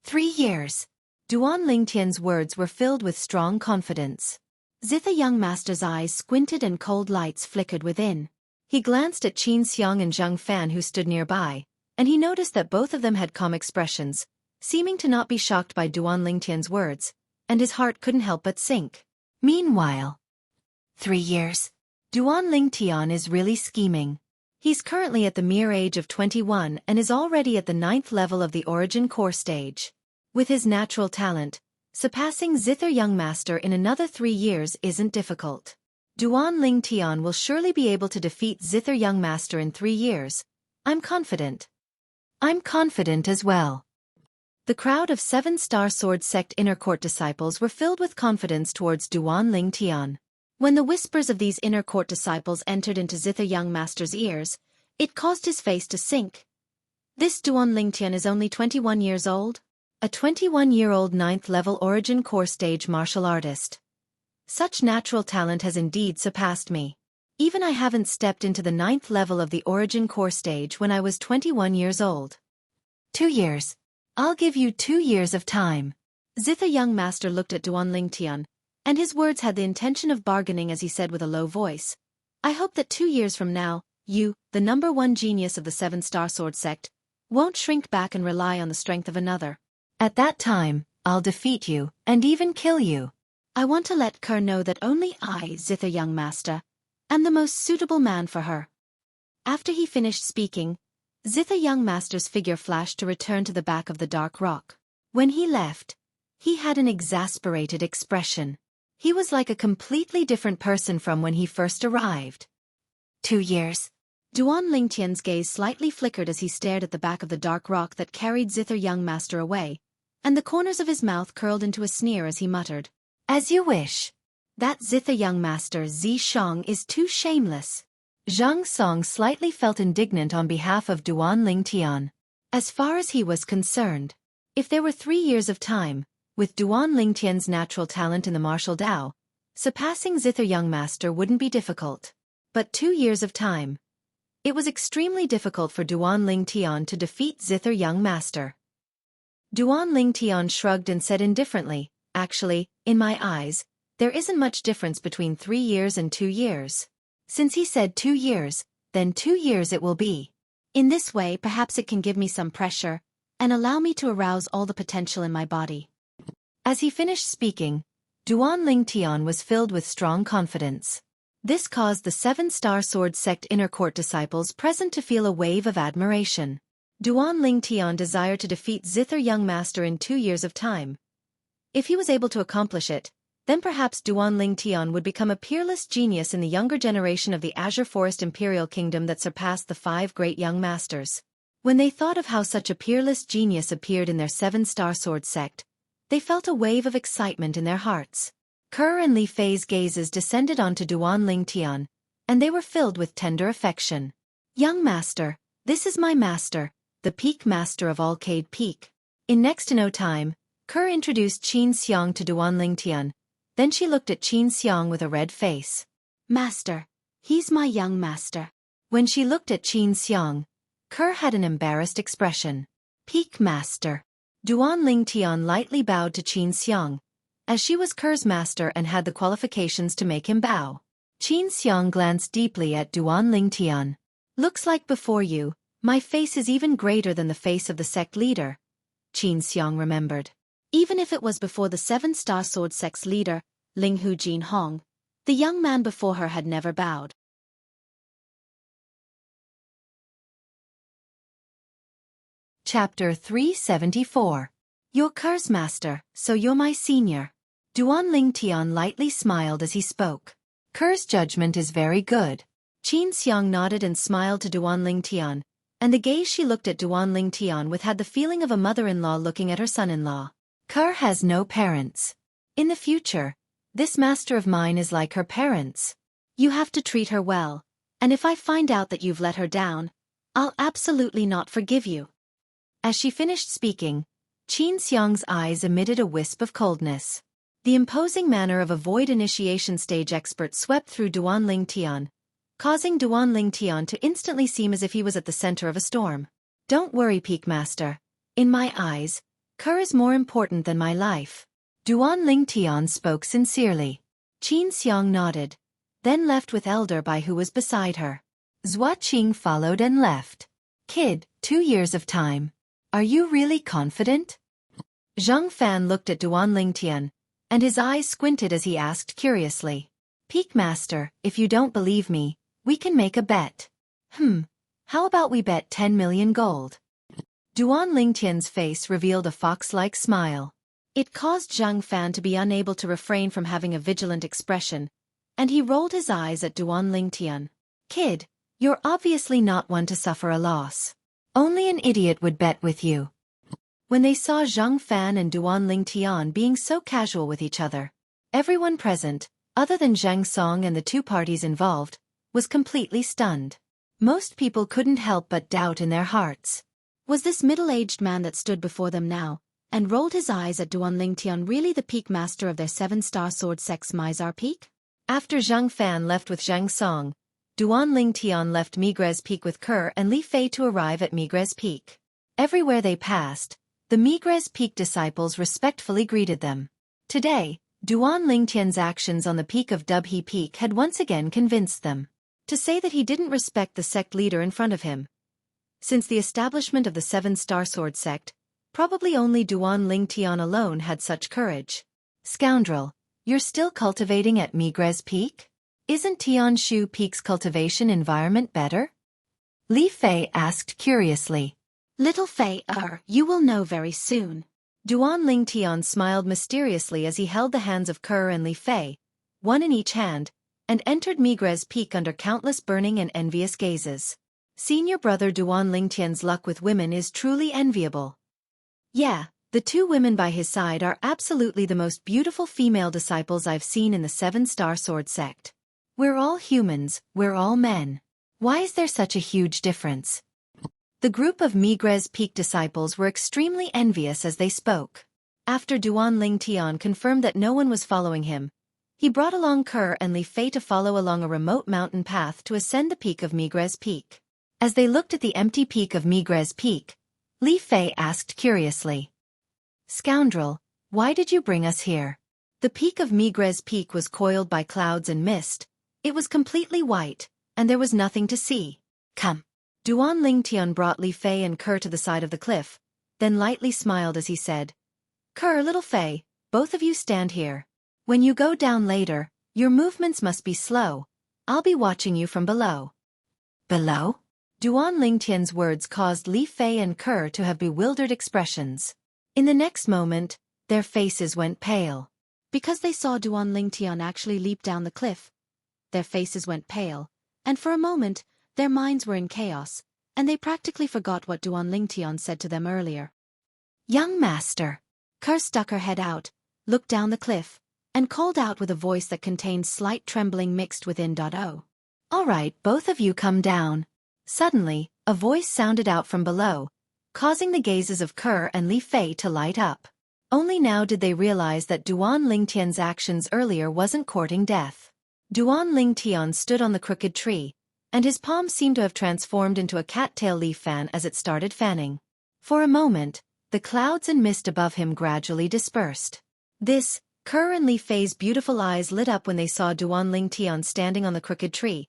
3 years. Duan Lingtian's words were filled with strong confidence. Zither young master's eyes squinted and cold lights flickered within. He glanced at Qin Xiang and Zheng Fan who stood nearby, and he noticed that both of them had calm expressions, seeming to not be shocked by Duan Lingtian's words, and his heart couldn't help but sink. Meanwhile, 3 years. Duan Lingtian is really scheming. He's currently at the mere age of 21 and is already at the 9th level of the Origin Core stage. With his natural talent, surpassing Zither young master in another 3 years isn't difficult. Duan Lingtian will surely be able to defeat Zither young master in 3 years. I'm confident. I'm confident as well. The crowd of 7-Star Sword sect inner court disciples were filled with confidence towards Duan Lingtian. When the whispers of these inner court disciples entered into Zither young master's ears, it caused his face to sink. This Duan Lingtian is only 21 years old? A 21-year-old 9th level Origin Core stage martial artist. Such natural talent has indeed surpassed me. Even I haven't stepped into the 9th level of the Origin Core stage when I was 21 years old. 2 years. I'll give you 2 years of time. Zither young master looked at Duan Lingtian, and his words had the intention of bargaining as he said with a low voice, I hope that 2 years from now, you, the #1 genius of the 7-Star Sword sect, won't shrink back and rely on the strength of another. At that time, I'll defeat you, and even kill you. I want to let Kerr know that only I, Zither young master, am the most suitable man for her. After he finished speaking, Zither young master's figure flashed to return to the back of the dark rock. When he left, he had an exasperated expression. He was like a completely different person from when he first arrived. 2 years. Duan Lingtian's gaze slightly flickered as he stared at the back of the dark rock that carried Zither young master away, and the corners of his mouth curled into a sneer as he muttered, As you wish. That Zither young master Zi Shang is too shameless. Zhang Song slightly felt indignant on behalf of Duan Lingtian. As far as he was concerned, if there were 3 years of time, with Duan Lingtian's natural talent in the martial Dao, surpassing Zither young master wouldn't be difficult. But 2 years of time. It was extremely difficult for Duan Lingtian to defeat Zither young master. Duan Lingtian shrugged and said indifferently, Actually, in my eyes, there isn't much difference between 3 years and 2 years. Since he said 2 years, then 2 years it will be. In this way perhaps it can give me some pressure, and allow me to arouse all the potential in my body. As he finished speaking, Duan Lingtian was filled with strong confidence. This caused the 7-Star Sword sect inner court disciples present to feel a wave of admiration. Duan Lingtian desired to defeat Zither young master in 2 years of time. If he was able to accomplish it, then perhaps Duan Lingtian would become a peerless genius in the younger generation of the Azure Forest Imperial Kingdom that surpassed the 5 great young masters. When they thought of how such a peerless genius appeared in their 7-Star Sword sect, They felt a wave of excitement in their hearts. Kerr and Li Fei's gazes descended onto Duan Lingtian, and they were filled with tender affection. Young master, this is my master, the peak master of Alcade Peak. In next to no time, Kerr introduced Qin Xiang to Duan Lingtian. Then she looked at Qin Xiang with a red face. Master, he's my young master. When she looked at Qin Xiang, Kerr had an embarrassed expression. Peak master. Duan Lingtian lightly bowed to Qin Xiang, as she was Kerr's master and had the qualifications to make him bow. Qin Xiang glanced deeply at Duan Lingtian. Looks like before you, my face is even greater than the face of the sect leader, Qin Xiang remembered. Even if it was before the 7-star sword sect's leader, Ling Hu Jin Hong, the young man before her had never bowed. Chapter 374. You're Kerr's master, so you're my senior. Duan Lingtian lightly smiled as he spoke. Kerr's judgment is very good. Qin Xiang nodded and smiled to Duan Lingtian, and the gaze she looked at Duan Lingtian with had the feeling of a mother-in-law looking at her son-in-law. Kerr has no parents. In the future, this master of mine is like her parents. You have to treat her well, and if I find out that you've let her down, I'll absolutely not forgive you. As she finished speaking, Qin Xiang's eyes emitted a wisp of coldness. The imposing manner of a void initiation stage expert swept through Duan Lingtian, causing Duan Lingtian to instantly seem as if he was at the center of a storm. Don't worry, Peak Master. In my eyes, Kerr is more important than my life. Duan Lingtian spoke sincerely. Qin Xiang nodded, then left with Elder Bai who was beside her. Xueqi followed and left. Kid, 2 years of time. Are you really confident? Zhang Fan looked at Duan Lingtian, and his eyes squinted as he asked curiously. Peak Master, if you don't believe me, we can make a bet. How about we bet 10 million gold? Duan Lingtian's face revealed a fox-like smile. It caused Zhang Fan to be unable to refrain from having a vigilant expression, and he rolled his eyes at Duan Lingtian. Kid, you're obviously not one to suffer a loss. Only an idiot would bet with you. When they saw Zhang Fan and Duan Lingtian being so casual with each other, everyone present, other than Zhang Song and the 2 parties involved, was completely stunned. Most people couldn't help but doubt in their hearts. Was this middle-aged man that stood before them now, and rolled his eyes at Duan Lingtian really the peak master of their 7-star sword sect's Mizar Peak? After Zhang Fan left with Zhang Song, Duan Lingtian left Migres Peak with Kerr and Li Fei to arrive at Migres Peak. Everywhere they passed, the Migres Peak disciples respectfully greeted them. Today, Duan Lingtian's actions on the peak of Dubhe Peak had once again convinced them. To say that he didn't respect the sect leader in front of him. Since the establishment of the 7-star sword sect, probably only Duan Lingtian alone had such courage. Scoundrel, you're still cultivating at Migres Peak? Isn't Tianshu Peak's cultivation environment better? Li Fei asked curiously. Little Fei, you will know very soon. Duan Lingtian smiled mysteriously as he held the hands of Kerr and Li Fei, one in each hand, and entered Migres Peak under countless burning and envious gazes. Senior brother Duan Lingtian's luck with women is truly enviable. Yeah, the 2 women by his side are absolutely the most beautiful female disciples I've seen in the 7-star sword sect. We're all humans, we're all men. Why is there such a huge difference? The group of Migres Peak disciples were extremely envious as they spoke. After Duan Lingtian confirmed that no one was following him, he brought along Kerr and Li Fei to follow along a remote mountain path to ascend the peak of Migres Peak. As they looked at the empty peak of Migres Peak, Li Fei asked curiously. Scoundrel, why did you bring us here? The peak of Migres Peak was coiled by clouds and mist. It was completely white, and there was nothing to see. Come. Duan Lingtian brought Li Fei and Kerr to the side of the cliff, then lightly smiled as he said, Kerr, little Fei, both of you stand here. When you go down later, your movements must be slow. I'll be watching you from below. Below? Duan Lingtian's words caused Li Fei and Kerr to have bewildered expressions. In the next moment, their faces went pale. Because they saw Duan Lingtian actually leap down the cliff, their faces went pale, and for a moment, their minds were in chaos, and they practically forgot what Duan Lingtian said to them earlier. Young master. Kerr stuck her head out, looked down the cliff, and called out with a voice that contained slight trembling mixed with "Oh. All right, both of you come down." Suddenly, a voice sounded out from below, causing the gazes of Kerr and Li Fei to light up. Only now did they realize that Duan Lingtian's actions earlier wasn't courting death. Duan Lingtian stood on the crooked tree, and his palm seemed to have transformed into a cattail leaf fan as it started fanning. For a moment, the clouds and mist above him gradually dispersed. Kerr and Li Fei's beautiful eyes lit up when they saw Duan Lingtian standing on the crooked tree,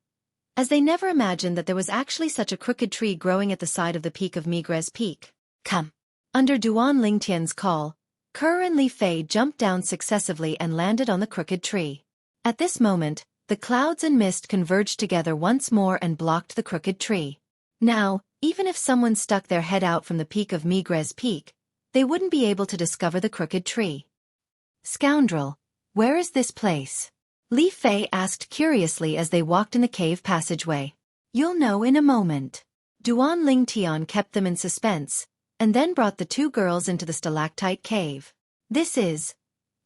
as they never imagined that there was actually such a crooked tree growing at the side of the peak of Migres Peak. Come. Under Duan Lingtian's call, Kerr and Li Fei jumped down successively and landed on the crooked tree. At this moment, the clouds and mist converged together once more and blocked the crooked tree. Now, even if someone stuck their head out from the peak of Migres Peak, they wouldn't be able to discover the crooked tree. "Scoundrel, where is this place?" Li Fei asked curiously as they walked in the cave passageway. "You'll know in a moment." Duan Lingtian kept them in suspense, and then brought the two girls into the stalactite cave.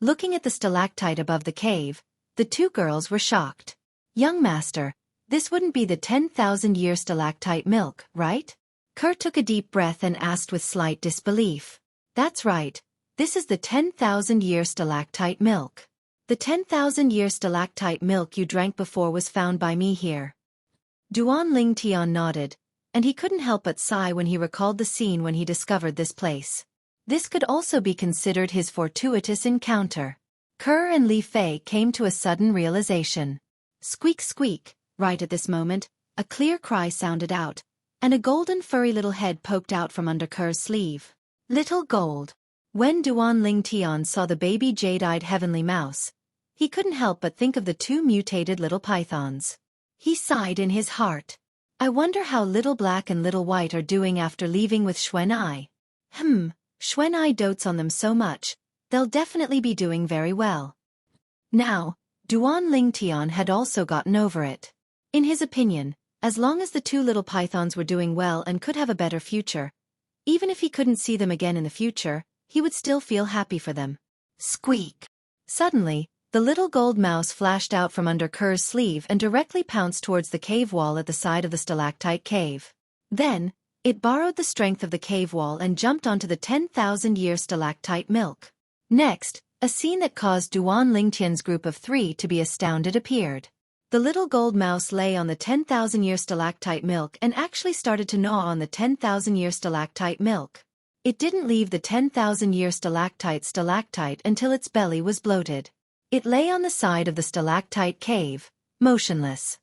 Looking at the stalactite above the cave, the two girls were shocked. "Young master, this wouldn't be the 10,000-year stalactite milk, right?" Kerr took a deep breath and asked with slight disbelief. "That's right. This is the 10,000-year stalactite milk. The 10,000-year stalactite milk you drank before was found by me here." Duan Lingtian nodded, and he couldn't help but sigh when he recalled the scene when he discovered this place. This could also be considered his fortuitous encounter. Kerr and Li Fei came to a sudden realization. Squeak squeak, right at this moment, a clear cry sounded out, and a golden furry little head poked out from under Kerr's sleeve. Little Gold. When Duan Lingtian saw the baby jade-eyed heavenly mouse, he couldn't help but think of the two mutated little pythons. He sighed in his heart. "I wonder how Little Black and Little White are doing after leaving with Xueqi. Xueqi dotes on them so much, they'll definitely be doing very well." Now, Duan Lingtian had also gotten over it. In his opinion, as long as the two little pythons were doing well and could have a better future, even if he couldn't see them again in the future, he would still feel happy for them. Squeak! Suddenly, the little gold mouse flashed out from under Kerr's sleeve and directly pounced towards the cave wall at the side of the stalactite cave. Then, it borrowed the strength of the cave wall and jumped onto the 10,000-year stalactite milk. Next, a scene that caused Duan Lingtian's group of three to be astounded appeared. The little gold mouse lay on the 10,000-year stalactite milk and actually started to gnaw on the 10,000-year stalactite milk. It didn't leave the 10,000-year stalactite until its belly was bloated. It lay on the side of the stalactite cave, motionless.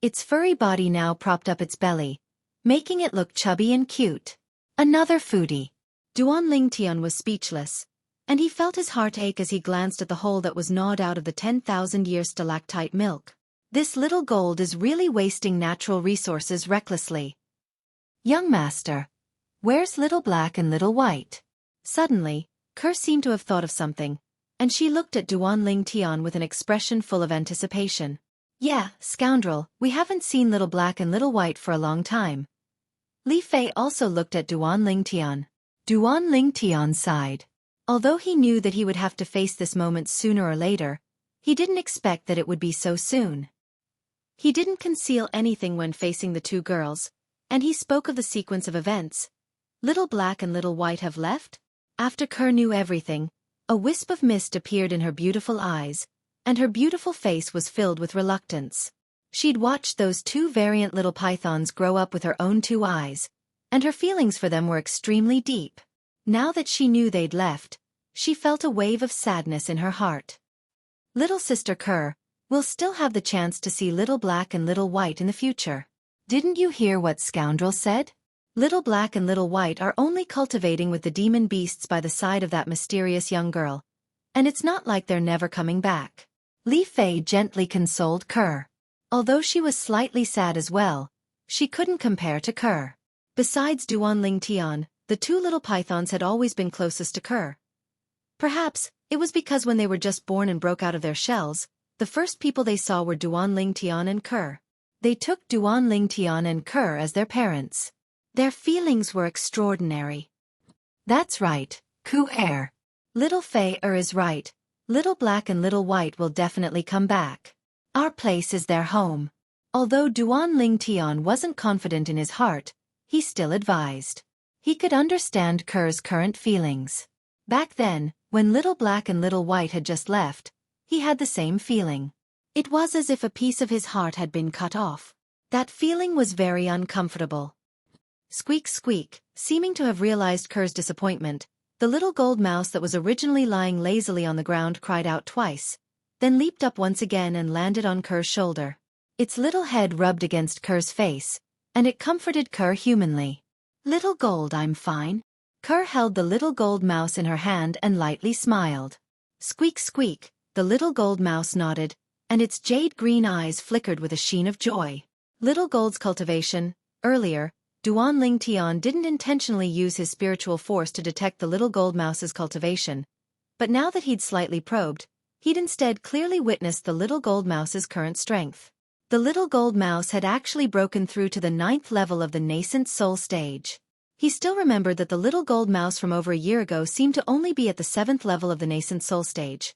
Its furry body now propped up its belly, making it look chubby and cute. Another foodie. Duan Lingtian was speechless, and he felt his heart ache as he glanced at the hole that was gnawed out of the 10,000-year stalactite milk. This little gold is really wasting natural resources recklessly. "Young master, where's Little Black and Little White?" Suddenly, Kerr seemed to have thought of something, and she looked at Duan Lingtian with an expression full of anticipation. "Yeah, scoundrel, we haven't seen Little Black and Little White for a long time." Li Fei also looked at Duan Lingtian. Duan Lingtian sighed. Although he knew that he would have to face this moment sooner or later, he didn't expect that it would be so soon. He didn't conceal anything when facing the two girls, and he spoke of the sequence of events. Little Black and Little White have left? After Kerr knew everything, a wisp of mist appeared in her beautiful eyes, and her beautiful face was filled with reluctance. She'd watched those two variant little pythons grow up with her own two eyes, and her feelings for them were extremely deep. Now that she knew they'd left, she felt a wave of sadness in her heart. "Little sister Kerr, we'll still have the chance to see Little Black and Little White in the future. Didn't you hear what Scoundrel said? Little Black and Little White are only cultivating with the demon beasts by the side of that mysterious young girl, and it's not like they're never coming back." Li Fei gently consoled Kerr. Although she was slightly sad as well, she couldn't compare to Kerr. Besides Duan Lingtian, the two little pythons had always been closest to Kerr. Perhaps, it was because when they were just born and broke out of their shells, the first people they saw were Duan Lingtian and Kerr. They took Duan Lingtian and Kerr as their parents. Their feelings were extraordinary. "That's right, Ku'er. Little Fei is right. Little Black and Little White will definitely come back. Our place is their home. Although Duan Lingtian wasn't confident in his heart, he still advised. He could understand Ker's current feelings. Back then, when Little Black and Little White had just left, he had the same feeling. It was as if a piece of his heart had been cut off. That feeling was very uncomfortable. Squeak squeak, seeming to have realized Ker's disappointment, the little gold mouse that was originally lying lazily on the ground cried out twice, then leaped up once again and landed on Ker's shoulder. Its little head rubbed against Ker's face, and it comforted Ker humanly. Little Gold, I'm fine. Ker held the little gold mouse in her hand and lightly smiled. Squeak squeak, the little gold mouse nodded, and its jade-green eyes flickered with a sheen of joy. Little Gold's cultivation. Earlier, Duan Lingtian didn't intentionally use his spiritual force to detect the little gold mouse's cultivation, but now that he'd slightly probed, he'd instead clearly witnessed the little gold mouse's current strength. The little gold mouse had actually broken through to the 9th level of the nascent soul stage. He still remembered that the little gold mouse from over a year ago seemed to only be at the 7th level of the nascent soul stage.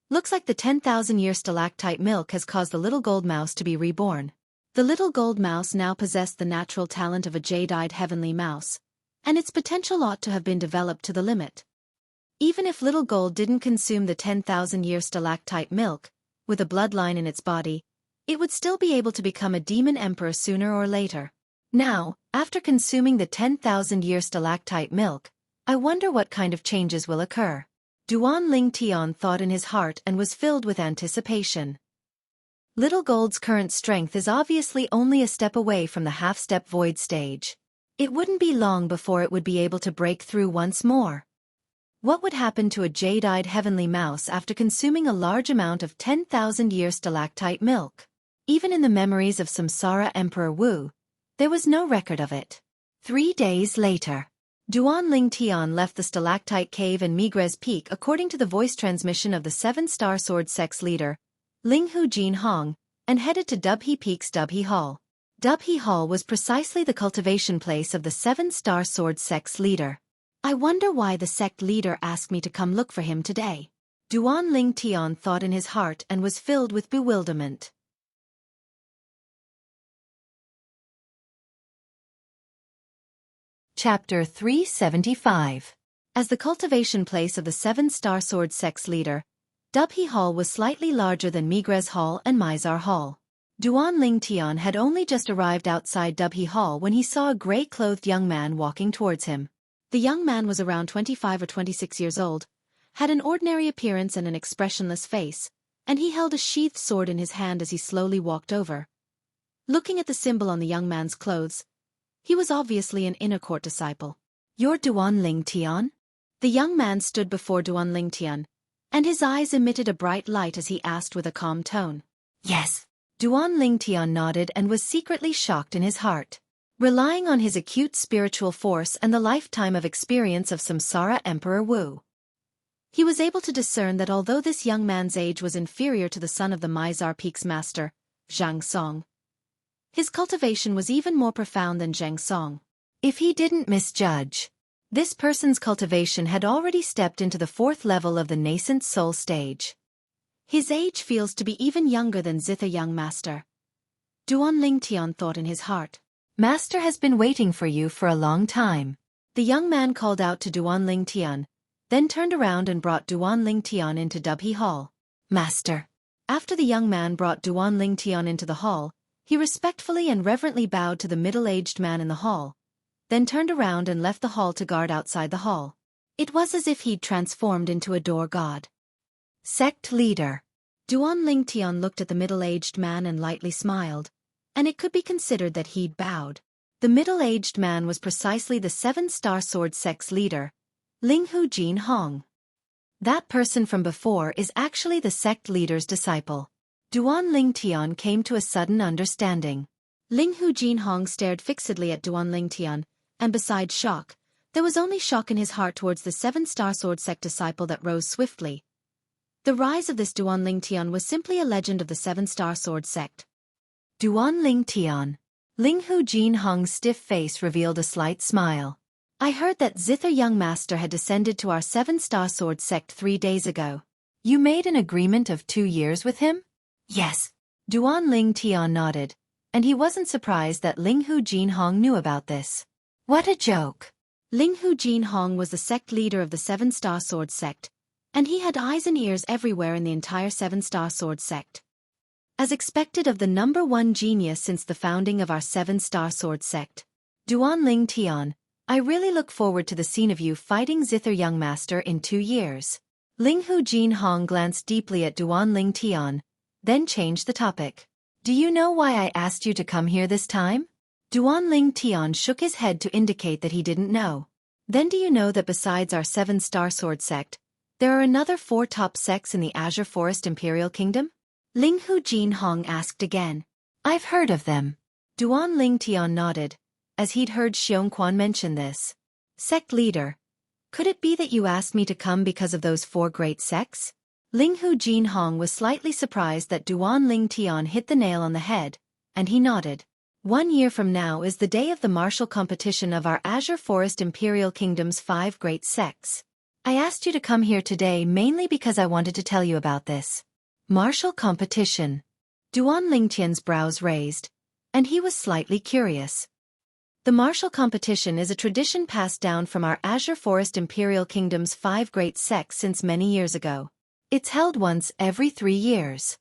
Looks like the 10,000-year stalactite milk has caused the little gold mouse to be reborn. The little gold mouse now possessed the natural talent of a jade-eyed heavenly mouse, and its potential ought to have been developed to the limit. Even if Little Gold didn't consume the 10,000-year stalactite milk, with a bloodline in its body, it would still be able to become a demon emperor sooner or later. Now, after consuming the 10,000-year stalactite milk, I wonder what kind of changes will occur. Duan Lingtian thought in his heart and was filled with anticipation. Little Gold's current strength is obviously only a step away from the half-step void stage. It wouldn't be long before it would be able to break through once more. What would happen to a jade-eyed heavenly mouse after consuming a large amount of 10,000-year stalactite milk? Even in the memories of Samsara Emperor Wu, there was no record of it. 3 days later, Duan Lingtian left the stalactite cave in Migres Peak according to the voice transmission of the 7-star sword sex leader, Linghu Jin Hong, and headed to Dubhe Peak's Dubhe Hall. Dubhe Hall was precisely the cultivation place of the 7-star sword sex leader. I wonder why the sect leader asked me to come look for him today. Duan Lingtian thought in his heart and was filled with bewilderment. Chapter 375. As the cultivation place of the 7-star sword sex leader, Dubhe Hall was slightly larger than Migres Hall and Mizar Hall. Duan Lingtian had only just arrived outside Dubhe Hall when he saw a gray-clothed young man walking towards him. The young man was around 25 or 26 years old, had an ordinary appearance and an expressionless face, and he held a sheathed sword in his hand as he slowly walked over. Looking at the symbol on the young man's clothes, he was obviously an inner court disciple. You're Duan Lingtian? The young man stood before Duan Lingtian, and his eyes emitted a bright light as he asked with a calm tone. Yes. Duan Lingtian nodded and was secretly shocked in his heart. Relying on his acute spiritual force and the lifetime of experience of Samsara Emperor Wu, he was able to discern that although this young man's age was inferior to the son of the Mizar Peak's master, Zhang Song, his cultivation was even more profound than Zhang Song. If he didn't misjudge, this person's cultivation had already stepped into the 4th level of the nascent soul stage. His age feels to be even younger than Zitha Young Master. Duan Lingtian thought in his heart. Master has been waiting for you for a long time. The young man called out to Duan Lingtian, then turned around and brought Duan Lingtian into Dubhe Hall. Master. After the young man brought Duan Lingtian into the hall, he respectfully and reverently bowed to the middle-aged man in the hall, then turned around and left the hall to guard outside the hall. It was as if he'd transformed into a door god. Sect leader. Duan Lingtian looked at the middle-aged man and lightly smiled, and it could be considered that he'd bowed. The middle-aged man was precisely the 7-star sword sex leader, Linghu Jin Hong. That person from before is actually the sect leader's disciple. Duan Lingtian came to a sudden understanding. Linghu Jin Hong stared fixedly at Duan Lingtian, and besides shock, there was only shock in his heart towards the 7-star sword sect disciple that rose swiftly. The rise of this Duan Lingtian was simply a legend of the 7-star sword sect. Duan Lingtian. Linghu Jin Hong's stiff face revealed a slight smile. I heard that Zither young master had descended to our 7-star sword sect 3 days ago. You made an agreement of 2 years with him? Yes. Duan Ling Tian nodded, and he wasn't surprised that Ling Hu Jinhong knew about this. What a joke. Ling Hu Jinhong was the sect leader of the 7-star sword sect, and he had eyes and ears everywhere in the entire 7-star sword sect. As expected of the #1 genius since the founding of our 7-star sword sect, Duan Ling Tian, I really look forward to the scene of you fighting Zither young master in 2 years. Ling Hu Jinhong glanced deeply at Duan Ling Tian, then changed the topic. Do you know why I asked you to come here this time? Duan Ling Tian shook his head to indicate that he didn't know. Then do you know that besides our 7-star sword sect, there are another 4 top sects in the Azure Forest Imperial Kingdom? Ling Hu Jinhong asked again. I've heard of them. Duan Ling Tian nodded, as he'd heard Xueqi mention this. Sect leader. Could it be that you asked me to come because of those 4 great sects? Ling Hu Jinhong was slightly surprised that Duan Ling Tian hit the nail on the head, and he nodded. 1 year from now is the day of the martial competition of our Azure Forest Imperial Kingdom's 5 great sects. I asked you to come here today mainly because I wanted to tell you about this. Martial competition. Duan Ling Tian's brows raised, and he was slightly curious. The martial competition is a tradition passed down from our Azure Forest Imperial Kingdom's 5 great sects since many years ago. It's held once every 3 years.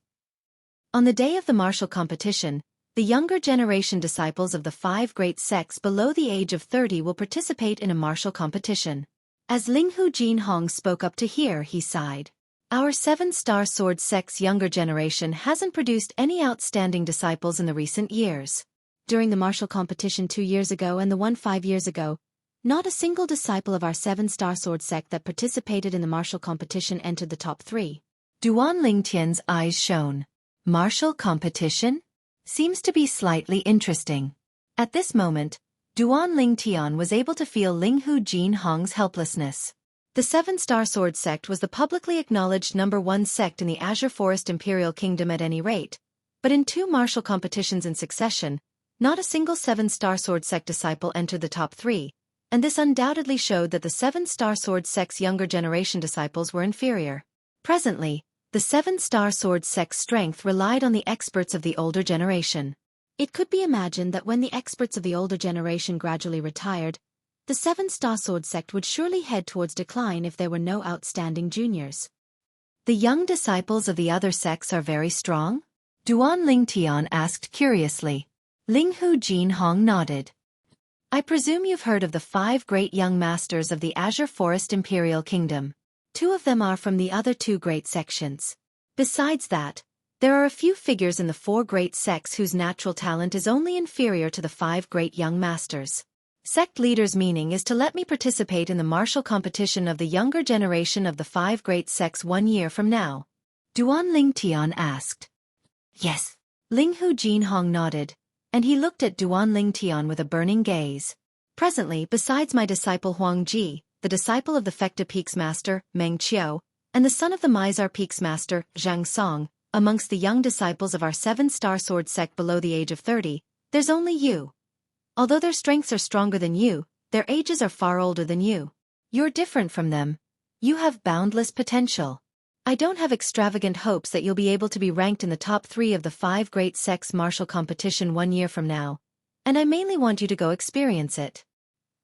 On the day of the martial competition, the younger generation disciples of the 5 great sects below the age of 30 will participate in a martial competition. As Ling Hu Jinhong spoke up to hear, he sighed. Our 7-star sword sect's younger generation hasn't produced any outstanding disciples in the recent years. During the martial competition 2 years ago and the one 5 years ago, not a single disciple of our 7-star sword sect that participated in the martial competition entered the top 3. Duan Ling Tian's eyes shone. Martial competition? Seems to be slightly interesting. At this moment, Duan Ling Tian was able to feel Ling Hu Jinhong's helplessness. The 7-star sword sect was the publicly acknowledged #1 sect in the Azure Forest Imperial Kingdom at any rate, but in 2 martial competitions in succession, not a single 7-star sword sect disciple entered the top 3, and this undoubtedly showed that the 7-star sword sect's younger generation disciples were inferior. Presently, the 7-star sword sect's strength relied on the experts of the older generation. It could be imagined that when the experts of the older generation gradually retired, the 7-star sword sect would surely head towards decline if there were no outstanding juniors. The young disciples of the other sects are very strong? Duan Ling Tian asked curiously. Ling Hu Jinhong nodded. I presume you've heard of the 5 great young masters of the Azure Forest Imperial Kingdom. 2 of them are from the other 2 great sections. Besides that, there are a few figures in the 4 great sects whose natural talent is only inferior to the 5 great young masters. Sect leader's meaning is to let me participate in the martial competition of the younger generation of the 5 great sects 1 year from now. Duan Ling Tian asked. Yes. Ling Hu Jinhong nodded, and he looked at Duan Ling Tian with a burning gaze. Presently, besides my disciple Huang Ji, the disciple of the Fecta Peaks Master, Meng Qiao, and the son of the Mizar Peaks Master, Zhang Song, amongst the young disciples of our 7-star sword sect below the age of 30, there's only you. Although their strengths are stronger than you, their ages are far older than you. You're different from them. You have boundless potential. I don't have extravagant hopes that you'll be able to be ranked in the top 3 of the 5 great sects martial competition 1 year from now, and I mainly want you to go experience it.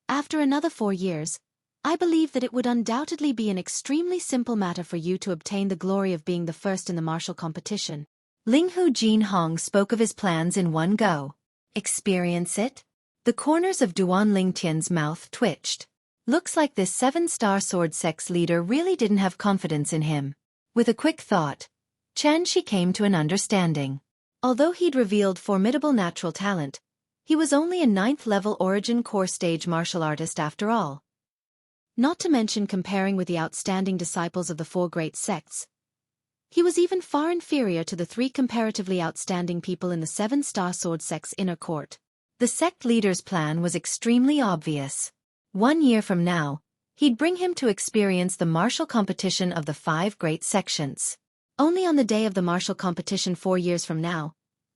After another 4 years, I believe that it would undoubtedly be an extremely simple matter for you to obtain the glory of being the first in the martial competition. Ling Hu Jinhong spoke of his plans in one go. Experience it? The corners of Duan Ling Tian's mouth twitched. Looks like this 7-star sword sect's leader really didn't have confidence in him. With a quick thought, Chen Shi came to an understanding. Although he'd revealed formidable natural talent, he was only a 9th-level origin core stage martial artist after all. Not to mention comparing with the outstanding disciples of the 4 great sects, he was even far inferior to the 3 comparatively outstanding people in the 7-star sword sect's inner court. The sect leader's plan was extremely obvious. 1 year from now, he'd bring him to experience the martial competition of the 5 great sections. Only on the day of the martial competition 4 years from now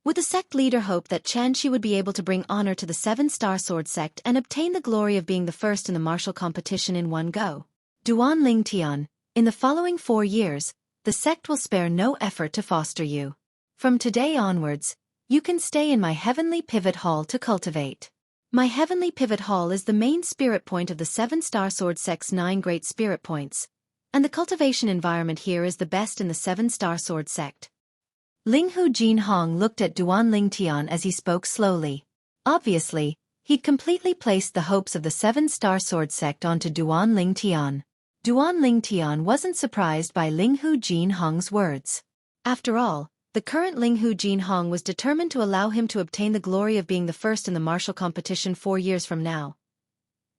Would the sect leader hope that Xueqi would be able to bring honor to the seven-star sword sect and obtain the glory of being the first in the martial competition in one go? Duan Lingtian, in the following 4 years, the sect will spare no effort to foster you. From today onwards, you can stay in my heavenly pivot hall to cultivate. My heavenly pivot hall is the main spirit point of the seven-star sword sect's 9 great spirit points, and the cultivation environment here is the best in the seven-star sword sect. Linghu Jinhong looked at Duan Lingtian as he spoke slowly. Obviously, he'd completely placed the hopes of the seven-star sword sect onto Duan Lingtian. Duan Lingtian wasn't surprised by Linghu Jinhong's words. After all, the current Linghu Jinhong was determined to allow him to obtain the glory of being the first in the martial competition 4 years from now.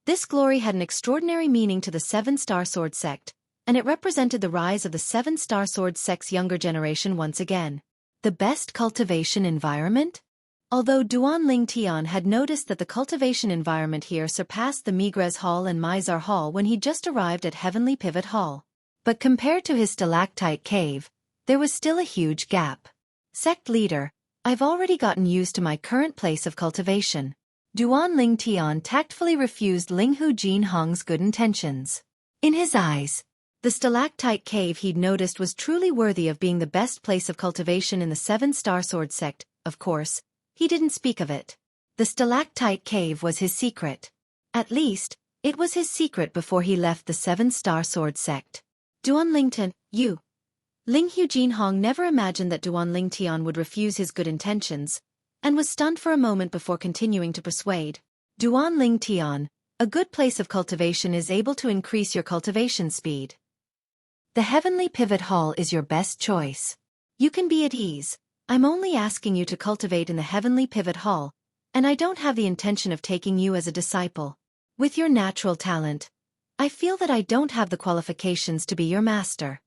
This glory had an extraordinary meaning to the seven-star sword sect, and it represented the rise of the seven-star sword sect's younger generation once again. The best cultivation environment? Although Duan Lingtian had noticed that the cultivation environment here surpassed the Migres Hall and Mizar Hall when he just arrived at Heavenly Pivot Hall. But compared to his stalactite cave, there was still a huge gap. Sect leader, I've already gotten used to my current place of cultivation. Duan Lingtian tactfully refused Linghu Jinhong's good intentions. In his eyes, the stalactite cave he'd noticed was truly worthy of being the best place of cultivation in the seven-star sword sect. Of course, he didn't speak of it. The stalactite cave was his secret. At least, it was his secret before he left the seven-star sword sect. Duan Lingtian, you. Linghu Jinhong never imagined that Duan Lingtian would refuse his good intentions, and was stunned for a moment before continuing to persuade. Duan Lingtian, a good place of cultivation is able to increase your cultivation speed. The Heavenly Pivot Hall is your best choice. You can be at ease. I'm only asking you to cultivate in the Heavenly Pivot Hall, and I don't have the intention of taking you as a disciple. With your natural talent, I feel that I don't have the qualifications to be your master.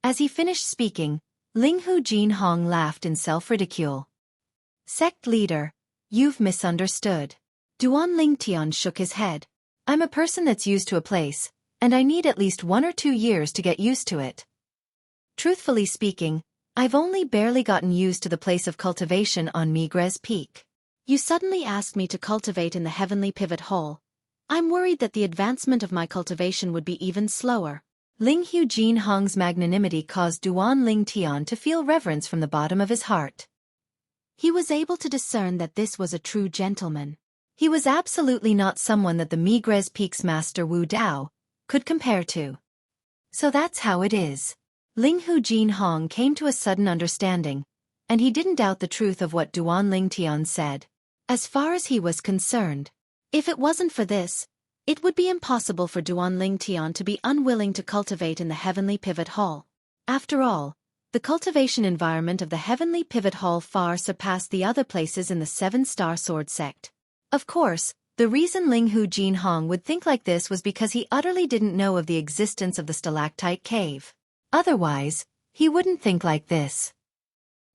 As he finished speaking, Linghu Jinhong laughed in self-ridicule. Sect leader, you've misunderstood. Duan Lingtian shook his head. I'm a person that's used to a place, and I need at least 1 or 2 years to get used to it. Truthfully speaking, I've only barely gotten used to the place of cultivation on Migres Peak. You suddenly asked me to cultivate in the Heavenly Pivot Hall. I'm worried that the advancement of my cultivation would be even slower. Linghu Jinhong's magnanimity caused Duan Lingtian to feel reverence from the bottom of his heart. He was able to discern that this was a true gentleman. He was absolutely not someone that the Migres Peak's master Wu Dao could compare to. So that's how it is. Linghu Jinhong came to a sudden understanding, and he didn't doubt the truth of what Duan Lingtian said. As far as he was concerned, if it wasn't for this, it would be impossible for Duan Lingtian to be unwilling to cultivate in the Heavenly Pivot Hall. After all, the cultivation environment of the Heavenly Pivot Hall far surpassed the other places in the seven-star sword sect. Of course, the reason Linghu Jinhong would think like this was because he utterly didn't know of the existence of the stalactite cave. Otherwise, he wouldn't think like this.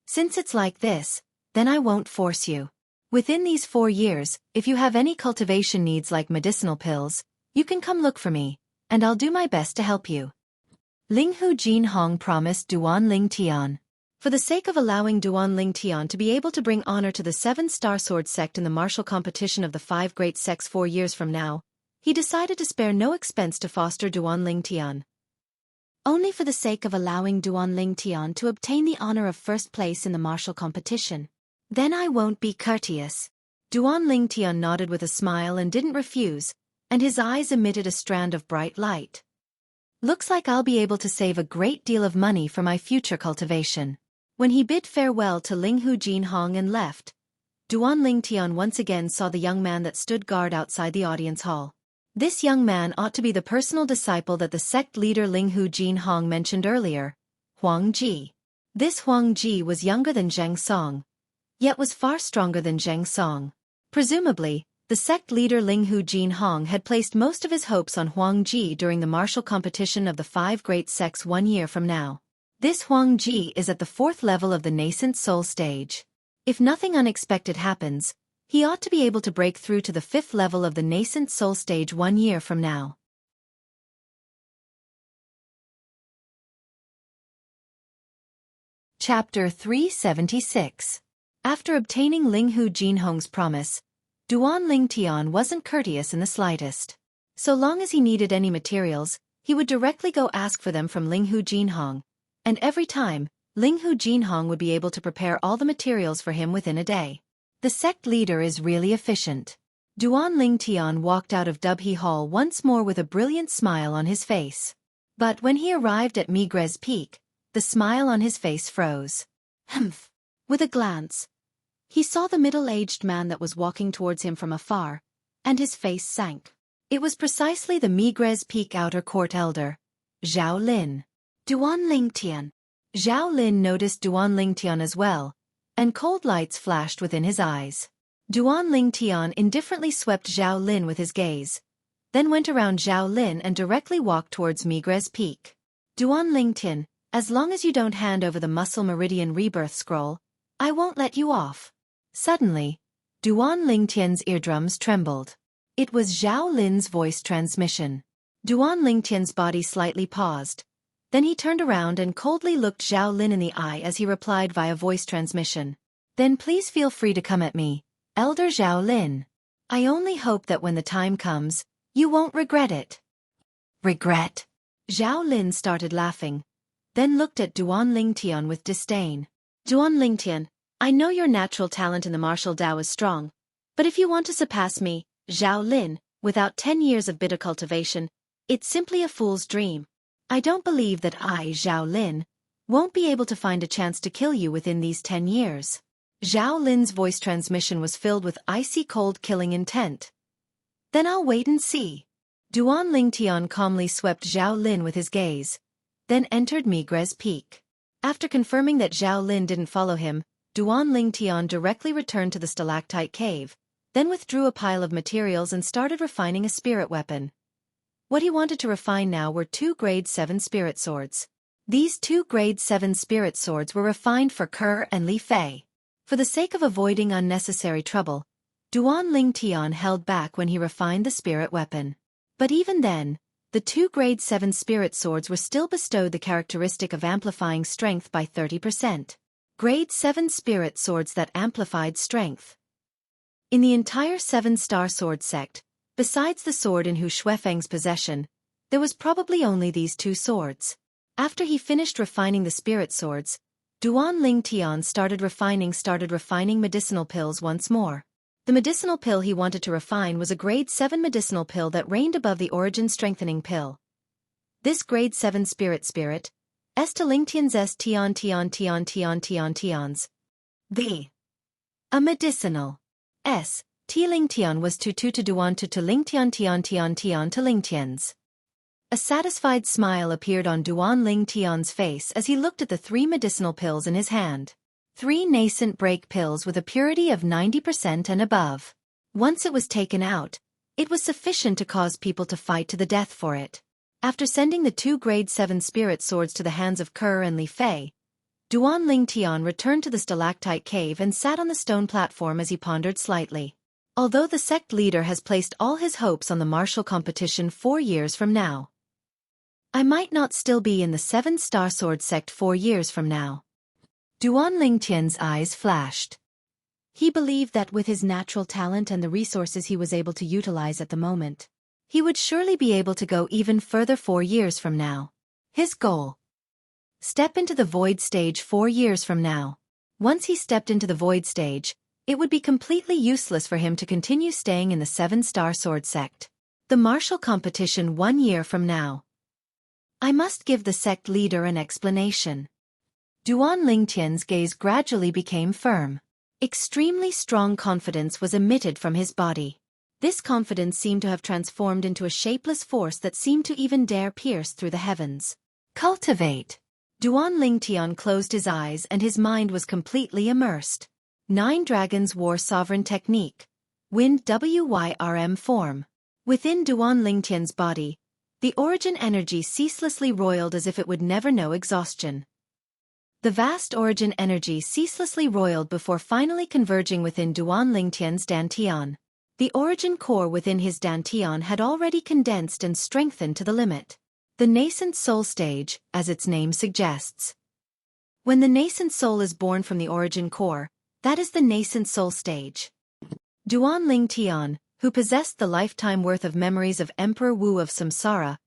Since it's like this, then I won't force you. Within these 4 years, if you have any cultivation needs like medicinal pills, you can come look for me, and I'll do my best to help you. Linghu Jinhong promised Duan Lingtian. For the sake of allowing Duan Lingtian to be able to bring honor to the seven-star sword sect in the martial competition of the 5 great sects 4 years from now, he decided to spare no expense to foster Duan Lingtian. Only for the sake of allowing Duan Lingtian to obtain the honor of first place in the martial competition. Then I won't be courteous. Duan Lingtian nodded with a smile and didn't refuse, and his eyes emitted a strand of bright light. Looks like I'll be able to save a great deal of money for my future cultivation. When he bid farewell to Linghu Jinhong and left, Duan Lingtian once again saw the young man that stood guard outside the audience hall. This young man ought to be the personal disciple that the sect leader Linghu Jinhong mentioned earlier, Huang Ji. This Huang Ji was younger than Zheng Song, yet was far stronger than Zheng Song. Presumably, the sect leader Linghu Jinhong had placed most of his hopes on Huang Ji during the martial competition of the 5 great sects 1 year from now. This Huang Ji is at the 4th level of the nascent soul stage. If nothing unexpected happens, he ought to be able to break through to the 5th level of the nascent soul stage 1 year from now. Chapter 376. After obtaining Ling Hu Jinhong's promise, Duan Ling Tian wasn't courteous in the slightest. So long as he needed any materials, he would directly go ask for them from Ling Hu Jinhong, and every time, Ling Hu Jinhong would be able to prepare all the materials for him within a day. The sect leader is really efficient. Duan Ling Tian walked out of Dubhe Hall once more with a brilliant smile on his face. But when he arrived at Migres Peak, the smile on his face froze. Humph! With a glance, he saw the middle-aged man that was walking towards him from afar, and his face sank. It was precisely the Migres Peak outer court elder, Zhao Lin. Duan Ling Tian. Zhao Lin noticed Duan Ling Tian as well, and cold lights flashed within his eyes. Duan Ling Tian indifferently swept Zhao Lin with his gaze, then went around Zhao Lin and directly walked towards Migres Peak. Duan Ling Tian, as long as you don't hand over the Muscle Meridian Rebirth Scroll, I won't let you off. Suddenly, Duan Ling Tian's eardrums trembled. It was Zhao Lin's voice transmission. Duan Ling Tian's body slightly paused. Then he turned around and coldly looked Zhao Lin in the eye as he replied via voice transmission. Then please feel free to come at me, Elder Zhao Lin. I only hope that when the time comes, you won't regret it. Regret? Zhao Lin started laughing, then looked at Duan Ling Tian with disdain. Duan Ling Tian, I know your natural talent in the martial Dao is strong, but if you want to surpass me, Zhao Lin, without 10 years of bitter cultivation, it's simply a fool's dream. I don't believe that I, Zhao Lin, won't be able to find a chance to kill you within these 10 years. Zhao Lin's voice transmission was filled with icy cold killing intent. Then I'll wait and see. Duan Ling Tian calmly swept Zhao Lin with his gaze, then entered Migres Peak. After confirming that Zhao Lin didn't follow him, Duan Ling Tian directly returned to the stalactite cave, then withdrew a pile of materials and started refining a spirit weapon. What he wanted to refine now were 2 grade 7 spirit swords. These 2 grade 7 spirit swords were refined for Ke and Li Fei. For the sake of avoiding unnecessary trouble, Duan Ling Tian held back when he refined the spirit weapon. But even then, the 2 grade 7 spirit swords were still bestowed the characteristic of amplifying strength by 30%. Grade 7 spirit swords that amplified strength. In the entire 7-star sword sect, besides the sword in Hu Shuefeng's possession, there was probably only these 2 swords. After he finished refining the spirit swords, Duan Ling Tian started refining medicinal pills once more. The medicinal pill he wanted to refine was a grade 7 medicinal pill that reigned above the origin strengthening pill. This grade 7 spirit, S to Ling Tian's S Tian's. The. A medicinal. S. T Ling Tian was to Duan to Ling Tian to Ling Tian's. A satisfied smile appeared on Duan Ling Tian's face as he looked at the 3 medicinal pills in his hand. 3 nascent break pills with a purity of 90% and above. Once it was taken out, it was sufficient to cause people to fight to the death for it. After sending the 2 grade 7 spirit swords to the hands of Ke and Li Fei, Duan Ling Tian returned to the stalactite cave and sat on the stone platform as he pondered slightly. Although the sect leader has placed all his hopes on the martial competition 4 years from now, I might not still be in the 7-star sword sect 4 years from now. Duan Ling Tian's eyes flashed. He believed that with his natural talent and the resources he was able to utilize at the moment, he would surely be able to go even further 4 years from now. His goal. Step into the void stage 4 years from now. Once he stepped into the void stage, it would be completely useless for him to continue staying in the 7-star sword sect. The martial competition 1 year from now. I must give the sect leader an explanation. Duan Ling Tian's gaze gradually became firm. Extremely strong confidence was emitted from his body. This confidence seemed to have transformed into a shapeless force that seemed to even dare pierce through the heavens. Cultivate. Duan Ling Tian closed his eyes and his mind was completely immersed. 9 Dragons War Sovereign Technique. Wind WYRM form. Within Duan Ling Tian's body, the origin energy ceaselessly roiled as if it would never know exhaustion. The vast origin energy ceaselessly roiled before finally converging within Duan Ling Tian's Dantian. The origin core within his Dantian had already condensed and strengthened to the limit. The nascent soul stage, as its name suggests. When the nascent soul is born from the origin core, That is the nascent soul stage. Duan Tian, who possessed the lifetime worth of memories of Emperor Wu of Samsara,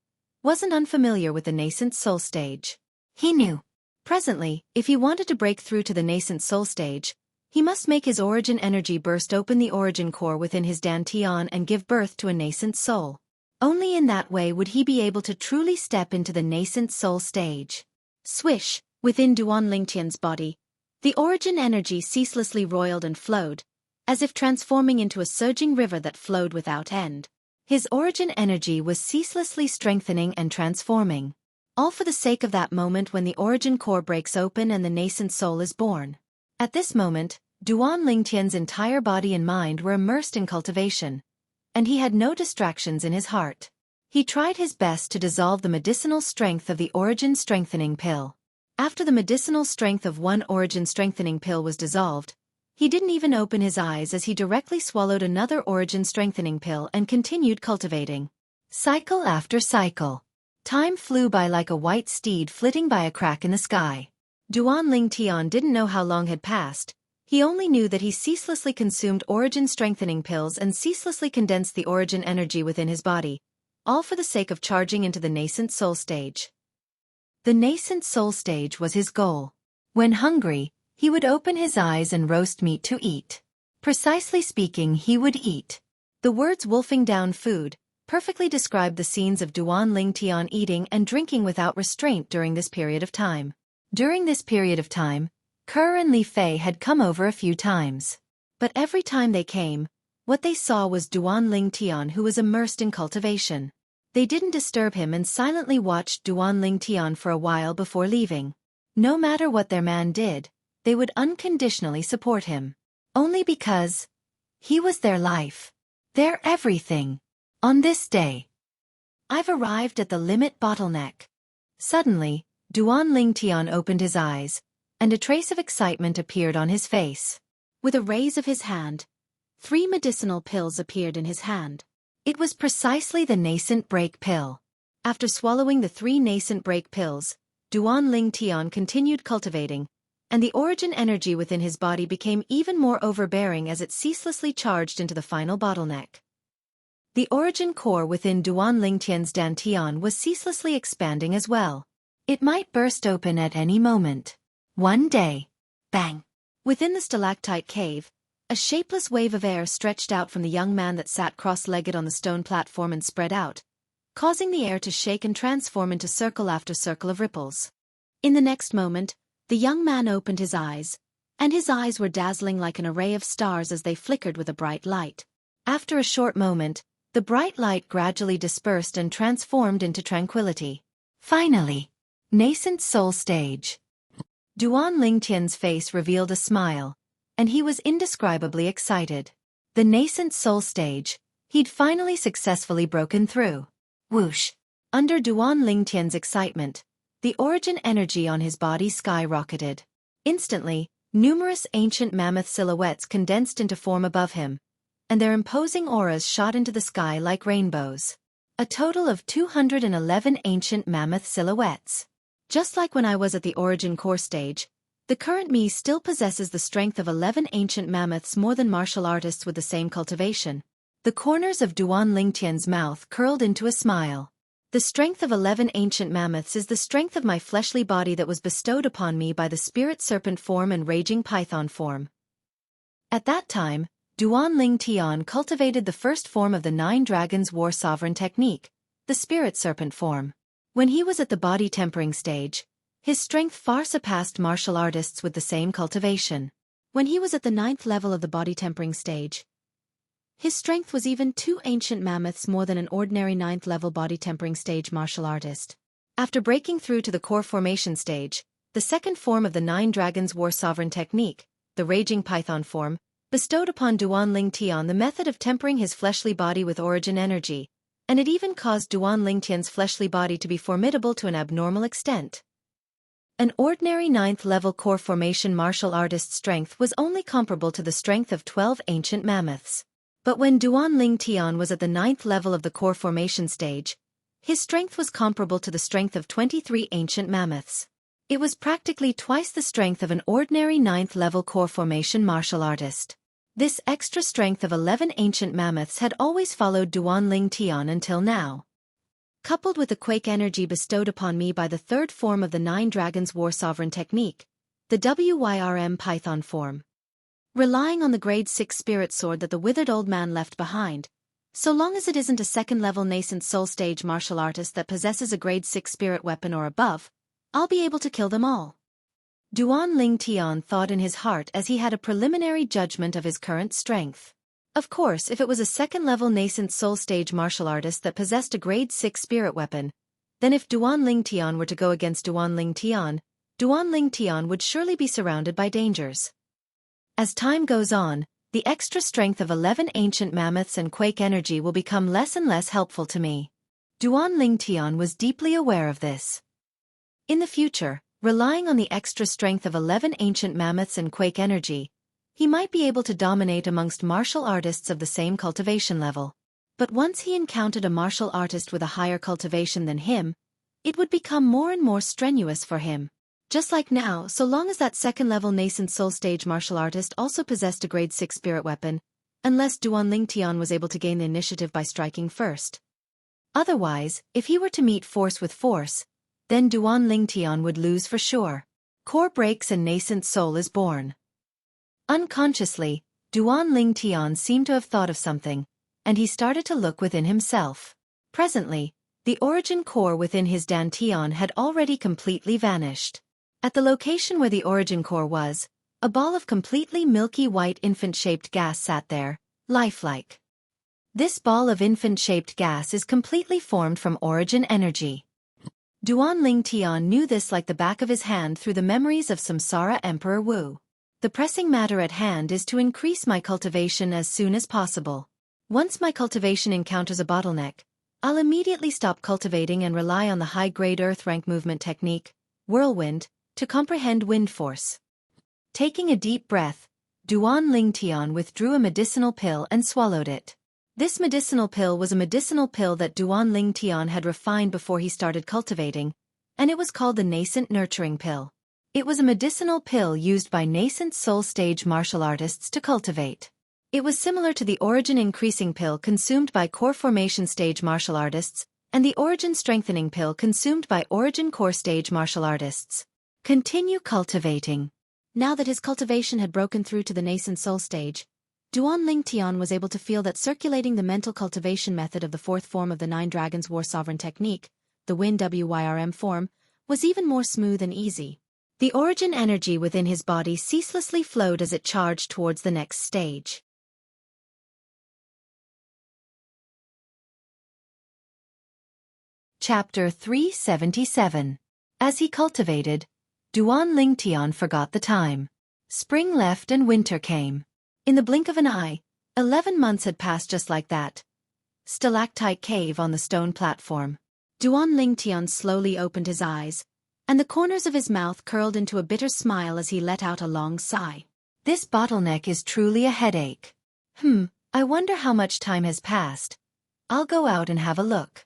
wasn't unfamiliar with the nascent soul stage. He knew. Presently, if he wanted to break through to the nascent soul stage, he must make his origin energy burst open the origin core within his dantian and give birth to a nascent soul. Only in that way would he be able to truly step into the nascent soul stage. Swish, within Duan Lingtian's body, the origin energy ceaselessly roiled and flowed, as if transforming into a surging river that flowed without end. His origin energy was ceaselessly strengthening and transforming. All for the sake of that moment when the origin core breaks open and the nascent soul is born. At this moment, Duan Lingtian's entire body and mind were immersed in cultivation, and he had no distractions in his heart. He tried his best to dissolve the medicinal strength of the origin strengthening pill. After the medicinal strength of one origin strengthening pill was dissolved, he didn't even open his eyes as he directly swallowed another origin strengthening pill and continued cultivating. Cycle after cycle. Time flew by like a white steed flitting by a crack in the sky. Duan Lingtian didn't know how long had passed. He only knew that he ceaselessly consumed origin strengthening pills and ceaselessly condensed the origin energy within his body, all for the sake of charging into the nascent soul stage. The nascent soul stage was his goal. When hungry, he would open his eyes and roast meat to eat. Precisely speaking, he would eat. The words wolfing down food perfectly describe the scenes of Duan Lingtian eating and drinking without restraint during this period of time. During this period of time, Kerr and Li Fei had come over a few times. But every time they came, what they saw was Duan Lingtian who was immersed in cultivation. They didn't disturb him and silently watched Duan Lingtian for a while before leaving. No matter what their man did, they would unconditionally support him. Only because he was their life, their everything. On this day, I've arrived at the limit bottleneck. Suddenly, Duan Lingtian opened his eyes, and a trace of excitement appeared on his face. With a raise of his hand, 3 medicinal pills appeared in his hand. It was precisely the nascent break pill. After swallowing the 3 nascent break pills, Duan Lingtian continued cultivating, and the origin energy within his body became even more overbearing as it ceaselessly charged into the final bottleneck. The origin core within Duan Lingtian's dantian was ceaselessly expanding as well. It might burst open at any moment. One day. Bang! Within the stalactite cave, a shapeless wave of air stretched out from the young man that sat cross-legged on the stone platform and spread out, causing the air to shake and transform into circle after circle of ripples. In the next moment, the young man opened his eyes, and his eyes were dazzling like an array of stars as they flickered with a bright light. After a short moment, the bright light gradually dispersed and transformed into tranquility. Finally, nascent soul stage. Duan Lingtian's face revealed a smile, and he was indescribably excited. The nascent soul stage, he'd finally successfully broken through. Whoosh! Under Duan Lingtian's excitement, the origin energy on his body skyrocketed. Instantly, numerous ancient mammoth silhouettes condensed into form above him, and their imposing auras shot into the sky like rainbows. A total of 211 ancient mammoth silhouettes. Just like when I was at the origin core stage, the current me still possesses the strength of 11 ancient mammoths more than martial artists with the same cultivation. The corners of Duan Lingtian's mouth curled into a smile. The strength of 11 ancient mammoths is the strength of my fleshly body that was bestowed upon me by the spirit serpent form and raging python form. At that time, Duan Lingtian cultivated the first form of the 9 Dragons War Sovereign technique, the spirit serpent form. When he was at the body tempering stage, his strength far surpassed martial artists with the same cultivation. When he was at the 9th level of the body tempering stage, his strength was even 2 ancient mammoths more than an ordinary 9th level body tempering stage martial artist. After breaking through to the core formation stage, the second form of the 9 Dragons War Sovereign technique, the raging python form, bestowed upon Duan Lingtian the method of tempering his fleshly body with origin energy, and it even caused Duan Lingtian's fleshly body to be formidable to an abnormal extent. An ordinary 9th level core formation martial artist's strength was only comparable to the strength of 12 ancient mammoths. But when Duan Lingtian was at the 9th level of the core formation stage, his strength was comparable to the strength of 23 ancient mammoths. It was practically twice the strength of an ordinary 9th-level core formation martial artist. This extra strength of 11 ancient mammoths had always followed Duan Ling Tian until now. Coupled with the quake energy bestowed upon me by the third form of the 9 Dragons War Sovereign technique, the WYRM Python form. Relying on the grade 6 spirit sword that the withered old man left behind, so long as it isn't a second-level nascent soul stage martial artist that possesses a grade 6 spirit weapon or above, I'll be able to kill them all. Duan Ling Tian thought in his heart as he had a preliminary judgment of his current strength. Of course, if it was a second-level nascent soul stage martial artist that possessed a grade 6 spirit weapon, then if Duan Ling Tian were to go against Duan Ling Tian would surely be surrounded by dangers. As time goes on, the extra strength of 11 ancient mammoths and quake energy will become less and less helpful to me. Duan Ling Tian was deeply aware of this. In the future, relying on the extra strength of 11 ancient mammoths and quake energy, he might be able to dominate amongst martial artists of the same cultivation level. But once he encountered a martial artist with a higher cultivation than him, it would become more and more strenuous for him. Just like now, so long as that second-level nascent soul stage martial artist also possessed a grade 6 spirit weapon, unless Duan Ling Tian was able to gain the initiative by striking first. Otherwise, if he were to meet force with force, then Duan Ling Tian would lose for sure. Core breaks and nascent soul is born. Unconsciously, Duan Ling Tian seemed to have thought of something, and he started to look within himself. Presently, the origin core within his dantian had already completely vanished. At the location where the origin core was, a ball of completely milky white infant-shaped gas sat there, lifelike. This ball of infant-shaped gas is completely formed from origin energy. Duan Ling Tian knew this like the back of his hand through the memories of Samsara Emperor Wu. The pressing matter at hand is to increase my cultivation as soon as possible. Once my cultivation encounters a bottleneck, I'll immediately stop cultivating and rely on the high-grade earth rank movement technique, whirlwind, to comprehend wind force. Taking a deep breath, Duan Ling Tian withdrew a medicinal pill and swallowed it. This medicinal pill was a medicinal pill that Duan Ling Tian had refined before he started cultivating, and it was called the Nascent Nurturing Pill. It was a medicinal pill used by nascent soul stage martial artists to cultivate. It was similar to the Origin Increasing Pill consumed by Core Formation stage martial artists, and the Origin Strengthening Pill consumed by Origin Core stage martial artists. Continue cultivating. Now that his cultivation had broken through to the nascent soul stage, Duan Ling Tian was able to feel that circulating the mental cultivation method of the fourth form of the 9 Dragons War Sovereign technique, the Win WYRM form, was even more smooth and easy. The origin energy within his body ceaselessly flowed as it charged towards the next stage. Chapter 377. As he cultivated, Duan Ling Tian forgot the time. Spring left and winter came. In the blink of an eye, 11 months had passed just like that. Stalactite cave on the stone platform. Duan Ling Tian slowly opened his eyes, and the corners of his mouth curled into a bitter smile as he let out a long sigh. This bottleneck is truly a headache. I wonder how much time has passed. I'll go out and have a look.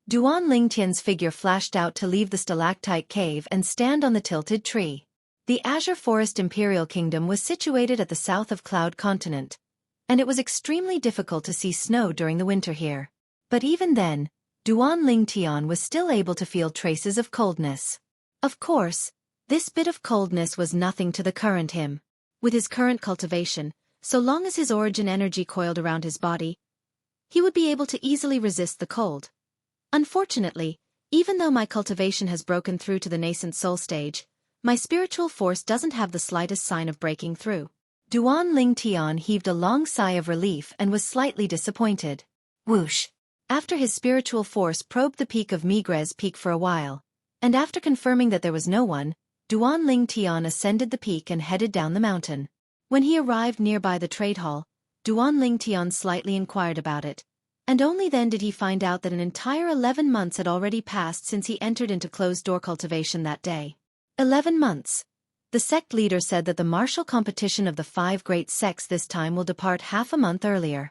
Duan Ling Tian's figure flashed out to leave the stalactite cave and stand on the tilted tree. The Azure Forest Imperial Kingdom was situated at the south of Cloud Continent, and it was extremely difficult to see snow during the winter here. But even then, Duan Ling Tian was still able to feel traces of coldness. Of course, this bit of coldness was nothing to the current him. With his current cultivation, so long as his origin energy coiled around his body, he would be able to easily resist the cold. Unfortunately, even though my cultivation has broken through to the nascent soul stage, my spiritual force doesn't have the slightest sign of breaking through. Duan Ling Tian heaved a long sigh of relief and was slightly disappointed. Whoosh! After his spiritual force probed the peak of Migres Peak for a while, and after confirming that there was no one, Duan Ling Tian ascended the peak and headed down the mountain. When he arrived nearby the trade hall, Duan Ling Tian slightly inquired about it, and only then did he find out that an entire 11 months had already passed since he entered into closed-door cultivation that day. 11 months. The sect leader said that the martial competition of the 5 great sects this time will depart half a month earlier.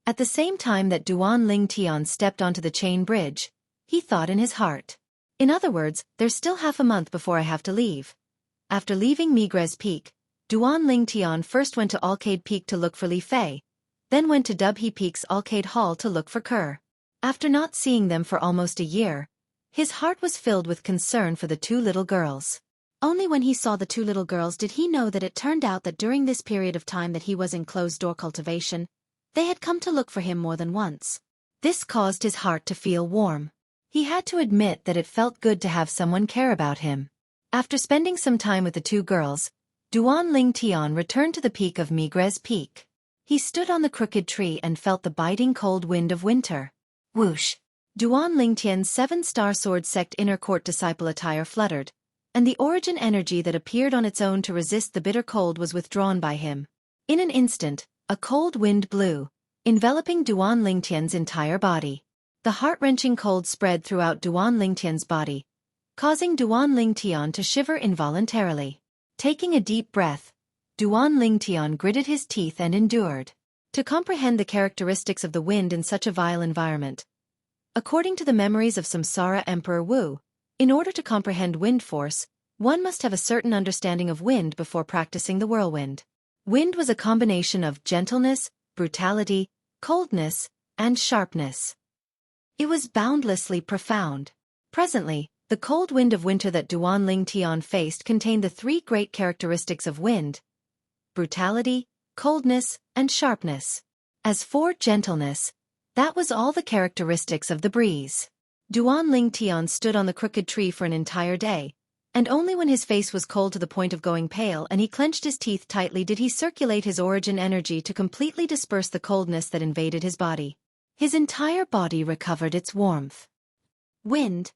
At the same time that Duan Ling Tian stepped onto the chain bridge, he thought in his heart. In other words, there's still half a month before I have to leave. After leaving Migres Peak, Duan Ling Tian first went to Alcade Peak to look for Li Fei, then went to Dubhe Peak's Alcade Hall to look for Kerr. After not seeing them for almost a year, his heart was filled with concern for the two little girls. Only when he saw the two little girls did he know that it turned out that during this period of time that he was in closed-door cultivation, they had come to look for him more than once. This caused his heart to feel warm. He had to admit that it felt good to have someone care about him. After spending some time with the two girls, Duan Ling Tian returned to the peak of Migres Peak. He stood on the crooked tree and felt the biting cold wind of winter. Whoosh! Duan Ling Tian's 7-star sword sect inner court disciple attire fluttered, and the origin energy that appeared on its own to resist the bitter cold was withdrawn by him. In an instant, a cold wind blew, enveloping Duan Ling Tian's entire body. The heart-wrenching cold spread throughout Duan Ling Tian's body, causing Duan Ling Tian to shiver involuntarily. Taking a deep breath, Duan Ling Tian gritted his teeth and endured. To comprehend the characteristics of the wind in such a vile environment. According to the memories of Samsara Emperor Wu, in order to comprehend wind force, one must have a certain understanding of wind before practicing the whirlwind. Wind was a combination of gentleness, brutality, coldness, and sharpness. It was boundlessly profound. Presently, the cold wind of winter that Duan Ling Tian faced contained the three great characteristics of wind: brutality, coldness, and sharpness. As for gentleness, that was all the characteristics of the breeze. Duan Ling Tian stood on the crooked tree for an entire day, and only when his face was cold to the point of going pale and he clenched his teeth tightly did he circulate his origin energy to completely disperse the coldness that invaded his body. His entire body recovered its warmth. Wind.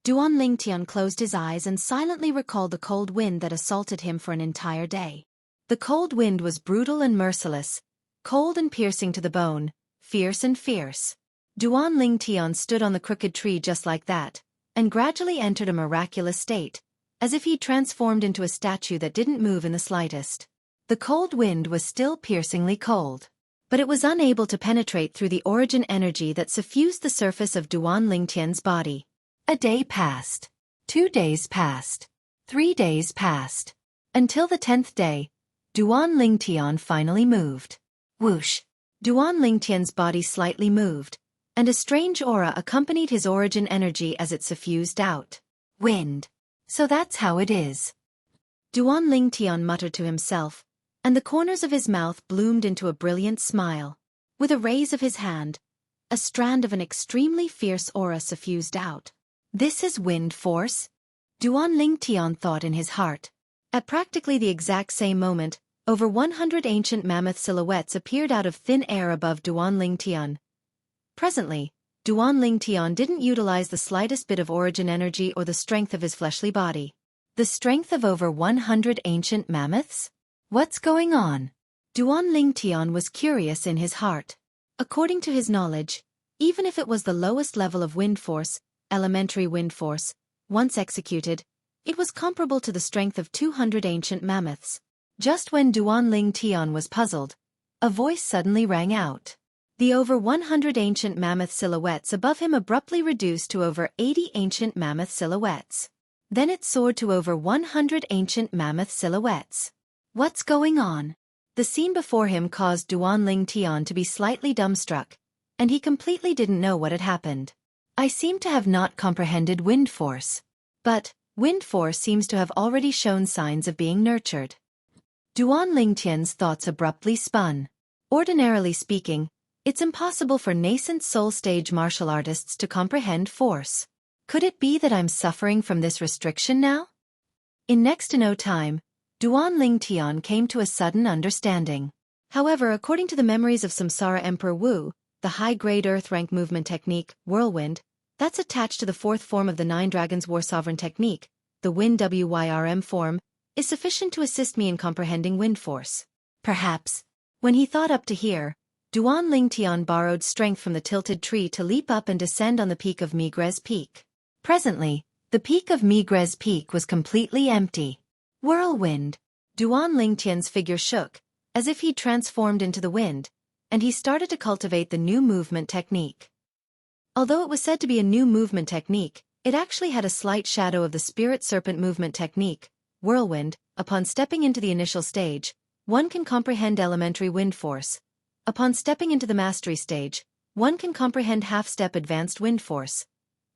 Duan Ling Tian closed his eyes and silently recalled the cold wind that assaulted him for an entire day. The cold wind was brutal and merciless, cold and piercing to the bone, fierce and fierce. Duan Ling Tian stood on the crooked tree just like that, and gradually entered a miraculous state, as if he transformed into a statue that didn't move in the slightest. The cold wind was still piercingly cold, but it was unable to penetrate through the origin energy that suffused the surface of Duan Ling Tian's body. A day passed. 2 days passed. 3 days passed. Until the 10th day, Duan Ling Tian finally moved. Whoosh! Duan Ling Tian's body slightly moved, and a strange aura accompanied his origin energy as it suffused out. Wind. So that's how it is. Duan Ling Tian muttered to himself, and the corners of his mouth bloomed into a brilliant smile. With a raise of his hand, a strand of an extremely fierce aura suffused out. This is wind force? Duan Ling Tian thought in his heart. At practically the exact same moment, over 100 ancient mammoth silhouettes appeared out of thin air above Duan Ling Tian. Presently, Duan Ling Tian didn't utilize the slightest bit of origin energy or the strength of his fleshly body. The strength of over 100 ancient mammoths? What's going on? Duan Ling Tian was curious in his heart. According to his knowledge, even if it was the lowest level of wind force, elementary wind force, once executed, it was comparable to the strength of 200 ancient mammoths. Just when Duan Ling Tian was puzzled, a voice suddenly rang out. The over 100 ancient mammoth silhouettes above him abruptly reduced to over 80 ancient mammoth silhouettes. Then it soared to over 100 ancient mammoth silhouettes. What's going on? The scene before him caused Duan Ling Tian to be slightly dumbstruck, and he completely didn't know what had happened. I seem to have not comprehended wind force. But, wind force seems to have already shown signs of being nurtured. Duan Ling Tian's thoughts abruptly spun. Ordinarily speaking, it's impossible for nascent soul-stage martial artists to comprehend force. Could it be that I'm suffering from this restriction now? In next to no time, Duan Ling Tian came to a sudden understanding. However, according to the memories of Samsara Emperor Wu, the high-grade earth rank movement technique, whirlwind, that's attached to the fourth form of the Nine Dragons War Sovereign technique, the Wind WYRM form, is sufficient to assist me in comprehending wind force. Perhaps. When he thought up to here, Duan Ling Tian borrowed strength from the tilted tree to leap up and descend on the peak of Migres Peak. Presently, the peak of Migres Peak was completely empty. Whirlwind. Duan Ling Tian's figure shook, as if he'd transformed into the wind, and he started to cultivate the new movement technique. Although it was said to be a new movement technique, It actually had a slight shadow of the spirit serpent movement technique, whirlwind. Upon stepping into the initial stage, one can comprehend elementary wind force. Upon stepping into the mastery stage, one can comprehend half-step advanced wind force.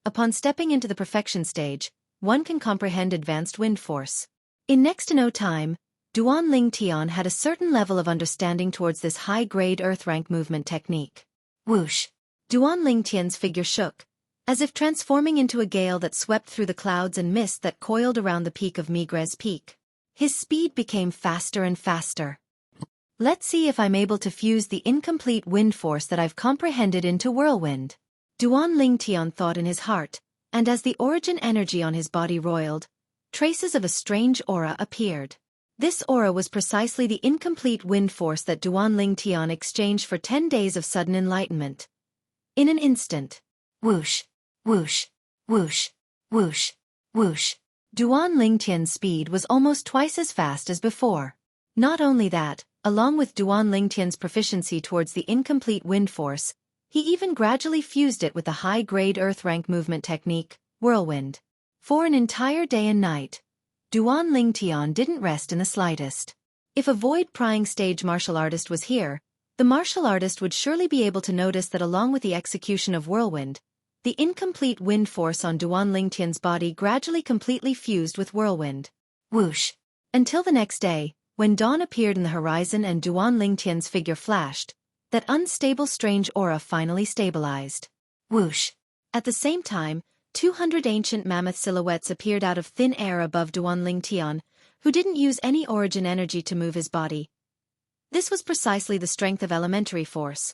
Upon stepping into the perfection stage, one can comprehend advanced wind force. In next to no time, Duan Ling Tian had a certain level of understanding towards this high-grade earth rank movement technique. Whoosh! Duan Ling Tian's figure shook, as if transforming into a gale that swept through the clouds and mist that coiled around the peak of Migres Peak. His speed became faster and faster. Let's see if I'm able to fuse the incomplete wind force that I've comprehended into whirlwind. Duan Ling Tian thought in his heart, and as the origin energy on his body roiled, traces of a strange aura appeared. This aura was precisely the incomplete wind force that Duan Ling Tian exchanged for 10 days of sudden enlightenment. In an instant. Whoosh, whoosh, whoosh, whoosh, whoosh. Duan Ling Tian's speed was almost twice as fast as before. Not only that, along with Duan Ling Tian's proficiency towards the incomplete wind force, he even gradually fused it with the high-grade earth rank movement technique, whirlwind. For an entire day and night, Duan Ling Tian didn't rest in the slightest. If a void-prying stage martial artist was here, the martial artist would surely be able to notice that along with the execution of whirlwind, the incomplete wind force on Duan Ling Tian's body gradually completely fused with whirlwind. Whoosh! Until the next day, when dawn appeared in the horizon and Duan Ling Tian's figure flashed, that unstable strange aura finally stabilized. Whoosh! At the same time, 200 ancient mammoth silhouettes appeared out of thin air above Duan Ling Tian, who didn't use any origin energy to move his body. This was precisely the strength of elementary force.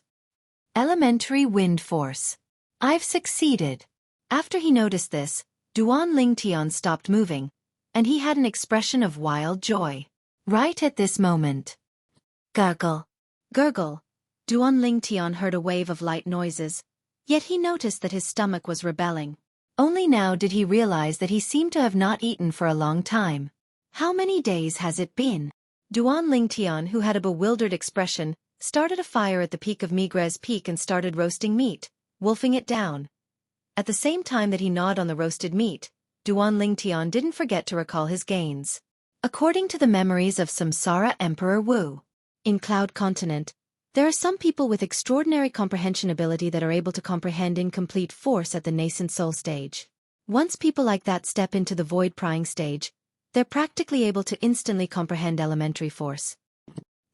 Elementary wind force. I've succeeded. After he noticed this, Duan Ling Tian stopped moving, and he had an expression of wild joy. Right at this moment. Gurgle. Gurgle. Duan Ling Tian heard a wave of light noises, yet he noticed that his stomach was rebelling. Only now did he realize that he seemed to have not eaten for a long time. How many days has it been? Duan Ling Tian, who had a bewildered expression, started a fire at the peak of Migres Peak and started roasting meat, wolfing it down. At the same time that he gnawed on the roasted meat, Duan Ling Tian didn't forget to recall his gains. According to the memories of Samsara Emperor Wu, in Cloud Continent, there are some people with extraordinary comprehension ability that are able to comprehend incomplete force at the nascent soul stage. Once people like that step into the void-prying stage, they're practically able to instantly comprehend elementary force.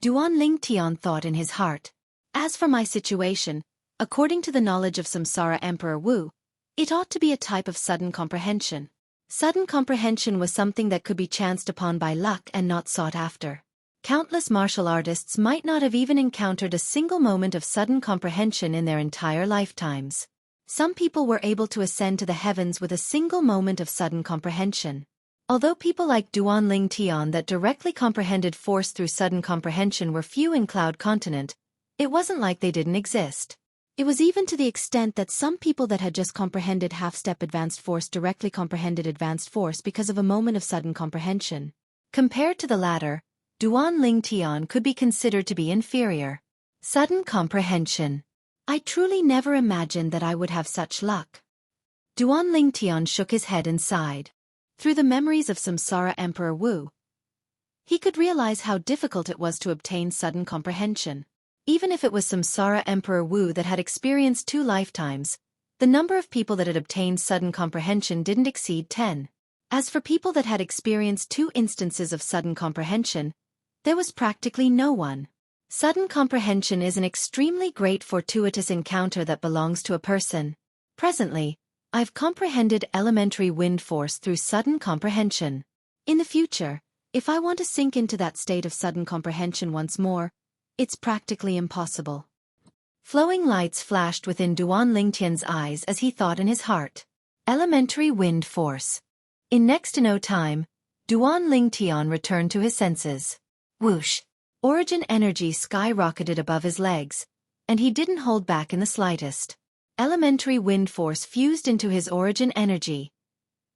Duan Ling Tian thought in his heart. As for my situation, according to the knowledge of Samsara Emperor Wu, it ought to be a type of sudden comprehension. Sudden comprehension was something that could be chanced upon by luck and not sought after. Countless martial artists might not have even encountered a single moment of sudden comprehension in their entire lifetimes. Some people were able to ascend to the heavens with a single moment of sudden comprehension. Although people like Duan Ling Tian that directly comprehended force through sudden comprehension were few in Cloud Continent, it wasn't like they didn't exist. It was even to the extent that some people that had just comprehended half-step advanced force directly comprehended advanced force because of a moment of sudden comprehension. Compared to the latter, Duan Ling Tian could be considered to be inferior. Sudden comprehension. I truly never imagined that I would have such luck. Duan Ling Tian shook his head and sighed. Through the memories of Samsara Emperor Wu, he could realize how difficult it was to obtain sudden comprehension. Even if it was Samsara Emperor Wu that had experienced 2 lifetimes, the number of people that had obtained sudden comprehension didn't exceed 10. As for people that had experienced 2 instances of sudden comprehension, there was practically no one. Sudden comprehension is an extremely great fortuitous encounter that belongs to a person. Presently, I've comprehended elementary wind force through sudden comprehension. In the future, if I want to sink into that state of sudden comprehension once more, it's practically impossible. Flowing lights flashed within Duan Ling Tian's eyes as he thought in his heart. Elementary wind force. In next to no time, Duan Ling Tian returned to his senses. Whoosh! Origin energy skyrocketed above his legs, and he didn't hold back in the slightest. Elementary wind force fused into his origin energy.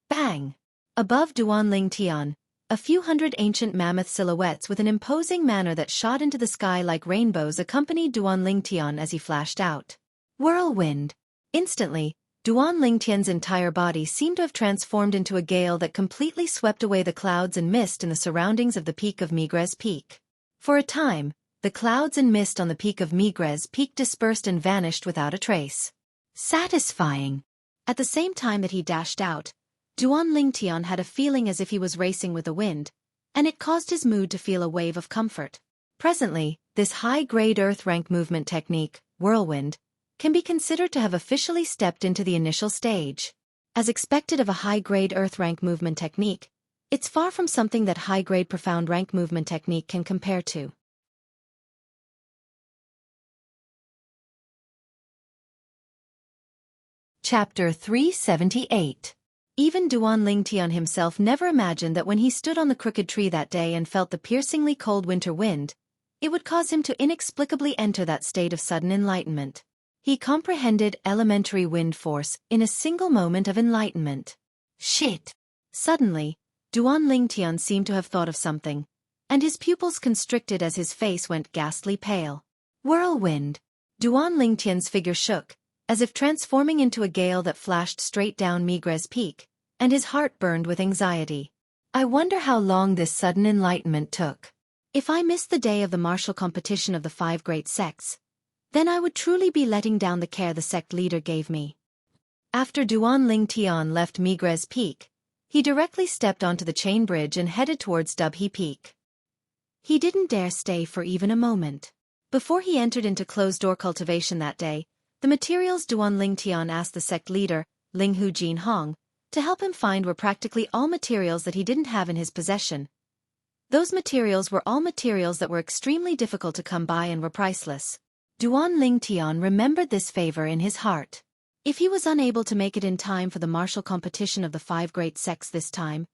Bang! Above Duan Ling Tian, a few hundred ancient mammoth silhouettes with an imposing manner that shot into the sky like rainbows accompanied Duan Ling Tian as he flashed out. Whirlwind! Instantly, Duan Lingtian's entire body seemed to have transformed into a gale that completely swept away the clouds and mist in the surroundings of the peak of Migres Peak. For a time, the clouds and mist on the peak of Migres Peak dispersed and vanished without a trace. Satisfying. At the same time that he dashed out, Duan Lingtian had a feeling as if he was racing with the wind, and it caused his mood to feel a wave of comfort. Presently, this high-grade Earth rank movement technique, Whirlwind, can be considered to have officially stepped into the initial stage. As expected of a high-grade Earth rank movement technique, it's far from something that high-grade profound rank movement technique can compare to. Chapter 378. Even Duan Lingtian himself never imagined that when he stood on the crooked tree that day and felt the piercingly cold winter wind, it would cause him to inexplicably enter that state of sudden enlightenment. He comprehended elementary wind force in a single moment of enlightenment. Shit! Suddenly, Duan Lingtian seemed to have thought of something, and his pupils constricted as his face went ghastly pale. Whirlwind! Duan Lingtian's figure shook, as if transforming into a gale that flashed straight down Migres Peak, and his heart burned with anxiety. I wonder how long this sudden enlightenment took. If I missed the day of the martial competition of the 5 great sects, then I would truly be letting down the care the sect leader gave me. After Duan Lingtian left Migres Peak, he directly stepped onto the chain bridge and headed towards Dubhe Peak. He didn't dare stay for even a moment. Before he entered into closed-door cultivation that day, the materials Duan Lingtian asked the sect leader, Linghu Jinhong, to help him find were practically all materials that he didn't have in his possession. Those materials were all materials that were extremely difficult to come by and were priceless. Duan Lingtian remembered this favor in his heart. If he was unable to make it in time for the martial competition of the 5 great sects this time,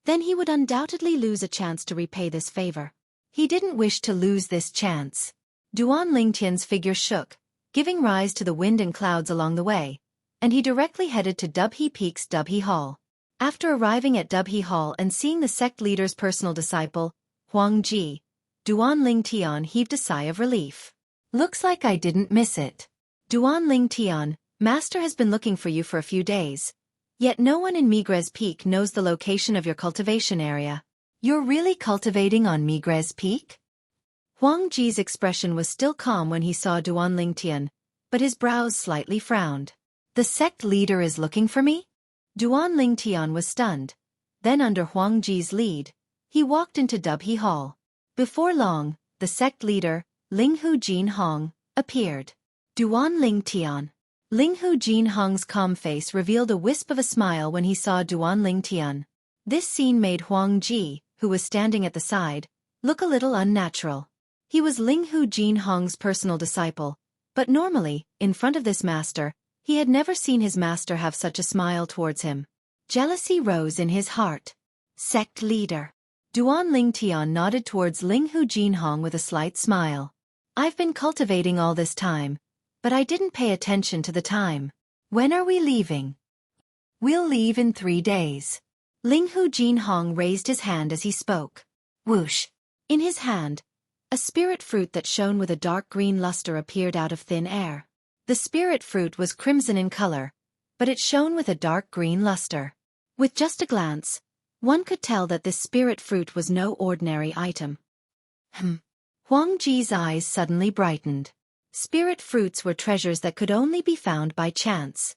then he would undoubtedly lose a chance to repay this favor. He didn't wish to lose this chance. Duan Lingtian's figure shook, giving rise to the wind and clouds along the way, and he directly headed to Dubhe Peak's Dubhe Hall. After arriving at Dubhe Hall and seeing the sect leader's personal disciple, Huang Ji, Duan Lingtian heaved a sigh of relief. Looks like I didn't miss it. Duan Lingtian, Master has been looking for you for a few days, yet no one in Migres Peak knows the location of your cultivation area. You're really cultivating on Migres Peak? Huang Ji's expression was still calm when he saw Duan Lingtian, but his brows slightly frowned. The sect leader is looking for me? Duan Lingtian was stunned. Then under Huang Ji's lead, he walked into Dubhe Hall. Before long, the sect leader, Linghu Jinhong, appeared. Duan Lingtian. Linghu Jinhong's calm face revealed a wisp of a smile when he saw Duan Lingtian. This scene made Huang Ji, who was standing at the side, look a little unnatural. He was Linghu Jinhong's personal disciple, but normally, in front of this master, he had never seen his master have such a smile towards him. Jealousy rose in his heart. Sect leader. Duan Lingtian nodded towards Linghu Jinhong with a slight smile. I've been cultivating all this time, but I didn't pay attention to the time. When are we leaving? We'll leave in 3 days. Linghu Jinhong raised his hand as he spoke. Whoosh! In his hand, a spirit fruit that shone with a dark green luster appeared out of thin air. The spirit fruit was crimson in color, but it shone with a dark green luster. With just a glance, one could tell that this spirit fruit was no ordinary item. Huang Ji's eyes suddenly brightened. Spirit fruits were treasures that could only be found by chance.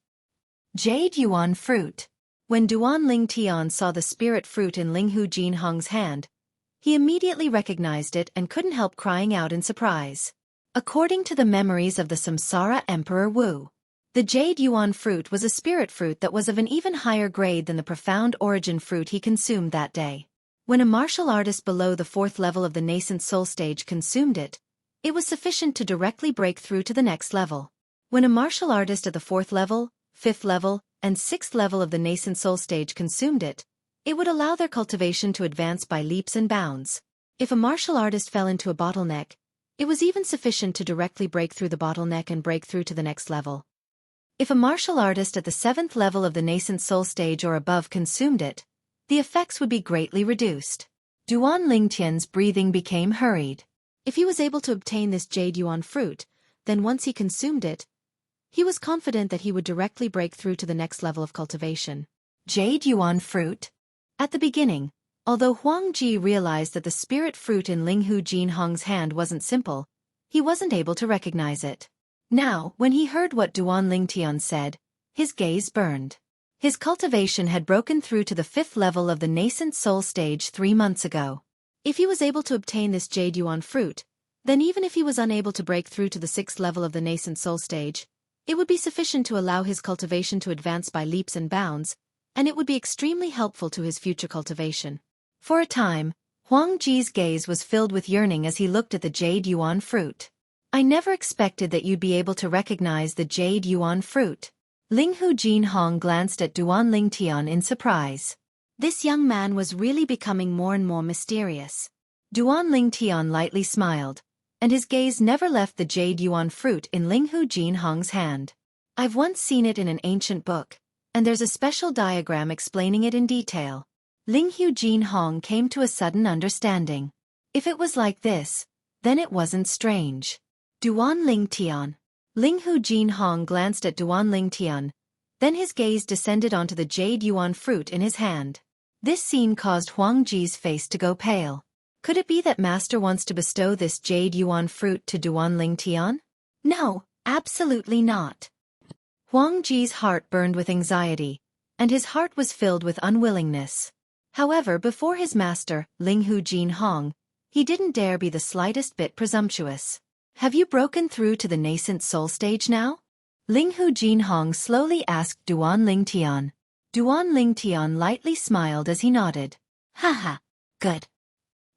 Jade Yuan fruit. When Duan Lingtian saw the spirit fruit in Linghu Jinhong's hand, he immediately recognized it and couldn't help crying out in surprise. According to the memories of the Samsara Emperor Wu, the Jade Yuan fruit was a spirit fruit that was of an even higher grade than the profound origin fruit he consumed that day. When a martial artist below the 4th level of the nascent soul stage consumed it, it was sufficient to directly break through to the next level. When a martial artist at the 4th level, 5th level, and 6th level of the nascent soul stage consumed it, it would allow their cultivation to advance by leaps and bounds. If a martial artist fell into a bottleneck, it was even sufficient to directly break through the bottleneck and break through to the next level. If a martial artist at the 7th level of the nascent soul stage or above consumed it, the effects would be greatly reduced. Duan Lingtian's breathing became hurried. If he was able to obtain this Jade Yuan fruit, then once he consumed it, He was confident that he would directly break through to the next level of cultivation. Jade Yuan fruit? At the beginning, although Huang Ji realized that the spirit fruit in Linghu Jinhong's hand wasn't simple, he wasn't able to recognize it. Now, when he heard what Duan Lingtian said, his gaze burned. His cultivation had broken through to the 5th level of the nascent soul stage 3 months ago. If he was able to obtain this Jade Yuan fruit, then even if he was unable to break through to the 6th level of the nascent soul stage, it would be sufficient to allow his cultivation to advance by leaps and bounds, and it would be extremely helpful to his future cultivation. For a time, Huang Ji's gaze was filled with yearning as he looked at the Jade Yuan fruit. I never expected that you'd be able to recognize the Jade Yuan fruit. Linghu Jinhong glanced at Duan Lingtian in surprise. This young man was really becoming more and more mysterious. Duan Lingtian lightly smiled, and his gaze never left the Jade Yuan fruit in Linghu Jinhong's hand. I've once seen it in an ancient book, and there's a special diagram explaining it in detail. Linghu Jinhong came to a sudden understanding. If it was like this, then it wasn't strange. Duan Lingtian. Linghu Jinhong glanced at Duan Lingtian, then his gaze descended onto the Jade Yuan fruit in his hand. This scene caused Huang Ji's face to go pale. Could it be that Master wants to bestow this Jade Yuan fruit to Duan Lingtian? No, absolutely not. Huang Ji's heart burned with anxiety, and his heart was filled with unwillingness. However, before his master, Linghu Jinhong, he didn't dare be the slightest bit presumptuous. Have you broken through to the nascent soul stage now? Linghu Jinhong slowly asked Duan Lingtian. Duan Lingtian lightly smiled as he nodded. Haha, good.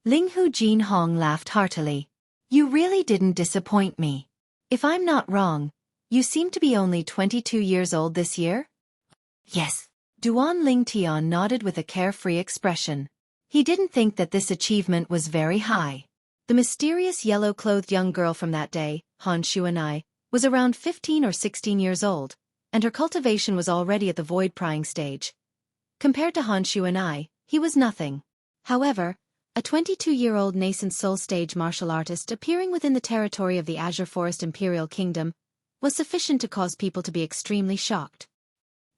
Linghu Jinhong laughed heartily. You really didn't disappoint me. If I'm not wrong, you seem to be only 22 years old this year? Yes. Duan Lingtian nodded with a carefree expression. He didn't think that this achievement was very high. The mysterious yellow-clothed young girl from that day, Han Xueqi, was around 15 or 16 years old, and her cultivation was already at the void-prying stage. Compared to Han Xueqi, he was nothing. However, a 22-year-old nascent soul stage martial artist appearing within the territory of the Azure Forest Imperial Kingdom was sufficient to cause people to be extremely shocked.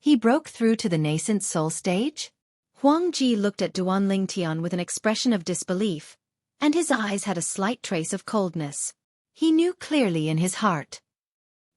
He broke through to the nascent soul stage? Huang Ji looked at Duan Lingtian with an expression of disbelief, and his eyes had a slight trace of coldness. He knew clearly in his heart.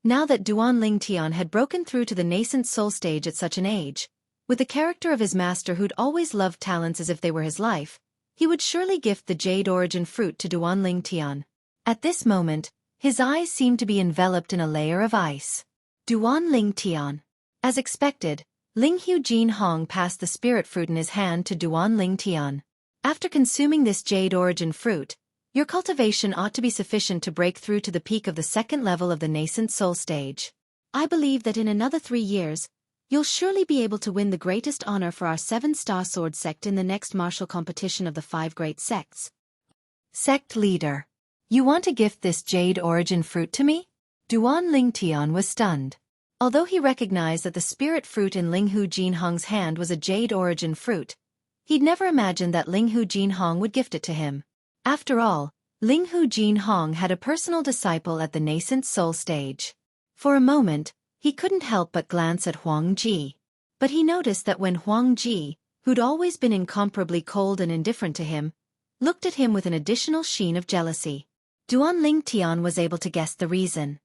Now that Duan Lingtian had broken through to the nascent soul stage at such an age, with the character of his master who'd always loved talents as if they were his life, he would surely gift the Jade Origin fruit to Duan Lingtian. At this moment, his eyes seemed to be enveloped in a layer of ice. Duan Lingtian. As expected, Linghu Jinhong passed the spirit fruit in his hand to Duan Lingtian. After consuming this Jade Origin fruit, your cultivation ought to be sufficient to break through to the peak of the 2nd level of the nascent soul stage. I believe that in another 3 years, you'll surely be able to win the greatest honor for our 7-star sword sect in the next martial competition of the 5 great sects. Sect leader. You want to gift this Jade Origin fruit to me? Duan Lingtian was stunned. Although he recognized that the spirit fruit in Linghu Jinhong's hand was a Jade Origin fruit, he'd never imagined that Linghu Jinhong would gift it to him. After all, Linghu Jinhong had a personal disciple at the nascent soul stage. For a moment, he couldn't help but glance at Huang Ji. But he noticed that when Huang Ji, who'd always been incomparably cold and indifferent to him, looked at him with an additional sheen of jealousy. Duan Lingtian was able to guess the reason.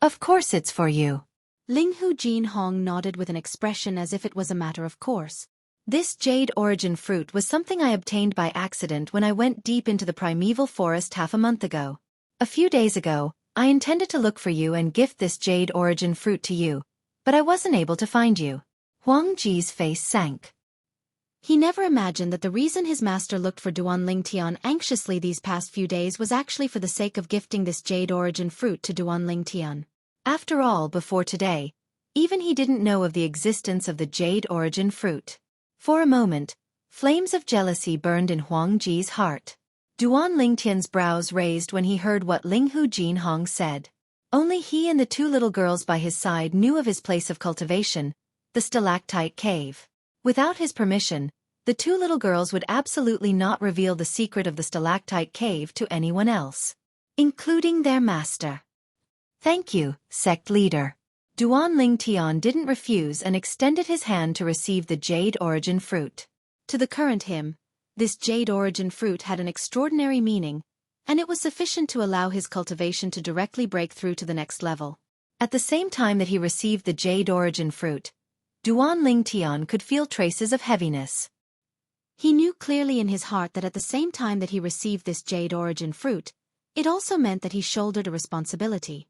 Of course it's for you. Linghu Jinhong nodded with an expression as if it was a matter of course. This Jade Origin fruit was something I obtained by accident when I went deep into the primeval forest half a month ago. A few days ago, I intended to look for you and gift this Jade Origin fruit to you, but I wasn't able to find you. Huang Ji's face sank. He never imagined that the reason his master looked for Duan Lingtian anxiously these past few days was actually for the sake of gifting this Jade Origin fruit to Duan Lingtian. After all, before today, even he didn't know of the existence of the Jade Origin fruit. For a moment, flames of jealousy burned in Huang Ji's heart. Duan Lingtian's brows raised when he heard what Linghu Jinhong said. Only he and the 2 little girls by his side knew of his place of cultivation, the stalactite cave. Without his permission, the 2 little girls would absolutely not reveal the secret of the stalactite cave to anyone else, including their master. Thank you, sect leader. Duan Ling Tian didn't refuse and extended his hand to receive the jade origin fruit. To the current him, this jade origin fruit had an extraordinary meaning, and it was sufficient to allow his cultivation to directly break through to the next level. At the same time that he received the jade origin fruit, Duan Ling Tian could feel traces of heaviness. He knew clearly in his heart that at the same time that he received this jade origin fruit, it also meant that he shouldered a responsibility.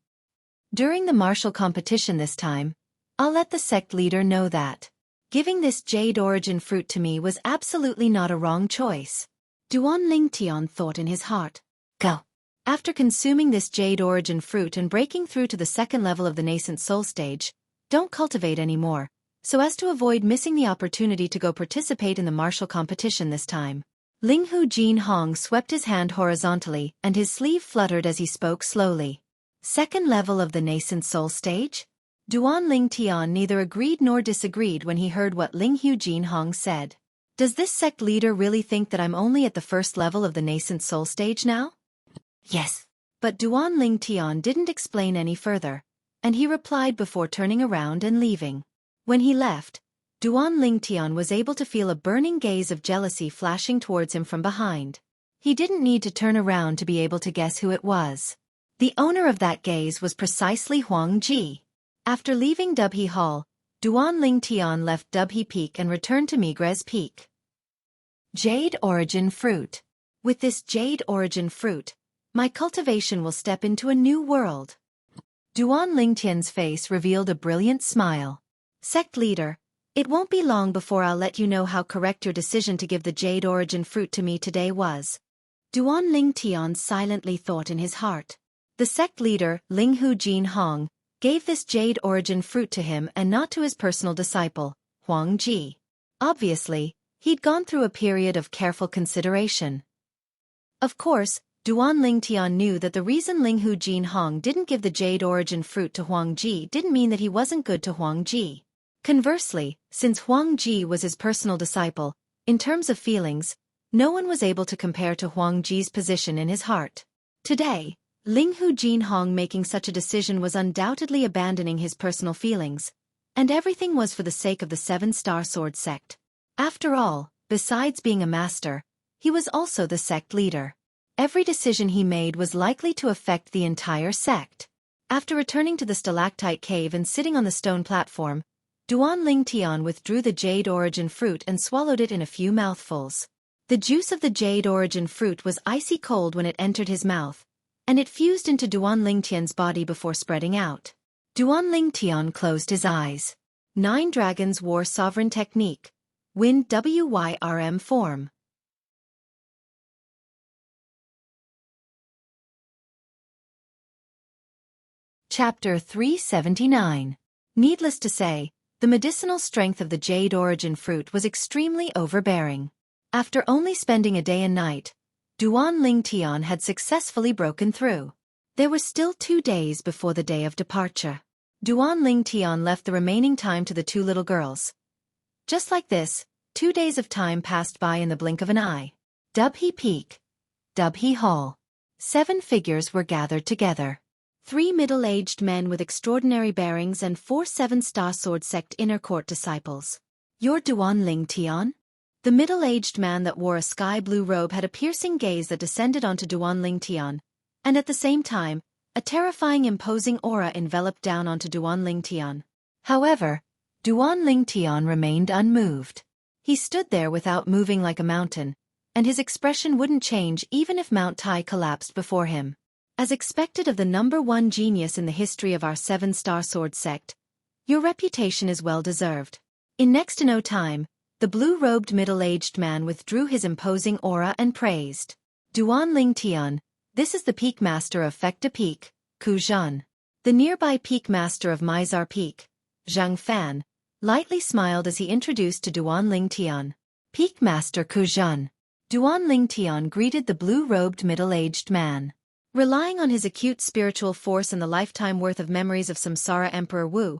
During the martial competition this time, I'll let the sect leader know that giving this jade origin fruit to me was absolutely not a wrong choice. Duan Ling Tian thought in his heart. Go. After consuming this jade origin fruit and breaking through to the second level of the nascent soul stage, don't cultivate anymore, so as to avoid missing the opportunity to go participate in the martial competition this time. Ling Hu Jin Hong swept his hand horizontally and his sleeve fluttered as he spoke slowly. Second level of the nascent soul stage? Duan Ling Tian neither agreed nor disagreed when he heard what Ling Hu Jin Hong said. Does this sect leader really think that I'm only at the first level of the nascent soul stage now? Yes. But Duan Ling Tian didn't explain any further, and he replied before turning around and leaving. When he left, Duan Ling Tian was able to feel a burning gaze of jealousy flashing towards him from behind. He didn't need to turn around to be able to guess who it was. The owner of that gaze was precisely Huang Ji. After leaving Dubhe Hall, Duan Ling Tian left Dubhe Peak and returned to Migres Peak. Jade Origin Fruit. With this jade origin fruit, my cultivation will step into a new world. Duan Ling Tian's face revealed a brilliant smile. Sect leader, it won't be long before I'll let you know how correct your decision to give the jade origin fruit to me today was. Duan Ling Tian silently thought in his heart. The sect leader, Ling Hu Jin Hong, gave this jade origin fruit to him and not to his personal disciple, Huang Ji. Obviously, he'd gone through a period of careful consideration. Of course, Duan Ling Tian knew that the reason Ling Hu Jin Hong didn't give the jade origin fruit to Huang Ji didn't mean that he wasn't good to Huang Ji. Conversely, since Huang Ji was his personal disciple, in terms of feelings, no one was able to compare to Huang Ji's position in his heart. Today, Ling Hu Jin Hong making such a decision was undoubtedly abandoning his personal feelings, and everything was for the sake of the Seven-Star Sword sect. After all, besides being a master, he was also the sect leader. Every decision he made was likely to affect the entire sect. After returning to the stalactite cave and sitting on the stone platform, Duan Ling Tian withdrew the jade origin fruit and swallowed it in a few mouthfuls. The juice of the jade origin fruit was icy cold when it entered his mouth, and it fused into Duan Ling Tian's body before spreading out. Duan Ling Tian closed his eyes. 9 Dragons War Sovereign Technique. Wind WYRM form. Chapter 379. Needless to say, the medicinal strength of the jade origin fruit was extremely overbearing. After only spending a day and night, Duan Ling Tian had successfully broken through. There were still 2 days before the day of departure. Duan Ling Tian left the remaining time to the 2 little girls. Just like this, 2 days of time passed by in the blink of an eye. Dubhe Peak. Dubhe Hall. 7 figures were gathered together. 3 middle-aged men with extraordinary bearings and 4 Seven-Star Sword sect inner court disciples. You're Duan Ling Tian? The middle-aged man that wore a sky-blue robe had a piercing gaze that descended onto Duan Ling Tian, and at the same time, a terrifying imposing aura enveloped down onto Duan Ling Tian. However, Duan Ling Tian remained unmoved. He stood there without moving like a mountain, and his expression wouldn't change even if Mount Tai collapsed before him. As expected of the #1 genius in the history of our Seven-Star Sword sect, your reputation is well deserved. In next to no time, the blue-robed middle-aged man withdrew his imposing aura and praised. Duan Ling Tian, this is the Peak Master of Fekta Peak, Ku Zhan. The nearby Peak Master of Mizar Peak, Zhang Fan, lightly smiled as he introduced to Duan Ling Tian. Peak Master Ku Zhan. Duan Ling Tian greeted the blue-robed middle-aged man. Relying on his acute spiritual force and the lifetime worth of memories of Samsara Emperor Wu,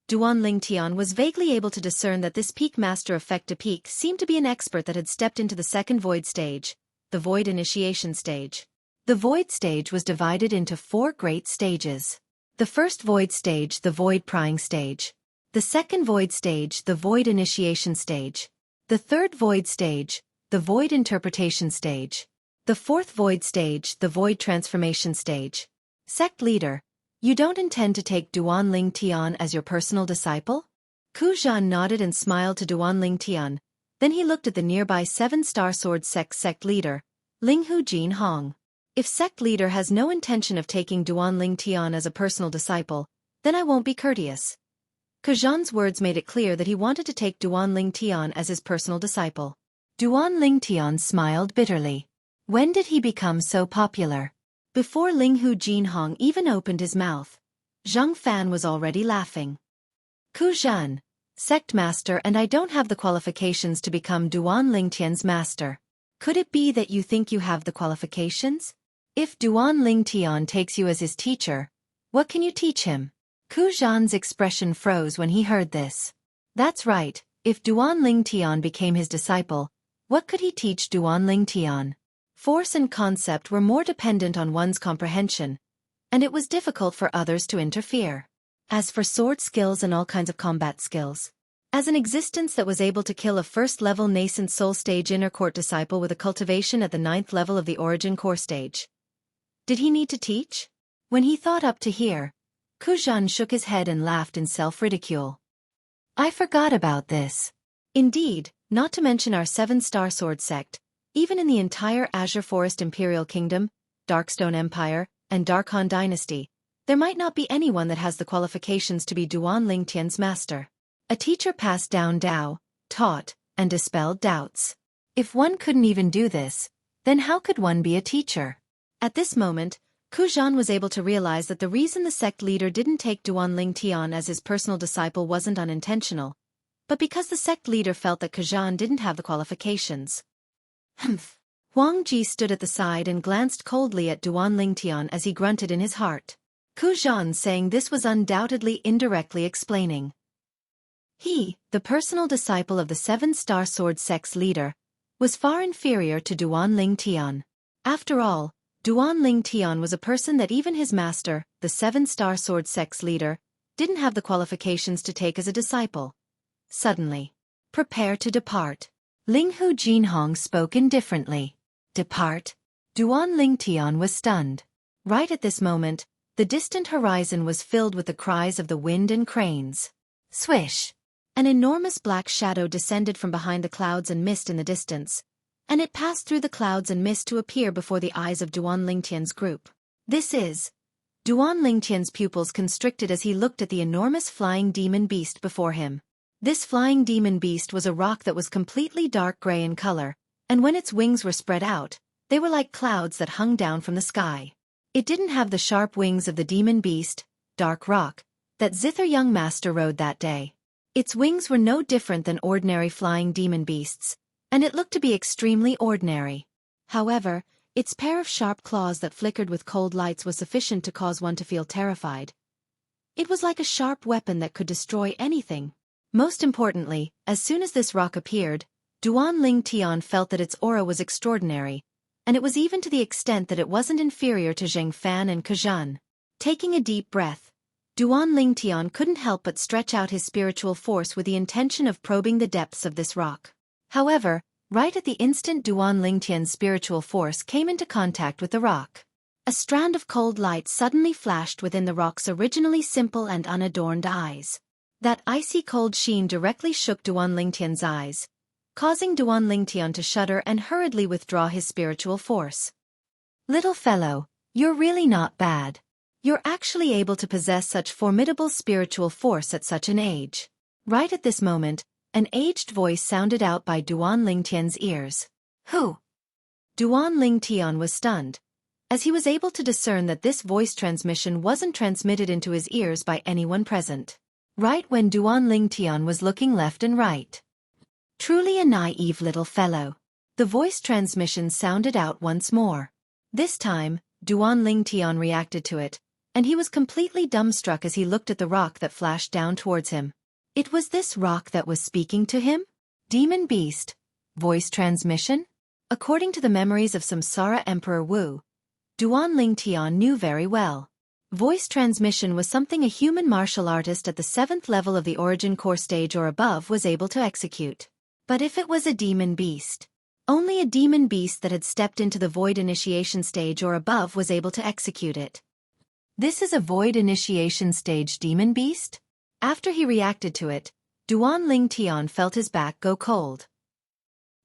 Duan Ling Tian was vaguely able to discern that this Peak Master of Fekta Peak seemed to be an expert that had stepped into the second Void stage, the Void Initiation stage. The Void stage was divided into 4 great stages. The first void stage, the void prying stage. The second void stage, the void initiation stage. The third void stage, the void interpretation stage. The fourth void stage, the void transformation stage. Sect leader, you don't intend to take Duanling Tian as your personal disciple? Ku Zhan nodded and smiled to Duanling Tian. Then he looked at the nearby 7-star sword sect leader, Linghu Jin Hong. If sect leader has no intention of taking Duanling Tian as a personal disciple, then I won't be courteous. Ku Zhan's words made it clear that he wanted to take Duanling Tian as his personal disciple. Duanling Tian smiled bitterly. When did he become so popular? Before Linghu Jin Hong even opened his mouth, Zhang Fan was already laughing. Ku Zhan, sect master, and I don't have the qualifications to become Duanling Tian's master. Could it be that you think you have the qualifications? If Duanling Tian takes you as his teacher, what can you teach him? Ku Zhan's expression froze when he heard this. That's right, if Duanling Tian became his disciple, what could he teach Duanling Tian? Force and concept were more dependent on one's comprehension, and it was difficult for others to interfere. As for sword skills and all kinds of combat skills, as an existence that was able to kill a first-level nascent soul stage inner court disciple with a cultivation at the 9th level of the origin core stage, did he need to teach? When he thought up to here, Ku Zhan shook his head and laughed in self-ridicule. I forgot about this. Indeed, not to mention our 7-star sword sect, even in the entire Azure Forest Imperial Kingdom, Darkstone Empire, and Dark Han Dynasty, there might not be anyone that has the qualifications to be Duanling Tian's master. A teacher passed down Dao, taught, and dispelled doubts. If one couldn't even do this, then how could one be a teacher? At this moment, Ku Zhan was able to realize that the reason the sect leader didn't take Duanling Tian as his personal disciple wasn't unintentional, but because the sect leader felt that Ku Zhan didn't have the qualifications. Humph. Huang Ji stood at the side and glanced coldly at Duanling Tian as he grunted in his heart. Ku Zhan saying this was undoubtedly indirectly explaining. He, the personal disciple of the 7-star sword sect's leader, was far inferior to Duanling Tian. After all, Duanling Tian was a person that even his master, the 7-star sword sect's leader, didn't have the qualifications to take as a disciple. Suddenly, prepare to depart. Linghu Jinhong spoke indifferently. Depart? Duanling Tian was stunned. Right at this moment, the distant horizon was filled with the cries of the wind and cranes. Swish! An enormous black shadow descended from behind the clouds and mist in the distance, and it passed through the clouds and mist to appear before the eyes of Duanling Tian's group. This is... Duanling Tian's pupils constricted as he looked at the enormous flying demon beast before him. This flying demon beast was a rock that was completely dark gray in color, and when its wings were spread out, they were like clouds that hung down from the sky. It didn't have the sharp wings of the demon beast, dark rock, that Zither young master rode that day. Its wings were no different than ordinary flying demon beasts, and it looked to be extremely ordinary. However, its pair of sharp claws that flickered with cold lights was sufficient to cause one to feel terrified. It was like a sharp weapon that could destroy anything. Most importantly, as soon as this rock appeared, Duanling Tian felt that its aura was extraordinary, and it was even to the extent that it wasn't inferior to Zhang Fan and Ku Zhan. Taking a deep breath, Duanling Tian couldn't help but stretch out his spiritual force with the intention of probing the depths of this rock. However, right at the instant Duanling Tian's spiritual force came into contact with the rock, a strand of cold light suddenly flashed within the rock's originally simple and unadorned eyes. That icy cold sheen directly shook Duanling Tian's eyes, causing Duanling Tian to shudder and hurriedly withdraw his spiritual force. Little fellow, you're really not bad. You're actually able to possess such formidable spiritual force at such an age. Right at this moment, an aged voice sounded out by Duanling Tian's ears. Who? Duanling Tian was stunned, as he was able to discern that this voice transmission wasn't transmitted into his ears by anyone present. Right when Duanling Tian was looking left and right. Truly a naive little fellow. The voice transmission sounded out once more. This time, Duanling Tian reacted to it, and he was completely dumbstruck as he looked at the rock that flashed down towards him. It was this rock that was speaking to him? Demon Beast? Voice transmission? According to the memories of Samsara Emperor Wu, Duanling Tian knew very well. Voice transmission was something a human martial artist at the 7th level of the origin core stage or above was able to execute. But if it was a demon beast, only a demon beast that had stepped into the void initiation stage or above was able to execute it. This is a void initiation stage demon beast? After he reacted to it, Duan Ling Tian felt his back go cold.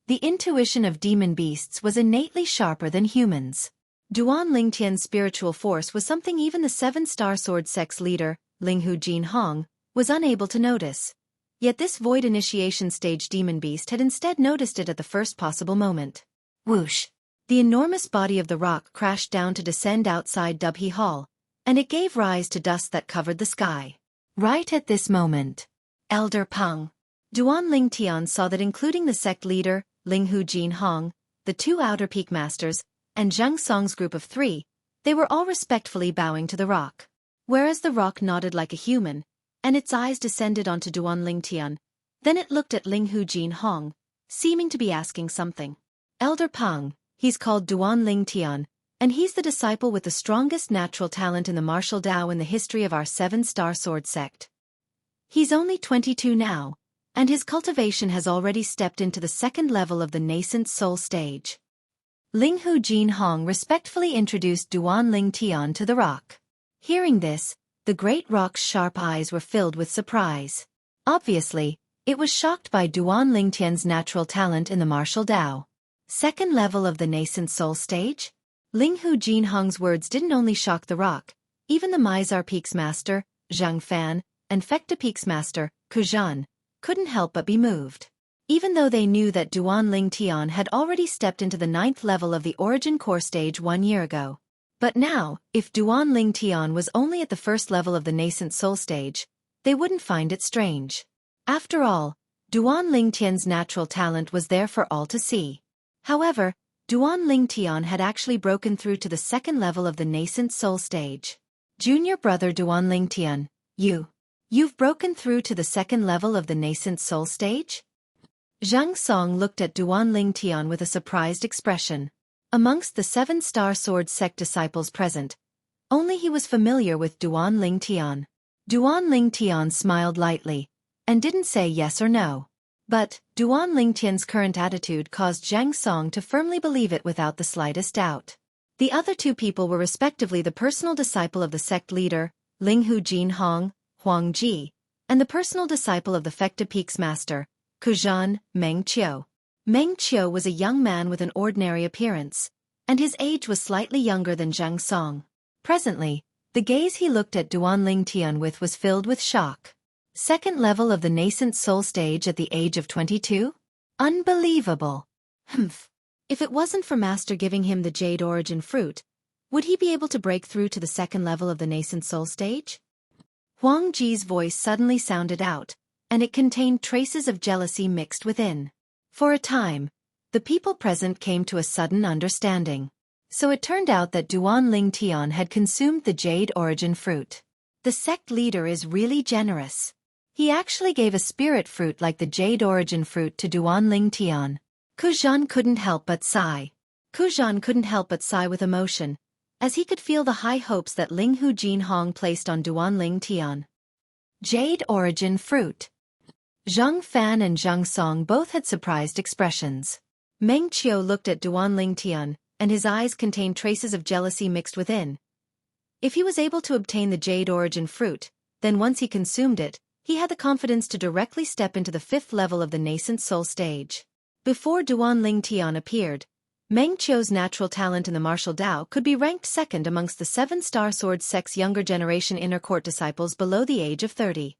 The intuition of demon beasts was innately sharper than humans. Duan Ling Tian's spiritual force was something even the 7-star sword sect's leader, Linghu Jin Hong, was unable to notice. Yet this void initiation stage demon beast had instead noticed it at the first possible moment. Whoosh! The enormous body of the rock crashed down to descend outside Dubhe Hall, and it gave rise to dust that covered the sky. Right at this moment, Elder Peng, Duan Ling Tian saw that including the sect leader, Linghu Jin Hong, the 2 outer peak masters, and Zhang Song's group of 3, they were all respectfully bowing to the rock. Whereas the rock nodded like a human, and its eyes descended onto Duan Ling Tian, then it looked at Linghu Jin Hong, seeming to be asking something. Elder Peng, he's called Duan Ling Tian, and he's the disciple with the strongest natural talent in the martial Dao in the history of our 7-star sword sect. He's only 22 now, and his cultivation has already stepped into the 2nd level of the nascent soul stage. Linghu Jin Hong respectfully introduced Duan Ling Tian to the rock. Hearing this, the great rock's sharp eyes were filled with surprise. Obviously, it was shocked by Duan Ling Tian's natural talent in the martial Dao. 2nd level of the nascent soul stage? Linghu Jin Hong's words didn't only shock the rock, even the Mizar Peak's master, Zhang Fan, and Fekta Peak's master, Ku Zhan, couldn't help but be moved. Even though they knew that Duan Ling Tian had already stepped into the 9th level of the origin core stage 1 year ago. But now, if Duan Ling Tian was only at the 1st level of the nascent soul stage, they wouldn't find it strange. After all, Duan Ling Tian's natural talent was there for all to see. However, Duan Ling Tian had actually broken through to the 2nd level of the nascent soul stage. Junior brother Duan Ling Tian, you've broken through to the 2nd level of the nascent soul stage? Zhang Song looked at Duan Ling Tian with a surprised expression. Amongst the 7-star sword sect disciples present, only he was familiar with Duan Ling Tian. Duan Ling Tian smiled lightly, and didn't say yes or no. But, Duan Ling Tian's current attitude caused Zhang Song to firmly believe it without the slightest doubt. The other 2 people were respectively the personal disciple of the sect leader, Linghu Jin Hong, Huang Ji, and the personal disciple of the Fekta Peak's master, Ku Zhan, Meng Qiu. Meng Qiu was a young man with an ordinary appearance, and his age was slightly younger than Zhang Song. Presently, the gaze he looked at Duan Ling Tian with was filled with shock. 2nd level of the nascent soul stage at the age of 22? Unbelievable. Humph. If it wasn't for Master giving him the Jade Origin fruit, would he be able to break through to the 2nd level of the nascent soul stage? Huang Ji's voice suddenly sounded out, and it contained traces of jealousy mixed within. For a time, the people present came to a sudden understanding. So it turned out that Duan Ling Tian had consumed the Jade Origin fruit. The sect leader is really generous. He actually gave a spirit fruit like the Jade Origin fruit to Duan Ling Tian. Ku Zhan couldn't help but sigh. Ku Zhan couldn't help but sigh with emotion, as he could feel the high hopes that Linghu Jin Hong placed on Duan Ling Tian. Jade Origin fruit. Zhang Fan and Zhang Song both had surprised expressions. Meng Qiu looked at Duan Ling Tian, and his eyes contained traces of jealousy mixed within. If he was able to obtain the Jade Origin fruit, then once he consumed it, he had the confidence to directly step into the 5th level of the nascent soul stage. Before Duan Ling Tian appeared, Meng Qiu's natural talent in the martial Dao could be ranked 2nd amongst the 7-star sword sect's younger generation inner court disciples below the age of 30.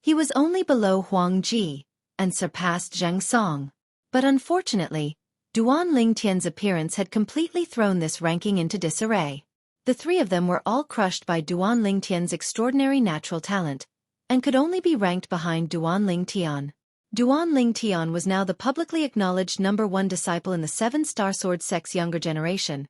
He was only below Huang Ji, and surpassed Zhang Song. But unfortunately, Duan Ling Tian's appearance had completely thrown this ranking into disarray. The 3 of them were all crushed by Duan Ling Tian's extraordinary natural talent, and could only be ranked behind Duan Ling Tian. Duan Ling Tian was now the publicly acknowledged #1 disciple in the 7-star sword sect's younger generation.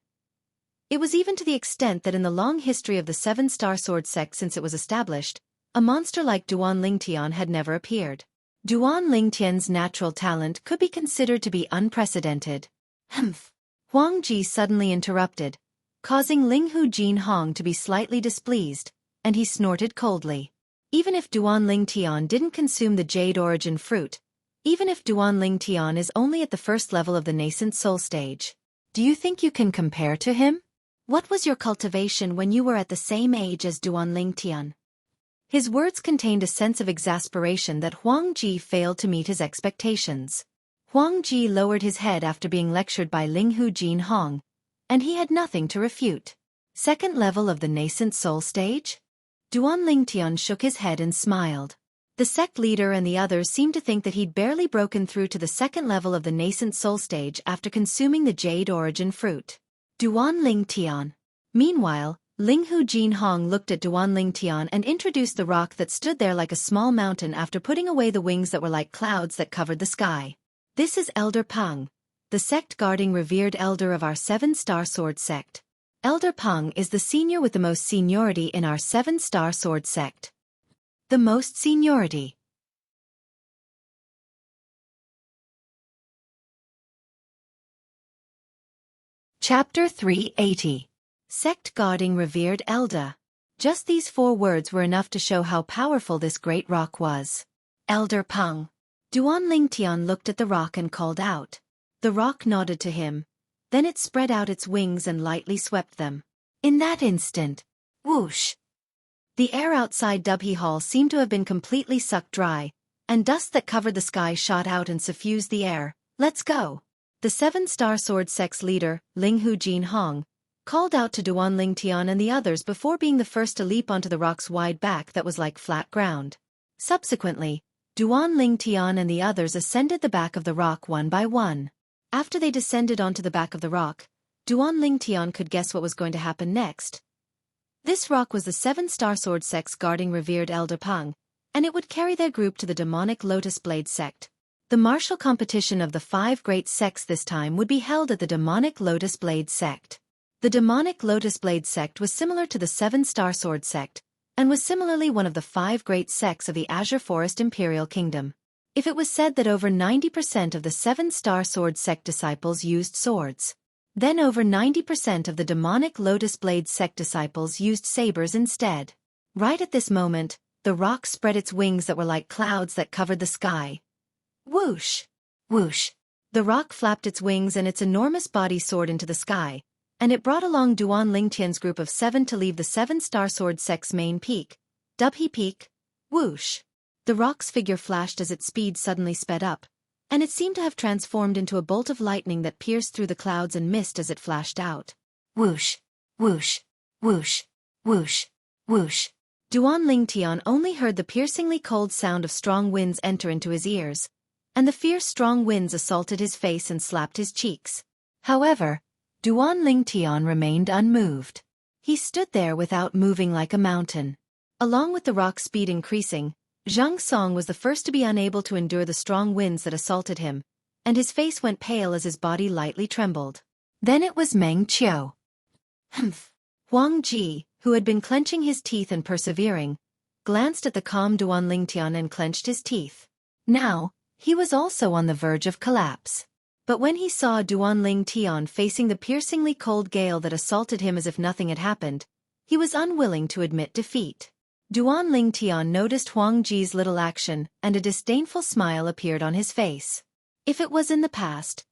It was even to the extent that in the long history of the 7-star sword sect since it was established, a monster like Duan Ling Tian had never appeared. Duan Ling Tian's natural talent could be considered to be unprecedented. Humph. Huang Ji suddenly interrupted, causing Linghu Jinhong to be slightly displeased, and he snorted coldly. Even if Duan Lingtian didn't consume the jade origin fruit, even if Duan Lingtian is only at the first level of the nascent soul stage, do you think you can compare to him? What was your cultivation when you were at the same age as Duan Lingtian? His words contained a sense of exasperation that Huang Ji failed to meet his expectations. Huang Ji lowered his head after being lectured by Linghu Jinhong, and he had nothing to refute. Second level of the nascent soul stage? Duan Lingtian shook his head and smiled. The sect leader and the others seemed to think that he'd barely broken through to the second level of the nascent soul stage after consuming the jade origin fruit. Duan Lingtian. Meanwhile, Linghu Jinhong looked at Duan Lingtian and introduced the rock that stood there like a small mountain after putting away the wings that were like clouds that covered the sky. This is Elder Peng, the sect guarding revered elder of our 7-star sword sect. Elder Peng is the senior with the most seniority in our 7-star sword sect. The most seniority. Chapter 380. Sect guarding revered elder. Just these 4 words were enough to show how powerful this great rock was. Elder Peng. Duan Lingtian looked at the rock and called out. The rock nodded to him. Then it spread out its wings and lightly swept them. In that instant, whoosh! The air outside Dubhe Hall seemed to have been completely sucked dry, and dust that covered the sky shot out and suffused the air. Let's go! The 7-star sword sect's leader, Linghu Jinhong, called out to Duan Lingtian and the others before being the first to leap onto the rock's wide back that was like flat ground. Subsequently, Duan Lingtian and the others ascended the back of the rock one by one. After they descended onto the back of the rock, Duan Lingtian could guess what was going to happen next. This rock was the 7-star sword sect's guarding revered Elder Peng, and it would carry their group to the demonic Lotus Blade sect. The martial competition of the 5 great sects this time would be held at the demonic Lotus Blade sect. The demonic Lotus Blade sect was similar to the 7-star sword sect, and was similarly one of the 5 great sects of the Azure Forest Imperial Kingdom. If it was said that over 90% of the 7-star sword sect disciples used swords, then over 90% of the demonic Lotus Blade sect disciples used sabers instead. Right at this moment, the rock spread its wings that were like clouds that covered the sky. Whoosh! Whoosh! The rock flapped its wings and its enormous body soared into the sky, and it brought along Duan Lingtian's group of 7 to leave the 7-star sword sect's main peak, Dubhe Peak. Whoosh! The rock's figure flashed as its speed suddenly sped up, and it seemed to have transformed into a bolt of lightning that pierced through the clouds and mist as it flashed out. Whoosh! Whoosh! Whoosh! Whoosh! Whoosh! Duan Lingtian only heard the piercingly cold sound of strong winds enter into his ears, and the fierce strong winds assaulted his face and slapped his cheeks. However, Duan Lingtian remained unmoved. He stood there without moving like a mountain. Along with the rock's speed increasing, Zhang Song was the first to be unable to endure the strong winds that assaulted him, and his face went pale as his body lightly trembled. Then it was Meng Qiu. Humph! Huang Ji, who had been clenching his teeth and persevering, glanced at the calm Duan Lingtian and clenched his teeth. Now, he was also on the verge of collapse. But when he saw Duan Lingtian facing the piercingly cold gale that assaulted him as if nothing had happened, he was unwilling to admit defeat. Duan Lingtian noticed Huang Ji's little action, and a disdainful smile appeared on his face. If it was in the past,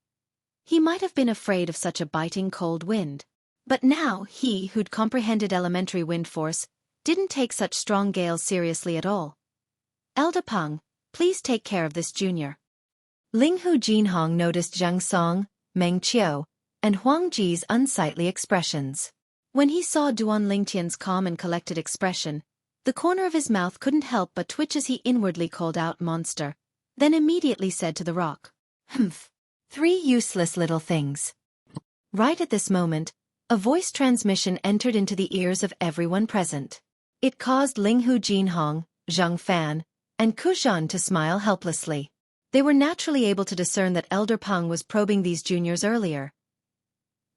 he might have been afraid of such a biting cold wind. But now he, who'd comprehended elementary wind force, didn't take such strong gales seriously at all. Elder Peng, please take care of this junior. Linghu Jinhong noticed Zhang Song, Meng Qiu, and Huang Ji's unsightly expressions. When he saw Duan Lingtian's calm and collected expression, the corner of his mouth couldn't help but twitch as he inwardly called out monster, then immediately said to the rock, Humph! 3 useless little things. Right at this moment, a voice transmission entered into the ears of everyone present. It caused Linghu Jinhong, Zhang Fan, and Kuzhan to smile helplessly. They were naturally able to discern that Elder Peng was probing these juniors earlier.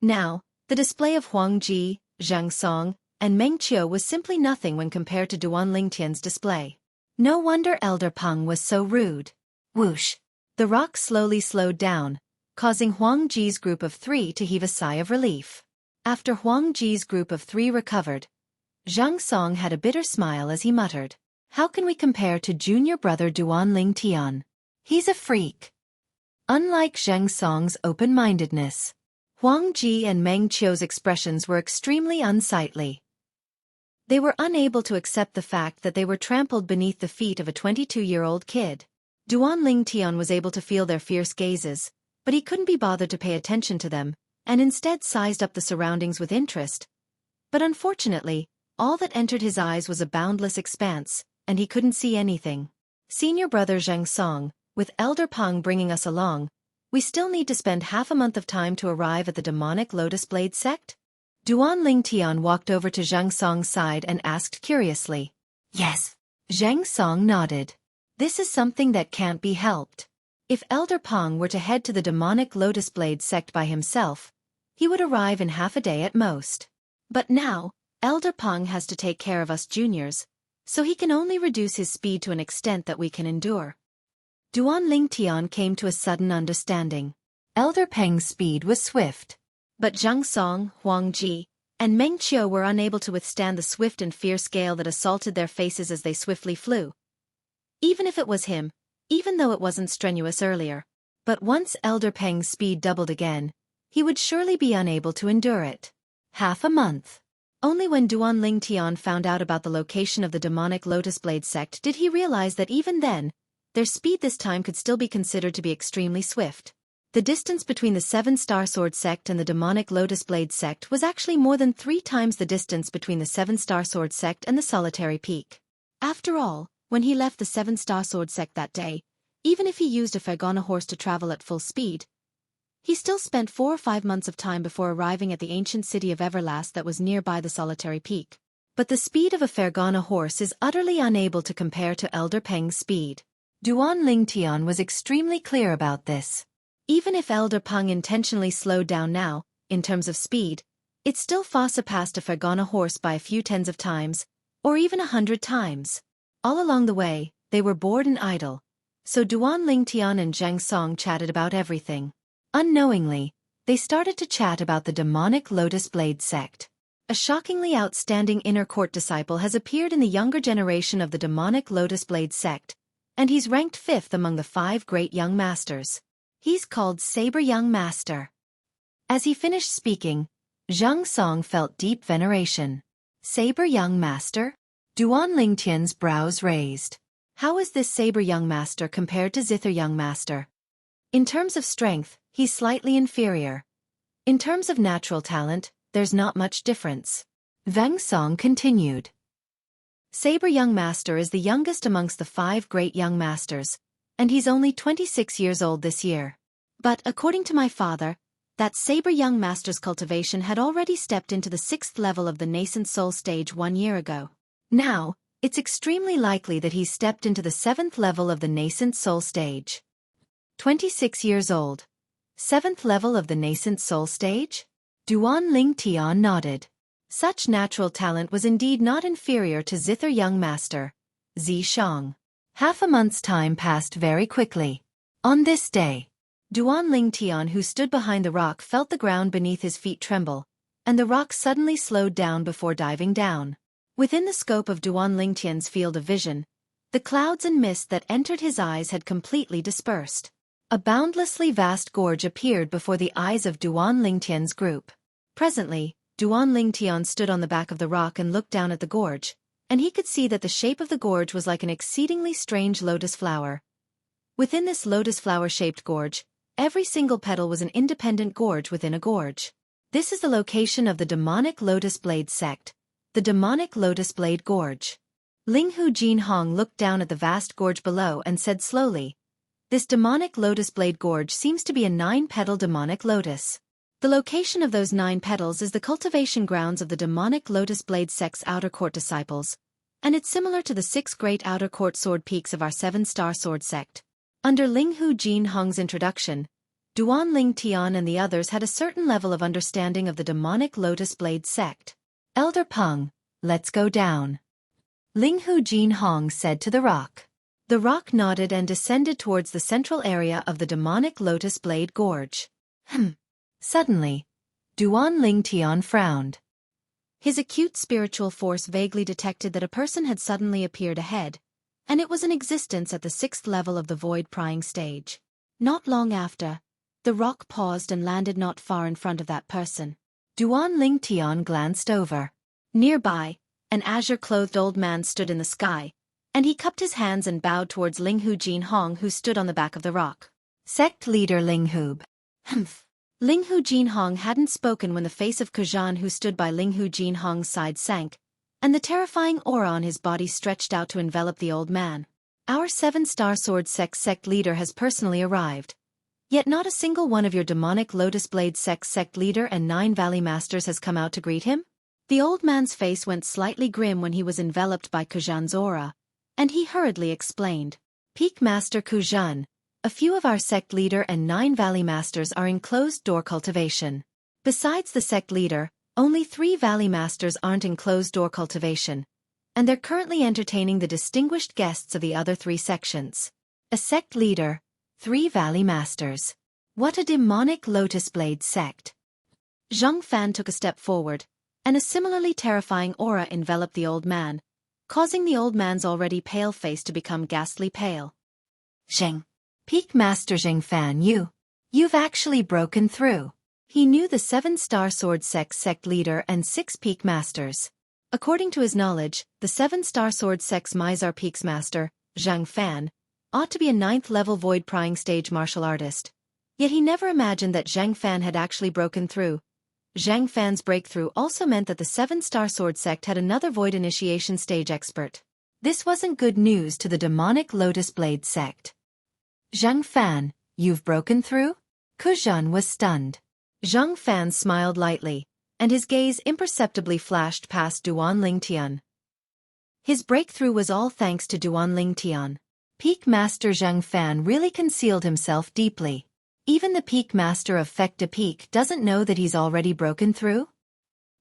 Now, the display of Huang Ji, Zhang Song, and Meng Qiu was simply nothing when compared to Duan Lingtian's display. No wonder Elder Peng was so rude. Whoosh! The rock slowly slowed down, causing Huang Ji's group of 3 to heave a sigh of relief. After Huang Ji's group of 3 recovered, Zhang Song had a bitter smile as he muttered, "How can we compare to junior brother Duan Ling Tian? He's a freak." Unlike Zhang Song's open-mindedness, Huang Ji and Meng Qiu's expressions were extremely unsightly. They were unable to accept the fact that they were trampled beneath the feet of a 22-year-old kid. Duan Ling Tian was able to feel their fierce gazes, but he couldn't be bothered to pay attention to them, and instead sized up the surroundings with interest. But unfortunately, all that entered his eyes was a boundless expanse, and he couldn't see anything. Senior brother Zhang Song, with Elder Peng bringing us along, we still need to spend half a month of time to arrive at the demonic Lotus Blade sect? Duan Ling Tian walked over to Zhang Song's side and asked curiously. Yes. Zhang Song nodded. This is something that can't be helped. If Elder Peng were to head to the demonic Lotus Blade sect by himself, he would arrive in half a day at most. But now, Elder Peng has to take care of us juniors, so he can only reduce his speed to an extent that we can endure. Duan Ling Tian came to a sudden understanding. Elder Peng's speed was swift. But Zhang Song, Huang Ji, and Meng Qiu were unable to withstand the swift and fierce gale that assaulted their faces as they swiftly flew. Even if it was him, even though it wasn't strenuous earlier. But once Elder Peng's speed doubled again, he would surely be unable to endure it. Half a month. Only when Duan Ling Tian found out about the location of the demonic Lotus Blade sect did he realize that even then, their speed this time could still be considered to be extremely swift. The distance between the 7-Star Sword sect and the demonic Lotus Blade sect was actually more than 3 times the distance between the 7-Star Sword sect and the Solitary Peak. After all, when he left the 7-Star Sword sect that day, even if he used a Fergana horse to travel at full speed, he still spent 4 or 5 months of time before arriving at the ancient city of Everlast that was nearby the Solitary Peak. But the speed of a Fergana horse is utterly unable to compare to Elder Peng's speed. Duan Ling Tian was extremely clear about this. Even if Elder Peng intentionally slowed down now, in terms of speed, it still far surpassed a Fergana horse by a few tens of times, or even 100 times. All along the way, they were bored and idle, so Duan Ling Tian and Zhang Song chatted about everything. Unknowingly, they started to chat about the demonic Lotus Blade sect. A shockingly outstanding inner court disciple has appeared in the younger generation of the demonic Lotus Blade sect, and he's ranked 5th among the 5 great young masters. He's called Saber Young Master. As he finished speaking, Zhang Song felt deep veneration. Saber Young Master? Duan Ling Tian's brows raised. How is this Saber Young Master compared to Zither Young Master? In terms of strength, he's slightly inferior. In terms of natural talent, there's not much difference. Zhang Song continued. Saber Young Master is the youngest amongst the 5 great young masters, and he's only 26 years old this year. But according to my father, that Saber Young Master's cultivation had already stepped into the 6th level of the nascent soul stage 1 year ago. Now, it's extremely likely that he's stepped into the 7th level of the nascent soul stage. 26 years old. 7th level of the nascent soul stage? Duan Ling Tian nodded. Such natural talent was indeed not inferior to Zither Young Master, Zi Shang. Half a month's time passed very quickly. On this day, Duan Ling Tian, who stood behind the rock, felt the ground beneath his feet tremble, and the rock suddenly slowed down before diving down. Within the scope of Duan Ling Tian's field of vision, the clouds and mist that entered his eyes had completely dispersed. A boundlessly vast gorge appeared before the eyes of Duan Ling Tian's group. Presently, Duan Ling Tian stood on the back of the rock and looked down at the gorge, and he could see that the shape of the gorge was like an exceedingly strange lotus flower. Within this lotus flower-shaped gorge, every single petal was an independent gorge within a gorge. This is the location of the demonic Lotus Blade sect, the demonic Lotus Blade Gorge. Ling Hu Jin Hong looked down at the vast gorge below and said slowly, "This demonic Lotus Blade Gorge seems to be a 9-petal demonic lotus. The location of those 9 petals is the cultivation grounds of the demonic Lotus Blade sect's outer court disciples, and it's similar to the 6 great outer court sword peaks of our 7-star sword sect." Under Ling Hu Jin Hong's introduction, Duan Ling Tian and the others had a certain level of understanding of the demonic Lotus Blade sect. "Elder Peng, let's go down," Ling Hu Jin Hong said to the rock. The rock nodded and descended towards the central area of the demonic Lotus Blade Gorge. Suddenly, Duan Lingtian frowned. His acute spiritual force vaguely detected that a person had suddenly appeared ahead, and it was in existence at the 6th level of the void prying stage. Not long after, the rock paused and landed not far in front of that person. Duan Lingtian glanced over. Nearby, an azure-clothed old man stood in the sky, and he cupped his hands and bowed towards Linghu Jinhong, who stood on the back of the rock. Sect leader Linghub. Humph. Linghu Jinhong hadn't spoken when the face of Kujan, who stood by Linghu Jinhong's side, sank, and the terrifying aura on his body stretched out to envelop the old man. Our 7-star sword sect leader has personally arrived. Yet not a single one of your demonic Lotus Blade sect leader and 9 Valley Masters has come out to greet him? The old man's face went slightly grim when he was enveloped by Kujan's aura, and he hurriedly explained. Peak Master Kujan, a few of our sect leader and 9 Valley Masters are in closed-door cultivation. Besides the sect leader, only 3 Valley Masters aren't in closed-door cultivation, and they're currently entertaining the distinguished guests of the other 3 sections. A sect leader, 3 Valley Masters. What a demonic Lotus Blade sect! Zhang Fan took a step forward, and a similarly terrifying aura enveloped the old man, causing the old man's already pale face to become ghastly pale. Zheng. Peak Master Zheng Fan, you've actually broken through. He knew the 7-star sword sect leader and 6 Peak Masters. According to his knowledge, the 7-star sword sect's Mizar Peaks Master, Zhang Fan, ought to be a 9th-level void prying stage martial artist. Yet he never imagined that Zhang Fan had actually broken through. Zhang Fan's breakthrough also meant that the 7-star sword sect had another void initiation stage expert. This wasn't good news to the demonic Lotus Blade sect. Zhang Fan, you've broken through? Kujan was stunned. Zhang Fan smiled lightly, and his gaze imperceptibly flashed past Duan Lingtian. His breakthrough was all thanks to Duan Lingtian. Peak Master Zhang Fan really concealed himself deeply. Even the Peak Master of Fecta Peak doesn't know that he's already broken through?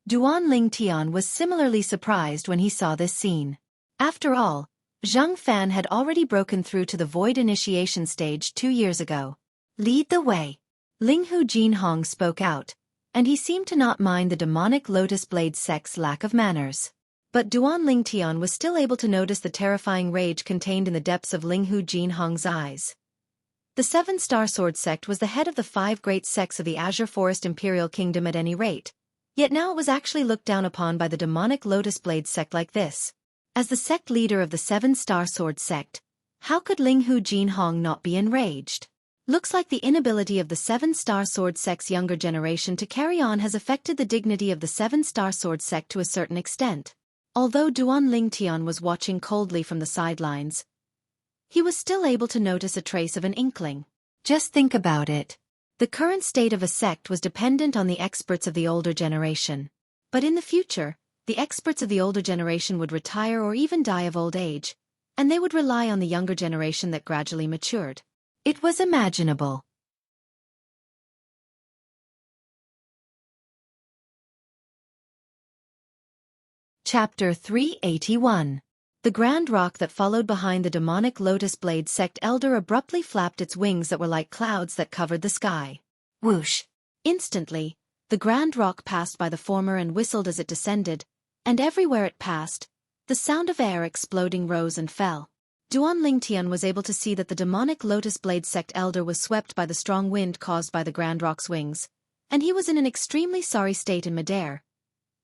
Duan Lingtian was similarly surprised when he saw this scene. After all, Zhang Fan had already broken through to the void initiation stage 2 years ago. Lead the way. Linghu Jinhong spoke out, and he seemed to not mind the demonic Lotus Blade sect's lack of manners. But Duan Lingtian was still able to notice the terrifying rage contained in the depths of Linghu Jinhong's eyes. The 7-star sword sect was the head of the 5 great sects of the Azure Forest Imperial Kingdom at any rate, yet now it was actually looked down upon by the demonic Lotus Blade sect like this. As the sect leader of the 7-star sword sect, how could Linghu Jinhong not be enraged? Looks like the inability of the 7-star sword sect's younger generation to carry on has affected the dignity of the 7-star sword sect to a certain extent. Although Duan Lingtian was watching coldly from the sidelines, he was still able to notice a trace of an inkling. Just think about it. The current state of a sect was dependent on the experts of the older generation. But in the future, the experts of the older generation would retire or even die of old age, and they would rely on the younger generation that gradually matured. It was imaginable. Chapter 381. The grand rock that followed behind the demonic Lotus Blade sect elder abruptly flapped its wings that were like clouds that covered the sky. Whoosh! Instantly, the grand rock passed by the former and whistled as it descended, and everywhere it passed, the sound of air exploding rose and fell. Duan Lingtian was able to see that the demonic Lotus Blade sect elder was swept by the strong wind caused by the grand rock's wings, and he was in an extremely sorry state in midair.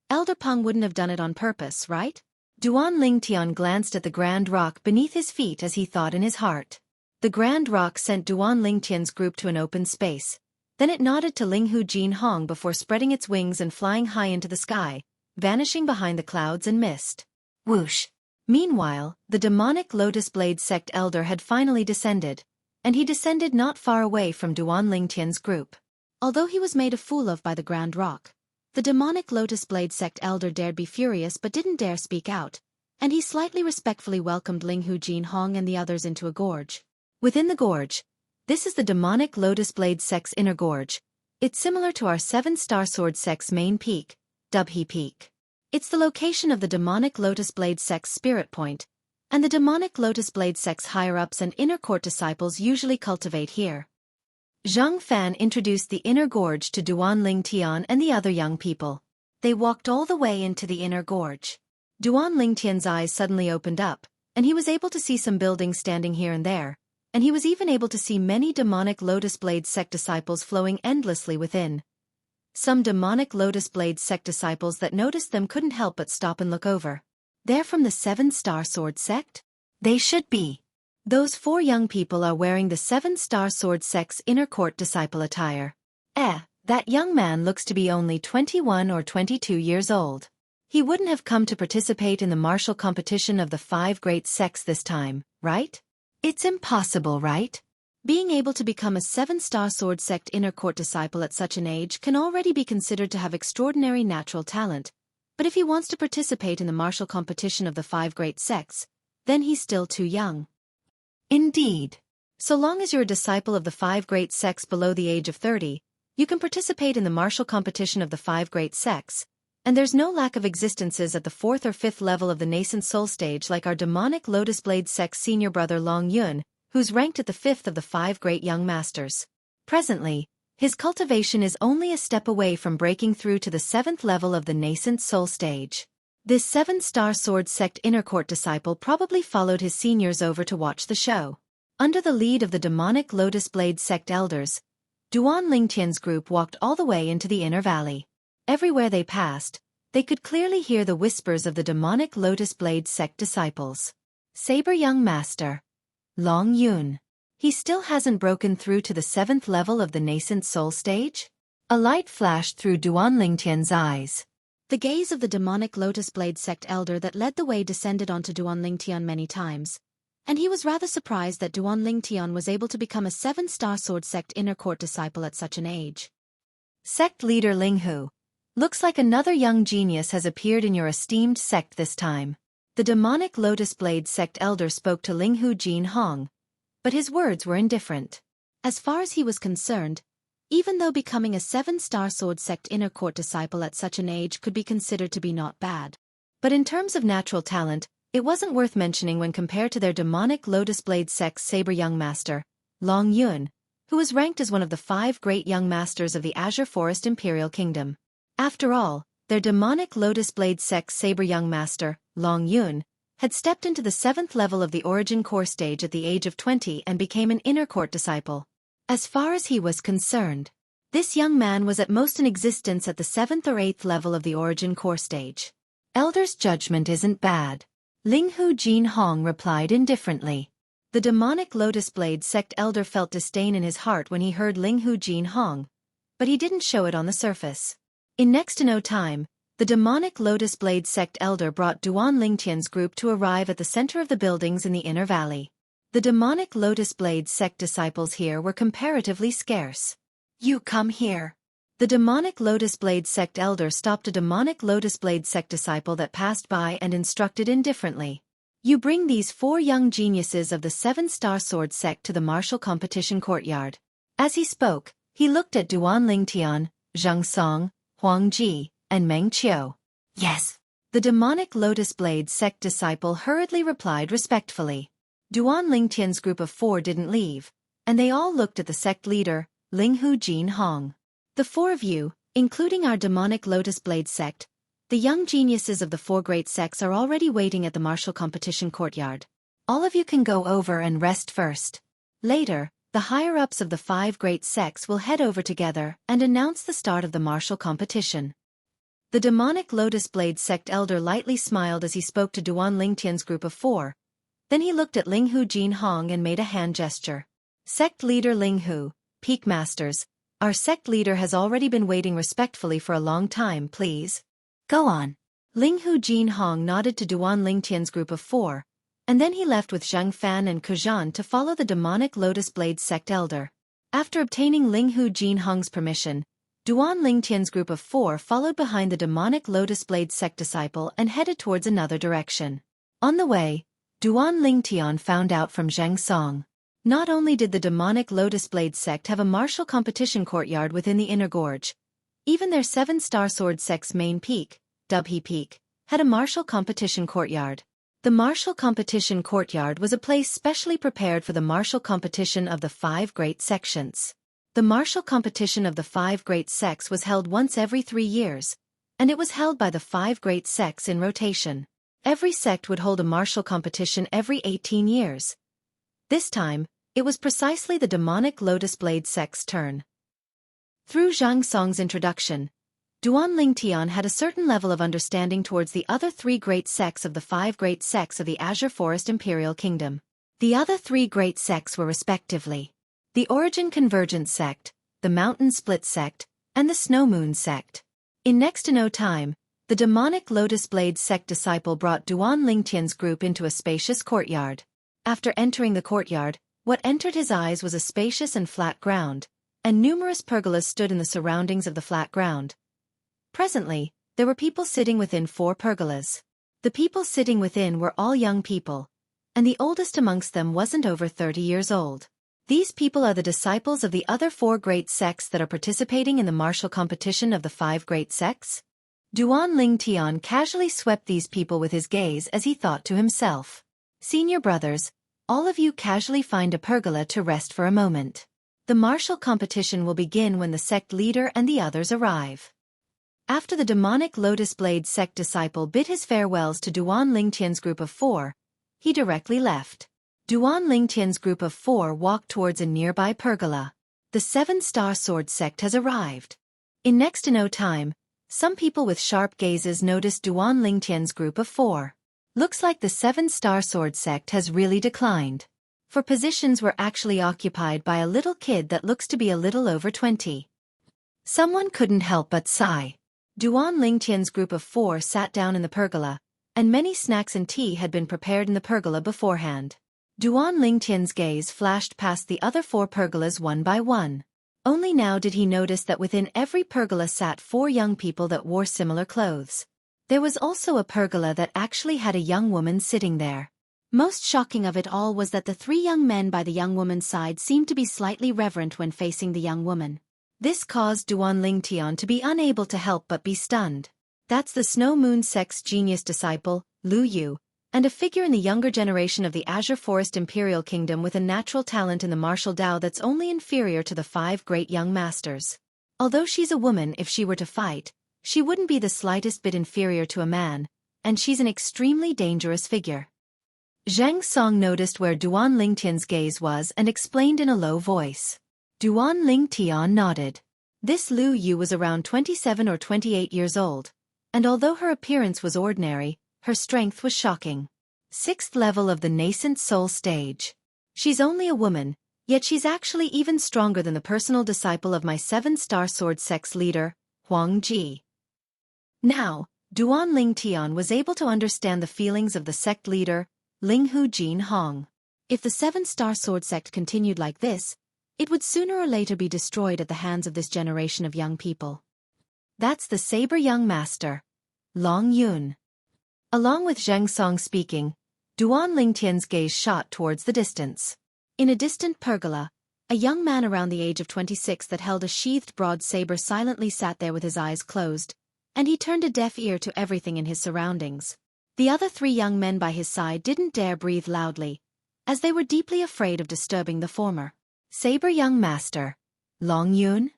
Elder Peng wouldn't have done it on purpose, right? Duan Lingtian glanced at the grand rock beneath his feet as he thought in his heart. The grand rock sent Duan Lingtian's group to an open space. Then it nodded to Linghu Jinhong before spreading its wings and flying high into the sky, vanishing behind the clouds and mist. Whoosh! Meanwhile, the demonic Lotus Blade sect elder had finally descended, and he descended not far away from Duan Lingtian's group. Although he was made a fool of by the grand rock, the demonic Lotus Blade sect elder dared be furious but didn't dare speak out, and he slightly respectfully welcomed Linghu Jinhong and the others into a gorge. Within the gorge, this is the demonic Lotus Blade sect's inner gorge. It's similar to our 7-star sword sect's main peak, Dubhe Peak. It's the location of the demonic Lotus Blade sect's spirit point, and the demonic Lotus Blade sect's higher-ups and inner court disciples usually cultivate here. Zhang Fan introduced the inner gorge to Duan Lingtian and the other young people. They walked all the way into the inner gorge. Duan Lingtian's eyes suddenly opened up, and he was able to see some buildings standing here and there, and he was even able to see many demonic Lotus Blade sect disciples flowing endlessly within. Some demonic Lotus Blade sect disciples that noticed them couldn't help but stop and look over. They're from the 7-Star Sword sect? They should be. Those 4 young people are wearing the 7-Star Sword sect's inner court disciple attire. That young man looks to be only 21 or 22 years old. He wouldn't have come to participate in the martial competition of the 5 great sects this time, right? It's impossible, right? Being able to become a 7-Star Sword sect inner court disciple at such an age can already be considered to have extraordinary natural talent, but if he wants to participate in the martial competition of the 5 great sects, then he's still too young. Indeed. So long as you're a disciple of the 5 great sects below the age of 30, you can participate in the martial competition of the 5 great sects, and there's no lack of existences at the 4th or 5th level of the nascent soul stage like our demonic Lotus Blade sect's senior brother Long Yun, who's ranked at the 5th of the 5 great young masters. Presently, his cultivation is only a step away from breaking through to the 7th level of the nascent soul stage. This 7-Star Sword sect inner court disciple probably followed his seniors over to watch the show. Under the lead of the demonic Lotus Blade sect elders, Duan Lingtian's group walked all the way into the inner valley. Everywhere they passed, they could clearly hear the whispers of the demonic Lotus Blade sect disciples. Saber young master. Long Yun. He still hasn't broken through to the 7th level of the nascent soul stage? A light flashed through Duan Lingtian's eyes. The gaze of the demonic Lotus Blade sect elder that led the way descended onto Duan Lingtian many times, and he was rather surprised that Duan Lingtian was able to become a 7-Star Sword sect inner court disciple at such an age. Sect leader Linghu. Looks like another young genius has appeared in your esteemed sect this time. The demonic Lotus Blade sect elder spoke to Linghu Jin Hong, but his words were indifferent. As far as he was concerned, even though becoming a 7-Star Sword sect inner court disciple at such an age could be considered to be not bad. But in terms of natural talent, it wasn't worth mentioning when compared to their demonic Lotus Blade sect's saber young master, Long Yun, who was ranked as one of the 5 great young masters of the Azure Forest Imperial Kingdom. After all, their demonic Lotus Blade sect's saber young master, Long Yun, had stepped into the 7th level of the Origin Core stage at the age of 20 and became an inner court disciple. As far as he was concerned, this young man was at most in existence at the 7th or 8th level of the Origin Core stage. Elder's judgment isn't bad. Linghu Jin Hong replied indifferently. The demonic Lotus Blade sect elder felt disdain in his heart when he heard Linghu Jin Hong, but he didn't show it on the surface. In next to no time, the demonic Lotus Blade sect elder brought Duan Lingtian's group to arrive at the center of the buildings in the inner valley. The demonic Lotus Blade sect disciples here were comparatively scarce. You come here. The demonic Lotus Blade sect elder stopped a demonic Lotus Blade sect disciple that passed by and instructed indifferently. You bring these 4 young geniuses of the 7-Star Sword sect to the martial competition courtyard. As he spoke, he looked at Duan Lingtian, Zhang Song, Huang Ji, and Meng Qiu. Yes. The demonic Lotus Blade sect disciple hurriedly replied respectfully. Duan Lingtian's group of 4 didn't leave, and they all looked at the sect leader, Linghu Jin Hong. The 4 of you, including our demonic Lotus Blade sect, the young geniuses of the 4 great sects are already waiting at the martial competition courtyard. All of you can go over and rest first. Later, the higher-ups of the 5 great sects will head over together and announce the start of the martial competition. The demonic Lotus Blade sect elder lightly smiled as he spoke to Duan Lingtian's group of 4. Then he looked at Linghu Jin Hong and made a hand gesture. Sect leader Linghu, Peak Masters, our sect leader has already been waiting respectfully for a long time, please. Go on. Linghu Jin Hong nodded to Duan Lingtian's group of 4, and then he left with Zhang Fan and Kujan to follow the demonic Lotus Blade sect elder. After obtaining Linghu Jin Hong's permission, Duan Lingtian's group of 4 followed behind the demonic Lotus Blade sect disciple and headed towards another direction. On the way, Duan Lingtian found out from Zhang Song. Not only did the demonic Lotus Blade sect have a martial competition courtyard within the inner gorge, even their 7-Star Sword sect's main peak, Dubhe Peak, had a martial competition courtyard. The martial competition courtyard was a place specially prepared for the martial competition of the 5 great sections. The martial competition of the 5 great sects was held once every 3 years, and it was held by the 5 great sects in rotation. Every sect would hold a martial competition every 18 years. This time, it was precisely the demonic Lotus Blade sect's turn. Through Zhang Song's introduction, Duan Lingtian had a certain level of understanding towards the other 3 great sects of the 5 great sects of the Azure Forest Imperial Kingdom. The other 3 great sects were respectively the Origin Convergent sect, the Mountain Split sect, and the Snow Moon sect. In next to no time, the demonic Lotus Blade sect disciple brought Duan Lingtian's group into a spacious courtyard. After entering the courtyard, what entered his eyes was a spacious and flat ground, and numerous pergolas stood in the surroundings of the flat ground. Presently, there were people sitting within 4 pergolas. The people sitting within were all young people, and the oldest amongst them wasn't over 30 years old. These people are the disciples of the other 4 great sects that are participating in the martial competition of the 5 great sects. Duan Lingtian casually swept these people with his gaze as he thought to himself, "Senior brothers, all of you casually find a pergola to rest for a moment. The martial competition will begin when the sect leader and the others arrive." After the demonic Lotus Blade sect disciple bid his farewells to Duan Lingtian's group of 4, he directly left. Duan Lingtian's group of 4 walked towards a nearby pergola. The 7-star sword sect has arrived. In next to no time, some people with sharp gazes noticed Duan Lingtian's group of 4. Looks like the 7-star sword sect has really declined. For positions were actually occupied by a little kid that looks to be a little over 20. Someone couldn't help but sigh. Duan Lingtian's group of 4 sat down in the pergola, and many snacks and tea had been prepared in the pergola beforehand. Duan Lingtian's gaze flashed past the other 4 pergolas one by one. Only now did he notice that within every pergola sat 4 young people that wore similar clothes. There was also a pergola that actually had a young woman sitting there. Most shocking of it all was that the 3 young men by the young woman's side seemed to be slightly reverent when facing the young woman. This caused Duan Lingtian to be unable to help but be stunned. That's the Snow Moon sect's genius disciple, Lu Yu, and a figure in the younger generation of the Azure Forest Imperial Kingdom with a natural talent in the martial Dao that's only inferior to the 5 great young masters. Although she's a woman, if she were to fight, she wouldn't be the slightest bit inferior to a man, and she's an extremely dangerous figure. Zhang Song noticed where Duan Lingtian's gaze was and explained in a low voice. Duan Lingtian nodded. This Lu Yu was around 27 or 28 years old, and although her appearance was ordinary, her strength was shocking. 6th level of the nascent soul stage. She's only a woman, yet she's actually even stronger than the personal disciple of my 7-star sword sect's leader, Huang Ji. Now, Duan Lingtian was able to understand the feelings of the sect leader, Ling Hu Jin Hong. If the 7-star sword sect continued like this, it would sooner or later be destroyed at the hands of this generation of young people. That's the saber young master, Long Yun. Along with Zheng Song speaking, Duan Lingtian's gaze shot towards the distance. In a distant pergola, a young man around the age of 26 that held a sheathed broad saber silently sat there with his eyes closed, and he turned a deaf ear to everything in his surroundings. The other 3 young men by his side didn't dare breathe loudly, as they were deeply afraid of disturbing the former. Saber young master, Long Yun?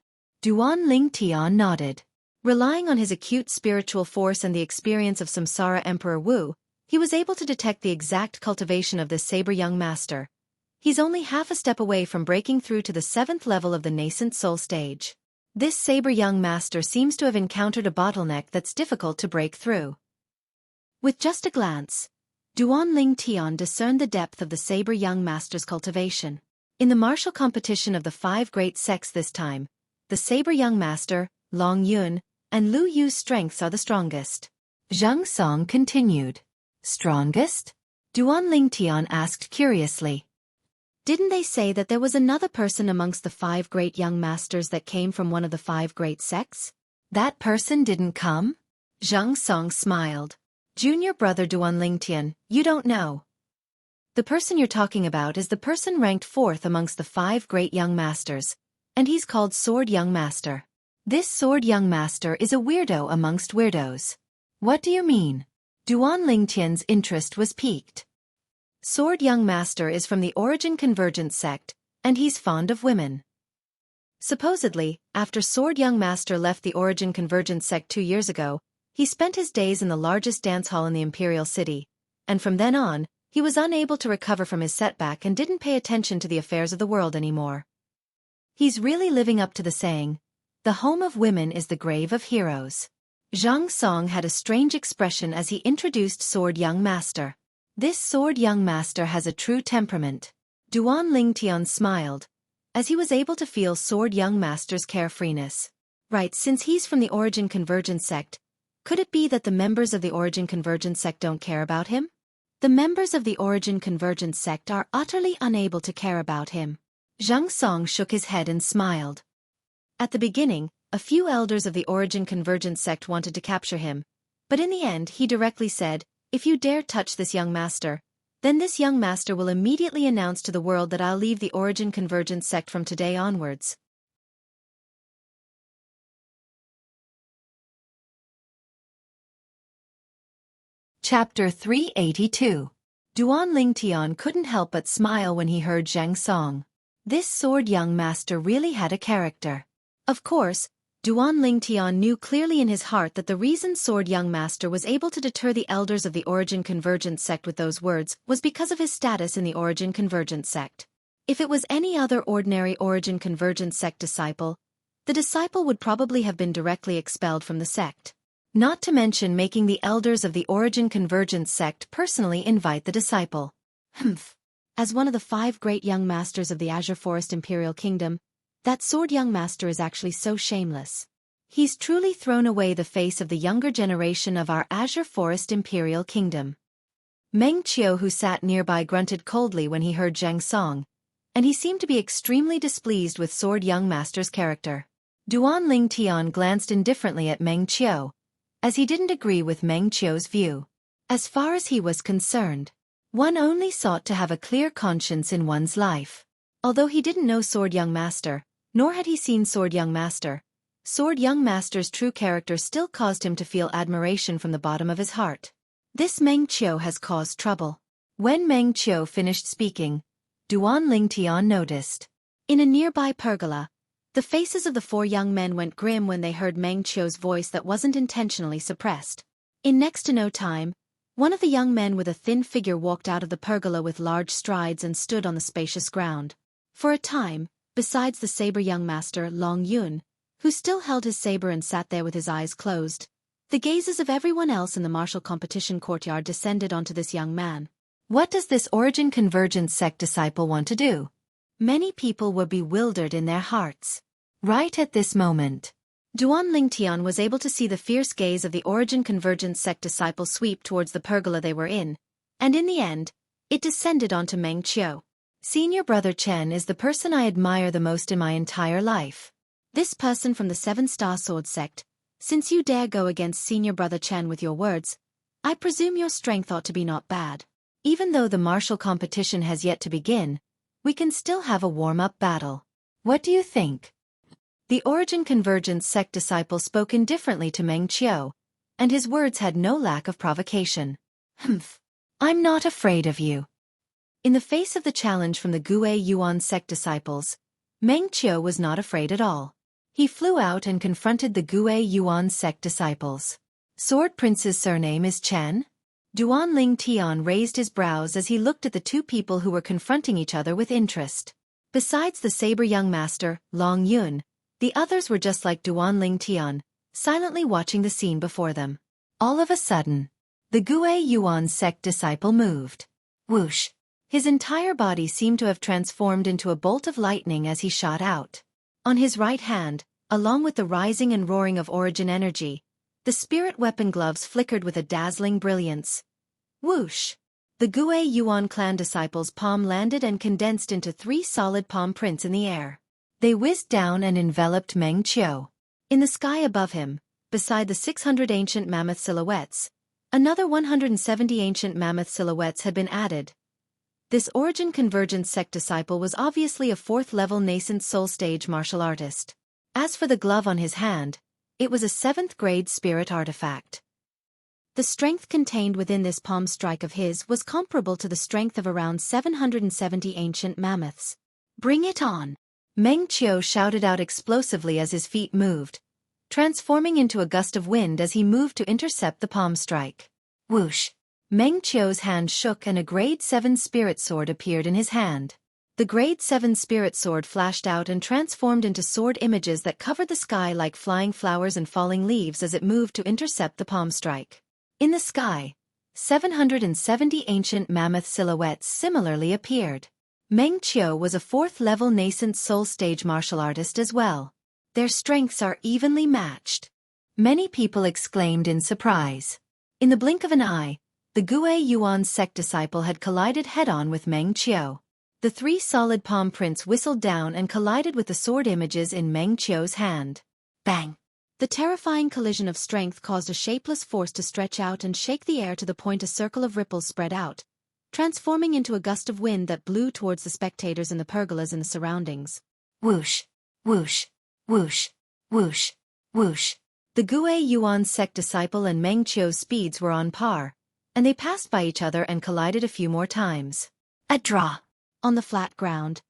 Duan Lingtian nodded. Relying on his acute spiritual force and the experience of Samsara Emperor Wu, he was able to detect the exact cultivation of this saber young master. He's only half a step away from breaking through to the 7th level of the nascent soul stage. This saber young master seems to have encountered a bottleneck that's difficult to break through. With just a glance, Duan Lingtian discerned the depth of the saber young master's cultivation. In the martial competition of the 5 great sects this time, the saber young master, Long Yun, and Lu Yu's strengths are the strongest. Zhang Song continued. Strongest? Duan Lingtian asked curiously. Didn't they say that there was another person amongst the 5 great young masters that came from one of the 5 great sects? That person didn't come? Zhang Song smiled. Junior brother Duan Lingtian, you don't know. The person you're talking about is the person ranked 4th amongst the 5 great young masters, and he's called Sword Young Master. This Sword Young Master is a weirdo amongst weirdos. What do you mean? Duan Lingtian's interest was piqued. Sword Young Master is from the Origin Convergent sect, and he's fond of women. Supposedly, after Sword Young Master left the Origin Convergence sect 2 years ago, he spent his days in the largest dance hall in the Imperial City, and from then on, he was unable to recover from his setback and didn't pay attention to the affairs of the world anymore. He's really living up to the saying, "The home of women is the grave of heroes." Zhang Song had a strange expression as he introduced Sword Young Master. This Sword Young Master has a true temperament. Duan Lingtian smiled, as he was able to feel Sword Young Master's carefreeness. Right, since he's from the Origin Convergence sect, could it be that the members of the Origin Convergence sect don't care about him? The members of the Origin Convergence sect are utterly unable to care about him. Zhang Song shook his head and smiled. At the beginning, a few elders of the Origin Convergence sect wanted to capture him, but in the end he directly said, "If you dare touch this young master, then this young master will immediately announce to the world that I'll leave the Origin Convergence sect from today onwards." Chapter 382. Duan Lingtian couldn't help but smile when he heard Zhang Song. This Sword Young Master really had a character. Of course, Duan Lingtian knew clearly in his heart that the reason Sword Young Master was able to deter the elders of the Origin Convergence sect with those words was because of his status in the Origin Convergence sect. If it was any other ordinary Origin Convergence sect disciple, the disciple would probably have been directly expelled from the sect. Not to mention making the elders of the Origin Convergence sect personally invite the disciple. As one of the 5 great young masters of the Azure Forest Imperial Kingdom, that Sword Young Master is actually so shameless. He's truly thrown away the face of the younger generation of our Azure Forest Imperial Kingdom. Meng Qiu, who sat nearby, grunted coldly when he heard Zhang Song, and he seemed to be extremely displeased with Sword Young Master's character. Duan Lingtian glanced indifferently at Meng Qiu, as he didn't agree with Meng Qiu's view. As far as he was concerned, one only sought to have a clear conscience in one's life. Although he didn't know Sword Young Master, nor had he seen Sword Young Master, Sword Young Master's true character still caused him to feel admiration from the bottom of his heart. This Meng Qiu has caused trouble. When Meng Qiu finished speaking, Duan Lingtian noticed. In a nearby pergola, the faces of the 4 young men went grim when they heard Meng Qiu's voice that wasn't intentionally suppressed. In next to no time, one of the young men with a thin figure walked out of the pergola with large strides and stood on the spacious ground. For a time, besides the saber young master Long Yun, who still held his saber and sat there with his eyes closed, the gazes of everyone else in the martial competition courtyard descended onto this young man. What does this Origin Convergence sect disciple want to do? Many people were bewildered in their hearts. Right at this moment, Duan Lingtian was able to see the fierce gaze of the Origin Convergence sect disciple sweep towards the pergola they were in, and in the end, it descended onto Meng Qiu. Senior Brother Chen is the person I admire the most in my entire life. This person from the 7-star sword sect, since you dare go against Senior Brother Chen with your words, I presume your strength ought to be not bad. Even though the martial competition has yet to begin, we can still have a warm-up battle. What do you think? The Origin Convergence sect disciple spoke indifferently to Meng Qiu, and his words had no lack of provocation. I'm not afraid of you. In the face of the challenge from the Gue Yuan sect disciples, Meng Qiu was not afraid at all. He flew out and confronted the Gue Yuan sect disciples. Sword Prince's surname is Chen? Duan Lingtian raised his brows as he looked at the 2 people who were confronting each other with interest. Besides the saber young master, Long Yun, the others were just like Duan Lingtian, silently watching the scene before them. All of a sudden, the Gue Yuan sect disciple moved. Whoosh! His entire body seemed to have transformed into a bolt of lightning as he shot out. On his right hand, along with the rising and roaring of Origin energy, the spirit weapon gloves flickered with a dazzling brilliance. Whoosh! The Gue Yuan clan disciples' palm landed and condensed into 3 solid palm prints in the air. They whizzed down and enveloped Meng Qiu. In the sky above him, beside the 600 ancient mammoth silhouettes, another 170 ancient mammoth silhouettes had been added. This Origin Convergence sect disciple was obviously a 4th-level nascent soul stage martial artist. As for the glove on his hand, it was a 7th-grade spirit artifact. The strength contained within this palm strike of his was comparable to the strength of around 770 ancient mammoths. Bring it on! Meng Qiu shouted out explosively as his feet moved, transforming into a gust of wind as he moved to intercept the palm strike. Whoosh! Meng Qiu's hand shook and a grade 7 spirit sword appeared in his hand. The grade 7 spirit sword flashed out and transformed into sword images that covered the sky like flying flowers and falling leaves as it moved to intercept the palm strike. In the sky, 770 ancient mammoth silhouettes similarly appeared. Meng Qiu was a 4th-level nascent soul stage martial artist as well. Their strengths are evenly matched. Many people exclaimed in surprise. In the blink of an eye, the Gue Yuan's sect disciple had collided head-on with Meng Qiu. The 3 solid palm prints whistled down and collided with the sword images in Meng Qiu's hand. Bang! The terrifying collision of strength caused a shapeless force to stretch out and shake the air to the point a circle of ripples spread out, transforming into a gust of wind that blew towards the spectators in the pergolas and the surroundings. Whoosh! Whoosh! Whoosh! Whoosh! Whoosh! The Gue Yuan's sect disciple and Meng Qiu's speeds were on par, and they passed by each other and collided a few more times. A draw! On the flat ground,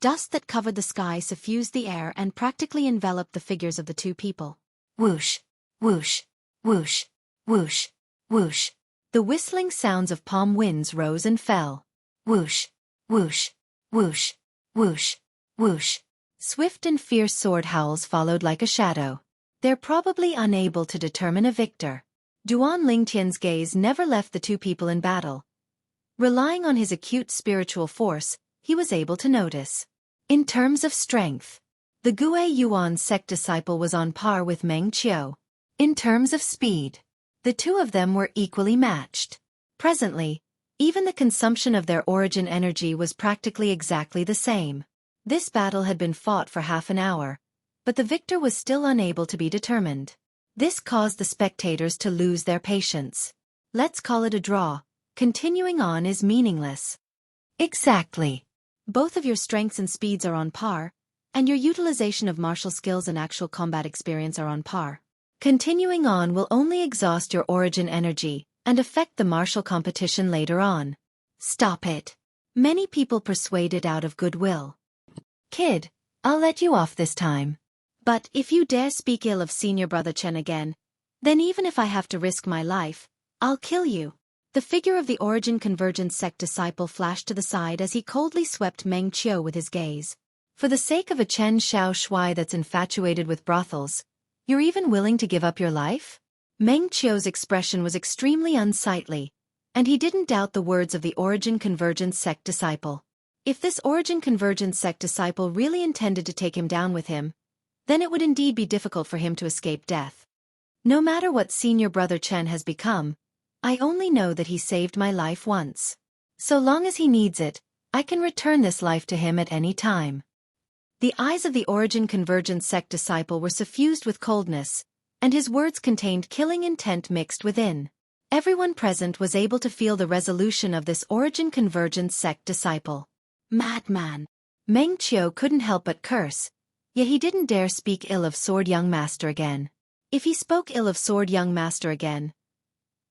dust that covered the sky suffused the air and practically enveloped the figures of the two people. Whoosh! Whoosh! Whoosh! Whoosh! Whoosh! The whistling sounds of palm winds rose and fell. Whoosh! Whoosh! Whoosh! Whoosh! Whoosh! Swift and fierce sword howls followed like a shadow. They're probably unable to determine a victor. Duan Lingtian's gaze never left the two people in battle. Relying on his acute spiritual force, he was able to notice. In terms of strength, the Gue Yuan sect disciple was on par with Meng Qiu. In terms of speed, the two of them were equally matched. Presently, even the consumption of their origin energy was practically exactly the same. This battle had been fought for half an hour, but the victor was still unable to be determined. This caused the spectators to lose their patience. Let's call it a draw. Continuing on is meaningless. Exactly. Both of your strengths and speeds are on par, and your utilization of martial skills and actual combat experience are on par. Continuing on will only exhaust your origin energy and affect the martial competition later on. Stop it. Many people persuaded out of goodwill. Kid, I'll let you off this time. But if you dare speak ill of Senior Brother Chen again, then even if I have to risk my life, I'll kill you. The figure of the Origin Convergence sect disciple flashed to the side as he coldly swept Meng Qiu with his gaze. For the sake of a Chen Xiao Shui that's infatuated with brothels, you're even willing to give up your life? Meng Qiu's expression was extremely unsightly, and he didn't doubt the words of the Origin Convergence sect disciple. If this Origin Convergence sect disciple really intended to take him down with him, then it would indeed be difficult for him to escape death. No matter what Senior Brother Chen has become, I only know that he saved my life once. So long as he needs it, I can return this life to him at any time. The eyes of the Origin Convergence sect disciple were suffused with coldness, and his words contained killing intent mixed within. Everyone present was able to feel the resolution of this Origin Convergence sect disciple. Madman! Meng Qiu couldn't help but curse, yet he didn't dare speak ill of Sword Young Master again. If he spoke ill of Sword Young Master again,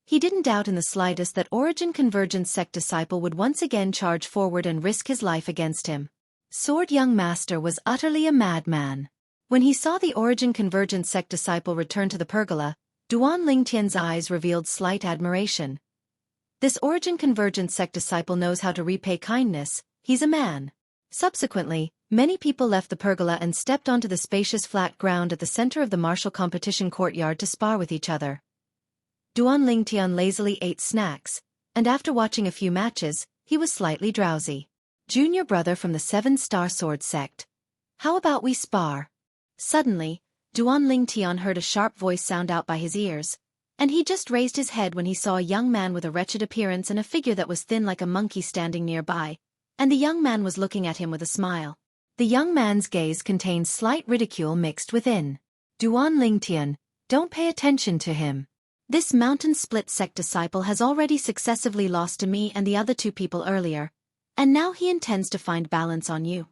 he didn't doubt in the slightest that Origin Convergence sect disciple would once again charge forward and risk his life against him. Sword Young Master was utterly a madman. When he saw the Origin Convergence sect disciple return to the pergola, Duan Lingtian's eyes revealed slight admiration. This Origin Convergence sect disciple knows how to repay kindness. He's a man. Subsequently, many people left the pergola and stepped onto the spacious flat ground at the center of the martial competition courtyard to spar with each other. Duan Lingtian lazily ate snacks, and after watching a few matches, he was slightly drowsy. Junior brother from the 7-star sword sect. How about we spar? Suddenly, Duan Lingtian heard a sharp voice sound out by his ears, and he just raised his head when he saw a young man with a wretched appearance and a figure that was thin like a monkey standing nearby, and the young man was looking at him with a smile. The young man's gaze contained slight ridicule mixed within. Duan Lingtian, don't pay attention to him. This mountain split sect disciple has already successively lost to me and the other two people earlier, and now he intends to find balance on you.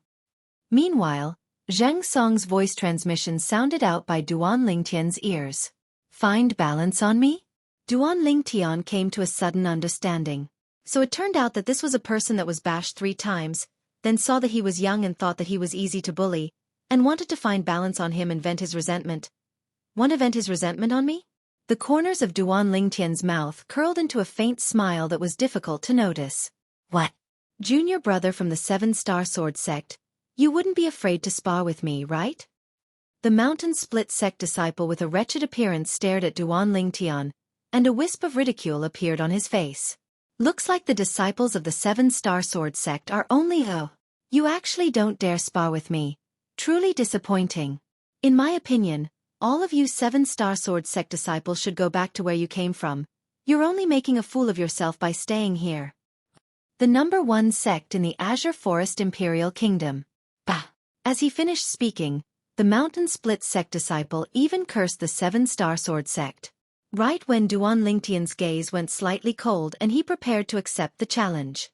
Meanwhile, Zheng Song's voice transmission sounded out by Duan Lingtian's ears. Find balance on me? Duan Lingtian came to a sudden understanding. So it turned out that this was a person that was bashed 3 times, then saw that he was young and thought that he was easy to bully, and wanted to find balance on him and vent his resentment. Want to vent his resentment on me? The corners of Duan Lingtian's mouth curled into a faint smile that was difficult to notice. What? Junior brother from the 7-Star Sword sect, you wouldn't be afraid to spar with me, right? The Mountain Split sect disciple with a wretched appearance stared at Duan Lingtian, and a wisp of ridicule appeared on his face. Looks like the disciples of the 7-Star Sword sect are only you actually don't dare spar with me. Truly disappointing. In my opinion, all of you 7-Star Sword sect disciples should go back to where you came from. You're only making a fool of yourself by staying here. The number 1 sect in the Azure Forest Imperial Kingdom. Bah! As he finished speaking, the Mountain Split sect disciple even cursed the 7-Star Sword sect. Right when Duan Lingtian's gaze went slightly cold and he prepared to accept the challenge.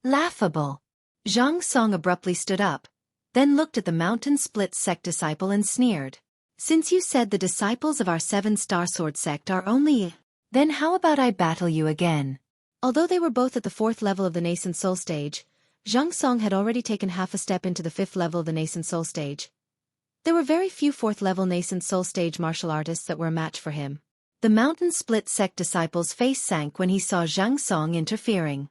Laughable. Zhang Song abruptly stood up, then looked at the Mountain Split sect disciple and sneered. Since you said the disciples of our 7-Star Sword sect are only, then how about I battle you again? Although they were both at the 4th level of the nascent soul stage, Zhang Song had already taken half a step into the 5th level of the nascent soul stage. There were very few 4th level nascent soul stage martial artists that were a match for him. The Mountain Split sect disciple's face sank when he saw Zhang Song interfering.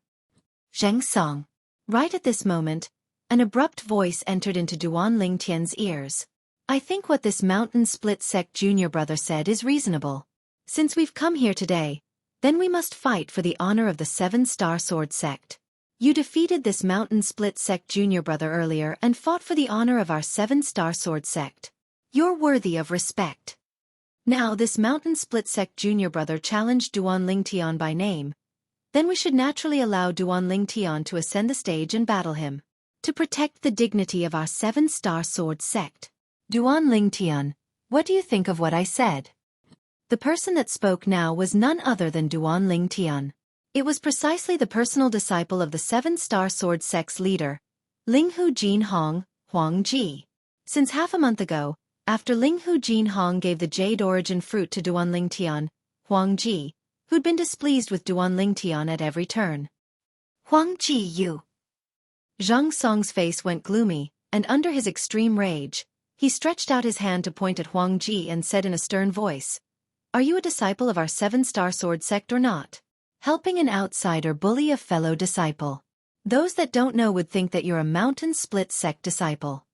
Zhang Song. Right at this moment, an abrupt voice entered into Duan Lingtian's ears. I think what this Mountain Split sect junior brother said is reasonable. Since we've come here today, then we must fight for the honor of the 7-Star Sword sect. You defeated this Mountain Split sect junior brother earlier and fought for the honor of our 7-Star Sword sect. You're worthy of respect. Now this Mountain Split sect junior brother challenged Duan Lingtian by name. Then we should naturally allow Duan Lingtian to ascend the stage and battle him. To protect the dignity of our 7-Star Sword sect. Duan Lingtian, what do you think of what I said? The person that spoke now was none other than Duan Lingtian. It was precisely the personal disciple of the 7-Star Sword sect's leader, Linghu Jinhong, Huang Ji. Since half a month ago, after Linghu Jinhong gave the Jade Origin fruit to Duan Lingtian, Huang Ji, who'd been displeased with Duan Lingtian at every turn. Huang Ji you. Zhang Song's face went gloomy, and under his extreme rage, he stretched out his hand to point at Huang Ji and said in a stern voice, Are you a disciple of our 7-Star Sword sect or not? Helping an outsider bully a fellow disciple. Those that don't know would think that you're a Mountain Split sect disciple.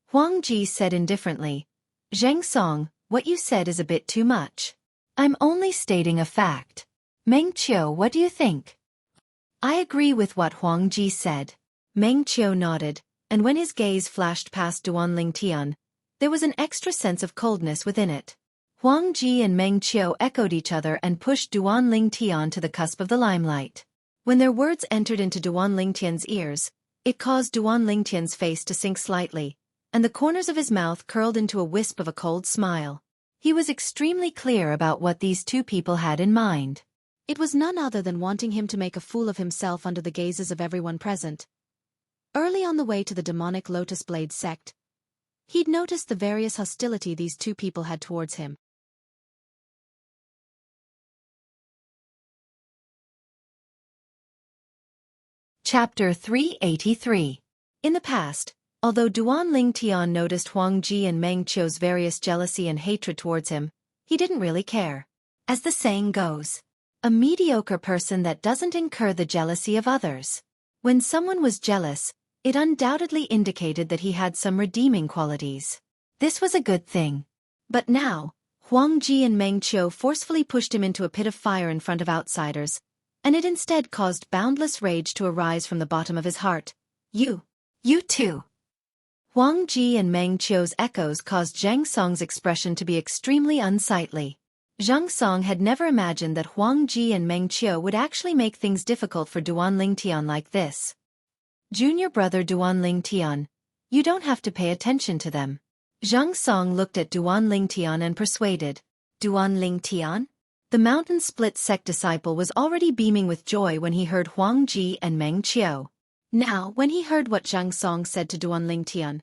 Huang Ji said indifferently, Zhang Song, what you said is a bit too much. I'm only stating a fact. Meng Qiu, what do you think? I agree with what Huang Ji said. Meng Qiu nodded, and when his gaze flashed past Duan Lingtian, there was an extra sense of coldness within it. Huang Ji and Meng Qiu echoed each other and pushed Duan Lingtian to the cusp of the limelight. When their words entered into Duan Lingtian's ears, it caused Duan Lingtian's face to sink slightly, and the corners of his mouth curled into a wisp of a cold smile. He was extremely clear about what these two people had in mind. It was none other than wanting him to make a fool of himself under the gazes of everyone present. Early on the way to the demonic Lotus Blade sect, he'd noticed the various hostility these two people had towards him. Chapter 383. In the past, although Duan Lingtian noticed Huang Ji and Meng Qiu's various jealousy and hatred towards him, he didn't really care. As the saying goes, a mediocre person that doesn't incur the jealousy of others. When someone was jealous, it undoubtedly indicated that he had some redeeming qualities. This was a good thing. But now, Huang Ji and Meng Qiu forcefully pushed him into a pit of fire in front of outsiders, and it instead caused boundless rage to arise from the bottom of his heart. You too. Huang Ji and Meng Qiu's echoes caused Zhang Song's expression to be extremely unsightly. Zhang Song had never imagined that Huang Ji and Meng Qiu would actually make things difficult for Duan Lingtian like this. Junior brother Duan Lingtian, you don't have to pay attention to them. Zhang Song looked at Duan Lingtian and persuaded. Duan Lingtian? The Mountain Split sect disciple was already beaming with joy when he heard Huang Ji and Meng Qiu. Now, when he heard what Zhang Song said to Duan Lingtian,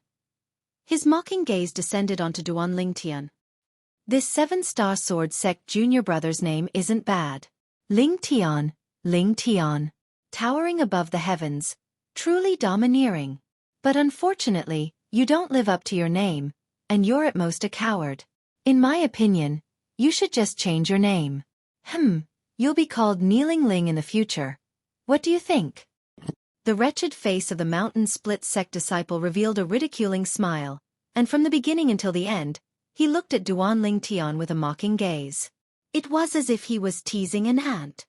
his mocking gaze descended onto Duan Lingtian. This 7-Star Sword sect junior brother's name isn't bad. Lingtian. Towering above the heavens, truly domineering. But unfortunately, you don't live up to your name, and you're at most a coward. In my opinion, you should just change your name. You'll be called Kneeling Ling in the future. What do you think? The wretched face of the mountain split sect disciple revealed a ridiculing smile, and from the beginning until the end, he looked at Duan Ling Tian with a mocking gaze. It was as if he was teasing an ant.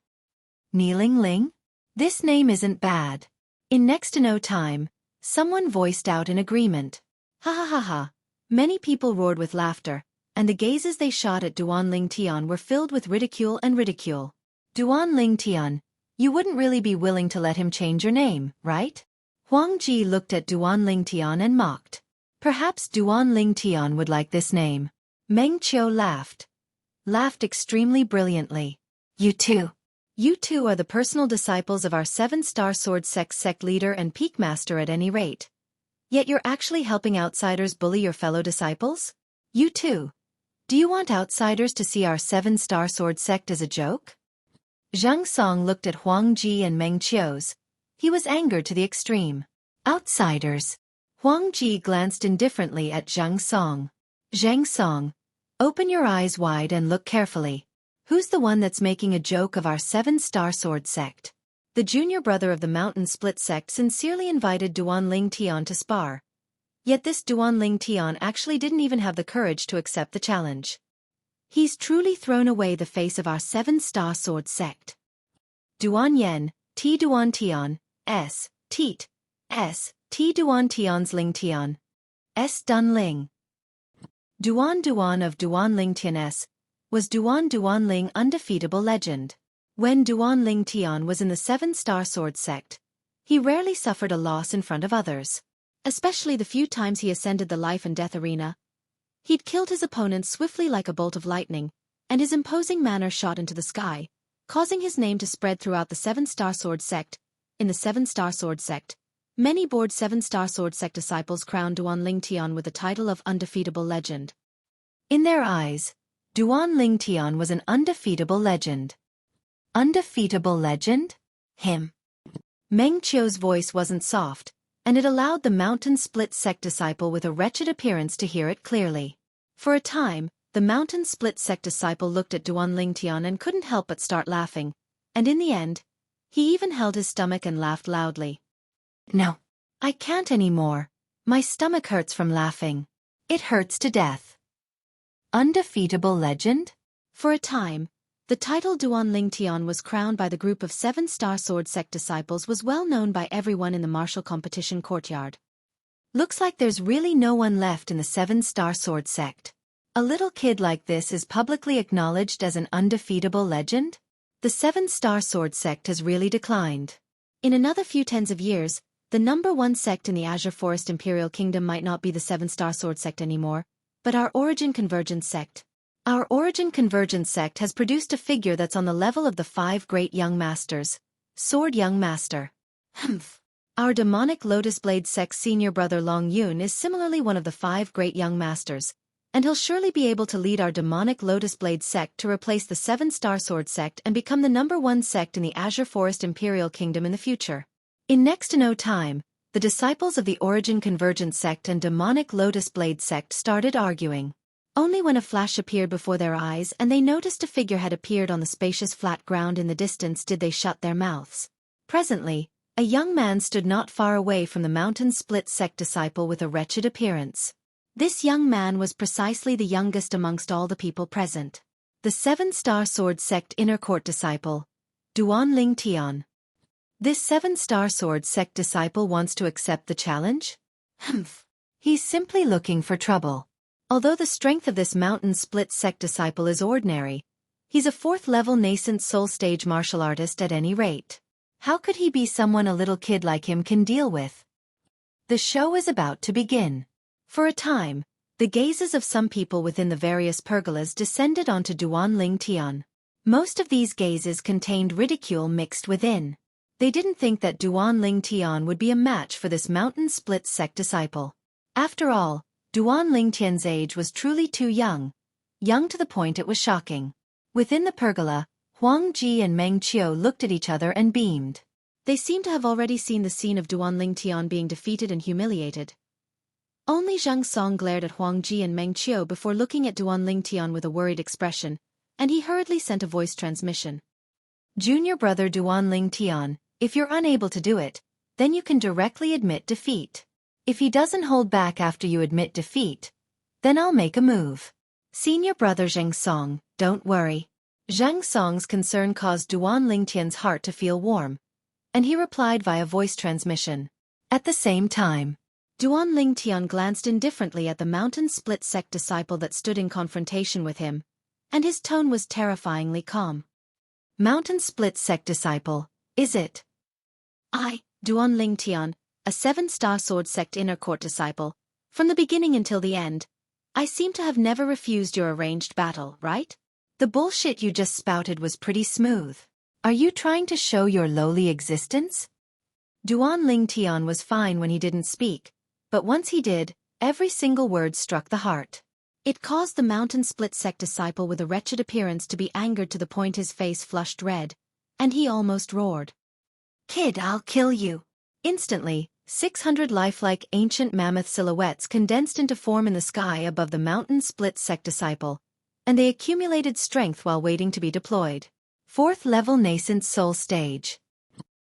Kneeling Ling? This name isn't bad. In next to no time, someone voiced out in agreement. Ha ha ha ha. Many people roared with laughter, and the gazes they shot at Duan Ling Tian were filled with ridicule and ridicule. Duan Ling Tian, you wouldn't really be willing to let him change your name, right? Huang Ji looked at Duan Ling Tian and mocked. Perhaps Duan Ling Tian would like this name. Meng Qiu laughed. Laughed extremely brilliantly. You two are the personal disciples of our 7-star sword sect leader and peak master at any rate. Yet you're actually helping outsiders bully your fellow disciples? You too. Do you want outsiders to see our 7-star sword sect as a joke? Zhang Song looked at Huang Ji and Meng Qiu's. He was angered to the extreme. Outsiders. Huang Ji glanced indifferently at Zhang Song. Zhang Song, open your eyes wide and look carefully. Who's the one that's making a joke of our 7-star sword sect? The junior brother of the mountain split sect sincerely invited Duan Ling Tian to spar. Yet this Duan Ling Tian actually didn't even have the courage to accept the challenge. He's truly thrown away the face of our 7-star sword sect. Duan Yen, T Duan Tian, S, Teet, S, T Duan Tian's Ling Tian, S Dun Ling. Duan of Duan Ling Tian S, was Duan Ling undefeatable legend. When Duan Ling Tian was in the 7-star sword sect, he rarely suffered a loss in front of others. Especially the few times he ascended the life and death arena. He'd killed his opponents swiftly like a bolt of lightning, and his imposing manner shot into the sky, causing his name to spread throughout the 7-star sword sect. In the 7-star sword sect, many bored 7-star sword sect disciples crowned Duan Ling Tian with the title of undefeatable legend. In their eyes, Duan Ling Tian was an undefeatable legend. Undefeatable legend? Him. Meng Qiu's voice wasn't soft, and it allowed the mountain split sect disciple with a wretched appearance to hear it clearly. For a time, the mountain split sect disciple looked at Duan Ling Tian and couldn't help but start laughing, and in the end, he even held his stomach and laughed loudly. No, I can't anymore. My stomach hurts from laughing. It hurts to death. Undefeatable legend? For a time, the title Duan Ling Tian was crowned by the group of 7-star sword sect disciples was well known by everyone in the martial competition courtyard. Looks like there's really no one left in the 7-star sword sect. A little kid like this is publicly acknowledged as an undefeatable legend? The 7-star sword sect has really declined. In another few tens of years, the #1 sect in the Azure Forest Imperial Kingdom might not be the 7-star sword sect anymore, but our Origin Convergence sect. Our Origin Convergence sect has produced a figure that's on the level of the 5 great young masters. Sword Young Master. Our Demonic Lotus Blade sect's senior brother Long Yun is similarly one of the 5 great young masters, and he'll surely be able to lead our Demonic Lotus Blade sect to replace the 7-star sword sect and become the #1 sect in the Azure Forest Imperial Kingdom in the future. In next to no time, the disciples of the Origin Convergence sect and Demonic Lotus Blade sect started arguing. Only when a flash appeared before their eyes and they noticed a figure had appeared on the spacious flat ground in the distance did they shut their mouths. Presently, a young man stood not far away from the mountain split sect disciple with a wretched appearance. This young man was precisely the youngest amongst all the people present. The 7-star sword sect inner court disciple, Duan Ling Tian. This 7-star sword sect disciple wants to accept the challenge? He's simply looking for trouble. Although the strength of this mountain split sect disciple is ordinary, he's a 4th-level nascent soul stage martial artist at any rate. How could he be someone a little kid like him can deal with? The show is about to begin. For a time, the gazes of some people within the various pergolas descended onto Duan Ling Tian. Most of these gazes contained ridicule mixed within. They didn't think that Duan Ling Tian would be a match for this mountain split sect disciple. After all, Duan Ling Tian's age was truly too young to the point it was shocking. Within the pergola, Huang Ji and Meng Qiu looked at each other and beamed. They seem to have already seen the scene of Duan Lingtian being defeated and humiliated. Only Zhang Song glared at Huang Ji and Meng Qiu before looking at Duan Lingtian with a worried expression, and he hurriedly sent a voice transmission. Junior brother Duan Lingtian, if you're unable to do it, then you can directly admit defeat. If he doesn't hold back after you admit defeat, then I'll make a move. Senior brother Zhang Song, don't worry. Zhang Song's concern caused Duan Lingtian's heart to feel warm, and he replied via voice transmission. At the same time, Duan Lingtian glanced indifferently at the mountain split sect disciple that stood in confrontation with him, and his tone was terrifyingly calm. Mountain split sect disciple, is it? Duan Lingtian, a 7-star sword sect inner court disciple, from the beginning until the end, I seem to have never refused your arranged battle, right? The bullshit you just spouted was pretty smooth. Are you trying to show your lowly existence? Duan Lingtian was fine when he didn't speak, but once he did, every single word struck the heart. It caused the mountain split sect disciple with a wretched appearance to be angered to the point his face flushed red, and he almost roared. Kid, I'll kill you. Instantly, 600 lifelike ancient mammoth silhouettes condensed into form in the sky above the mountain split sect disciple, and they accumulated strength while waiting to be deployed. 4th level nascent soul stage.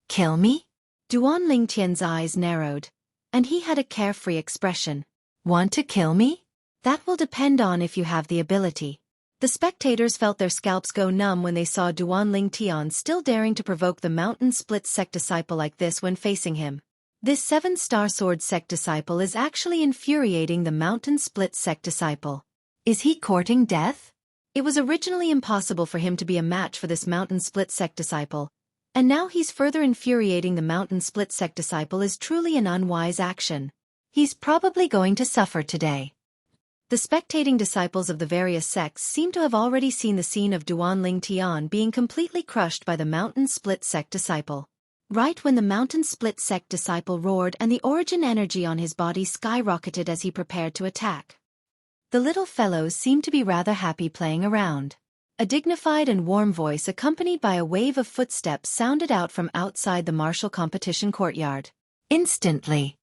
Kill me? Duan Lingtian's eyes narrowed, and he had a carefree expression. Want to kill me? That will depend on if you have the ability. The spectators felt their scalps go numb when they saw Duan Lingtian still daring to provoke the mountain split sect disciple like this when facing him. This 7-star sword sect disciple is actually infuriating the mountain split sect disciple. Is he courting death? It was originally impossible for him to be a match for this mountain split sect disciple, and now he's further infuriating the mountain split sect disciple is truly an unwise action. He's probably going to suffer today. The spectating disciples of the various sects seem to have already seen the scene of Duan Lingtian being completely crushed by the mountain split sect disciple. Right when the mountain split sect disciple roared and the origin energy on his body skyrocketed as he prepared to attack. The little fellows seemed to be rather happy playing around. A dignified and warm voice accompanied by a wave of footsteps sounded out from outside the martial competition courtyard. Instantly.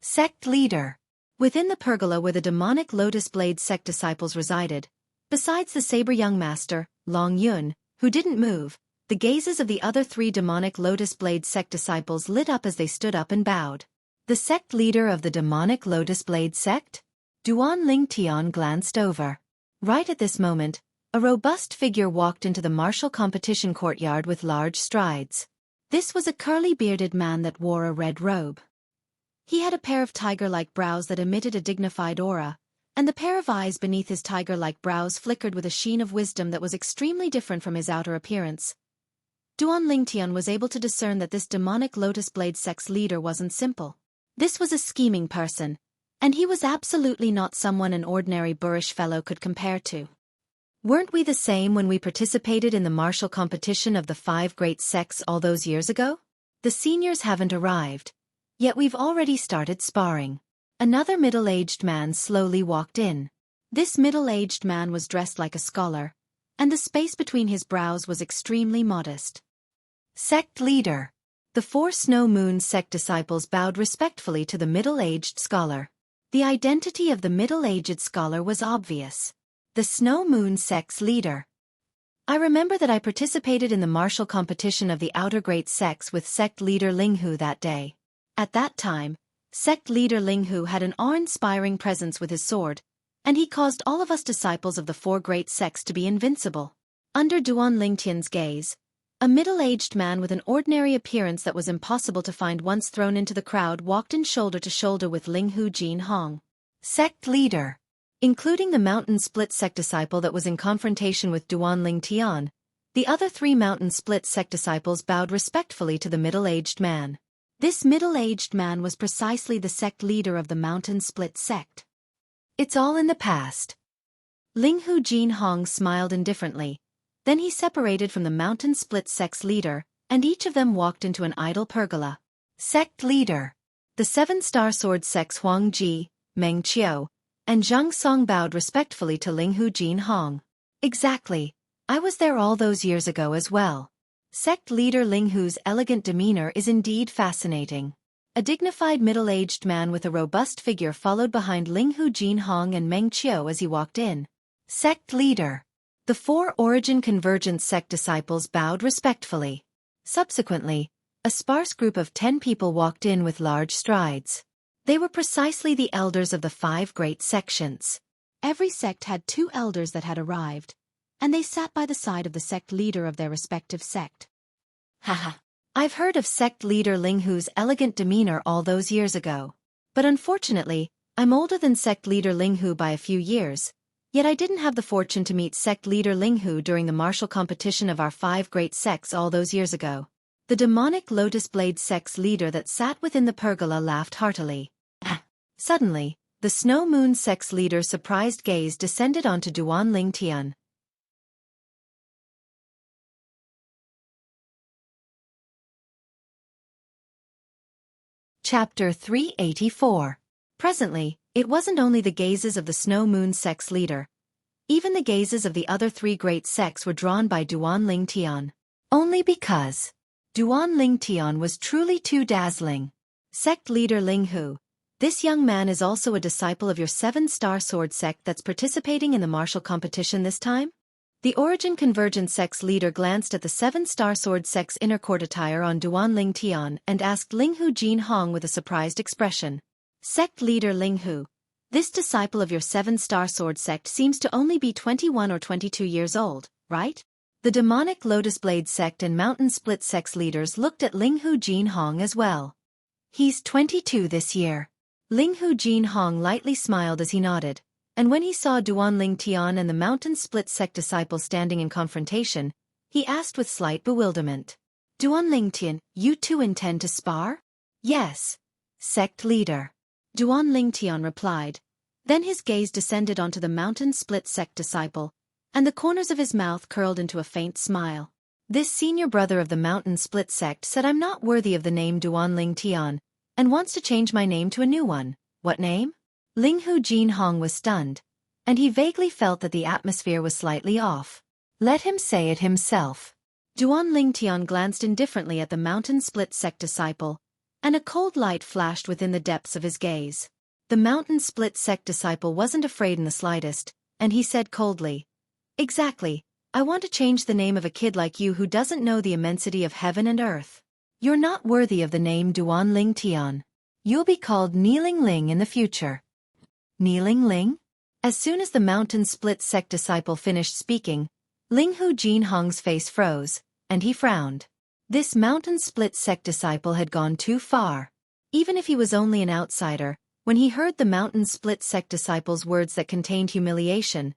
Sect leader. Within the pergola where the demonic Lotus Blade sect disciples resided, besides the saber young master, Long Yun, who didn't move, the gazes of the other 3 demonic Lotus Blade sect disciples lit up as they stood up and bowed. The sect leader of the demonic Lotus Blade sect? Duan Lingtian glanced over. Right at this moment, a robust figure walked into the martial competition courtyard with large strides. This was a curly-bearded man that wore a red robe. He had a pair of tiger-like brows that emitted a dignified aura, and the pair of eyes beneath his tiger-like brows flickered with a sheen of wisdom that was extremely different from his outer appearance. Duan Lingtian was able to discern that this demonic Lotus Blade sect's leader wasn't simple. This was a scheming person, and he was absolutely not someone an ordinary boorish fellow could compare to. Weren't we the same when we participated in the martial competition of the 5 great sects all those years ago? The seniors haven't arrived, yet we've already started sparring. Another middle-aged man slowly walked in. This middle-aged man was dressed like a scholar, and the space between his brows was extremely modest. Sect leader. The 4 Snow Moon sect disciples bowed respectfully to the middle-aged scholar. The identity of the middle-aged scholar was obvious. The Snow Moon sect's leader. I remember that I participated in the martial competition of the outer great sects with sect leader Linghu that day. At that time, sect leader Linghu had an awe-inspiring presence with his sword, and he caused all of us disciples of the 4 great sects to be invincible. Under Duan Lingtian's gaze, a middle-aged man with an ordinary appearance that was impossible to find once thrown into the crowd walked in shoulder to shoulder with Linghu Jin Hong. Sect leader. Including the mountain split sect disciple that was in confrontation with Duan Lingtian, the other 3 mountain split sect disciples bowed respectfully to the middle-aged man. This middle-aged man was precisely the sect leader of the mountain split sect. It's all in the past. Linghu Jin Hong smiled indifferently. Then he separated from the mountain split sect's leader, and each of them walked into an idol pergola. Sect leader. The 7-star sword sects Huang Ji, Meng Qiu, and Zhang Song bowed respectfully to Linghu Jin Hong. Exactly. I was there all those years ago as well. Sect leader Linghu's elegant demeanor is indeed fascinating. A dignified middle-aged man with a robust figure followed behind Linghu Jinhong and Meng Qiu as he walked in. Sect leader. The 4 Origin Convergence sect disciples bowed respectfully. Subsequently, a sparse group of 10 people walked in with large strides. They were precisely the elders of the 5 great sections. Every sect had 2 elders that had arrived, and they sat by the side of the sect leader of their respective sect. Haha. I've heard of sect leader Linghu's elegant demeanor all those years ago. But unfortunately, I'm older than sect leader Linghu by a few years, yet I didn't have the fortune to meet sect leader Linghu during the martial competition of our 5 great sects all those years ago. The demonic Lotus Blade sect's leader that sat within the pergola laughed heartily. Suddenly, the Snow Moon sect's leader's surprised gaze descended onto Duan Lingtian. Chapter 384. Presently, it wasn't only the gazes of the Snow Moon sect's leader. Even the gazes of the other 3 great sects were drawn by Duan Lingtian. Only because Duan Lingtian was truly too dazzling. Sect leader Linghu. This young man is also a disciple of your 7-star sword sect that's participating in the martial competition this time? The Origin Convergence sect's leader glanced at the 7-star sword sect's inner court attire on Duan Lingtian and asked Linghu Jinhong with a surprised expression. Sect leader Linghu. This disciple of your 7-star sword sect seems to only be 21 or 22 years old, right? The demonic Lotus Blade sect and Mountain Split sect's leaders looked at Linghu Jinhong as well. He's 22 this year. Linghu Jinhong lightly smiled as he nodded. And when he saw Duan Lingtian and the Mountain Split sect disciple standing in confrontation, he asked with slight bewilderment. Duan Lingtian, you two intend to spar? Yes. Sect leader. Duan Lingtian replied. Then his gaze descended onto the Mountain Split sect disciple, and the corners of his mouth curled into a faint smile. This senior brother of the Mountain Split sect said I'm not worthy of the name Duan Lingtian, and wants to change my name to a new one. What name? Linghu Jinhong was stunned, and he vaguely felt that the atmosphere was slightly off. Let him say it himself. Duan Lingtian glanced indifferently at the Mountain Split sect disciple, and a cold light flashed within the depths of his gaze. The Mountain Split sect disciple wasn't afraid in the slightest, and he said coldly, Exactly, I want to change the name of a kid like you who doesn't know the immensity of heaven and earth. You're not worthy of the name Duan Lingtian. You'll be called Kneeling Ling in the future. Kneeling Ling? As soon as the Mountain Split sect disciple finished speaking, Linghu Jinhong's face froze, and he frowned. This Mountain Split sect disciple had gone too far. Even if he was only an outsider, when he heard the Mountain Split sect disciple's words that contained humiliation,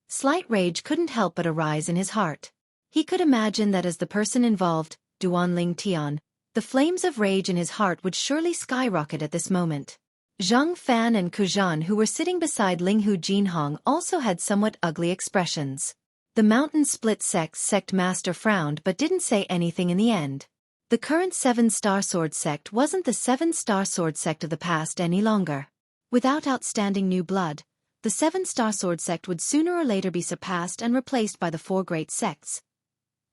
slight rage couldn't help but arise in his heart. He could imagine that as the person involved, Duan Lingtian, the flames of rage in his heart would surely skyrocket at this moment. Zhang Fan and Kuzhan, who were sitting beside Linghu Jinhong, also had somewhat ugly expressions. The Mountain Split sect master frowned but didn't say anything in the end. The current 7-star sword sect wasn't the 7-star sword sect of the past any longer. Without outstanding new blood, the 7-star sword sect would sooner or later be surpassed and replaced by the 4 great sects.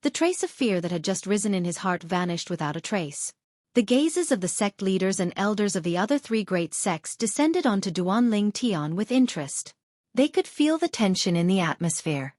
The trace of fear that had just risen in his heart vanished without a trace. The gazes of the sect leaders and elders of the other 3 great sects descended onto Duan Lingtian with interest. They could feel the tension in the atmosphere.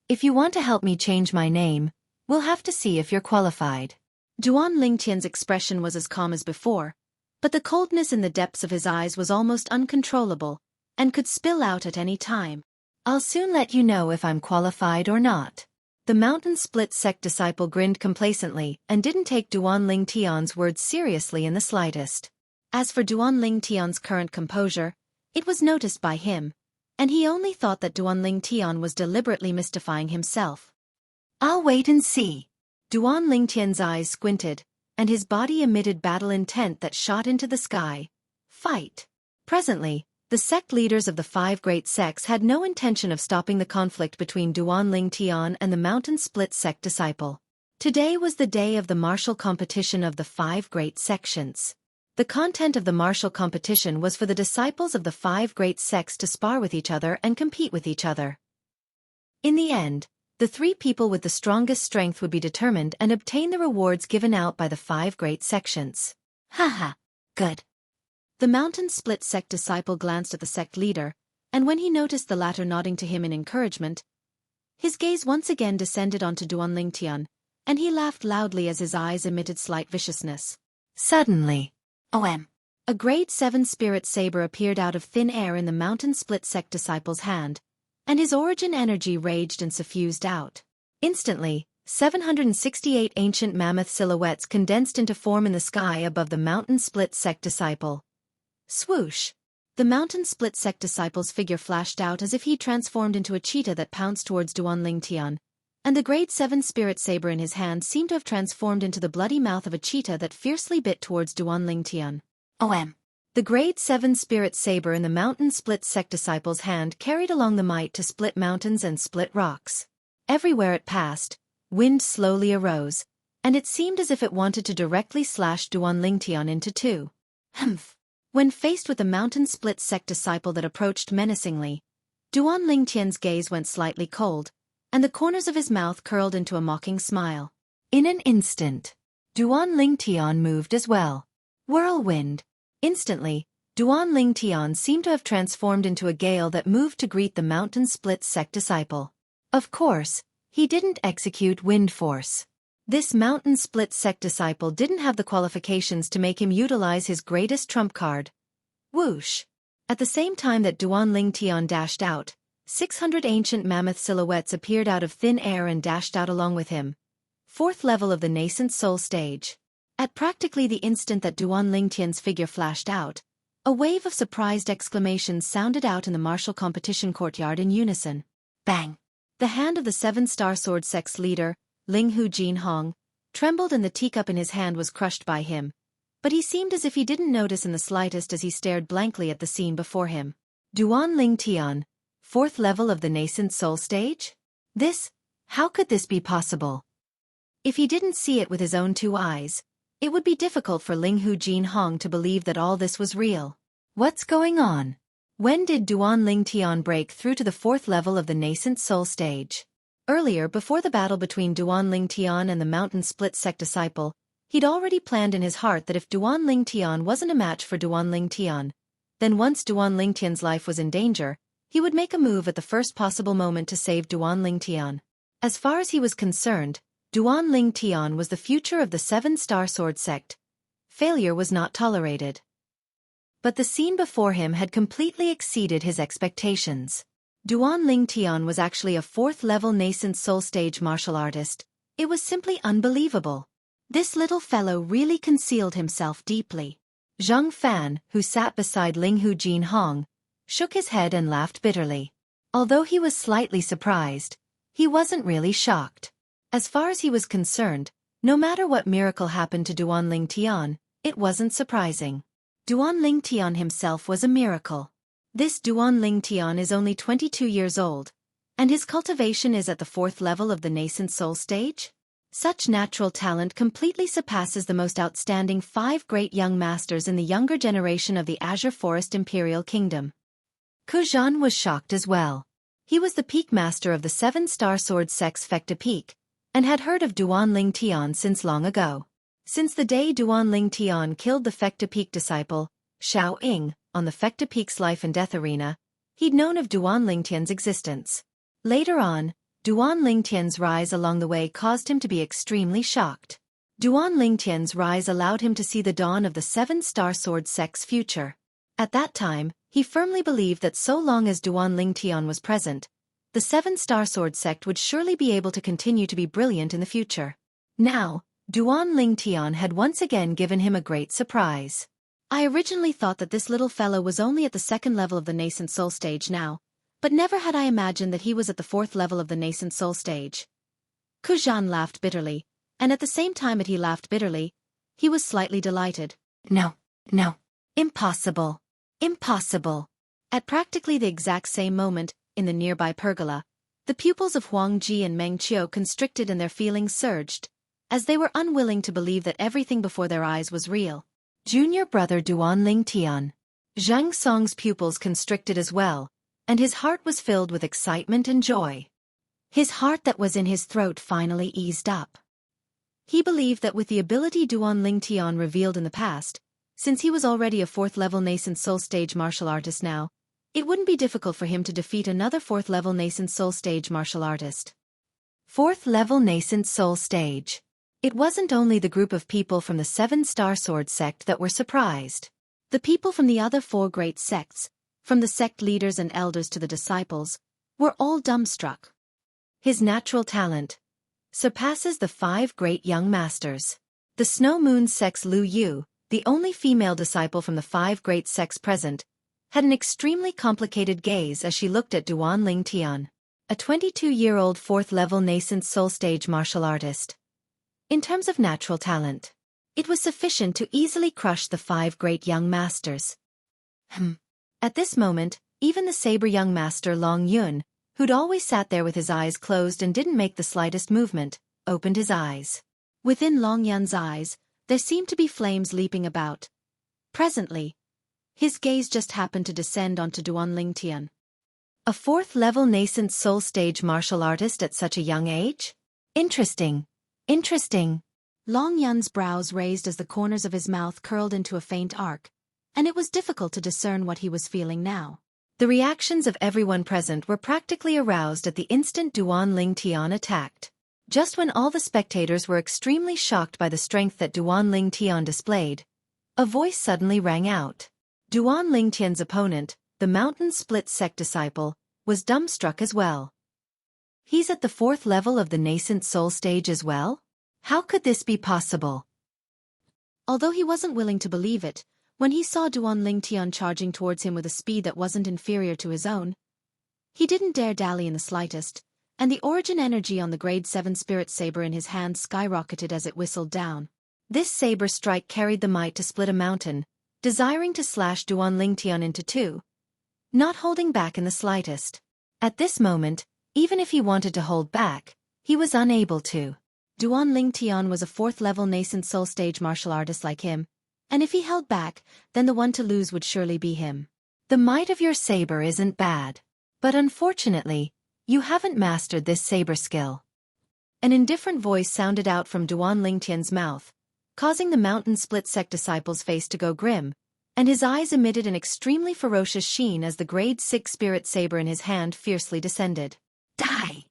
If you want to help me change my name, we'll have to see if you're qualified. Duan Lingtian's expression was as calm as before, but the coldness in the depths of his eyes was almost uncontrollable, and could spill out at any time. I'll soon let you know if I'm qualified or not. The Mountain Split sect disciple grinned complacently and didn't take Duan Lingtian's words seriously in the slightest. As for Duan Lingtian's current composure, it was noticed by him, and he only thought that Duan Lingtian was deliberately mystifying himself. I'll wait and see. Duan Lingtian's eyes squinted, and his body emitted battle intent that shot into the sky. Fight! Presently, the sect leaders of the 5 great sects had no intention of stopping the conflict between Duan Lingtian and the Mountain Split sect disciple. Today was the day of the martial competition of the 5 great sections. The content of the martial competition was for the disciples of the 5 great sects to spar with each other and compete with each other. In the end, The 3 people with the strongest strength would be determined and obtain the rewards given out by the 5 great sections. Haha, good. The mountain split sect disciple glanced at the sect leader, and when he noticed the latter nodding to him in encouragement, his gaze once again descended onto Duanling Tian, and he laughed loudly as his eyes emitted slight viciousness. Suddenly, a grade 7 spirit saber appeared out of thin air in the mountain split sect disciple's hand, and his origin energy raged and suffused out. Instantly, 768 ancient mammoth silhouettes condensed into form in the sky above the mountain split sect disciple. Swoosh! The mountain split sect disciple's figure flashed out as if he transformed into a cheetah that pounced towards Duanling Tian, and the grade 7 spirit saber in his hand seemed to have transformed into the bloody mouth of a cheetah that fiercely bit towards Duanling Tian. The grade 7 spirit saber in the mountain split sect disciple's hand carried along the might to split mountains and split rocks. Everywhere it passed, wind slowly arose, and it seemed as if it wanted to directly slash Duanling Tian into 2. When faced with the mountain split sect disciple that approached menacingly, Duanling Tian's gaze went slightly cold, and the corners of his mouth curled into a mocking smile. In an instant, Duanling Tian moved as well. Whirlwind! Instantly, Duanling Tian seemed to have transformed into a gale that moved to greet the mountain split sect disciple. Of course, he didn't execute wind force. This mountain split sect disciple didn't have the qualifications to make him utilize his greatest trump card. Whoosh! At the same time that Duanling Tian dashed out, 600 ancient mammoth silhouettes appeared out of thin air and dashed out along with him. 4th level of the nascent soul stage. At practically the instant that Duanling Tian's figure flashed out, a wave of surprised exclamations sounded out in the martial competition courtyard in unison. Bang! The hand of the 7-star sword sect's leader, Ling Hu Jin Hong, trembled and the teacup in his hand was crushed by him, but he seemed as if he didn't notice in the slightest as he stared blankly at the scene before him. Duanling Tian, 4th level of the nascent soul stage? How could this be possible? If he didn't see it with his own 2 eyes, it would be difficult for Ling Hu Jin Hong to believe that all this was real. What's going on? When did Duanling Tian break through to the 4th level of the nascent soul stage? Earlier, before the battle between Duanling Tian and the mountain split sect disciple, he'd already planned in his heart that if Duanling Tian wasn't a match for Duanling Tian, then once Duanling Tian's life was in danger, he would make a move at the first possible moment to save Duanling Tian. As far as he was concerned, Duanling Tian was the future of the 7-star sword sect. Failure was not tolerated. But the scene before him had completely exceeded his expectations. Duanling Tian was actually a 4th level nascent soul stage martial artist. It was simply unbelievable. This little fellow really concealed himself deeply. Zhang Fan, who sat beside Ling Hu Jin Hong, shook his head and laughed bitterly. Although he was slightly surprised, he wasn't really shocked. As far as he was concerned, no matter what miracle happened to Duanling Tian, it wasn't surprising. Duanling Tian himself was a miracle. This Duanling Tian is only 22 years old, and his cultivation is at the 4th level of the nascent soul stage? Such natural talent completely surpasses the most outstanding 5 great young masters in the younger generation of the Azure Forest Imperial Kingdom. Ku Zhan was shocked as well. He was the peak master of the 7-star sword sect's Fecta Peak, and had heard of Duanling Tian since long ago. Since the day Duanling Tian killed the Fecta Peak disciple, Xueqi, on the Fecta Peak's life and death arena, he'd known of Duanling Tian's existence. Later on, Duanling Tian's rise along the way caused him to be extremely shocked. Duanling Tian's rise allowed him to see the dawn of the 7-star sword sect's future. At that time, he firmly believed that so long as Duanling Tian was present, the 7-star sword sect would surely be able to continue to be brilliant in the future. Now, Duanling Tian had once again given him a great surprise. I originally thought that this little fellow was only at the 2nd level of the nascent soul stage now, but never had I imagined that he was at the 4th level of the nascent soul stage. Ku Zhan laughed bitterly, and at the same time that he laughed bitterly, he was slightly delighted. No. Impossible. Impossible. At practically the exact same moment, in the nearby pergola, the pupils of Huang Ji and Meng Qiu constricted and their feelings surged, as they were unwilling to believe that everything before their eyes was real. Junior brother Duanling Tian. Zhang Song's pupils constricted as well, and his heart was filled with excitement and joy. His heart that was in his throat finally eased up. He believed that with the ability Duan Lingtian revealed in the past, since he was already a 4th-level nascent soul stage martial artist now, it wouldn't be difficult for him to defeat another 4th-level nascent soul stage martial artist. 4th-level nascent soul stage. It wasn't only the group of people from the 7-star sword sect that were surprised. The people from the other 4 great sects, from the sect leaders and elders to the disciples, were all dumbstruck. His natural talent surpasses the 5 great young masters. The Snow Moon sect's Lu Yu, the only female disciple from the 5 great sects present, had an extremely complicated gaze as she looked at Duan Lingtian, a 22-year-old 4th-level nascent soul stage martial artist. In terms of natural talent, it was sufficient to easily crush the 5 great young masters. At this moment, even the saber young master Long Yun, who'd always sat there with his eyes closed and didn't make the slightest movement, opened his eyes. Within Long Yun's eyes, there seemed to be flames leaping about. Presently, his gaze just happened to descend onto Duan Lingtian. A 4th-level nascent soul stage martial artist at such a young age? Interesting. Interesting. Long Yun's brows raised as the corners of his mouth curled into a faint arc, and it was difficult to discern what he was feeling now. The reactions of everyone present were practically aroused at the instant Duan Lingtian attacked. Just when all the spectators were extremely shocked by the strength that Duan Lingtian displayed, a voice suddenly rang out. Duan Lingtian's opponent, the Mountain Split sect disciple, was dumbstruck as well. He's at the 4th level of the nascent soul stage as well? How could this be possible? Although he wasn't willing to believe it, when he saw Duan Lingtian charging towards him with a speed that wasn't inferior to his own, he didn't dare dally in the slightest, and the origin energy on the grade 7 spirit saber in his hand skyrocketed as it whistled down. This saber strike carried the might to split a mountain, desiring to slash Duan Lingtian into 2, not holding back in the slightest. At this moment, even if he wanted to hold back, he was unable to. Duan Lingtian was a 4th-level nascent soul stage martial artist like him, and if he held back, then the one to lose would surely be him. The might of your saber isn't bad, but unfortunately, you haven't mastered this saber skill. An indifferent voice sounded out from Duan Lingtian's mouth, causing the Mountain Split sect disciple's face to go grim, and his eyes emitted an extremely ferocious sheen as the grade 6 spirit saber in his hand fiercely descended. Die!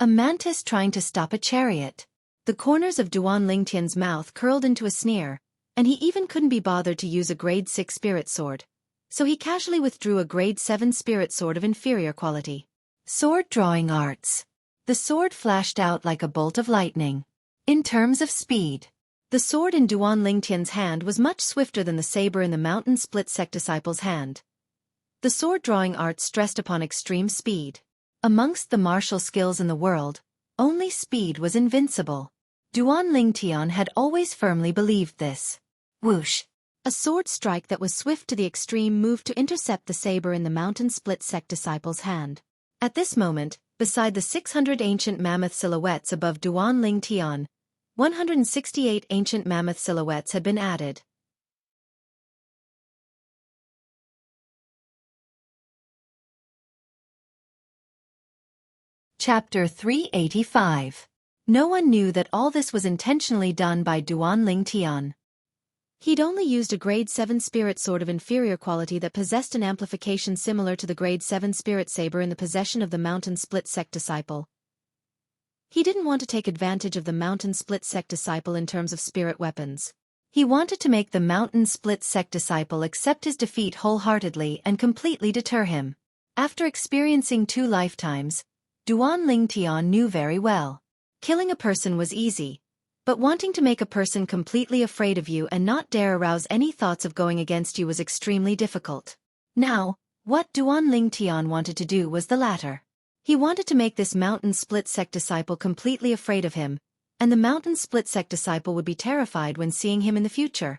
A mantis trying to stop a chariot. The corners of Duan Lingtian's mouth curled into a sneer, and he even couldn't be bothered to use a grade 6 spirit sword, so he casually withdrew a grade 7 spirit sword of inferior quality. Sword drawing arts. The sword flashed out like a bolt of lightning. In terms of speed, the sword in Duan Lingtian's hand was much swifter than the saber in the Mountain Split sect disciple's hand. The sword drawing art stressed upon extreme speed. Amongst the martial skills in the world, only speed was invincible. Duan Lingtian had always firmly believed this. Whoosh! A sword strike that was swift to the extreme moved to intercept the saber in the Mountain Split sect disciple's hand. At this moment, beside the 600 ancient mammoth silhouettes above Duan Lingtian, 168 ancient mammoth silhouettes had been added. Chapter 385. No one knew that all this was intentionally done by Duan Lingtian. He'd only used a grade 7 spirit sword of inferior quality that possessed an amplification similar to the grade 7 spirit saber in the possession of the Mountain Split sect disciple. He didn't want to take advantage of the Mountain Split sect disciple in terms of spirit weapons. He wanted to make the Mountain Split sect disciple accept his defeat wholeheartedly and completely deter him. After experiencing 2 lifetimes, Duan Lingtian knew very well. Killing a person was easy, but wanting to make a person completely afraid of you and not dare arouse any thoughts of going against you was extremely difficult. Now, what Duan Lingtian wanted to do was the latter. He wanted to make this Mountain Split sect disciple completely afraid of him, and the Mountain Split sect disciple would be terrified when seeing him in the future.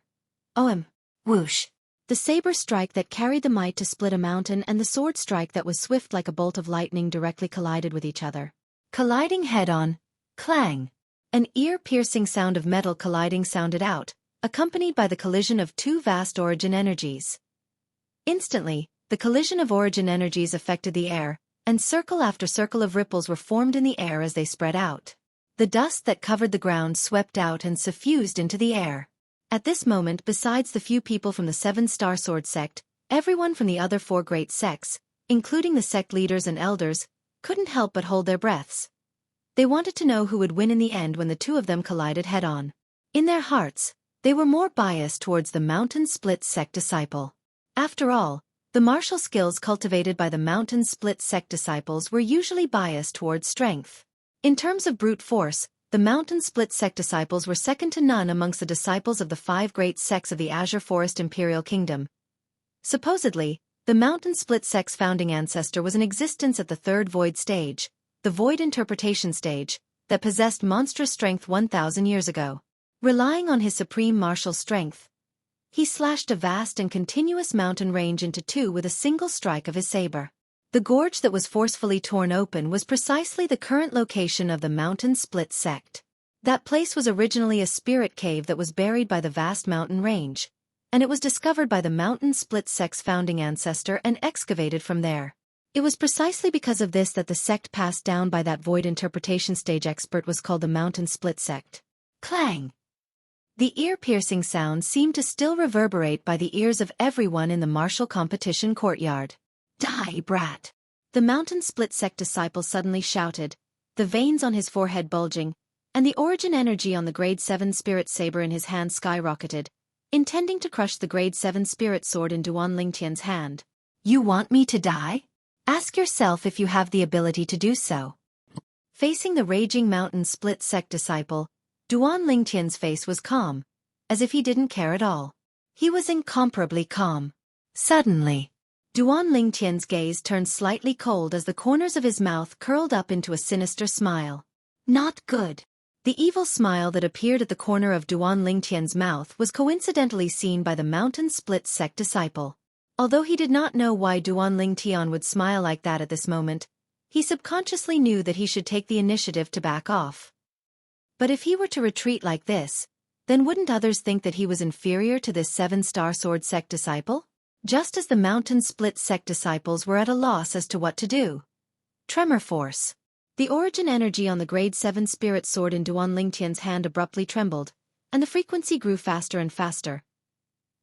Whoosh! The saber strike that carried the might to split a mountain and the sword strike that was swift like a bolt of lightning directly collided with each other. Colliding head-on. Clang! An ear-piercing sound of metal colliding sounded out, accompanied by the collision of 2 vast origin energies. Instantly, the collision of origin energies affected the air, and circle after circle of ripples were formed in the air as they spread out. The dust that covered the ground swept out and suffused into the air. At this moment, besides the few people from the Seven-Star Sword sect, everyone from the other 4 great sects, including the sect leaders and elders, couldn't help but hold their breaths. They wanted to know who would win in the end when the two of them collided head-on. In their hearts, they were more biased towards the Mountain Split sect disciple. After all, the martial skills cultivated by the Mountain Split sect disciples were usually biased towards strength. In terms of brute force, the Mountain Split sect disciples were second to none amongst the disciples of the 5 great sects of the Azure Forest Imperial Kingdom. Supposedly, the Mountain Split sect's founding ancestor was in existence at the 3rd Void stage, the Void Interpretation stage, that possessed monstrous strength 1,000 years ago. Relying on his supreme martial strength, he slashed a vast and continuous mountain range into 2 with a single strike of his saber. The gorge that was forcefully torn open was precisely the current location of the Mountain Split sect. That place was originally a spirit cave that was buried by the vast mountain range, and it was discovered by the Mountain Split sect's founding ancestor and excavated from there. It was precisely because of this that the sect passed down by that Void Interpretation stage expert was called the Mountain Split sect. Clang! The ear-piercing sound seemed to still reverberate by the ears of everyone in the martial competition courtyard. Die, brat! The Mountain Split sect disciple suddenly shouted, the veins on his forehead bulging, and the origin energy on the Grade 7 spirit saber in his hand skyrocketed, intending to crush the Grade 7 spirit sword in Duan Lingtian's hand. You want me to die? Ask yourself if you have the ability to do so. Facing the raging Mountain Split sect disciple, Duan Lingtian's face was calm, as if he didn't care at all. He was incomparably calm. Suddenly, Duan Lingtian's gaze turned slightly cold as the corners of his mouth curled up into a sinister smile. Not good. The evil smile that appeared at the corner of Duan Lingtian's mouth was coincidentally seen by the Mountain Split sect disciple. Although he did not know why Duan Lingtian would smile like that at this moment, he subconsciously knew that he should take the initiative to back off. But if he were to retreat like this, then wouldn't others think that he was inferior to this 7-star sword sect disciple? Just as the Mountain Split sect disciples were at a loss as to what to do. Tremor force. The origin energy on the Grade 7 spirit sword in Duan Lingtian's hand abruptly trembled, and the frequency grew faster and faster.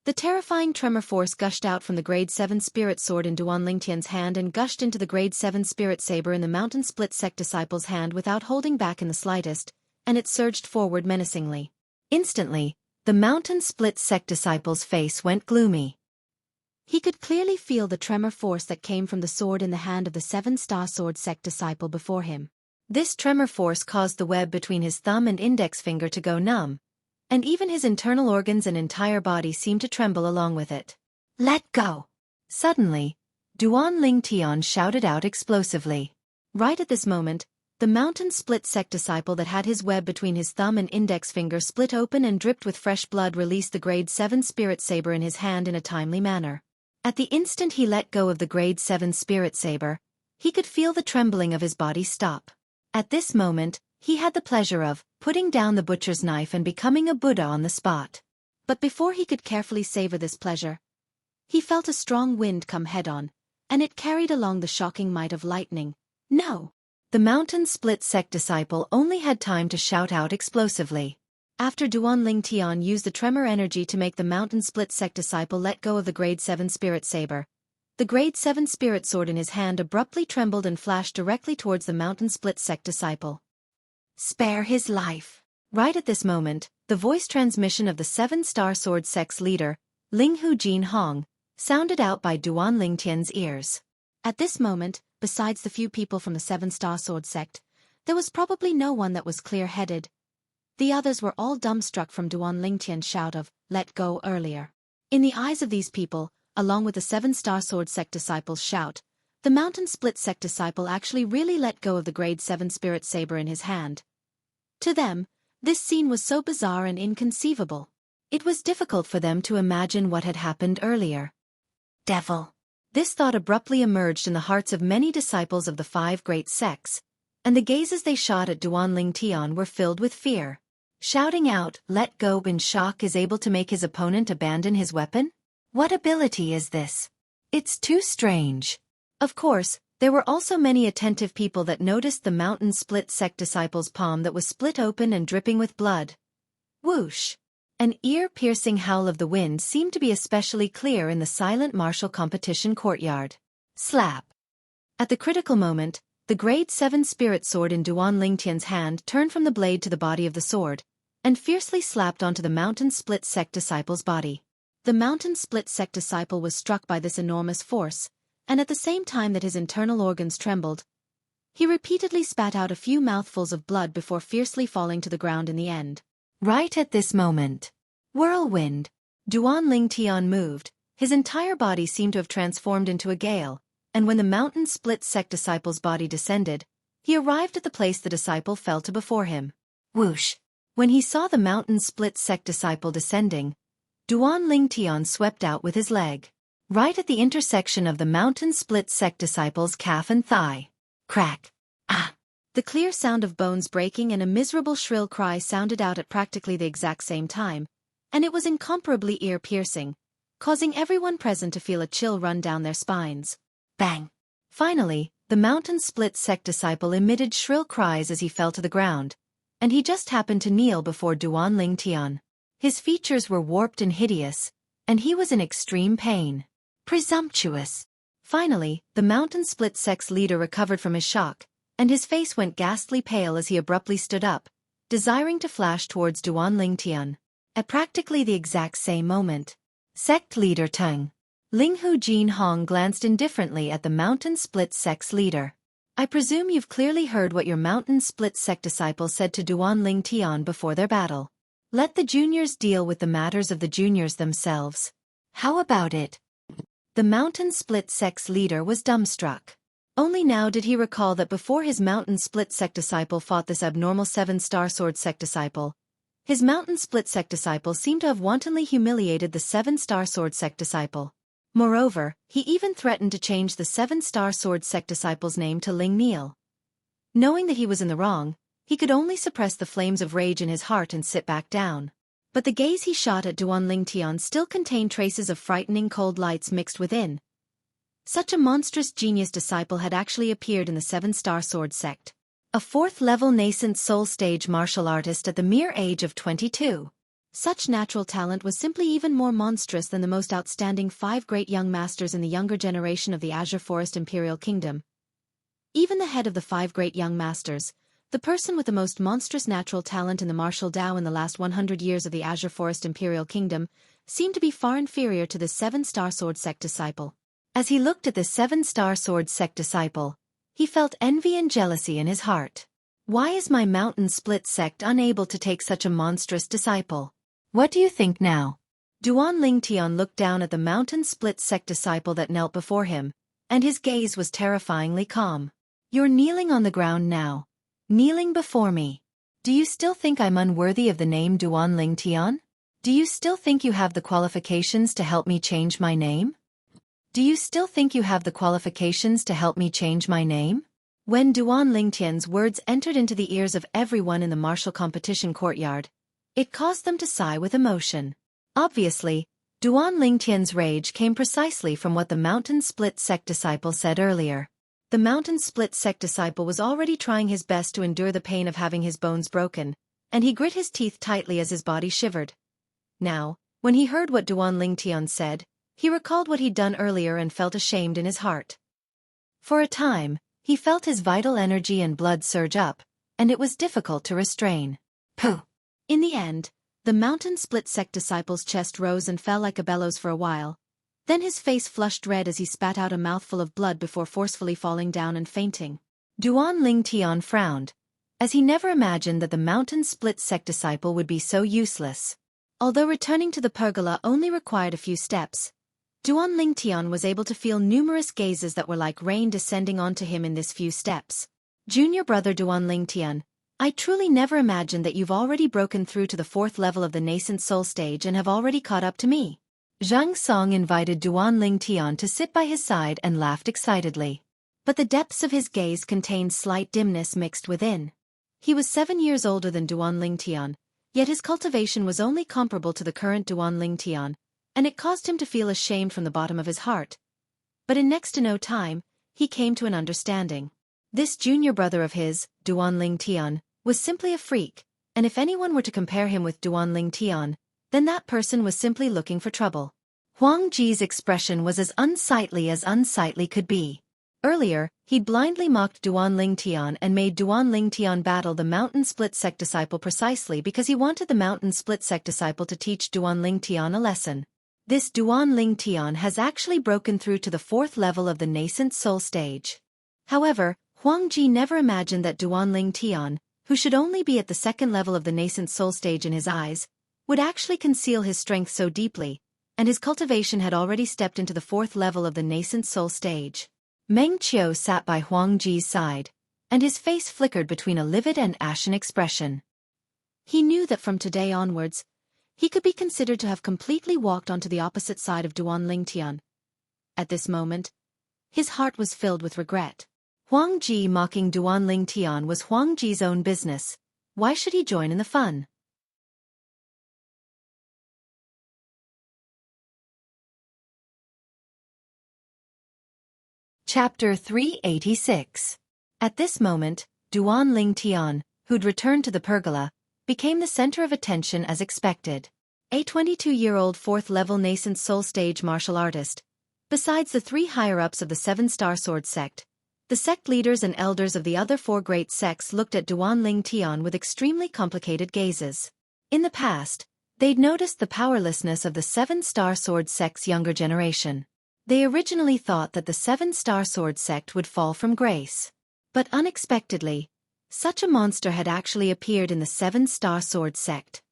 The terrifying tremor force gushed out from the Grade 7 spirit sword in Duan Lingtian's hand and gushed into the Grade 7 spirit saber in the Mountain Split sect disciple's hand without holding back in the slightest, and it surged forward menacingly. Instantly, the Mountain Split sect disciple's face went gloomy. He could clearly feel the tremor force that came from the sword in the hand of the 7-star sword sect disciple before him. This tremor force caused the web between his thumb and index finger to go numb, and even his internal organs and entire body seemed to tremble along with it. Let go! Suddenly, Duan Lingtian shouted out explosively. Right at this moment, the Mountain Split sect disciple that had his web between his thumb and index finger split open and dripped with fresh blood released the Grade 7 spirit saber in his hand in a timely manner. At the instant he let go of the Grade 7 spirit saber, he could feel the trembling of his body stop. At this moment, he had the pleasure of putting down the butcher's knife and becoming a Buddha on the spot. But before he could carefully savor this pleasure, he felt a strong wind come head-on, and it carried along the shocking might of lightning. No! The Mountain Split sect disciple only had time to shout out explosively. After Duan Lingtian used the tremor energy to make the Mountain Split sect disciple let go of the Grade 7 spirit saber, the Grade 7 spirit sword in his hand abruptly trembled and flashed directly towards the Mountain Split sect disciple. Spare his life. Right at this moment, the voice transmission of the 7-star sword sect's leader, Linghu Jin Hong, sounded out by Duan Lingtian's ears. At this moment, besides the few people from the 7-star sword sect, there was probably no one that was clear-headed. The others were all dumbstruck from Duan Lingtian's shout of, let go earlier. In the eyes of these people, along with the 7-star sword sect disciple's shout, the Mountain Split sect disciple actually really let go of the Grade 7 spirit saber in his hand. To them, this scene was so bizarre and inconceivable. It was difficult for them to imagine what had happened earlier. Devil! This thought abruptly emerged in the hearts of many disciples of the 5 great sects, and the gazes they shot at Duan Lingtian were filled with fear. Shouting out, let go in shock is able to make his opponent abandon his weapon? What ability is this? It's too strange. Of course, There were also many attentive people that noticed the mountain split sect disciple's palm that was split open and dripping with blood. Whoosh! An ear-piercing howl of the wind seemed to be especially clear in the silent martial competition courtyard. Slap! At the critical moment, the grade 7 spirit sword in Duan Lingtian's hand turned from the blade to the body of the sword, and fiercely slapped onto the mountain split sect disciple's body. The mountain split sect disciple was struck by this enormous force, and at the same time that his internal organs trembled, he repeatedly spat out a few mouthfuls of blood before fiercely falling to the ground in the end. Right at this moment. Whirlwind. Duan Lingtian moved, his entire body seemed to have transformed into a gale, and when the mountain split sect disciple's body descended, he arrived at the place the disciple fell to before him. Whoosh! When he saw the mountain split sect disciple descending, Duan Lingtian swept out with his leg. Right at the intersection of the mountain split sect disciple's calf and thigh. Crack! Ah! The clear sound of bones breaking and a miserable shrill cry sounded out at practically the exact same time, and it was incomparably ear-piercing, causing everyone present to feel a chill run down their spines. Bang! Finally, the mountain split sect disciple emitted shrill cries as he fell to the ground, and he just happened to kneel before Duan Lingtian. His features were warped and hideous, and he was in extreme pain. Presumptuous! Finally, the mountain split sect's leader recovered from his shock, and his face went ghastly pale as he abruptly stood up, desiring to flash towards Duan Lingtian. At practically the exact same moment, sect leader Teng Linghu Jin Hong glanced indifferently at the mountain split sect's leader. I presume you've clearly heard what your mountain split sect disciple said to Duan Lingtian before their battle. Let the juniors deal with the matters of the juniors themselves. How about it? The mountain split sect's leader was dumbstruck. Only now did he recall that before his mountain split sect disciple fought this abnormal 7-star sword sect disciple, his mountain split sect disciple seemed to have wantonly humiliated the 7-star sword sect disciple. Moreover, he even threatened to change the 7-star sword sect disciple's name to Ling Neil. Knowing that he was in the wrong, he could only suppress the flames of rage in his heart and sit back down. But the gaze he shot at Duan Lingtian still contained traces of frightening cold lights mixed within. Such a monstrous genius disciple had actually appeared in the 7-star sword sect. A 4th-level nascent soul stage martial artist at the mere age of 22. Such natural talent was simply even more monstrous than the most outstanding 5 great young masters in the younger generation of the Azure Forest Imperial Kingdom. Even the head of the 5 great young masters, the person with the most monstrous natural talent in the martial Tao in the last 100 years of the Azure Forest Imperial Kingdom, seemed to be far inferior to the 7-star sword sect disciple. As he looked at the 7-star sword sect disciple, he felt envy and jealousy in his heart. Why is my mountain split sect unable to take such a monstrous disciple? What do you think now? Duan Lingtian looked down at the mountain split sect disciple that knelt before him, and his gaze was terrifyingly calm. You're kneeling on the ground now. Kneeling before me. Do you still think I'm unworthy of the name Duan Lingtian? Do you still think you have the qualifications to help me change my name? Do you still think you have the qualifications to help me change my name? When Duan Lingtian's words entered into the ears of everyone in the martial competition courtyard, it caused them to sigh with emotion. Obviously, Duan Lingtian's rage came precisely from what the mountain split sect disciple said earlier. The mountain split sect disciple was already trying his best to endure the pain of having his bones broken, and he grit his teeth tightly as his body shivered. Now, when he heard what Duan Lingtian said, he recalled what he'd done earlier and felt ashamed in his heart. For a time, he felt his vital energy and blood surge up, and it was difficult to restrain. Pooh! In the end, the mountain split sect disciple's chest rose and fell like a bellows for a while. Then his face flushed red as he spat out a mouthful of blood before forcefully falling down and fainting. Duan Lingtian frowned, as he never imagined that the mountain split sect disciple would be so useless. Although returning to the pergola only required a few steps, Duan Lingtian was able to feel numerous gazes that were like rain descending onto him in this few steps. Junior brother Duan Lingtian, I truly never imagined that you've already broken through to the 4th level of the nascent soul stage and have already caught up to me. Zhang Song invited Duan Lingtian to sit by his side and laughed excitedly. But the depths of his gaze contained slight dimness mixed within. He was 7 years older than Duan Lingtian, yet his cultivation was only comparable to the current Duan Lingtian, and it caused him to feel ashamed from the bottom of his heart. But in next to no time, he came to an understanding. This junior brother of his, Duanling Tian, was simply a freak, and if anyone were to compare him with Duanling Tian, then that person was simply looking for trouble. Huang Ji's expression was as unsightly could be. Earlier, he'd blindly mocked Duanling Tian and made Duanling Tian battle the Mountain Split Sect disciple precisely because he wanted the Mountain Split Sect disciple to teach Duanling Tian a lesson. This Duanling Tian has actually broken through to the 4th level of the nascent soul stage. However, Huang Ji never imagined that Duanling Tian, who should only be at the 2nd level of the nascent soul stage in his eyes, would actually conceal his strength so deeply, and his cultivation had already stepped into the 4th level of the nascent soul stage. Meng Qiu sat by Huang Ji's side, and his face flickered between a livid and ashen expression. He knew that from today onwards, he could be considered to have completely walked onto the opposite side of Duanling Tian. At this moment, his heart was filled with regret. Huang Ji mocking Duanling Tian was Huang Ji's own business. Why should he join in the fun? Chapter 386. At this moment, Duanling Tian, who'd returned to the pergola, became the center of attention as expected. A 22-year-old 4th-level nascent soul stage martial artist. Besides the 3 higher-ups of the 7-star sword sect, the sect leaders and elders of the other 4 great sects looked at Duanling Tian with extremely complicated gazes. In the past, they'd noticed the powerlessness of the 7-star sword sect's younger generation. They originally thought that the 7-star sword sect would fall from grace. But unexpectedly, such a monster had actually appeared in the 7-star sword sect.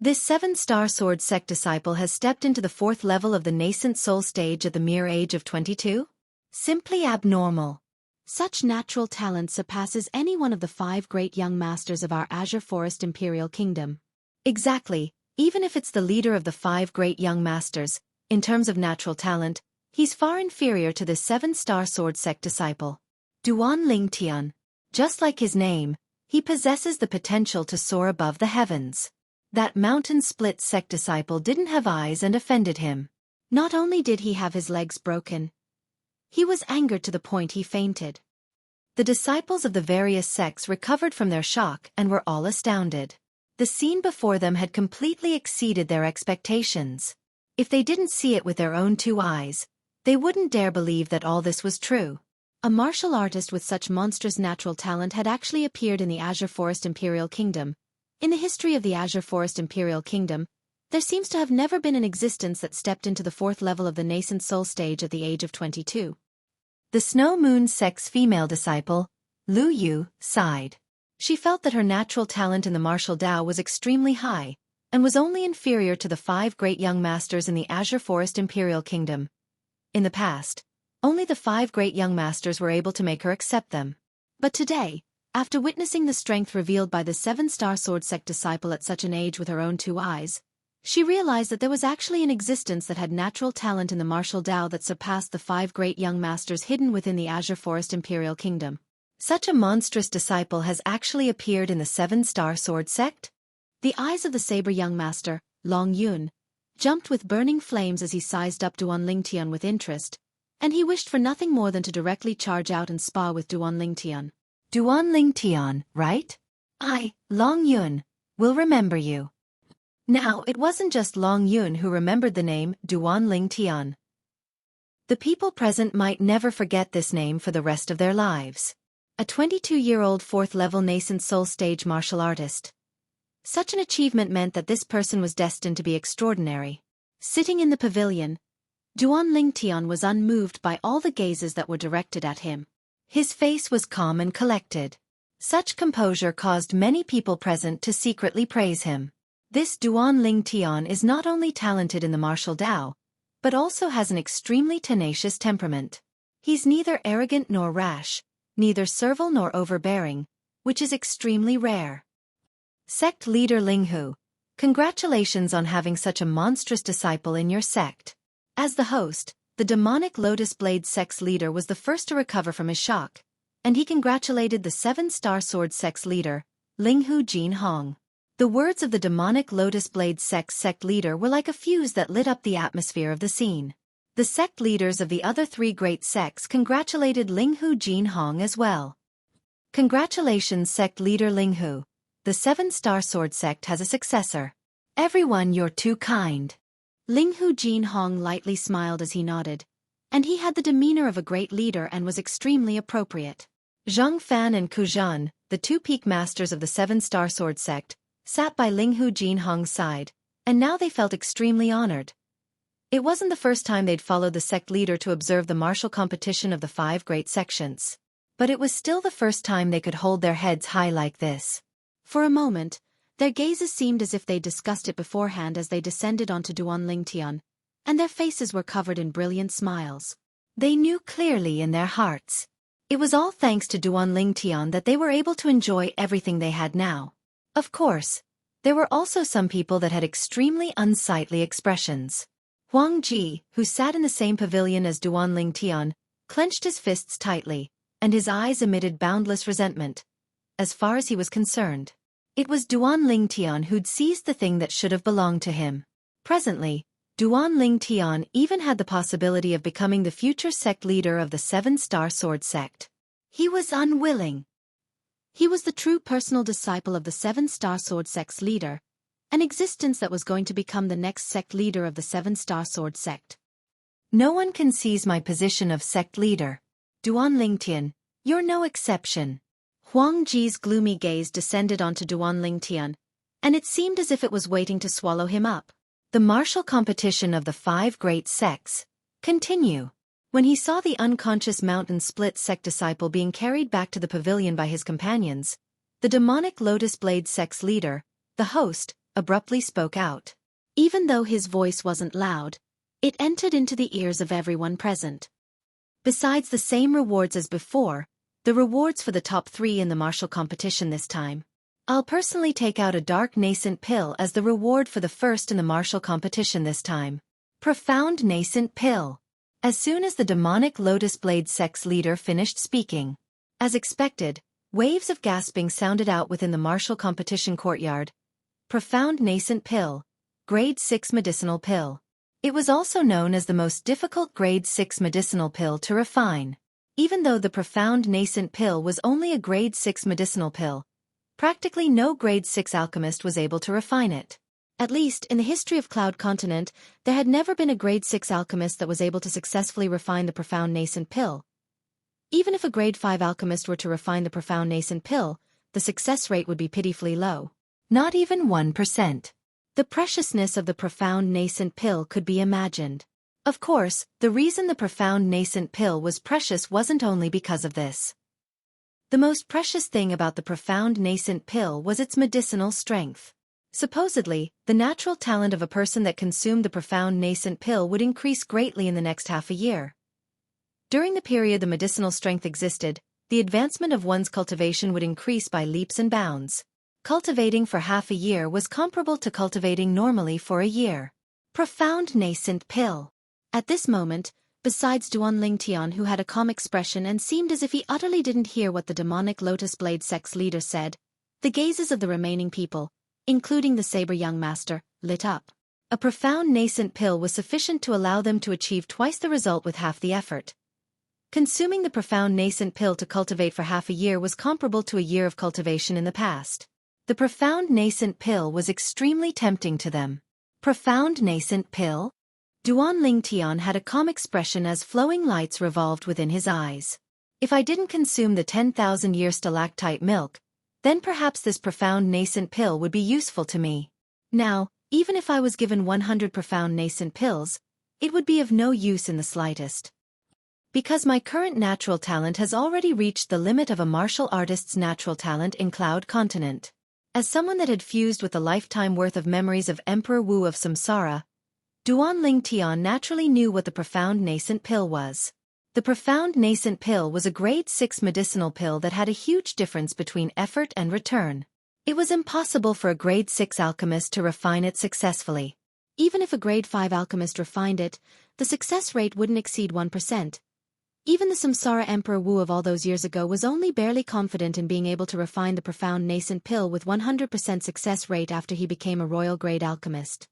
This 7-star sword sect disciple has stepped into the 4th level of the nascent soul stage at the mere age of 22? Simply abnormal. Such natural talent surpasses any one of the 5 great young masters of our Azure Forest Imperial Kingdom. Exactly, even if it's the leader of the 5 great young masters, in terms of natural talent, he's far inferior to the 7-star sword sect disciple. Duanling Tian. Just like his name, he possesses the potential to soar above the heavens. That mountain split sect disciple didn't have eyes and offended him. Not only did he have his legs broken, he was angered to the point he fainted. The disciples of the various sects recovered from their shock and were all astounded. The scene before them had completely exceeded their expectations. If they didn't see it with their own 2 eyes, they wouldn't dare believe that all this was true. A martial artist with such monstrous natural talent had actually appeared in the Azure Forest Imperial Kingdom. In the history of the Azure Forest Imperial Kingdom, there seems to have never been an existence that stepped into the 4th level of the nascent soul stage at the age of 22. The Snow Moon sect's female disciple, Lu Yu, sighed. She felt that her natural talent in the martial Tao was extremely high, and was only inferior to the 5 great young masters in the Azure Forest Imperial Kingdom. In the past, only the 5 great young masters were able to make her accept them. But today, after witnessing the strength revealed by the 7-star sword sect disciple at such an age with her own 2 eyes, she realized that there was actually an existence that had natural talent in the martial Tao that surpassed the 5 great young masters hidden within the Azure Forest Imperial Kingdom. Such a monstrous disciple has actually appeared in the 7-star sword sect? The eyes of the saber young master, Long Yun, jumped with burning flames as he sized up Duanling Tian with interest, and he wished for nothing more than to directly charge out and spar with Duanling Tian. Duanling Tian, right? I, Long Yun, will remember you. Now, it wasn't just Long Yun who remembered the name Duanling Tian. The people present might never forget this name for the rest of their lives. A 22-year-old 4th-level nascent soul stage martial artist. Such an achievement meant that this person was destined to be extraordinary. Sitting in the pavilion, Duanling Tian was unmoved by all the gazes that were directed at him. His face was calm and collected. Such composure caused many people present to secretly praise him. This Duanling Tian is not only talented in the martial Tao, but also has an extremely tenacious temperament. He's neither arrogant nor rash, neither servile nor overbearing, which is extremely rare. Sect leader Linghu, congratulations on having such a monstrous disciple in your sect. As the host, the demonic Lotus Blade sect's leader was the first to recover from his shock, and he congratulated the 7-star sword sect's leader, Linghu Jin Hong. The words of the demonic Lotus Blade sect's sect leader were like a fuse that lit up the atmosphere of the scene. The sect leaders of the other three great sects congratulated Linghu Jinhong as well. Congratulations, sect leader Linghu. The 7-star sword sect has a successor. Everyone, you're too kind. Linghu Jinhong lightly smiled as he nodded, and he had the demeanor of a great leader and was extremely appropriate. Zhang Fan and Ku Zhan, the two peak masters of the 7-star sword sect, sat by Linghu Jinhong's side, and now they felt extremely honored. It wasn't the first time they'd followed the sect leader to observe the martial competition of the 5 great sections. But it was still the first time they could hold their heads high like this. For a moment, their gazes seemed as if they'd discussed it beforehand as they descended onto Duanlingtian, and their faces were covered in brilliant smiles. They knew clearly in their hearts. It was all thanks to Duanlingtian that they were able to enjoy everything they had now. Of course, there were also some people that had extremely unsightly expressions. Huang Ji, who sat in the same pavilion as Duanlingtian, clenched his fists tightly, and his eyes emitted boundless resentment. As far as he was concerned, it was Duanlingtian who'd seized the thing that should have belonged to him. Presently, Duanlingtian even had the possibility of becoming the future sect leader of the 7-star sword sect. He was unwilling. He was the true personal disciple of the 7-star sword sect's leader, an existence that was going to become the next sect leader of the 7-star sword sect. No one can seize my position of sect leader. Duanlingtian, you're no exception. Huang Ji's gloomy gaze descended onto Duanlingtian, and it seemed as if it was waiting to swallow him up. The martial competition of the 5 great sects continue. When he saw the unconscious mountain split sect disciple being carried back to the pavilion by his companions, the demonic Lotus Blade sect's leader, the host, abruptly spoke out. Even though his voice wasn't loud, it entered into the ears of everyone present. Besides the same rewards as before, the rewards for the top 3 in the martial competition this time, I'll personally take out a dark nascent pill as the reward for the first in the martial competition this time. Profound nascent pill. As soon as the demonic Lotus Blade sect's leader finished speaking, as expected, waves of gasping sounded out within the martial competition courtyard. Profound nascent pill. Grade 6 medicinal pill. It was also known as the most difficult grade 6 medicinal pill to refine. Even though the profound nascent pill was only a grade 6 medicinal pill, practically no grade 6 alchemist was able to refine it. At least, in the history of Cloud Continent, there had never been a grade 6 alchemist that was able to successfully refine the profound nascent pill. Even if a grade 5 alchemist were to refine the profound nascent pill, the success rate would be pitifully low. Not even 1%. The preciousness of the profound nascent pill could be imagined. Of course, the reason the profound nascent pill was precious wasn't only because of this. The most precious thing about the profound nascent pill was its medicinal strength. Supposedly, the natural talent of a person that consumed the profound nascent pill would increase greatly in the next half a year. During the period the medicinal strength existed, the advancement of one's cultivation would increase by leaps and bounds. Cultivating for half a year was comparable to cultivating normally for a year. Profound nascent pill. At this moment, besides Duanlingtian, who had a calm expression and seemed as if he utterly didn't hear what the demonic Lotus Blade sect's leader said, the gazes of the remaining people, including the Saber young master, lit up. A profound nascent pill was sufficient to allow them to achieve twice the result with half the effort. Consuming the profound nascent pill to cultivate for half a year was comparable to a year of cultivation in the past. The profound nascent pill was extremely tempting to them. Profound nascent pill? Duanlingtian had a calm expression as flowing lights revolved within his eyes. If I didn't consume the 10,000-year stalactite milk, then perhaps this profound nascent pill would be useful to me. Now, even if I was given 100 profound nascent pills, it would be of no use in the slightest. Because my current natural talent has already reached the limit of a martial artist's natural talent in Cloud Continent. As someone that had fused with a lifetime worth of memories of Emperor Wu of Samsara, Duanlingtian naturally knew what the profound nascent pill was. The profound nascent pill was a grade 6 medicinal pill that had a huge difference between effort and return. It was impossible for a grade 6 alchemist to refine it successfully. Even if a grade 5 alchemist refined it, the success rate wouldn't exceed 1%. Even the Samsara Emperor Wu of all those years ago was only barely confident in being able to refine the profound nascent pill with 100% success rate after he became a royal grade alchemist.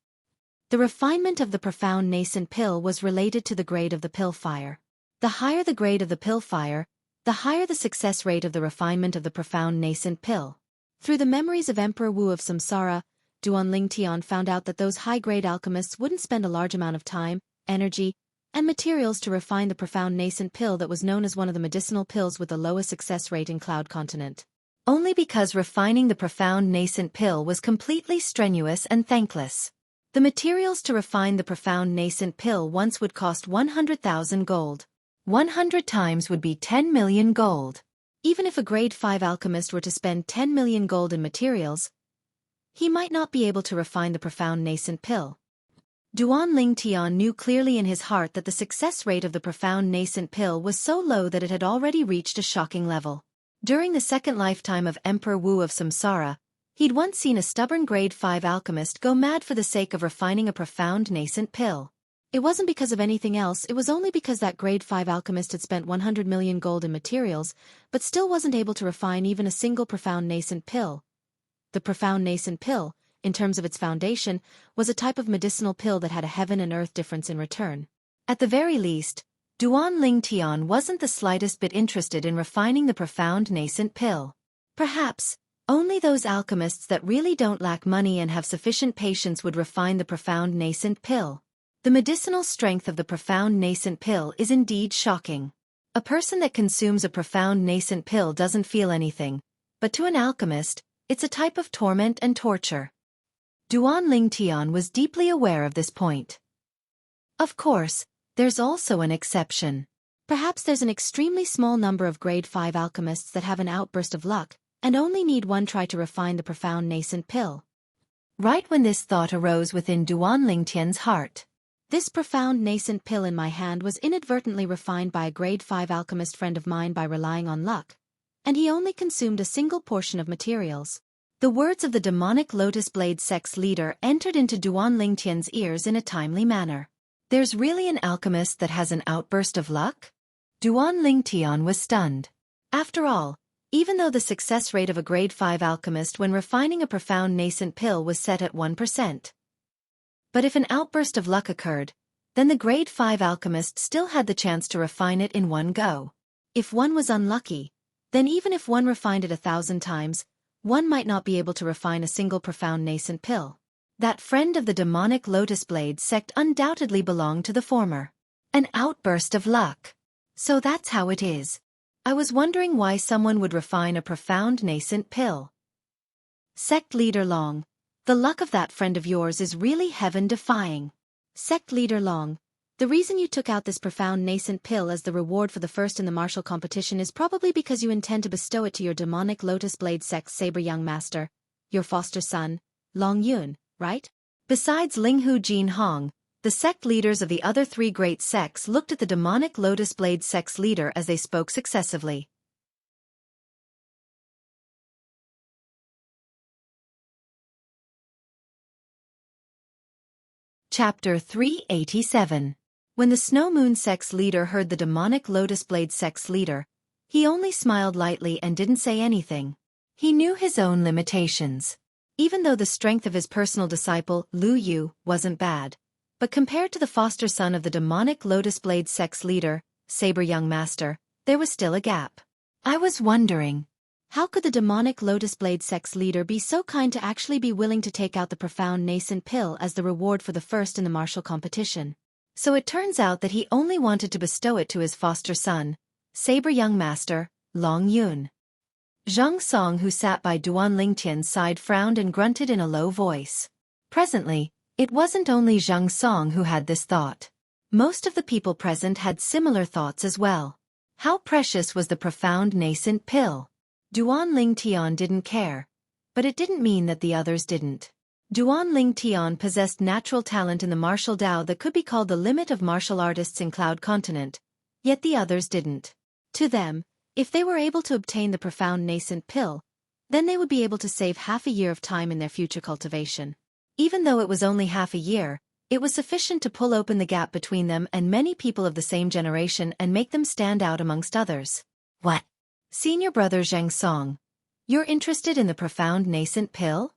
The refinement of the profound nascent pill was related to the grade of the pill fire. The higher the grade of the pill fire, the higher the success rate of the refinement of the profound nascent pill. Through the memories of Emperor Wu of Samsara, Duanling Tian found out that those high-grade alchemists wouldn't spend a large amount of time, energy, and materials to refine the profound nascent pill that was known as one of the medicinal pills with the lowest success rate in Cloud Continent. Only because refining the profound nascent pill was completely strenuous and thankless. The materials to refine the profound nascent pill once would cost 100,000 gold. 100 times would be 10 million gold. Even if a grade 5 alchemist were to spend 10 million gold in materials, he might not be able to refine the profound nascent pill. Duanling Tian knew clearly in his heart that the success rate of the profound nascent pill was so low that it had already reached a shocking level. During the second lifetime of Emperor Wu of Samsara, he'd once seen a stubborn grade 5 alchemist go mad for the sake of refining a profound nascent pill. It wasn't because of anything else, it was only because that grade 5 alchemist had spent 100 million gold in materials, but still wasn't able to refine even a single profound nascent pill. The profound nascent pill, in terms of its foundation, was a type of medicinal pill that had a heaven and earth difference in return. At the very least, Duanling Tian wasn't the slightest bit interested in refining the profound nascent pill. Perhaps, only those alchemists that really don't lack money and have sufficient patience would refine the profound nascent pill. The medicinal strength of the profound nascent pill is indeed shocking. A person that consumes a profound nascent pill doesn't feel anything, but to an alchemist, it's a type of torment and torture. Duanling Tian was deeply aware of this point. Of course, there's also an exception. Perhaps there's an extremely small number of grade 5 alchemists that have an outburst of luck, and only need one try to refine the profound nascent pill. Right when this thought arose within Duanling Tian's heart, this profound nascent pill in my hand was inadvertently refined by a grade 5 alchemist friend of mine by relying on luck, and he only consumed a single portion of materials. The words of the demonic Lotus Blade sect's leader entered into Duanling Tian's ears in a timely manner. There's really an alchemist that has an outburst of luck? Duanling Tian was stunned. After all, even though the success rate of a grade 5 alchemist when refining a profound nascent pill was set at 1%. But if an outburst of luck occurred, then the grade 5 alchemist still had the chance to refine it in one go. If one was unlucky, then even if one refined it 1,000 times, one might not be able to refine a single profound nascent pill. That friend of the demonic Lotus Blade sect undoubtedly belonged to the former. An outburst of luck. So that's how it is. I was wondering why someone would refine a profound nascent pill. Sect Leader Long, the luck of that friend of yours is really heaven-defying. Sect Leader Long, the reason you took out this profound nascent pill as the reward for the first in the martial competition is probably because you intend to bestow it to your demonic Lotus Blade sect's saber young master, your foster son, Long Yun, right? Besides Linghu Jin Hong, the sect leaders of the other 3 great sects looked at the demonic Lotus Blade sect's leader as they spoke successively. Chapter 387. When the Snow Moon sect's leader heard the demonic Lotus Blade sect's leader, he only smiled lightly and didn't say anything. He knew his own limitations. Even though the strength of his personal disciple, Lu Yu, wasn't bad, but compared to the foster son of the demonic Lotus Blade sect's leader, Saber Young Master, there was still a gap. I was wondering, how could the demonic Lotus Blade sect's leader be so kind to actually be willing to take out the profound nascent pill as the reward for the first in the martial competition? So it turns out that he only wanted to bestow it to his foster son, Saber Young Master, Long Yun. Zhang Song, who sat by Duanling Tian's side, frowned and grunted in a low voice. Presently, it wasn't only Zhang Song who had this thought. Most of the people present had similar thoughts as well. How precious was the profound nascent pill? Duanling Tian didn't care, but it didn't mean that the others didn't. Duanling Tian possessed natural talent in the martial Dao that could be called the limit of martial artists in Cloud Continent, yet the others didn't. To them, if they were able to obtain the profound nascent pill, then they would be able to save half a year of time in their future cultivation. Even though it was only half a year, it was sufficient to pull open the gap between them and many people of the same generation and make them stand out amongst others. What? Senior brother Zhang Song, you're interested in the profound nascent pill?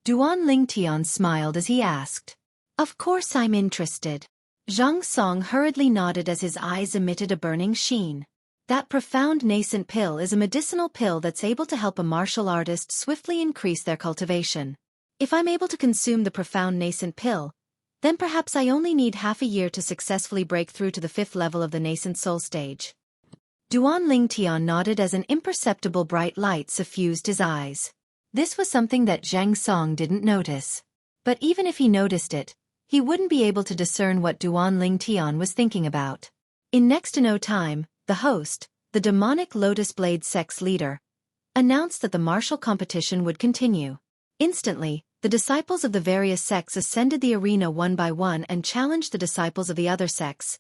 Duanling Tian smiled as he asked. Of course I'm interested. Zhang Song hurriedly nodded as his eyes emitted a burning sheen. That profound nascent pill is a medicinal pill that's able to help a martial artist swiftly increase their cultivation. If I'm able to consume the profound nascent pill, then perhaps I only need half a year to successfully break through to the 5th level of the nascent soul stage. Duan Lingtian nodded as an imperceptible bright light suffused his eyes. This was something that Zhang Song didn't notice. But even if he noticed it, he wouldn't be able to discern what Duan Lingtian was thinking about. In next to no time, the host, the demonic Lotus Blade Sect's leader, announced that the martial competition would continue. Instantly, the disciples of the various sects ascended the arena one by one and challenged the disciples of the other sects.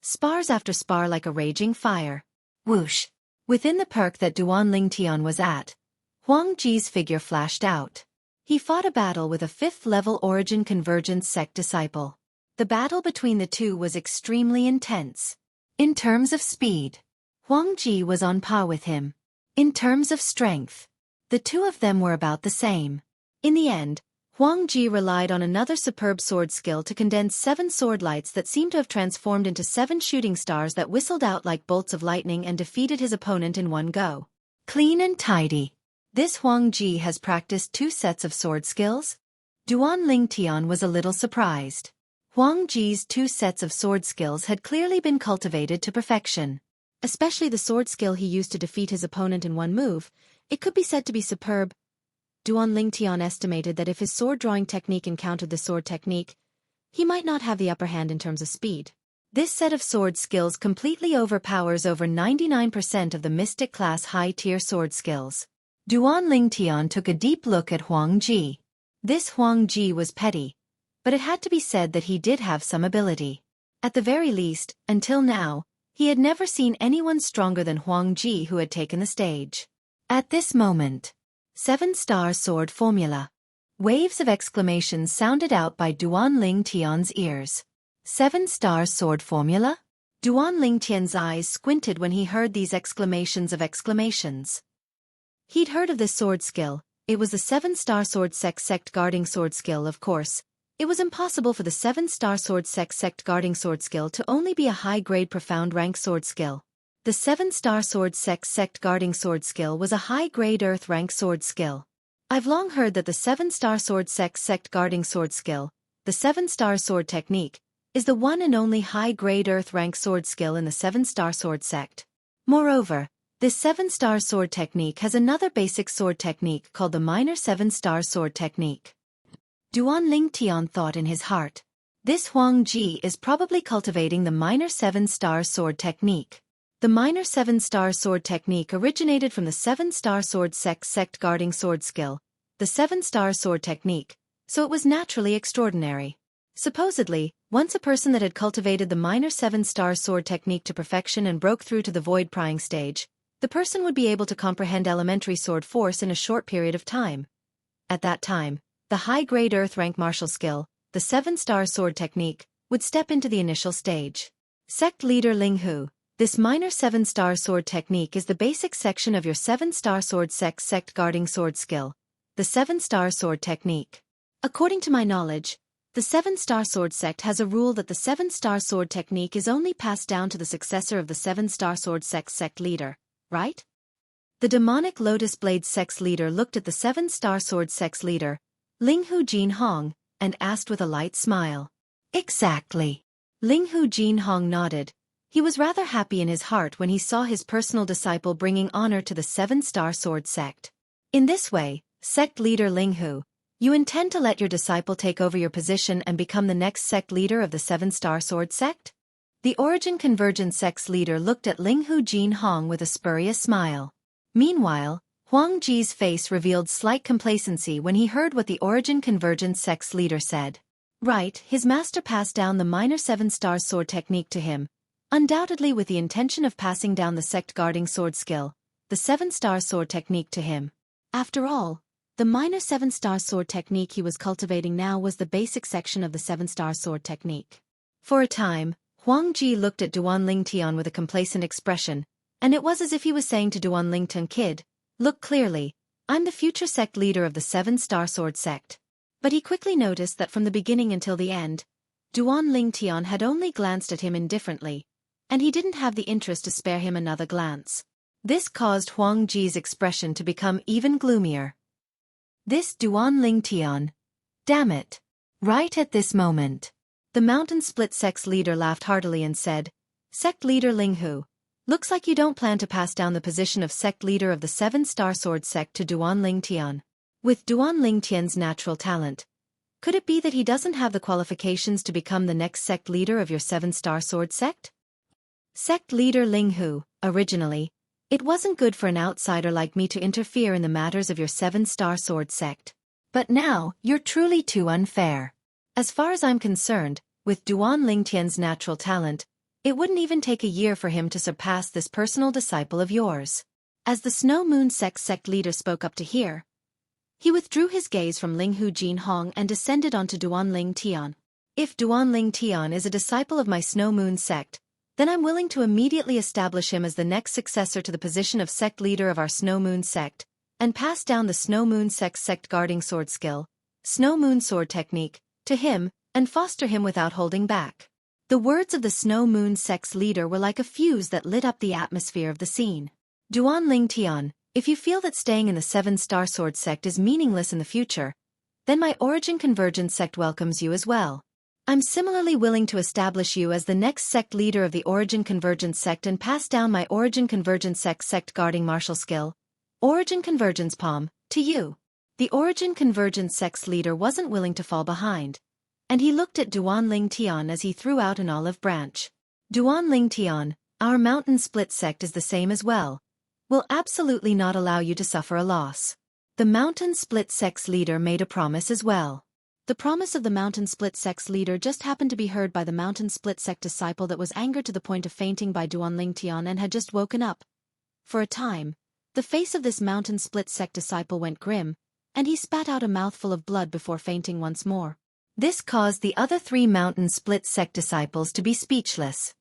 Spars after spar like a raging fire. Whoosh! Within the perk that Duan Lingtian was at, Huang Ji's figure flashed out. He fought a battle with a 5th-level Origin Convergence sect disciple. The battle between the two was extremely intense. In terms of speed, Huang Ji was on par with him. In terms of strength, the two of them were about the same. In the end, Huang Ji relied on another superb sword skill to condense 7 sword lights that seemed to have transformed into 7 shooting stars that whistled out like bolts of lightning and defeated his opponent in one go. Clean and tidy. This Huang Ji has practiced 2 sets of sword skills? Duan Lingtian was a little surprised. Huang Ji's 2 sets of sword skills had clearly been cultivated to perfection. Especially the sword skill he used to defeat his opponent in one move, it could be said to be superb. Duan Lingtian estimated that if his sword-drawing technique encountered the sword technique, he might not have the upper hand in terms of speed. This set of sword skills completely overpowers over 99% of the mystic class high-tier sword skills. Duan Lingtian took a deep look at Huang Ji. This Huang Ji was petty, but it had to be said that he did have some ability. At the very least, until now, he had never seen anyone stronger than Huang Ji who had taken the stage. At this moment, 7-star sword formula. Waves of exclamations sounded out by Duan Lingtian's ears. 7-star sword formula? Duan Lingtian's eyes squinted when he heard these exclamations of exclamations. He'd heard of this sword skill. It was the 7-star sword sect guarding sword skill, of course. It was impossible for the 7-star sword sect guarding sword skill to only be a high-grade profound rank sword skill. The 7-star sword sect guarding sword skill was a high-grade earth rank sword skill. I've long heard that the 7-star sword sect guarding sword skill, the 7-star sword technique, is the one and only high-grade earth rank sword skill in the 7-star sword sect. Moreover, this 7-star sword technique has another basic sword technique called the minor 7-star sword technique. Duan Lingtian thought in his heart. This Huang Ji is probably cultivating the minor 7-star sword technique. The minor 7-star sword technique originated from the 7-star sword sect guarding sword skill, the 7-star sword technique, so it was naturally extraordinary. Supposedly, once a person that had cultivated the minor 7-star sword technique to perfection and broke through to the void prying stage, the person would be able to comprehend elementary sword force in a short period of time. At that time, the high-grade earth rank martial skill, the 7-star sword technique, would step into the initial stage. Sect leader Ling Hu. This minor 7-star sword technique is the basic section of your 7-star sword sect guarding sword skill, the 7-star sword technique. According to my knowledge, the 7-star sword sect has a rule that the 7-star sword technique is only passed down to the successor of the 7-star sword sect leader, right? The demonic Lotus Blade sect's leader looked at the 7-star sword sect's leader, Ling Hu Jin Hong, and asked with a light smile. Exactly. Ling Hu Jin Hong nodded. He was rather happy in his heart when he saw his personal disciple bringing honor to the 7-star sword sect. In this way, sect leader Ling Hu, you intend to let your disciple take over your position and become the next sect leader of the 7-star sword sect? The Origin Convergence sect's leader looked at Ling Hu Jin Hong with a spurious smile. Meanwhile, Huang Ji's face revealed slight complacency when he heard what the Origin Convergence sect's leader said. Right, his master passed down the minor 7-star sword technique to him, undoubtedly with the intention of passing down the sect guarding sword skill, the 7-star sword technique to him. After all, the minor 7-star sword technique he was cultivating now was the basic section of the 7-star sword technique. For a time, Huang Ji looked at Duan Lingtian with a complacent expression, and it was as if he was saying to Duan Lingtian, "Kid, look clearly, I'm the future sect leader of the 7-star sword sect." But he quickly noticed that from the beginning until the end, Duan Lingtian had only glanced at him indifferently, and he didn't have the interest to spare him another glance. This caused Huang Ji's expression to become even gloomier. This Duan Lingtian. Damn it. Right at this moment, the Mountain Split Sect's leader laughed heartily and said, Sect Leader Linghu, looks like you don't plan to pass down the position of Sect Leader of the 7-Star Sword Sect to Duan Lingtian. With Duan Lingtian's natural talent, could it be that he doesn't have the qualifications to become the next Sect Leader of your 7-Star Sword Sect? Sect Leader Linghu, originally, it wasn't good for an outsider like me to interfere in the matters of your 7-Star Sword Sect. But now, you're truly too unfair. As far as I'm concerned, with Duan Lingtian's natural talent, it wouldn't even take a year for him to surpass this personal disciple of yours. As the Snow Moon Sect leader spoke up to hear, he withdrew his gaze from Linghu Jinhong and descended onto Duan Lingtian. If Duan Lingtian is a disciple of my Snow Moon sect, then I'm willing to immediately establish him as the next successor to the position of sect leader of our Snow Moon sect, and pass down the Snow Moon sect's sect guarding sword skill, Snow Moon sword technique, to him, and foster him without holding back. The words of the Snow Moon sect's leader were like a fuse that lit up the atmosphere of the scene. Duan Lingtian, if you feel that staying in the 7-Star Sword sect is meaningless in the future, then my Origin Convergence sect welcomes you as well. I'm similarly willing to establish you as the next sect leader of the Origin Convergence sect and pass down my Origin Convergence sect guarding martial skill, Origin Convergence Palm, to you. The Origin Convergence sect's leader wasn't willing to fall behind, and he looked at Duan Lingtian as he threw out an olive branch. Duan Lingtian, our Mountain Split sect is the same as well. Will absolutely not allow you to suffer a loss. The Mountain Split sect's leader made a promise as well. The promise of the Mountain Split sect's leader just happened to be heard by the Mountain Split sect disciple that was angered to the point of fainting by Duan Lingtian and had just woken up. For a time, the face of this Mountain Split sect disciple went grim, and he spat out a mouthful of blood before fainting once more. This caused the other 3 Mountain Split sect disciples to be speechless.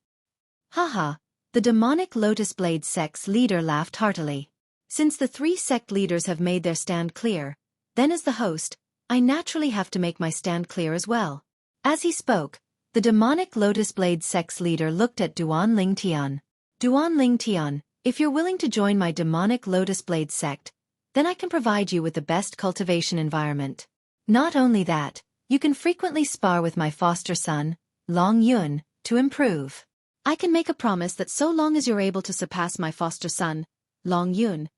Haha, the Demonic Lotus Blade sect's leader laughed heartily. Since the 3 sect leaders have made their stand clear, then as the host, I naturally have to make my stand clear as well. As he spoke, the Demonic Lotus Blade sect's leader looked at Duan Lingtian. Duan Lingtian, if you're willing to join my Demonic Lotus Blade sect, then I can provide you with the best cultivation environment. Not only that, you can frequently spar with my foster son, Long Yun, to improve. I can make a promise that so long as you're able to surpass my foster son, Long Yun,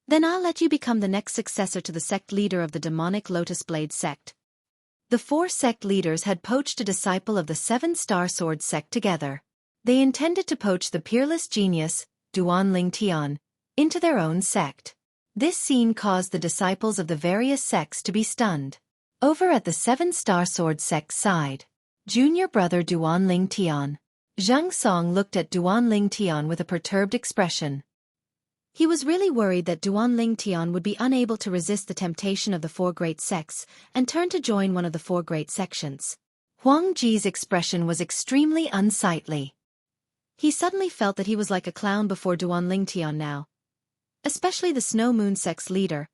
then I'll let you become the next successor to the sect leader of the Demonic Lotus Blade sect. The 4 sect leaders had poached a disciple of the 7-Star Sword sect together. They intended to poach the peerless genius, Duan Lingtian, into their own sect. This scene caused the disciples of the various sects to be stunned. Over at the 7-Star Sword sect's side, junior brother Duan Lingtian, Zhang Song looked at Duan Lingtian with a perturbed expression. He was really worried that Duan Lingtian would be unable to resist the temptation of the 4 great sects and turn to join one of the 4 great sections. Huang Ji's expression was extremely unsightly. He suddenly felt that he was like a clown before Duan Lingtian now. Especially the Snow Moon sect's leader.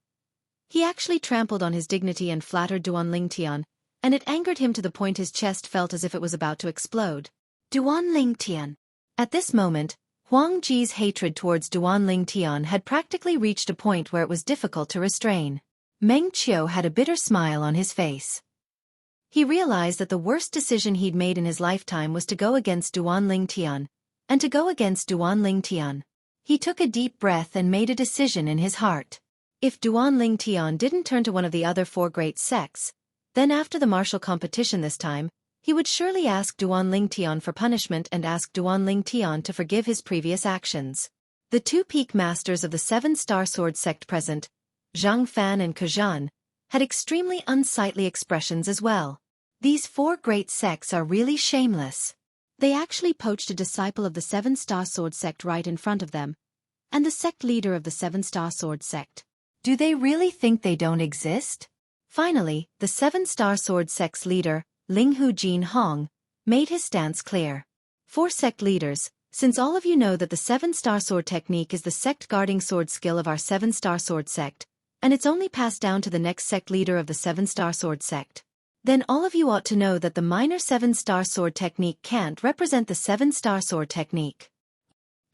He actually trampled on his dignity and flattered Duan Lingtian, and it angered him to the point his chest felt as if it was about to explode. Duan Lingtian. At this moment, Huang Ji's hatred towards Duan Lingtian had practically reached a point where it was difficult to restrain. Meng Qiu had a bitter smile on his face. He realized that the worst decision he'd made in his lifetime was to go against Duan Lingtian, and to go against Duan Lingtian. He took a deep breath and made a decision in his heart. If Duan Lingtian didn't turn to one of the other 4 great sects, then after the martial competition this time, he would surely ask Duan Lingtian for punishment and ask Duan Lingtian to forgive his previous actions. The 2 peak masters of the 7-Star Sword sect present, Zhang Fan and Kazhan, had extremely unsightly expressions as well. These 4 great sects are really shameless. They actually poached a disciple of the 7-Star Sword sect right in front of them, and the sect leader of the 7-Star Sword sect. Do they really think they don't exist? Finally, the 7-Star Sword sect's leader, Linghu Jinhong, made his stance clear. 4 sect leaders, since all of you know that the 7-Star Sword technique is the sect guarding sword skill of our 7-Star Sword sect, and it's only passed down to the next sect leader of the 7-Star Sword sect, Then all of you ought to know that the minor 7-star sword technique can't represent the 7-star sword technique.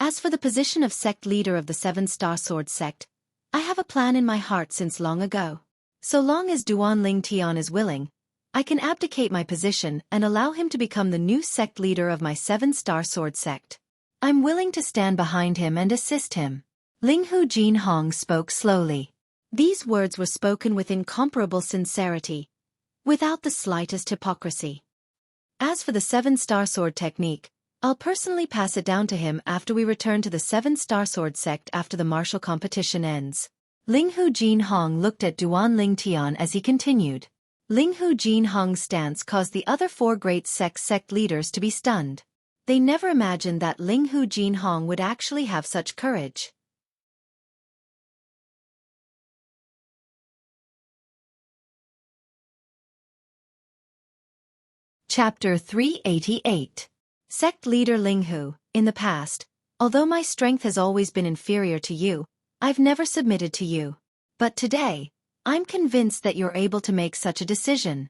As for the position of sect leader of the 7-star sword sect, I have a plan in my heart since long ago. So long as Duan Tian is willing, I can abdicate my position and allow him to become the new sect leader of my 7-star sword sect. I'm willing to stand behind him and assist him. Linghu Jinhong spoke slowly. These words were spoken with incomparable sincerity, without the slightest hypocrisy. As for the 7-star sword technique, I'll personally pass it down to him after we return to the 7-star sword sect after the martial competition ends. Linghu Jinhong looked at Duan Tian as he continued. Linghu Jinhong's stance caused the other 4 great sect leaders to be stunned. They never imagined that Linghu Jinhong would actually have such courage. Chapter 388. Sect Leader Linghu, in the past, although my strength has always been inferior to you, I've never submitted to you. But today, I'm convinced that you're able to make such a decision.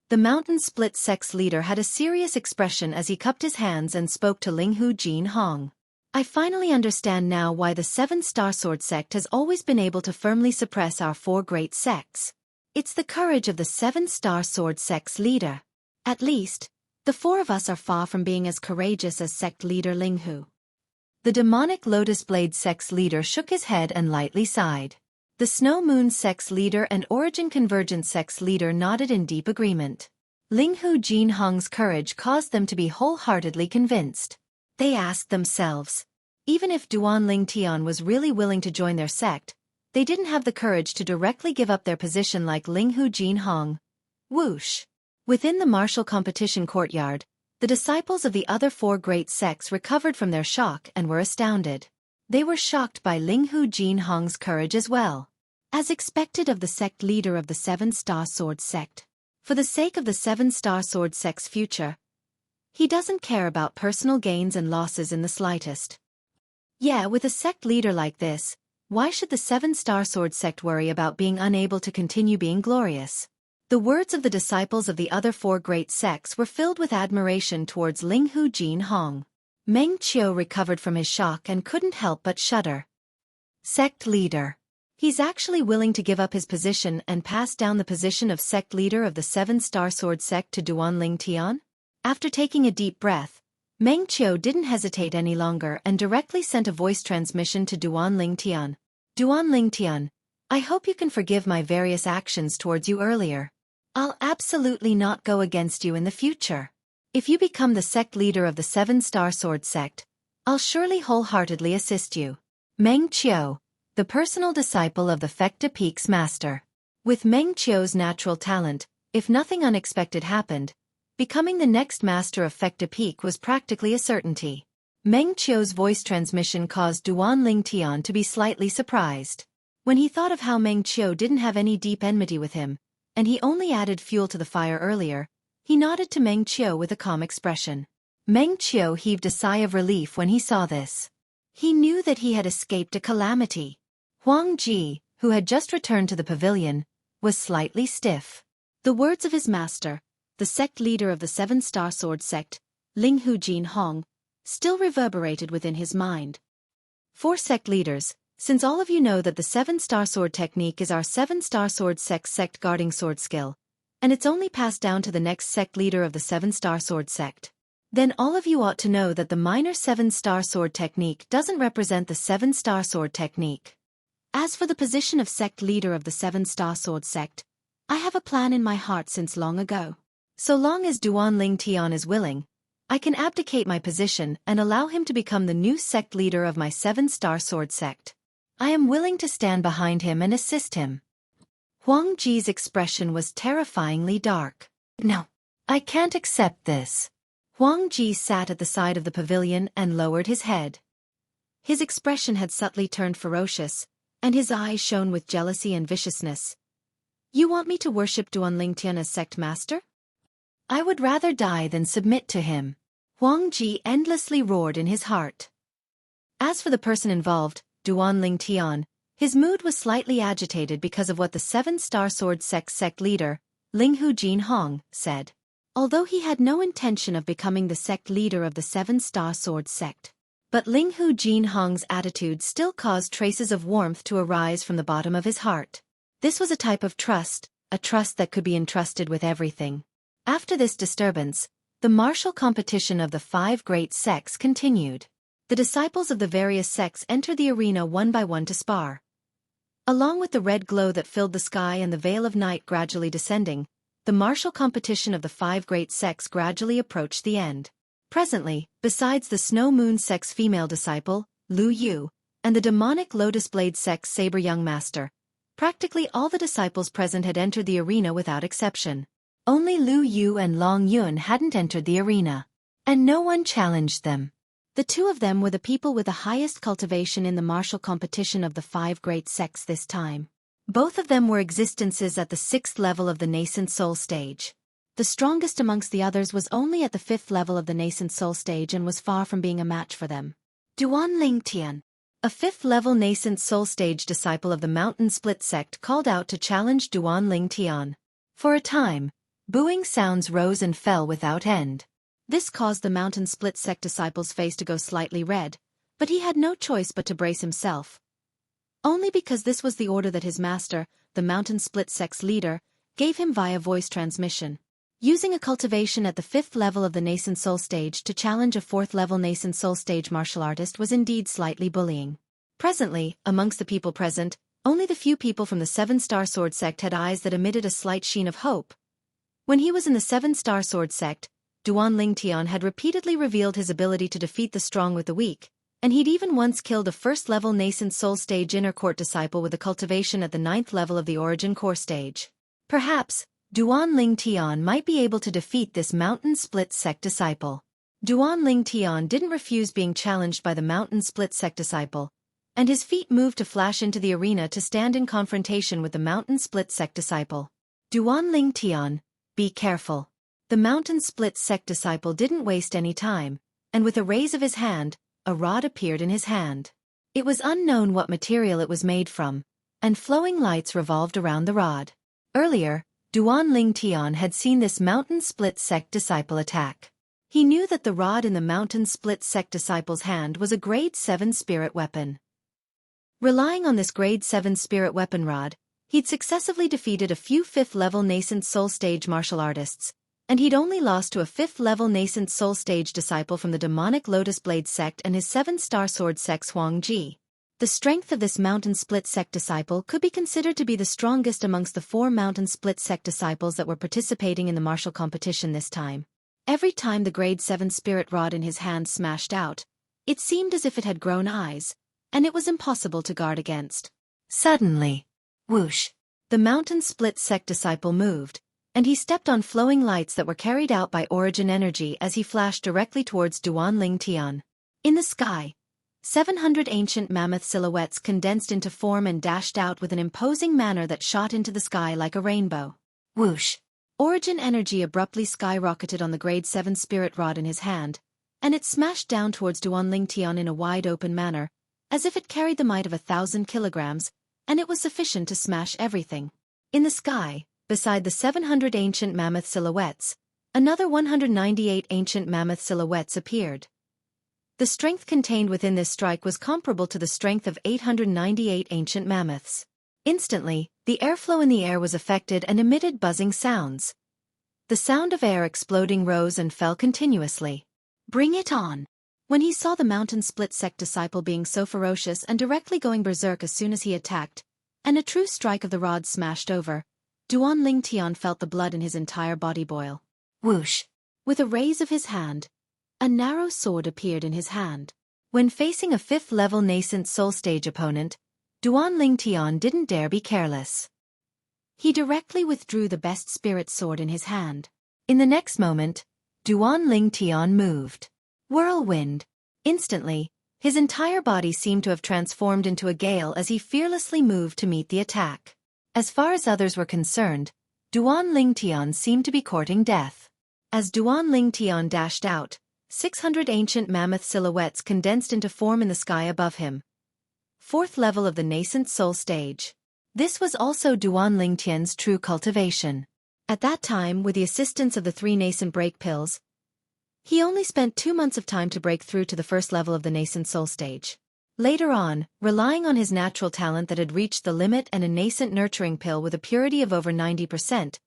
The Mountain Split Sect's leader had a serious expression as he cupped his hands and spoke to Linghu Jinhong. I finally understand now why the 7-star sword sect has always been able to firmly suppress our 4 great sects. It's the courage of the 7-star sword sect's leader. At least, the 4 of us are far from being as courageous as sect leader Linghu. The demonic Lotus Blade sect's leader shook his head and lightly sighed. The Snow Moon sect's leader and Origin Convergence sect's leader nodded in deep agreement. Linghu Jinhong's courage caused them to be wholeheartedly convinced. They asked themselves, even if Duan Tian was really willing to join their sect, they didn't have the courage to directly give up their position like Linghu Jinhong. Whoosh! Within the martial competition courtyard, the disciples of the other 4 great sects recovered from their shock and were astounded. They were shocked by Linghu Jinhong's courage as well. As expected of the sect leader of the 7-star sword sect, for the sake of the 7-star sword sect's future, he doesn't care about personal gains and losses in the slightest. Yeah, with a sect leader like this, why should the 7-star sword sect worry about being unable to continue being glorious? The words of the disciples of the other 4 great sects were filled with admiration towards Linghu Jinhong. Meng Qiu recovered from his shock and couldn't help but shudder. Sect leader. He's actually willing to give up his position and pass down the position of sect leader of the 7-star sword sect to Duan Tian? After taking a deep breath, Meng Qiu didn't hesitate any longer and directly sent a voice transmission to Duan Tian. Duan Tian, I hope you can forgive my various actions towards you earlier. I'll absolutely not go against you in the future. If you become the sect leader of the 7-star sword sect, I'll surely wholeheartedly assist you. Meng Qiu, the personal disciple of the Fecta Peak's master. With Meng Qiu's natural talent, if nothing unexpected happened, becoming the next master of Fecta Peak was practically a certainty. Meng Qiu's voice transmission caused Duan Tian to be slightly surprised. When he thought of how Meng Qiu didn't have any deep enmity with him, and he only added fuel to the fire earlier, he nodded to Meng Qiu with a calm expression. Meng Qiu heaved a sigh of relief when he saw this. He knew that he had escaped a calamity. Huang Ji, who had just returned to the pavilion, was slightly stiff. The words of his master, the sect leader of the 7-star sword sect, Linghu Jinhong, still reverberated within his mind. 4 sect leaders, since all of you know that the 7-star sword technique is our 7-star sword sect guarding sword skill, and it's only passed down to the next sect leader of the 7-star sword sect, then all of you ought to know that the minor 7-star sword technique doesn't represent the 7-star sword technique. As for the position of sect leader of the 7-star sword sect, I have a plan in my heart since long ago. So long as Duan Tian is willing, I can abdicate my position and allow him to become the new sect leader of my 7-star sword sect. I am willing to stand behind him and assist him. Huang Ji's expression was terrifyingly dark. No, I can't accept this. Huang Ji sat at the side of the pavilion and lowered his head. His expression had subtly turned ferocious, and his eyes shone with jealousy and viciousness. You want me to worship Duan Tian as sect master? I would rather die than submit to him. Huang Ji endlessly roared in his heart. As for the person involved, Duan Tian, his mood was slightly agitated because of what the 7-star sword sect leader, Linghu Jinhong said. Although he had no intention of becoming the sect leader of the Seven-Star Sword sect. But Linghu Jinhong's attitude still caused traces of warmth to arise from the bottom of his heart. This was a type of trust, a trust that could be entrusted with everything. After this disturbance, the martial competition of the 5 great sects continued. The disciples of the various sects entered the arena one by one to spar. Along with the red glow that filled the sky and the veil of night gradually descending, the martial competition of the 5 great sects gradually approached the end. Presently, besides the Snow Moon sect's female disciple, Lu Yu, and the demonic Lotus Blade sect's saber young master, practically all the disciples present had entered the arena without exception. Only Lu Yu and Long Yun hadn't entered the arena. And no one challenged them. The 2 of them were the people with the highest cultivation in the martial competition of the 5 great sects this time. Both of them were existences at the 6th level of the nascent soul stage. The strongest amongst the others was only at the 5th level of the nascent soul stage and was far from being a match for them. Duan Lingtian, a 5th level nascent soul stage disciple of the Mountain Split sect, called out to challenge Duan Lingtian. For a time, booing sounds rose and fell without end. This caused the Mountain Split sect disciple's face to go slightly red, but he had no choice but to brace himself. Only because this was the order that his master, the Mountain Split sect's leader, gave him via voice transmission. Using a cultivation at the 5th level of the nascent soul stage to challenge a 4th level nascent soul stage martial artist was indeed slightly bullying. Presently, amongst the people present, only the few people from the 7-Star Sword sect had eyes that emitted a slight sheen of hope. When he was in the 7-Star Sword sect, Duan Lingtian had repeatedly revealed his ability to defeat the strong with the weak, and he'd even once killed a 1st level nascent soul stage inner court disciple with a cultivation at the 9th level of the origin core stage. Perhaps, Duan Lingtian might be able to defeat this Mountain Split sect disciple. Duan Lingtian didn't refuse being challenged by the Mountain Split sect disciple, and his feet moved to flash into the arena to stand in confrontation with the Mountain Split sect disciple. Duan Lingtian, be careful. The Mountain Split sect disciple didn't waste any time, and with a raise of his hand, a rod appeared in his hand. It was unknown what material it was made from, and flowing lights revolved around the rod. Earlier, Duan Lingtian had seen this Mountain Split sect disciple attack. He knew that the rod in the Mountain Split sect disciple's hand was a Grade 7 spirit weapon. Relying on this Grade 7 spirit weapon rod, he'd successively defeated a few 5th-level nascent soul stage martial artists, and he'd only lost to a 5th-level nascent soul stage disciple from the demonic Lotus Blade sect and his 7-Star Sword sect's Huang Ji. The strength of this Mountain Split sect disciple could be considered to be the strongest amongst the 4 Mountain Split sect disciples that were participating in the martial competition this time. Every time the Grade 7 spirit rod in his hand smashed out, it seemed as if it had grown eyes, and it was impossible to guard against. Suddenly, whoosh, the Mountain Split sect disciple moved, and he stepped on flowing lights that were carried out by origin energy as he flashed directly towards Duan Lingtian. In the sky, 700 ancient mammoth silhouettes condensed into form and dashed out with an imposing manner that shot into the sky like a rainbow. Whoosh! Origin energy abruptly skyrocketed on the Grade 7 spirit rod in his hand, and it smashed down towards Duan Lingtian in a wide-open manner, as if it carried the might of 1,000 kilograms, and it was sufficient to smash everything. In the sky, beside the 700 ancient mammoth silhouettes, another 198 ancient mammoth silhouettes appeared. The strength contained within this strike was comparable to the strength of 898 ancient mammoths. Instantly, the airflow in the air was affected and emitted buzzing sounds. The sound of air exploding rose and fell continuously. Bring it on! When he saw the Mountain Split sect disciple being so ferocious and directly going berserk as soon as he attacked, and a true strike of the rod smashed over, Duan Lingtian felt the blood in his entire body boil. Whoosh! With a raise of his hand, a narrow sword appeared in his hand. When facing a 5th-level nascent soul stage opponent, Duan Lingtian didn't dare be careless. He directly withdrew the best spirit sword in his hand. In the next moment, Duan Lingtian moved. Whirlwind! Instantly, his entire body seemed to have transformed into a gale as he fearlessly moved to meet the attack. As far as others were concerned, Duan Lingtian seemed to be courting death. As Duan Lingtian dashed out, 600 ancient mammoth silhouettes condensed into form in the sky above him. 4th level of the nascent soul stage. This was also Duan Lingtian's true cultivation. At that time, with the assistance of the 3 nascent break pills, he only spent 2 months of time to break through to the first level of the nascent soul stage. Later on, relying on his natural talent that had reached the limit and a nascent nurturing pill with a purity of over 90%,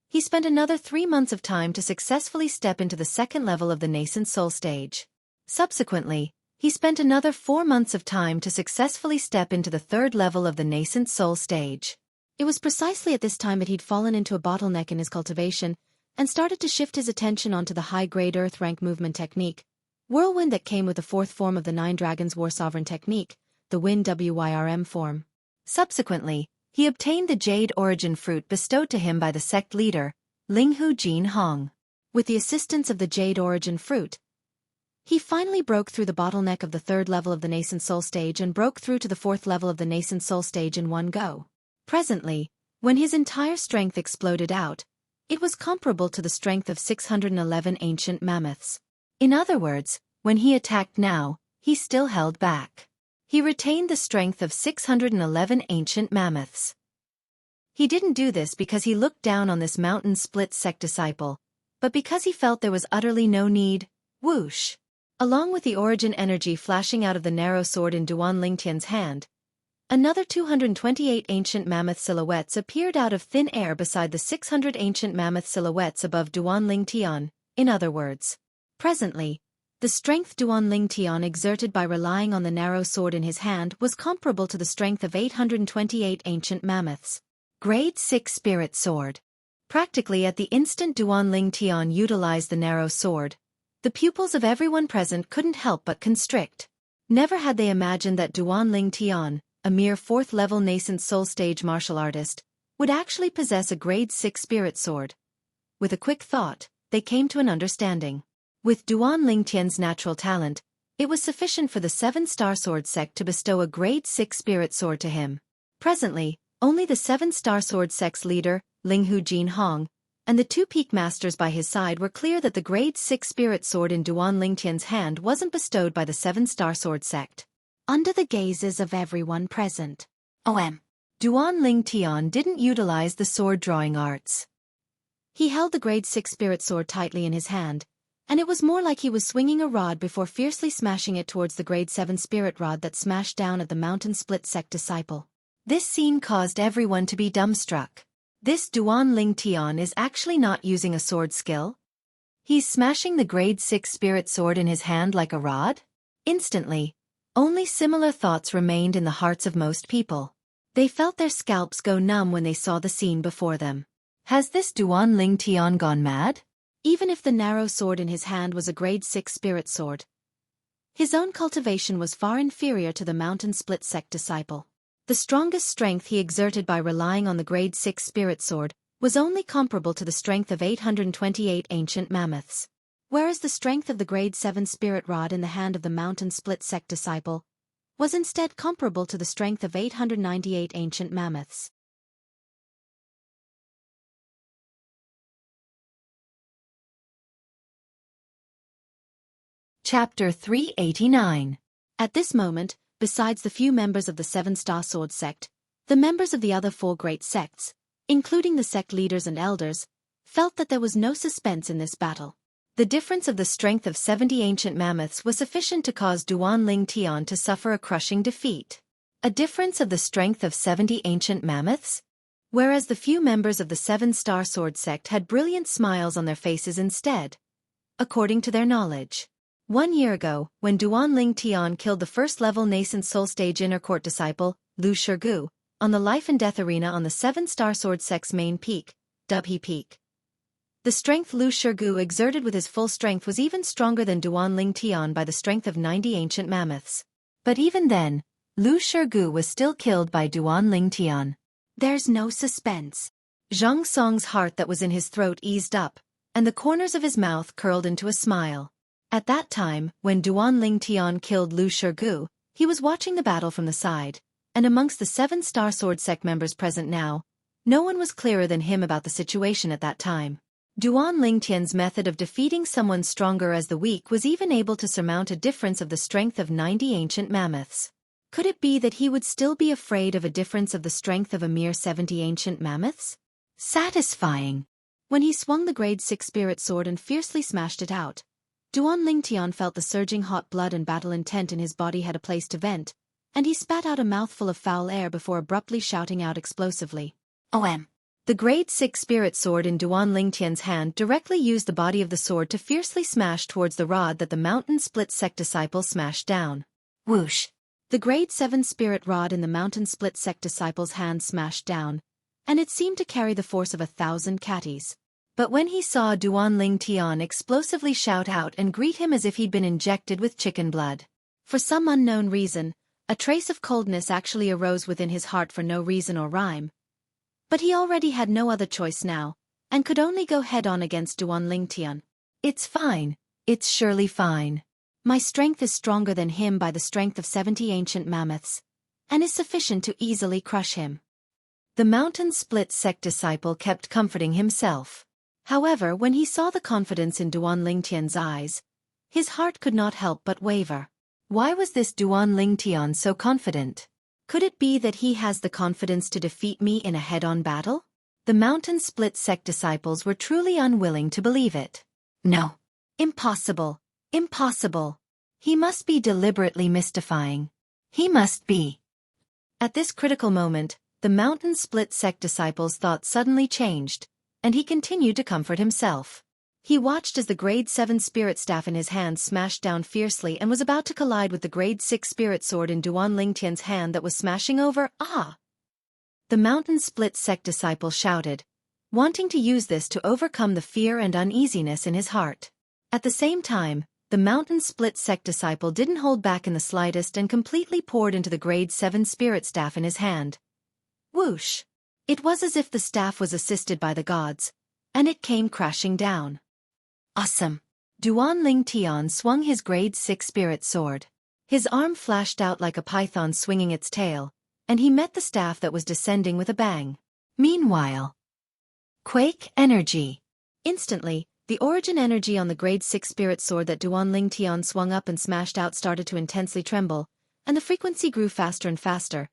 he spent another 3 months of time to successfully step into the second level of the nascent soul stage. Subsequently, he spent another 4 months of time to successfully step into the third level of the nascent soul stage. It was precisely at this time that he'd fallen into a bottleneck in his cultivation and started to shift his attention onto the high-grade earth rank movement technique, whirlwind that came with the 4th form of the 9 Dragons War Sovereign technique, the Wind WYRM form. Subsequently, he obtained the Jade Origin Fruit bestowed to him by the sect leader, Linghu Jin Hong. With the assistance of the Jade Origin Fruit, he finally broke through the bottleneck of the 3rd level of the nascent soul stage and broke through to the 4th level of the nascent soul stage in one go. Presently, when his entire strength exploded out, it was comparable to the strength of 611 ancient mammoths. In other words, when he attacked now, he still held back. He retained the strength of 611 ancient mammoths. He didn't do this because he looked down on this mountain split sect disciple, but because he felt there was utterly no need. Whoosh! Along with the origin energy flashing out of the narrow sword in Duan Lingtian's hand, another 228 ancient mammoth silhouettes appeared out of thin air beside the 600 ancient mammoth silhouettes above Duan Lingtian. In other words, presently, the strength Duan Lingtian exerted by relying on the narrow sword in his hand was comparable to the strength of 828 ancient mammoths. Grade 6 Spirit Sword. Practically at the instant Duan Lingtian utilized the narrow sword, the pupils of everyone present couldn't help but constrict. Never had they imagined that Duan Lingtian, a mere 4th-level nascent soul stage martial artist, would actually possess a grade 6 spirit sword. With a quick thought, they came to an understanding. With Duan Lingtian's natural talent, it was sufficient for the 7-star sword sect to bestow a grade 6 spirit sword to him. Presently, only the 7-star sword sect's leader, Linghu Jin Hong, and the 2 peak masters by his side were clear that the grade 6 spirit sword in Duan Lingtian's hand wasn't bestowed by the 7-star sword sect. Under the gazes of everyone present, Duan Lingtian didn't utilize the sword-drawing arts. He held the grade 6 spirit sword tightly in his hand, and it was more like he was swinging a rod before fiercely smashing it towards the grade 7 spirit rod that smashed down at the mountain split sect disciple. This scene caused everyone to be dumbstruck. This Duan Lingtian is actually not using a sword skill? He's smashing the grade 6 spirit sword in his hand like a rod? Instantly, only similar thoughts remained in the hearts of most people. They felt their scalps go numb when they saw the scene before them. Has this Duan Lingtian gone mad? Even if the narrow sword in his hand was a grade 6 spirit sword, his own cultivation was far inferior to the mountain split sect disciple. The strongest strength he exerted by relying on the grade 6 spirit sword was only comparable to the strength of 828 ancient mammoths, whereas the strength of the grade 7 spirit rod in the hand of the mountain split sect disciple was instead comparable to the strength of 898 ancient mammoths. Chapter 389. At this moment, besides the few members of the 7-star sword sect, the members of the other 4 great sects, including the sect leaders and elders, felt that there was no suspense in this battle. The difference of the strength of 70 ancient mammoths was sufficient to cause Duan Lingtian to suffer a crushing defeat. A difference of the strength of 70 ancient mammoths? Whereas the few members of the 7-star sword sect had brilliant smiles on their faces instead, according to their knowledge. 1 year ago, when Duan Lingtian killed the first-level nascent soul stage inner court disciple, Lu Shurgu, on the life and death arena on the 7-star sword sect's main peak, Dubhe Peak. The strength Lu Shurgu exerted with his full strength was even stronger than Duan Lingtian by the strength of 90 ancient mammoths. But even then, Lu Shurgu was still killed by Duan Lingtian. There's no suspense. Zhang Song's heart that was in his throat eased up, and the corners of his mouth curled into a smile. At that time, when Duan Lingtian killed Lu Shurgu, he was watching the battle from the side, and amongst the 7-star sword sect members present now, no one was clearer than him about the situation at that time. Duan Lingtian's method of defeating someone stronger as the weak was even able to surmount a difference of the strength of 90 ancient mammoths. Could it be that he would still be afraid of a difference of the strength of a mere 70 ancient mammoths? Satisfying. When he swung the grade 6 spirit sword and fiercely smashed it out, Duan Lingtian felt the surging hot blood and battle intent in his body had a place to vent, and he spat out a mouthful of foul air before abruptly shouting out explosively, "OM!" The grade 6 spirit sword in Duan Lingtian's hand directly used the body of the sword to fiercely smash towards the rod that the mountain split sect disciple smashed down. Whoosh! The grade 7 spirit rod in the mountain split sect disciple's hand smashed down, and it seemed to carry the force of 1,000 catties. But when he saw Duan Lingtian explosively shout out and greet him as if he'd been injected with chicken blood, for some unknown reason, a trace of coldness actually arose within his heart for no reason or rhyme. But he already had no other choice now, and could only go head-on against Duan Lingtian. "It's fine. It's surely fine. My strength is stronger than him by the strength of 70 ancient mammoths, and is sufficient to easily crush him." The mountain split sect disciple kept comforting himself. However, when he saw the confidence in Duan Lingtian's eyes, his heart could not help but waver. Why was this Duan Lingtian so confident? Could it be that he has the confidence to defeat me in a head-on battle? The mountain split sect disciples were truly unwilling to believe it. No. Impossible. Impossible. He must be deliberately mystifying. He must be. At this critical moment, the mountain split sect disciple's thoughts suddenly changed, and he continued to comfort himself. He watched as the grade 7 spirit staff in his hand smashed down fiercely and was about to collide with the grade 6 spirit sword in Duan Lingtian's hand that was smashing over. "Ah!" The mountain split sect disciple shouted, wanting to use this to overcome the fear and uneasiness in his heart. At the same time, the mountain split sect disciple didn't hold back in the slightest and completely poured into the grade 7 spirit staff in his hand. Whoosh! It was as if the staff was assisted by the gods, and it came crashing down. Awesome! Duan Lingtian swung his grade 6 spirit sword. His arm flashed out like a python swinging its tail, and he met the staff that was descending with a bang. Meanwhile, quake energy. Instantly, the origin energy on the grade 6 spirit sword that Duan Lingtian swung up and smashed out started to intensely tremble, and the frequency grew faster and faster.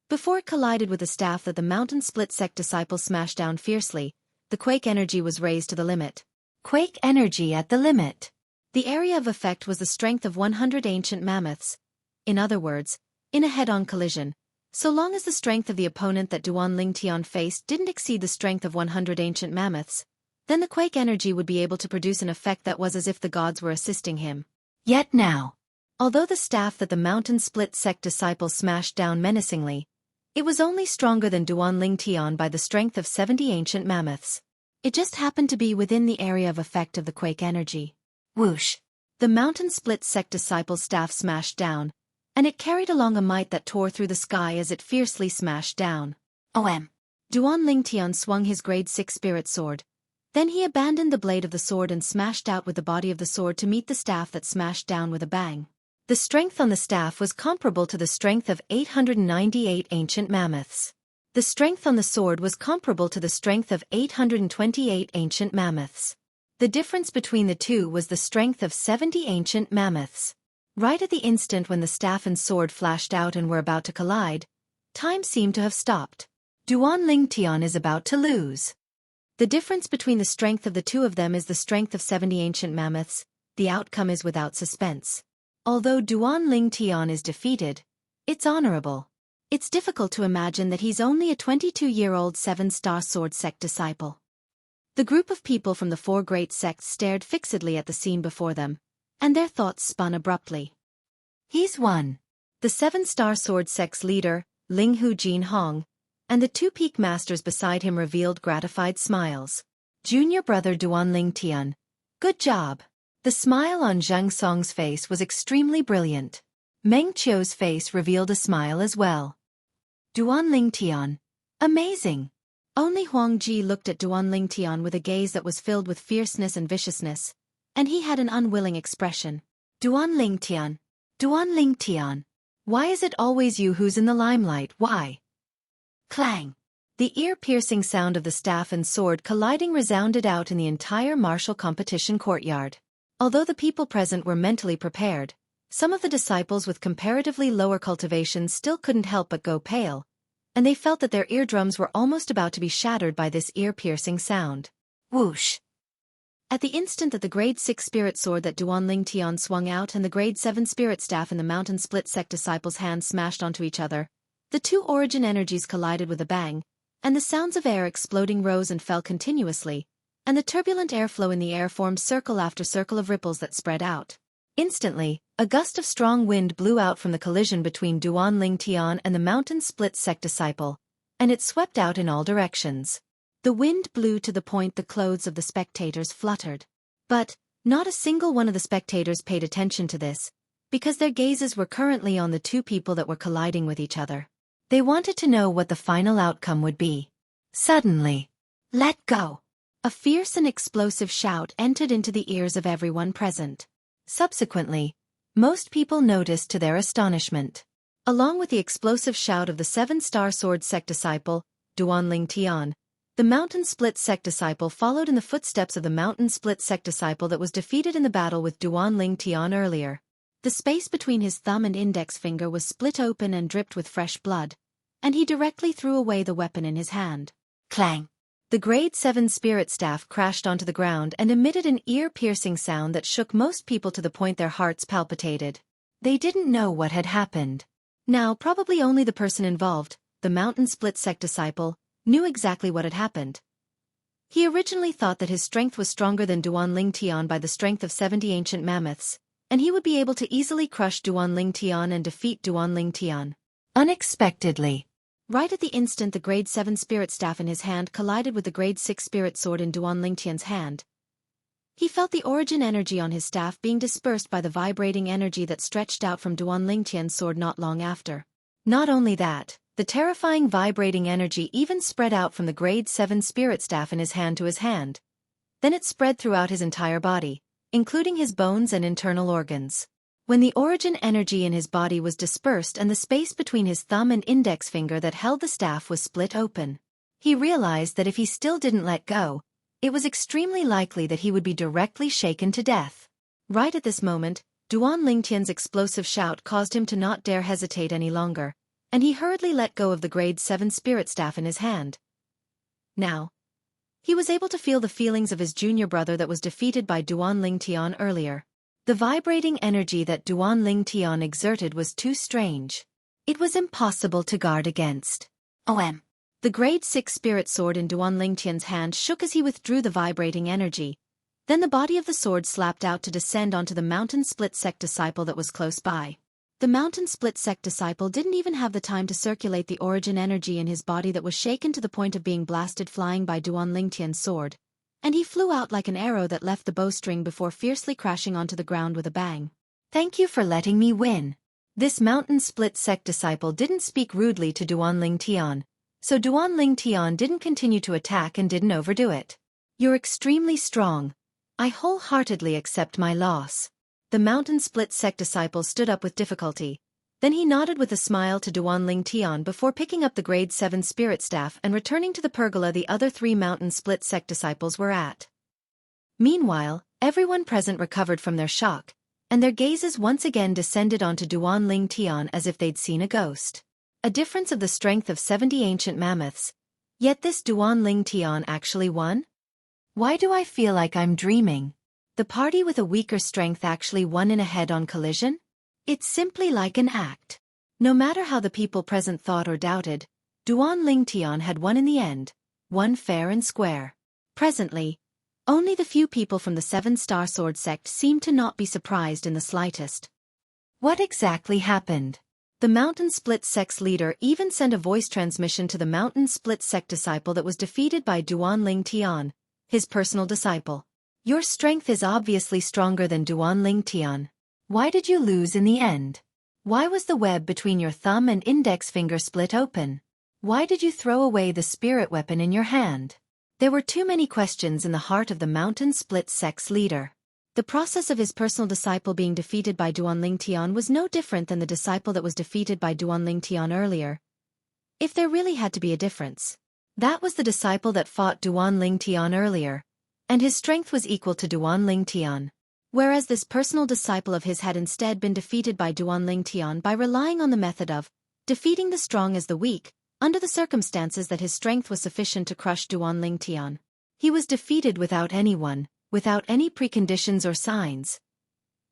Before it collided with the staff that the mountain split sect disciple smashed down fiercely, the quake energy was raised to the limit. Quake energy at the limit. The area of effect was the strength of 100 ancient mammoths. In other words, in a head-on collision, so long as the strength of the opponent that Duan Lingtian faced didn't exceed the strength of 100 ancient mammoths, then the quake energy would be able to produce an effect that was as if the gods were assisting him. Yet now, although the staff that the mountain split sect disciple smashed down menacingly, it was only stronger than Duan Lingtian by the strength of 70 ancient mammoths. It just happened to be within the area of effect of the quake energy. Whoosh! The mountain split sect disciple's staff smashed down, and it carried along a might that tore through the sky as it fiercely smashed down. OM! Duan Lingtian swung his grade 6 spirit sword. Then he abandoned the blade of the sword and smashed out with the body of the sword to meet the staff that smashed down with a bang. The strength on the staff was comparable to the strength of 898 ancient mammoths. The strength on the sword was comparable to the strength of 828 ancient mammoths. The difference between the two was the strength of 70 ancient mammoths. Right at the instant when the staff and sword flashed out and were about to collide, time seemed to have stopped. Duan Lingtian is about to lose. The difference between the strength of the two of them is the strength of 70 ancient mammoths. The outcome is without suspense. Although Duan Lingtian is defeated, it's honorable. It's difficult to imagine that he's only a 22-year-old 7-star sword sect disciple. The group of people from the 4 great sects stared fixedly at the scene before them, and their thoughts spun abruptly. He's won. The 7-star sword sect's leader, Linghu Jin Hong, and the 2 peak masters beside him revealed gratified smiles. Junior brother Duan Lingtian, good job. The smile on Zheng Song's face was extremely brilliant. Meng Qiu's face revealed a smile as well. Duan Lingtian, amazing. Only Huang Ji looked at Duan Lingtian with a gaze that was filled with fierceness and viciousness, and he had an unwilling expression. Duan Lingtian. Duan Lingtian. Why is it always you who's in the limelight? Why? Clang. The ear-piercing sound of the staff and sword colliding resounded out in the entire martial competition courtyard. Although the people present were mentally prepared, some of the disciples with comparatively lower cultivation still couldn't help but go pale, and they felt that their eardrums were almost about to be shattered by this ear-piercing sound. Whoosh! At the instant that the grade 6 spirit sword that Duan Ling Tian swung out and the grade 7 spirit staff in the mountain split sect disciple's hands smashed onto each other, the two origin energies collided with a bang, and the sounds of air exploding rose and fell continuously, and the turbulent airflow in the air formed circle after circle of ripples that spread out. Instantly, a gust of strong wind blew out from the collision between Duan Ling Tian and the mountain split sect disciple, and it swept out in all directions. The wind blew to the point the clothes of the spectators fluttered. But, not a single one of the spectators paid attention to this, because their gazes were currently on the two people that were colliding with each other. They wanted to know what the final outcome would be. Suddenly, "Let go!" A fierce and explosive shout entered into the ears of everyone present. Subsequently, most people noticed to their astonishment. Along with the explosive shout of the 7-star sword sect disciple, Duan Ling Tian, the mountain split sect disciple followed in the footsteps of the mountain split sect disciple that was defeated in the battle with Duan Ling Tian earlier. The space between his thumb and index finger was split open and dripped with fresh blood, and he directly threw away the weapon in his hand. Clang! The grade 7 spirit staff crashed onto the ground and emitted an ear-piercing sound that shook most people to the point their hearts palpitated. They didn't know what had happened. Now probably only the person involved, the mountain split sect disciple, knew exactly what had happened. He originally thought that his strength was stronger than Duan Ling Tian by the strength of 70 ancient mammoths, and he would be able to easily crush Duan Ling Tian and defeat Duan Ling Tian. Unexpectedly, right at the instant the grade 7 spirit staff in his hand collided with the grade 6 spirit sword in Duan Ling Tian's hand, he felt the origin energy on his staff being dispersed by the vibrating energy that stretched out from Duan Ling Tian's sword not long after. Not only that, the terrifying vibrating energy even spread out from the grade 7 spirit staff in his hand to his hand. Then it spread throughout his entire body, including his bones and internal organs. When the origin energy in his body was dispersed and the space between his thumb and index finger that held the staff was split open, he realized that if he still didn't let go, it was extremely likely that he would be directly shaken to death. Right at this moment, Duan Ling Tian's explosive shout caused him to not dare hesitate any longer, and he hurriedly let go of the grade 7 spirit staff in his hand. Now, he was able to feel the feelings of his junior brother that was defeated by Duan Ling Tian earlier. The vibrating energy that Duan Ling Tian exerted was too strange. It was impossible to guard against. The grade 6 spirit sword in Duan Ling Tian's hand shook as he withdrew the vibrating energy. Then the body of the sword slapped out to descend onto the mountain split sect disciple that was close by. The mountain split sect disciple didn't even have the time to circulate the origin energy in his body that was shaken to the point of being blasted flying by Duan Ling Tian's sword, and he flew out like an arrow that left the bowstring before fiercely crashing onto the ground with a bang. "Thank you for letting me win." This mountain split sect disciple didn't speak rudely to Duan Ling Tian, so Duan Ling Tian didn't continue to attack and didn't overdo it. "You're extremely strong. I wholeheartedly accept my loss." The mountain split sect disciple stood up with difficulty. Then he nodded with a smile to Duan Ling Tian before picking up the grade 7 spirit staff and returning to the pergola the other 3 mountain split sect disciples were at. Meanwhile, everyone present recovered from their shock, and their gazes once again descended onto Duan Ling Tian as if they'd seen a ghost. A difference of the strength of 70 ancient mammoths. Yet this Duan Ling Tian actually won? Why do I feel like I'm dreaming? The party with a weaker strength actually won in a head-on collision? It's simply like an act. No matter how the people present thought or doubted, Duan Ling Tian had won in the end, won fair and square. Presently, only the few people from the 7-star sword sect seemed to not be surprised in the slightest. What exactly happened? The mountain split sect's leader even sent a voice transmission to the mountain split sect disciple that was defeated by Duan Ling Tian, his personal disciple. "Your strength is obviously stronger than Duan Ling Tian. Why did you lose in the end? Why was the web between your thumb and index finger split open? Why did you throw away the spirit weapon in your hand?" There were too many questions in the heart of the mountain split sect's leader. The process of his personal disciple being defeated by Duan Ling Tian was no different than the disciple that was defeated by Duan Ling Tian earlier. If there really had to be a difference, that was the disciple that fought Duan Ling Tian earlier, and his strength was equal to Duan Ling Tian. Whereas this personal disciple of his had instead been defeated by Duan Ling Tian by relying on the method of defeating the strong as the weak, under the circumstances that his strength was sufficient to crush Duan Ling Tian. He was defeated without anyone, without any preconditions or signs.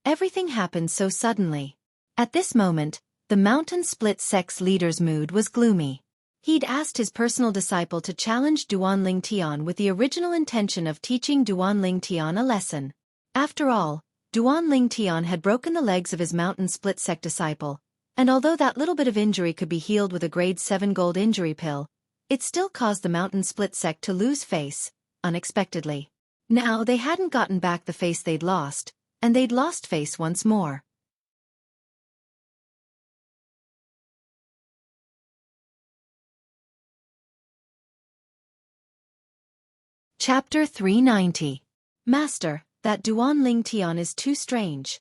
Everything happened so suddenly. At this moment, the mountain split sect's leader's mood was gloomy. He'd asked his personal disciple to challenge Duanling Tian with the original intention of teaching Duanling Tian a lesson. After all, Duanling Tian had broken the legs of his mountain split sect disciple, and although that little bit of injury could be healed with a grade 7 gold injury pill, it still caused the mountain split sect to lose face, unexpectedly. Now they hadn't gotten back the face they'd lost, and they'd lost face once more. Chapter 390. Master, that Duanling Tian is too strange.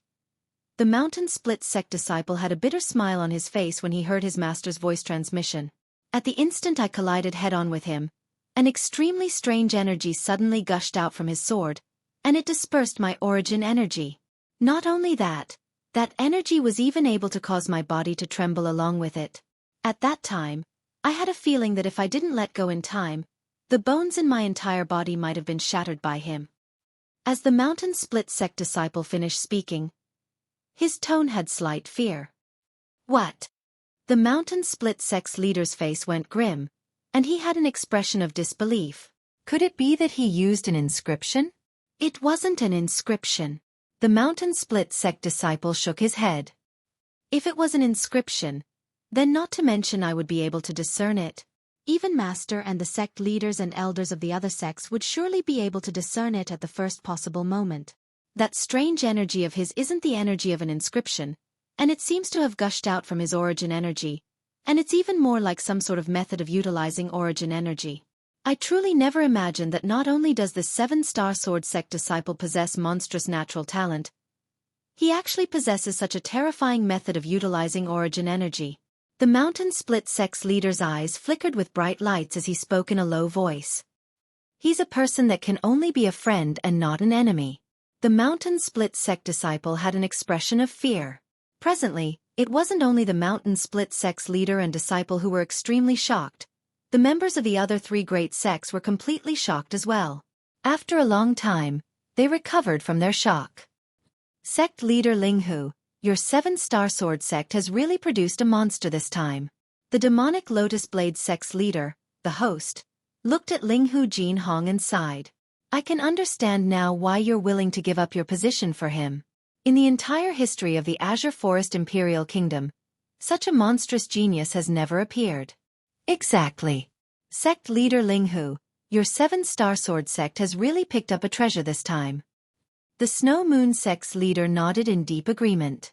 The mountain split sect disciple had a bitter smile on his face when he heard his master's voice transmission. At the instant I collided head-on with him, an extremely strange energy suddenly gushed out from his sword, and it dispersed my origin energy. Not only that, that energy was even able to cause my body to tremble along with it. At that time, I had a feeling that if I didn't let go in time, the bones in my entire body might have been shattered by him. As the mountain split sect disciple finished speaking, his tone had slight fear. What? The mountain split sect's leader's face went grim, and he had an expression of disbelief. Could it be that he used an inscription? It wasn't an inscription. The mountain split sect disciple shook his head. If it was an inscription, then not to mention I would be able to discern it. Even Master and the sect leaders and elders of the other sects would surely be able to discern it at the first possible moment. That strange energy of his isn't the energy of an inscription, and it seems to have gushed out from his origin energy, and it's even more like some sort of method of utilizing origin energy. I truly never imagined that not only does this 7-star sword sect disciple possess monstrous natural talent, he actually possesses such a terrifying method of utilizing origin energy. The mountain split sect's leader's eyes flickered with bright lights as he spoke in a low voice. He's a person that can only be a friend and not an enemy. The mountain split sect disciple had an expression of fear. Presently, it wasn't only the mountain split sect's leader and disciple who were extremely shocked. The members of the other 3 great sects were completely shocked as well. After a long time, they recovered from their shock. Sect leader Linghu, your 7-star sword sect has really produced a monster this time. The demonic lotus blade sect's leader, the host, looked at Linghu Jinhong and sighed. I can understand now why you're willing to give up your position for him. In the entire history of the Azure Forest Imperial Kingdom, such a monstrous genius has never appeared. Exactly. Sect leader Linghu, your 7-star sword sect has really picked up a treasure this time. The Snow Moon sect's leader nodded in deep agreement.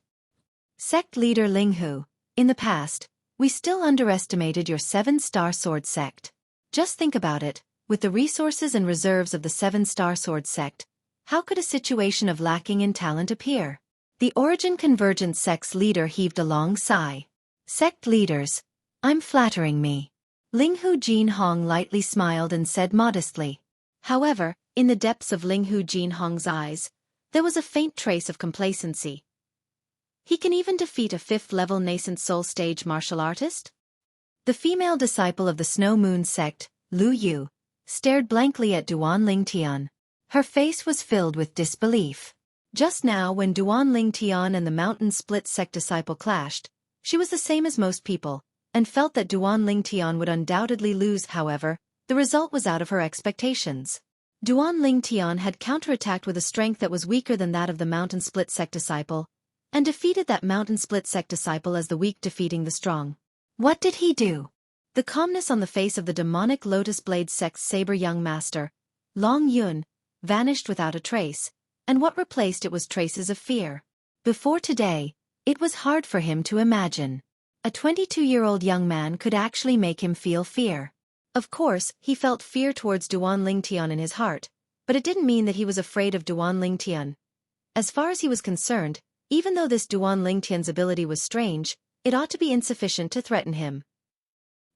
Sect leader Linghu, in the past, we still underestimated your 7-star sword sect. Just think about it, with the resources and reserves of the 7-star sword sect, how could a situation of lacking in talent appear? The Origin Convergence sect's leader heaved a long sigh. Sect leaders, I'm flattering me. Linghu Jinhong lightly smiled and said modestly. However, in the depths of Linghu Jinhong's eyes, there was a faint trace of complacency. He can even defeat a 5th-level nascent soul stage martial artist? The female disciple of the Snow Moon sect, Lu Yu, stared blankly at Duanling Tian. Her face was filled with disbelief. Just now when Duanling Tian and the mountain split sect disciple clashed, she was the same as most people, and felt that Duanling Tian would undoubtedly lose. However, the result was out of her expectations. Duanling Tian had counterattacked with a strength that was weaker than that of the mountain split sect disciple, and defeated that mountain split sect disciple as the weak defeating the strong. What did he do? The calmness on the face of the demonic lotus blade sect's saber young master, Long Yun, vanished without a trace, and what replaced it was traces of fear. Before today, it was hard for him to imagine. A 22-year-old young man could actually make him feel fear. Of course, he felt fear towards Duanling Tian in his heart, but it didn't mean that he was afraid of Duanling Tian. As far as he was concerned, even though this Duanling Tian's ability was strange, it ought to be insufficient to threaten him.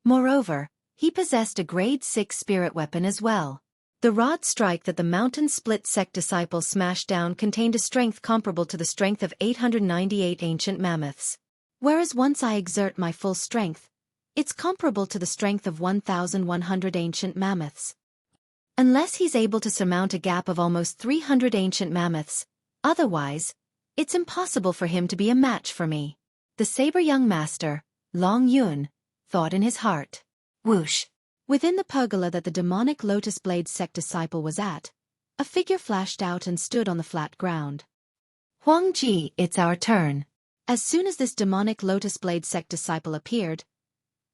Moreover, he possessed a grade 6 spirit weapon as well. The rod strike that the mountain split sect disciple smashed down contained a strength comparable to the strength of 898 ancient mammoths. Whereas once I exert my full strength, it's comparable to the strength of 1,100 ancient mammoths. Unless he's able to surmount a gap of almost 300 ancient mammoths, otherwise, it's impossible for him to be a match for me. The saber young master, Long Yun, thought in his heart. Whoosh! Within the pergola that the demonic Lotus Blade sect disciple was at, a figure flashed out and stood on the flat ground. Huang Ji, it's our turn. As soon as this demonic Lotus Blade sect disciple appeared,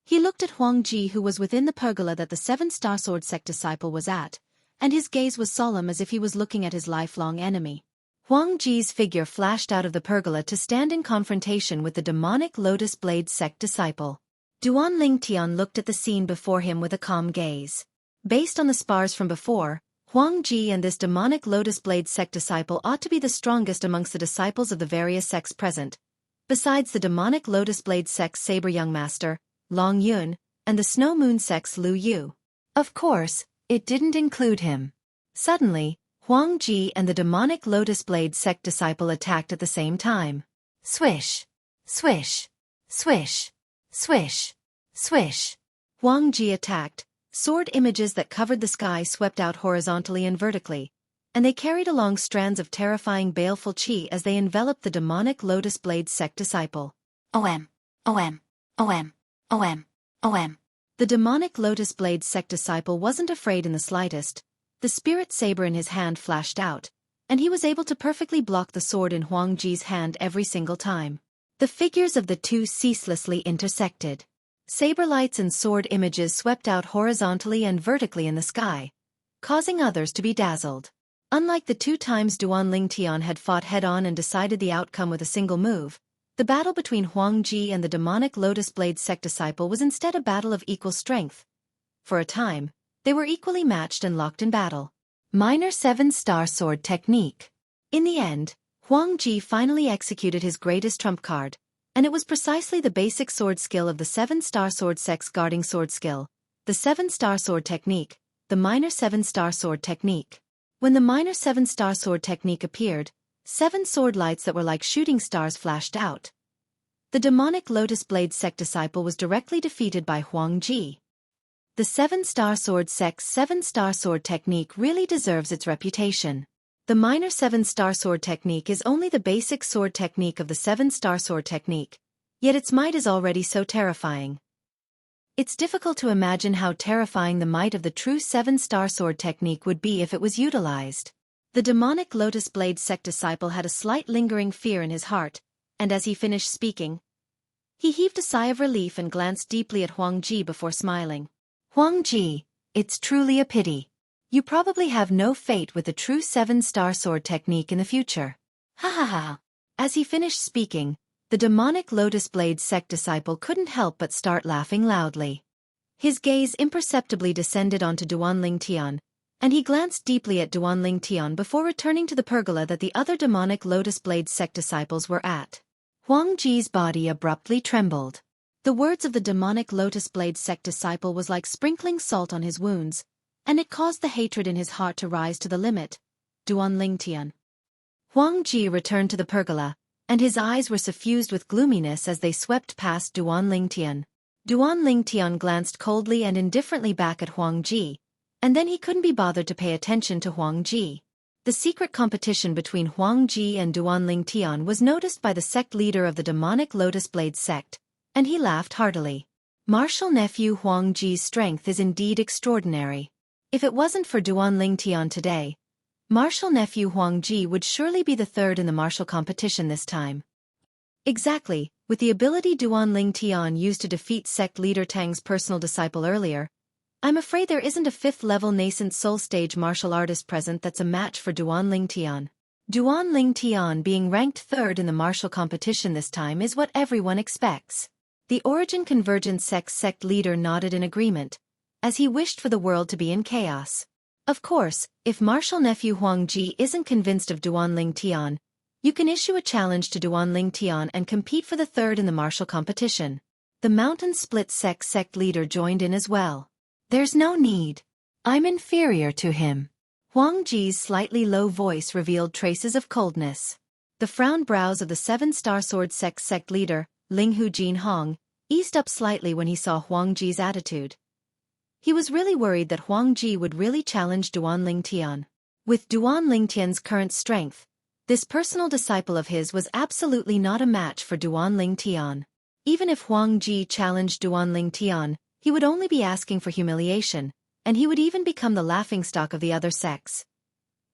he looked at Huang Ji, who was within the pergola that the 7-star sword sect disciple was at, and his gaze was solemn as if he was looking at his lifelong enemy. Huang Ji's figure flashed out of the pergola to stand in confrontation with the demonic Lotus Blade sect disciple. Duan Lingtian looked at the scene before him with a calm gaze. Based on the spars from before, Huang Ji and this demonic Lotus Blade sect disciple ought to be the strongest amongst the disciples of the various sects present, besides the demonic Lotus Blade sect's saber young master, Long Yun, and the Snow Moon sect's Lu Yu. Of course, it didn't include him. Suddenly, Huang Ji and the demonic Lotus Blade sect disciple attacked at the same time. Swish! Swish! Swish! Swish! Swish! Huang Ji attacked. Sword images that covered the sky swept out horizontally and vertically, and they carried along strands of terrifying baleful chi as they enveloped the demonic Lotus Blade sect disciple. OM! OM! OM! OM! OM! The demonic Lotus Blade sect disciple wasn't afraid in the slightest. The spirit saber in his hand flashed out, and he was able to perfectly block the sword in Huang Ji's hand every single time. The figures of the two ceaselessly intersected. Saber lights and sword images swept out horizontally and vertically in the sky, causing others to be dazzled. Unlike the 2 times Duan Lingtian had fought head-on and decided the outcome with a single move, the battle between Huang Ji and the demonic Lotus Blade sect disciple was instead a battle of equal strength. For a time, they were equally matched and locked in battle. Minor 7-star sword technique. In the end, Huang Ji finally executed his greatest trump card, and it was precisely the basic sword skill of the 7-star sword sect's guarding sword skill, the 7-star sword technique, the minor 7-star sword technique. When the minor 7-star sword technique appeared, 7 sword lights that were like shooting stars flashed out. The demonic Lotus Blade sect disciple was directly defeated by Huang Ji. The 7-star sword sect's 7-star sword technique really deserves its reputation. The minor 7-star sword technique is only the basic sword technique of the 7-star sword technique, yet its might is already so terrifying. It's difficult to imagine how terrifying the might of the true 7-star sword technique would be if it was utilized. The demonic Lotus Blade sect disciple had a slight lingering fear in his heart, and as he finished speaking, he heaved a sigh of relief and glanced deeply at Huang Ji before smiling. Huang Ji, it's truly a pity. You probably have no fate with the true 7-star sword technique in the future. Ha ha ha. As he finished speaking, the demonic Lotus Blade sect disciple couldn't help but start laughing loudly. His gaze imperceptibly descended onto Duan Lingtian, and he glanced deeply at Duan Lingtian before returning to the pergola that the other demonic Lotus Blade sect disciples were at. Huang Ji's body abruptly trembled. The words of the demonic Lotus Blade sect disciple was like sprinkling salt on his wounds, and it caused the hatred in his heart to rise to the limit. Duan Lingtian. Huang Ji returned to the pergola, and his eyes were suffused with gloominess as they swept past Duan Lingtian. Duan Lingtian glanced coldly and indifferently back at Huang Ji, and then he couldn't be bothered to pay attention to Huang Ji. The secret competition between Huang Ji and Duan Lingtian was noticed by the sect leader of the demonic Lotus Blade sect, and he laughed heartily. Martial nephew Huang Ji's strength is indeed extraordinary. If it wasn't for Duan Lingtian today, martial nephew Huang Ji would surely be the third in the martial competition this time. Exactly, with the ability Duan Lingtian used to defeat sect leader Tang's personal disciple earlier, I'm afraid there isn't a 5th-level nascent soul stage martial artist present that's a match for Duan Lingtian. Duan Lingtian being ranked third in the martial competition this time is what everyone expects. The Origin Convergence sect leader nodded in agreement, as he wished for the world to be in chaos. Of course, if martial nephew Huang Ji isn't convinced of Duan Lingtian, you can issue a challenge to Duan Lingtian and compete for the third in the martial competition. The Mountain Split sect leader joined in as well. There's no need. I'm inferior to him. Huang Ji's slightly low voice revealed traces of coldness. The frowned brows of the 7-star sword sect leader, Linghu Jinhong, eased up slightly when he saw Huang Ji's attitude. He was really worried that Huang Ji would really challenge Duan Lingtian. With Duan Lingtian's current strength, this personal disciple of his was absolutely not a match for Duan Lingtian. Even if Huang Ji challenged Duan Lingtian, he would only be asking for humiliation, and he would even become the laughingstock of the other sects.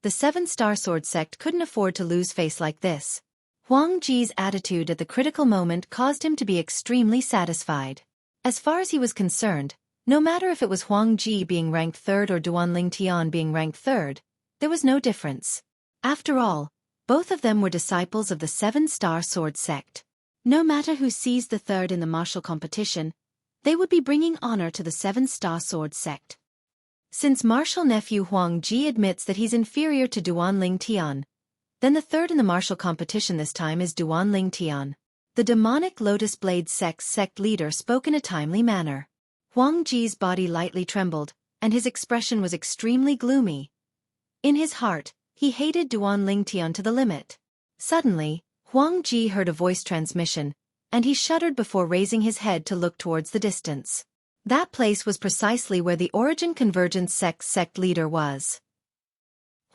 The 7-star sword sect couldn't afford to lose face like this. Huang Ji's attitude at the critical moment caused him to be extremely satisfied. As far as he was concerned, no matter if it was Huang Ji being ranked 3rd or Duan Lingtian being ranked 3rd, there was no difference. After all, both of them were disciples of the 7-star sword sect. No matter who seized the 3rd in the martial competition, they would be bringing honor to the 7-star sword sect. Since martial nephew Huang Ji admits that he's inferior to Duan Lingtian, then the 3rd in the martial competition this time is Duan Lingtian. The demonic Lotus Blade sect's sect leader spoke in a timely manner. Huang Ji's body lightly trembled, and his expression was extremely gloomy. In his heart, he hated Duan Lingtian to the limit. Suddenly, Huang Ji heard a voice transmission, and he shuddered before raising his head to look towards the distance. That place was precisely where the Origin Convergence sect's sect leader was.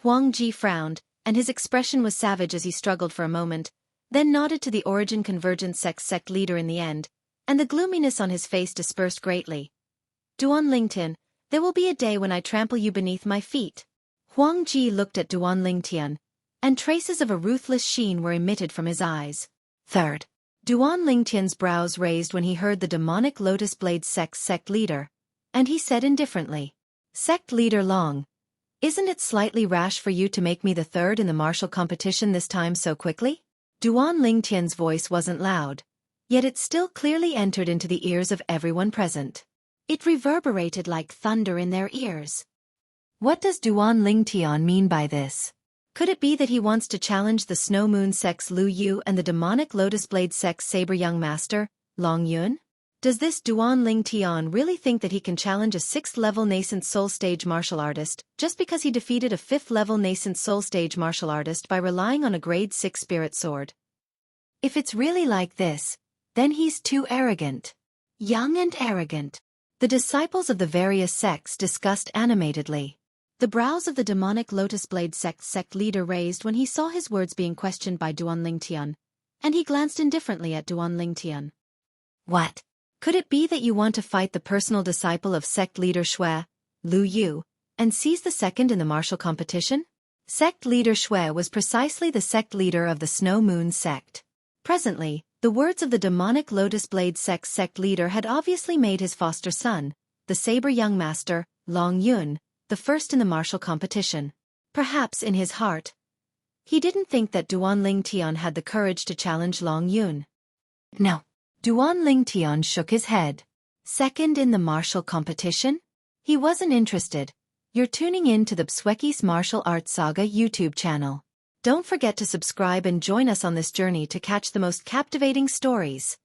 Huang Ji frowned, and his expression was savage as he struggled for a moment, then nodded to the Origin Convergence sect's sect leader in the end, and the gloominess on his face dispersed greatly. Duan Lingtian, there will be a day when I trample you beneath my feet. Huang Ji looked at Duan Lingtian, and traces of a ruthless sheen were emitted from his eyes. 3rd. Duan Lingtian's brows raised when he heard the demonic Lotus Blade sect's sect leader, and he said indifferently, Sect leader Long, isn't it slightly rash for you to make me the 3rd in the martial competition this time so quickly? Duan Lingtian's voice wasn't loud, yet it still clearly entered into the ears of everyone present. It reverberated like thunder in their ears. What does Duan Lingtian mean by this? Could it be that he wants to challenge the Snow Moon sect's Lu Yu and the demonic Lotus Blade sect's Saber Young Master, Long Yun? Does this Duan Lingtian really think that he can challenge a 6th-level nascent soul stage martial artist just because he defeated a 5th-level nascent soul stage martial artist by relying on a grade 6 spirit sword? If it's really like this, then he's too arrogant. Young and arrogant. The disciples of the various sects discussed animatedly. The brows of the demonic Lotus Blade sect's sect leader raised when he saw his words being questioned by Duan Lingtian, and he glanced indifferently at Duan Lingtian. What? Could it be that you want to fight the personal disciple of sect leader Xue, Lu Yu, and seize the 2nd in the martial competition? Sect leader Xue was precisely the sect leader of the Snow Moon sect. Presently, the words of the demonic Lotus Blade sect's sect leader had obviously made his foster son, the Saber Young Master, Long Yun, the 1st in the martial competition. Perhaps in his heart, he didn't think that Duan Lingtian had the courage to challenge Long Yun. No. Duan Lingtian shook his head. 2nd in the martial competition? He wasn't interested. You're tuning in to the Xueqi's Martial Arts Saga YouTube channel. Don't forget to subscribe and join us on this journey to catch the most captivating stories.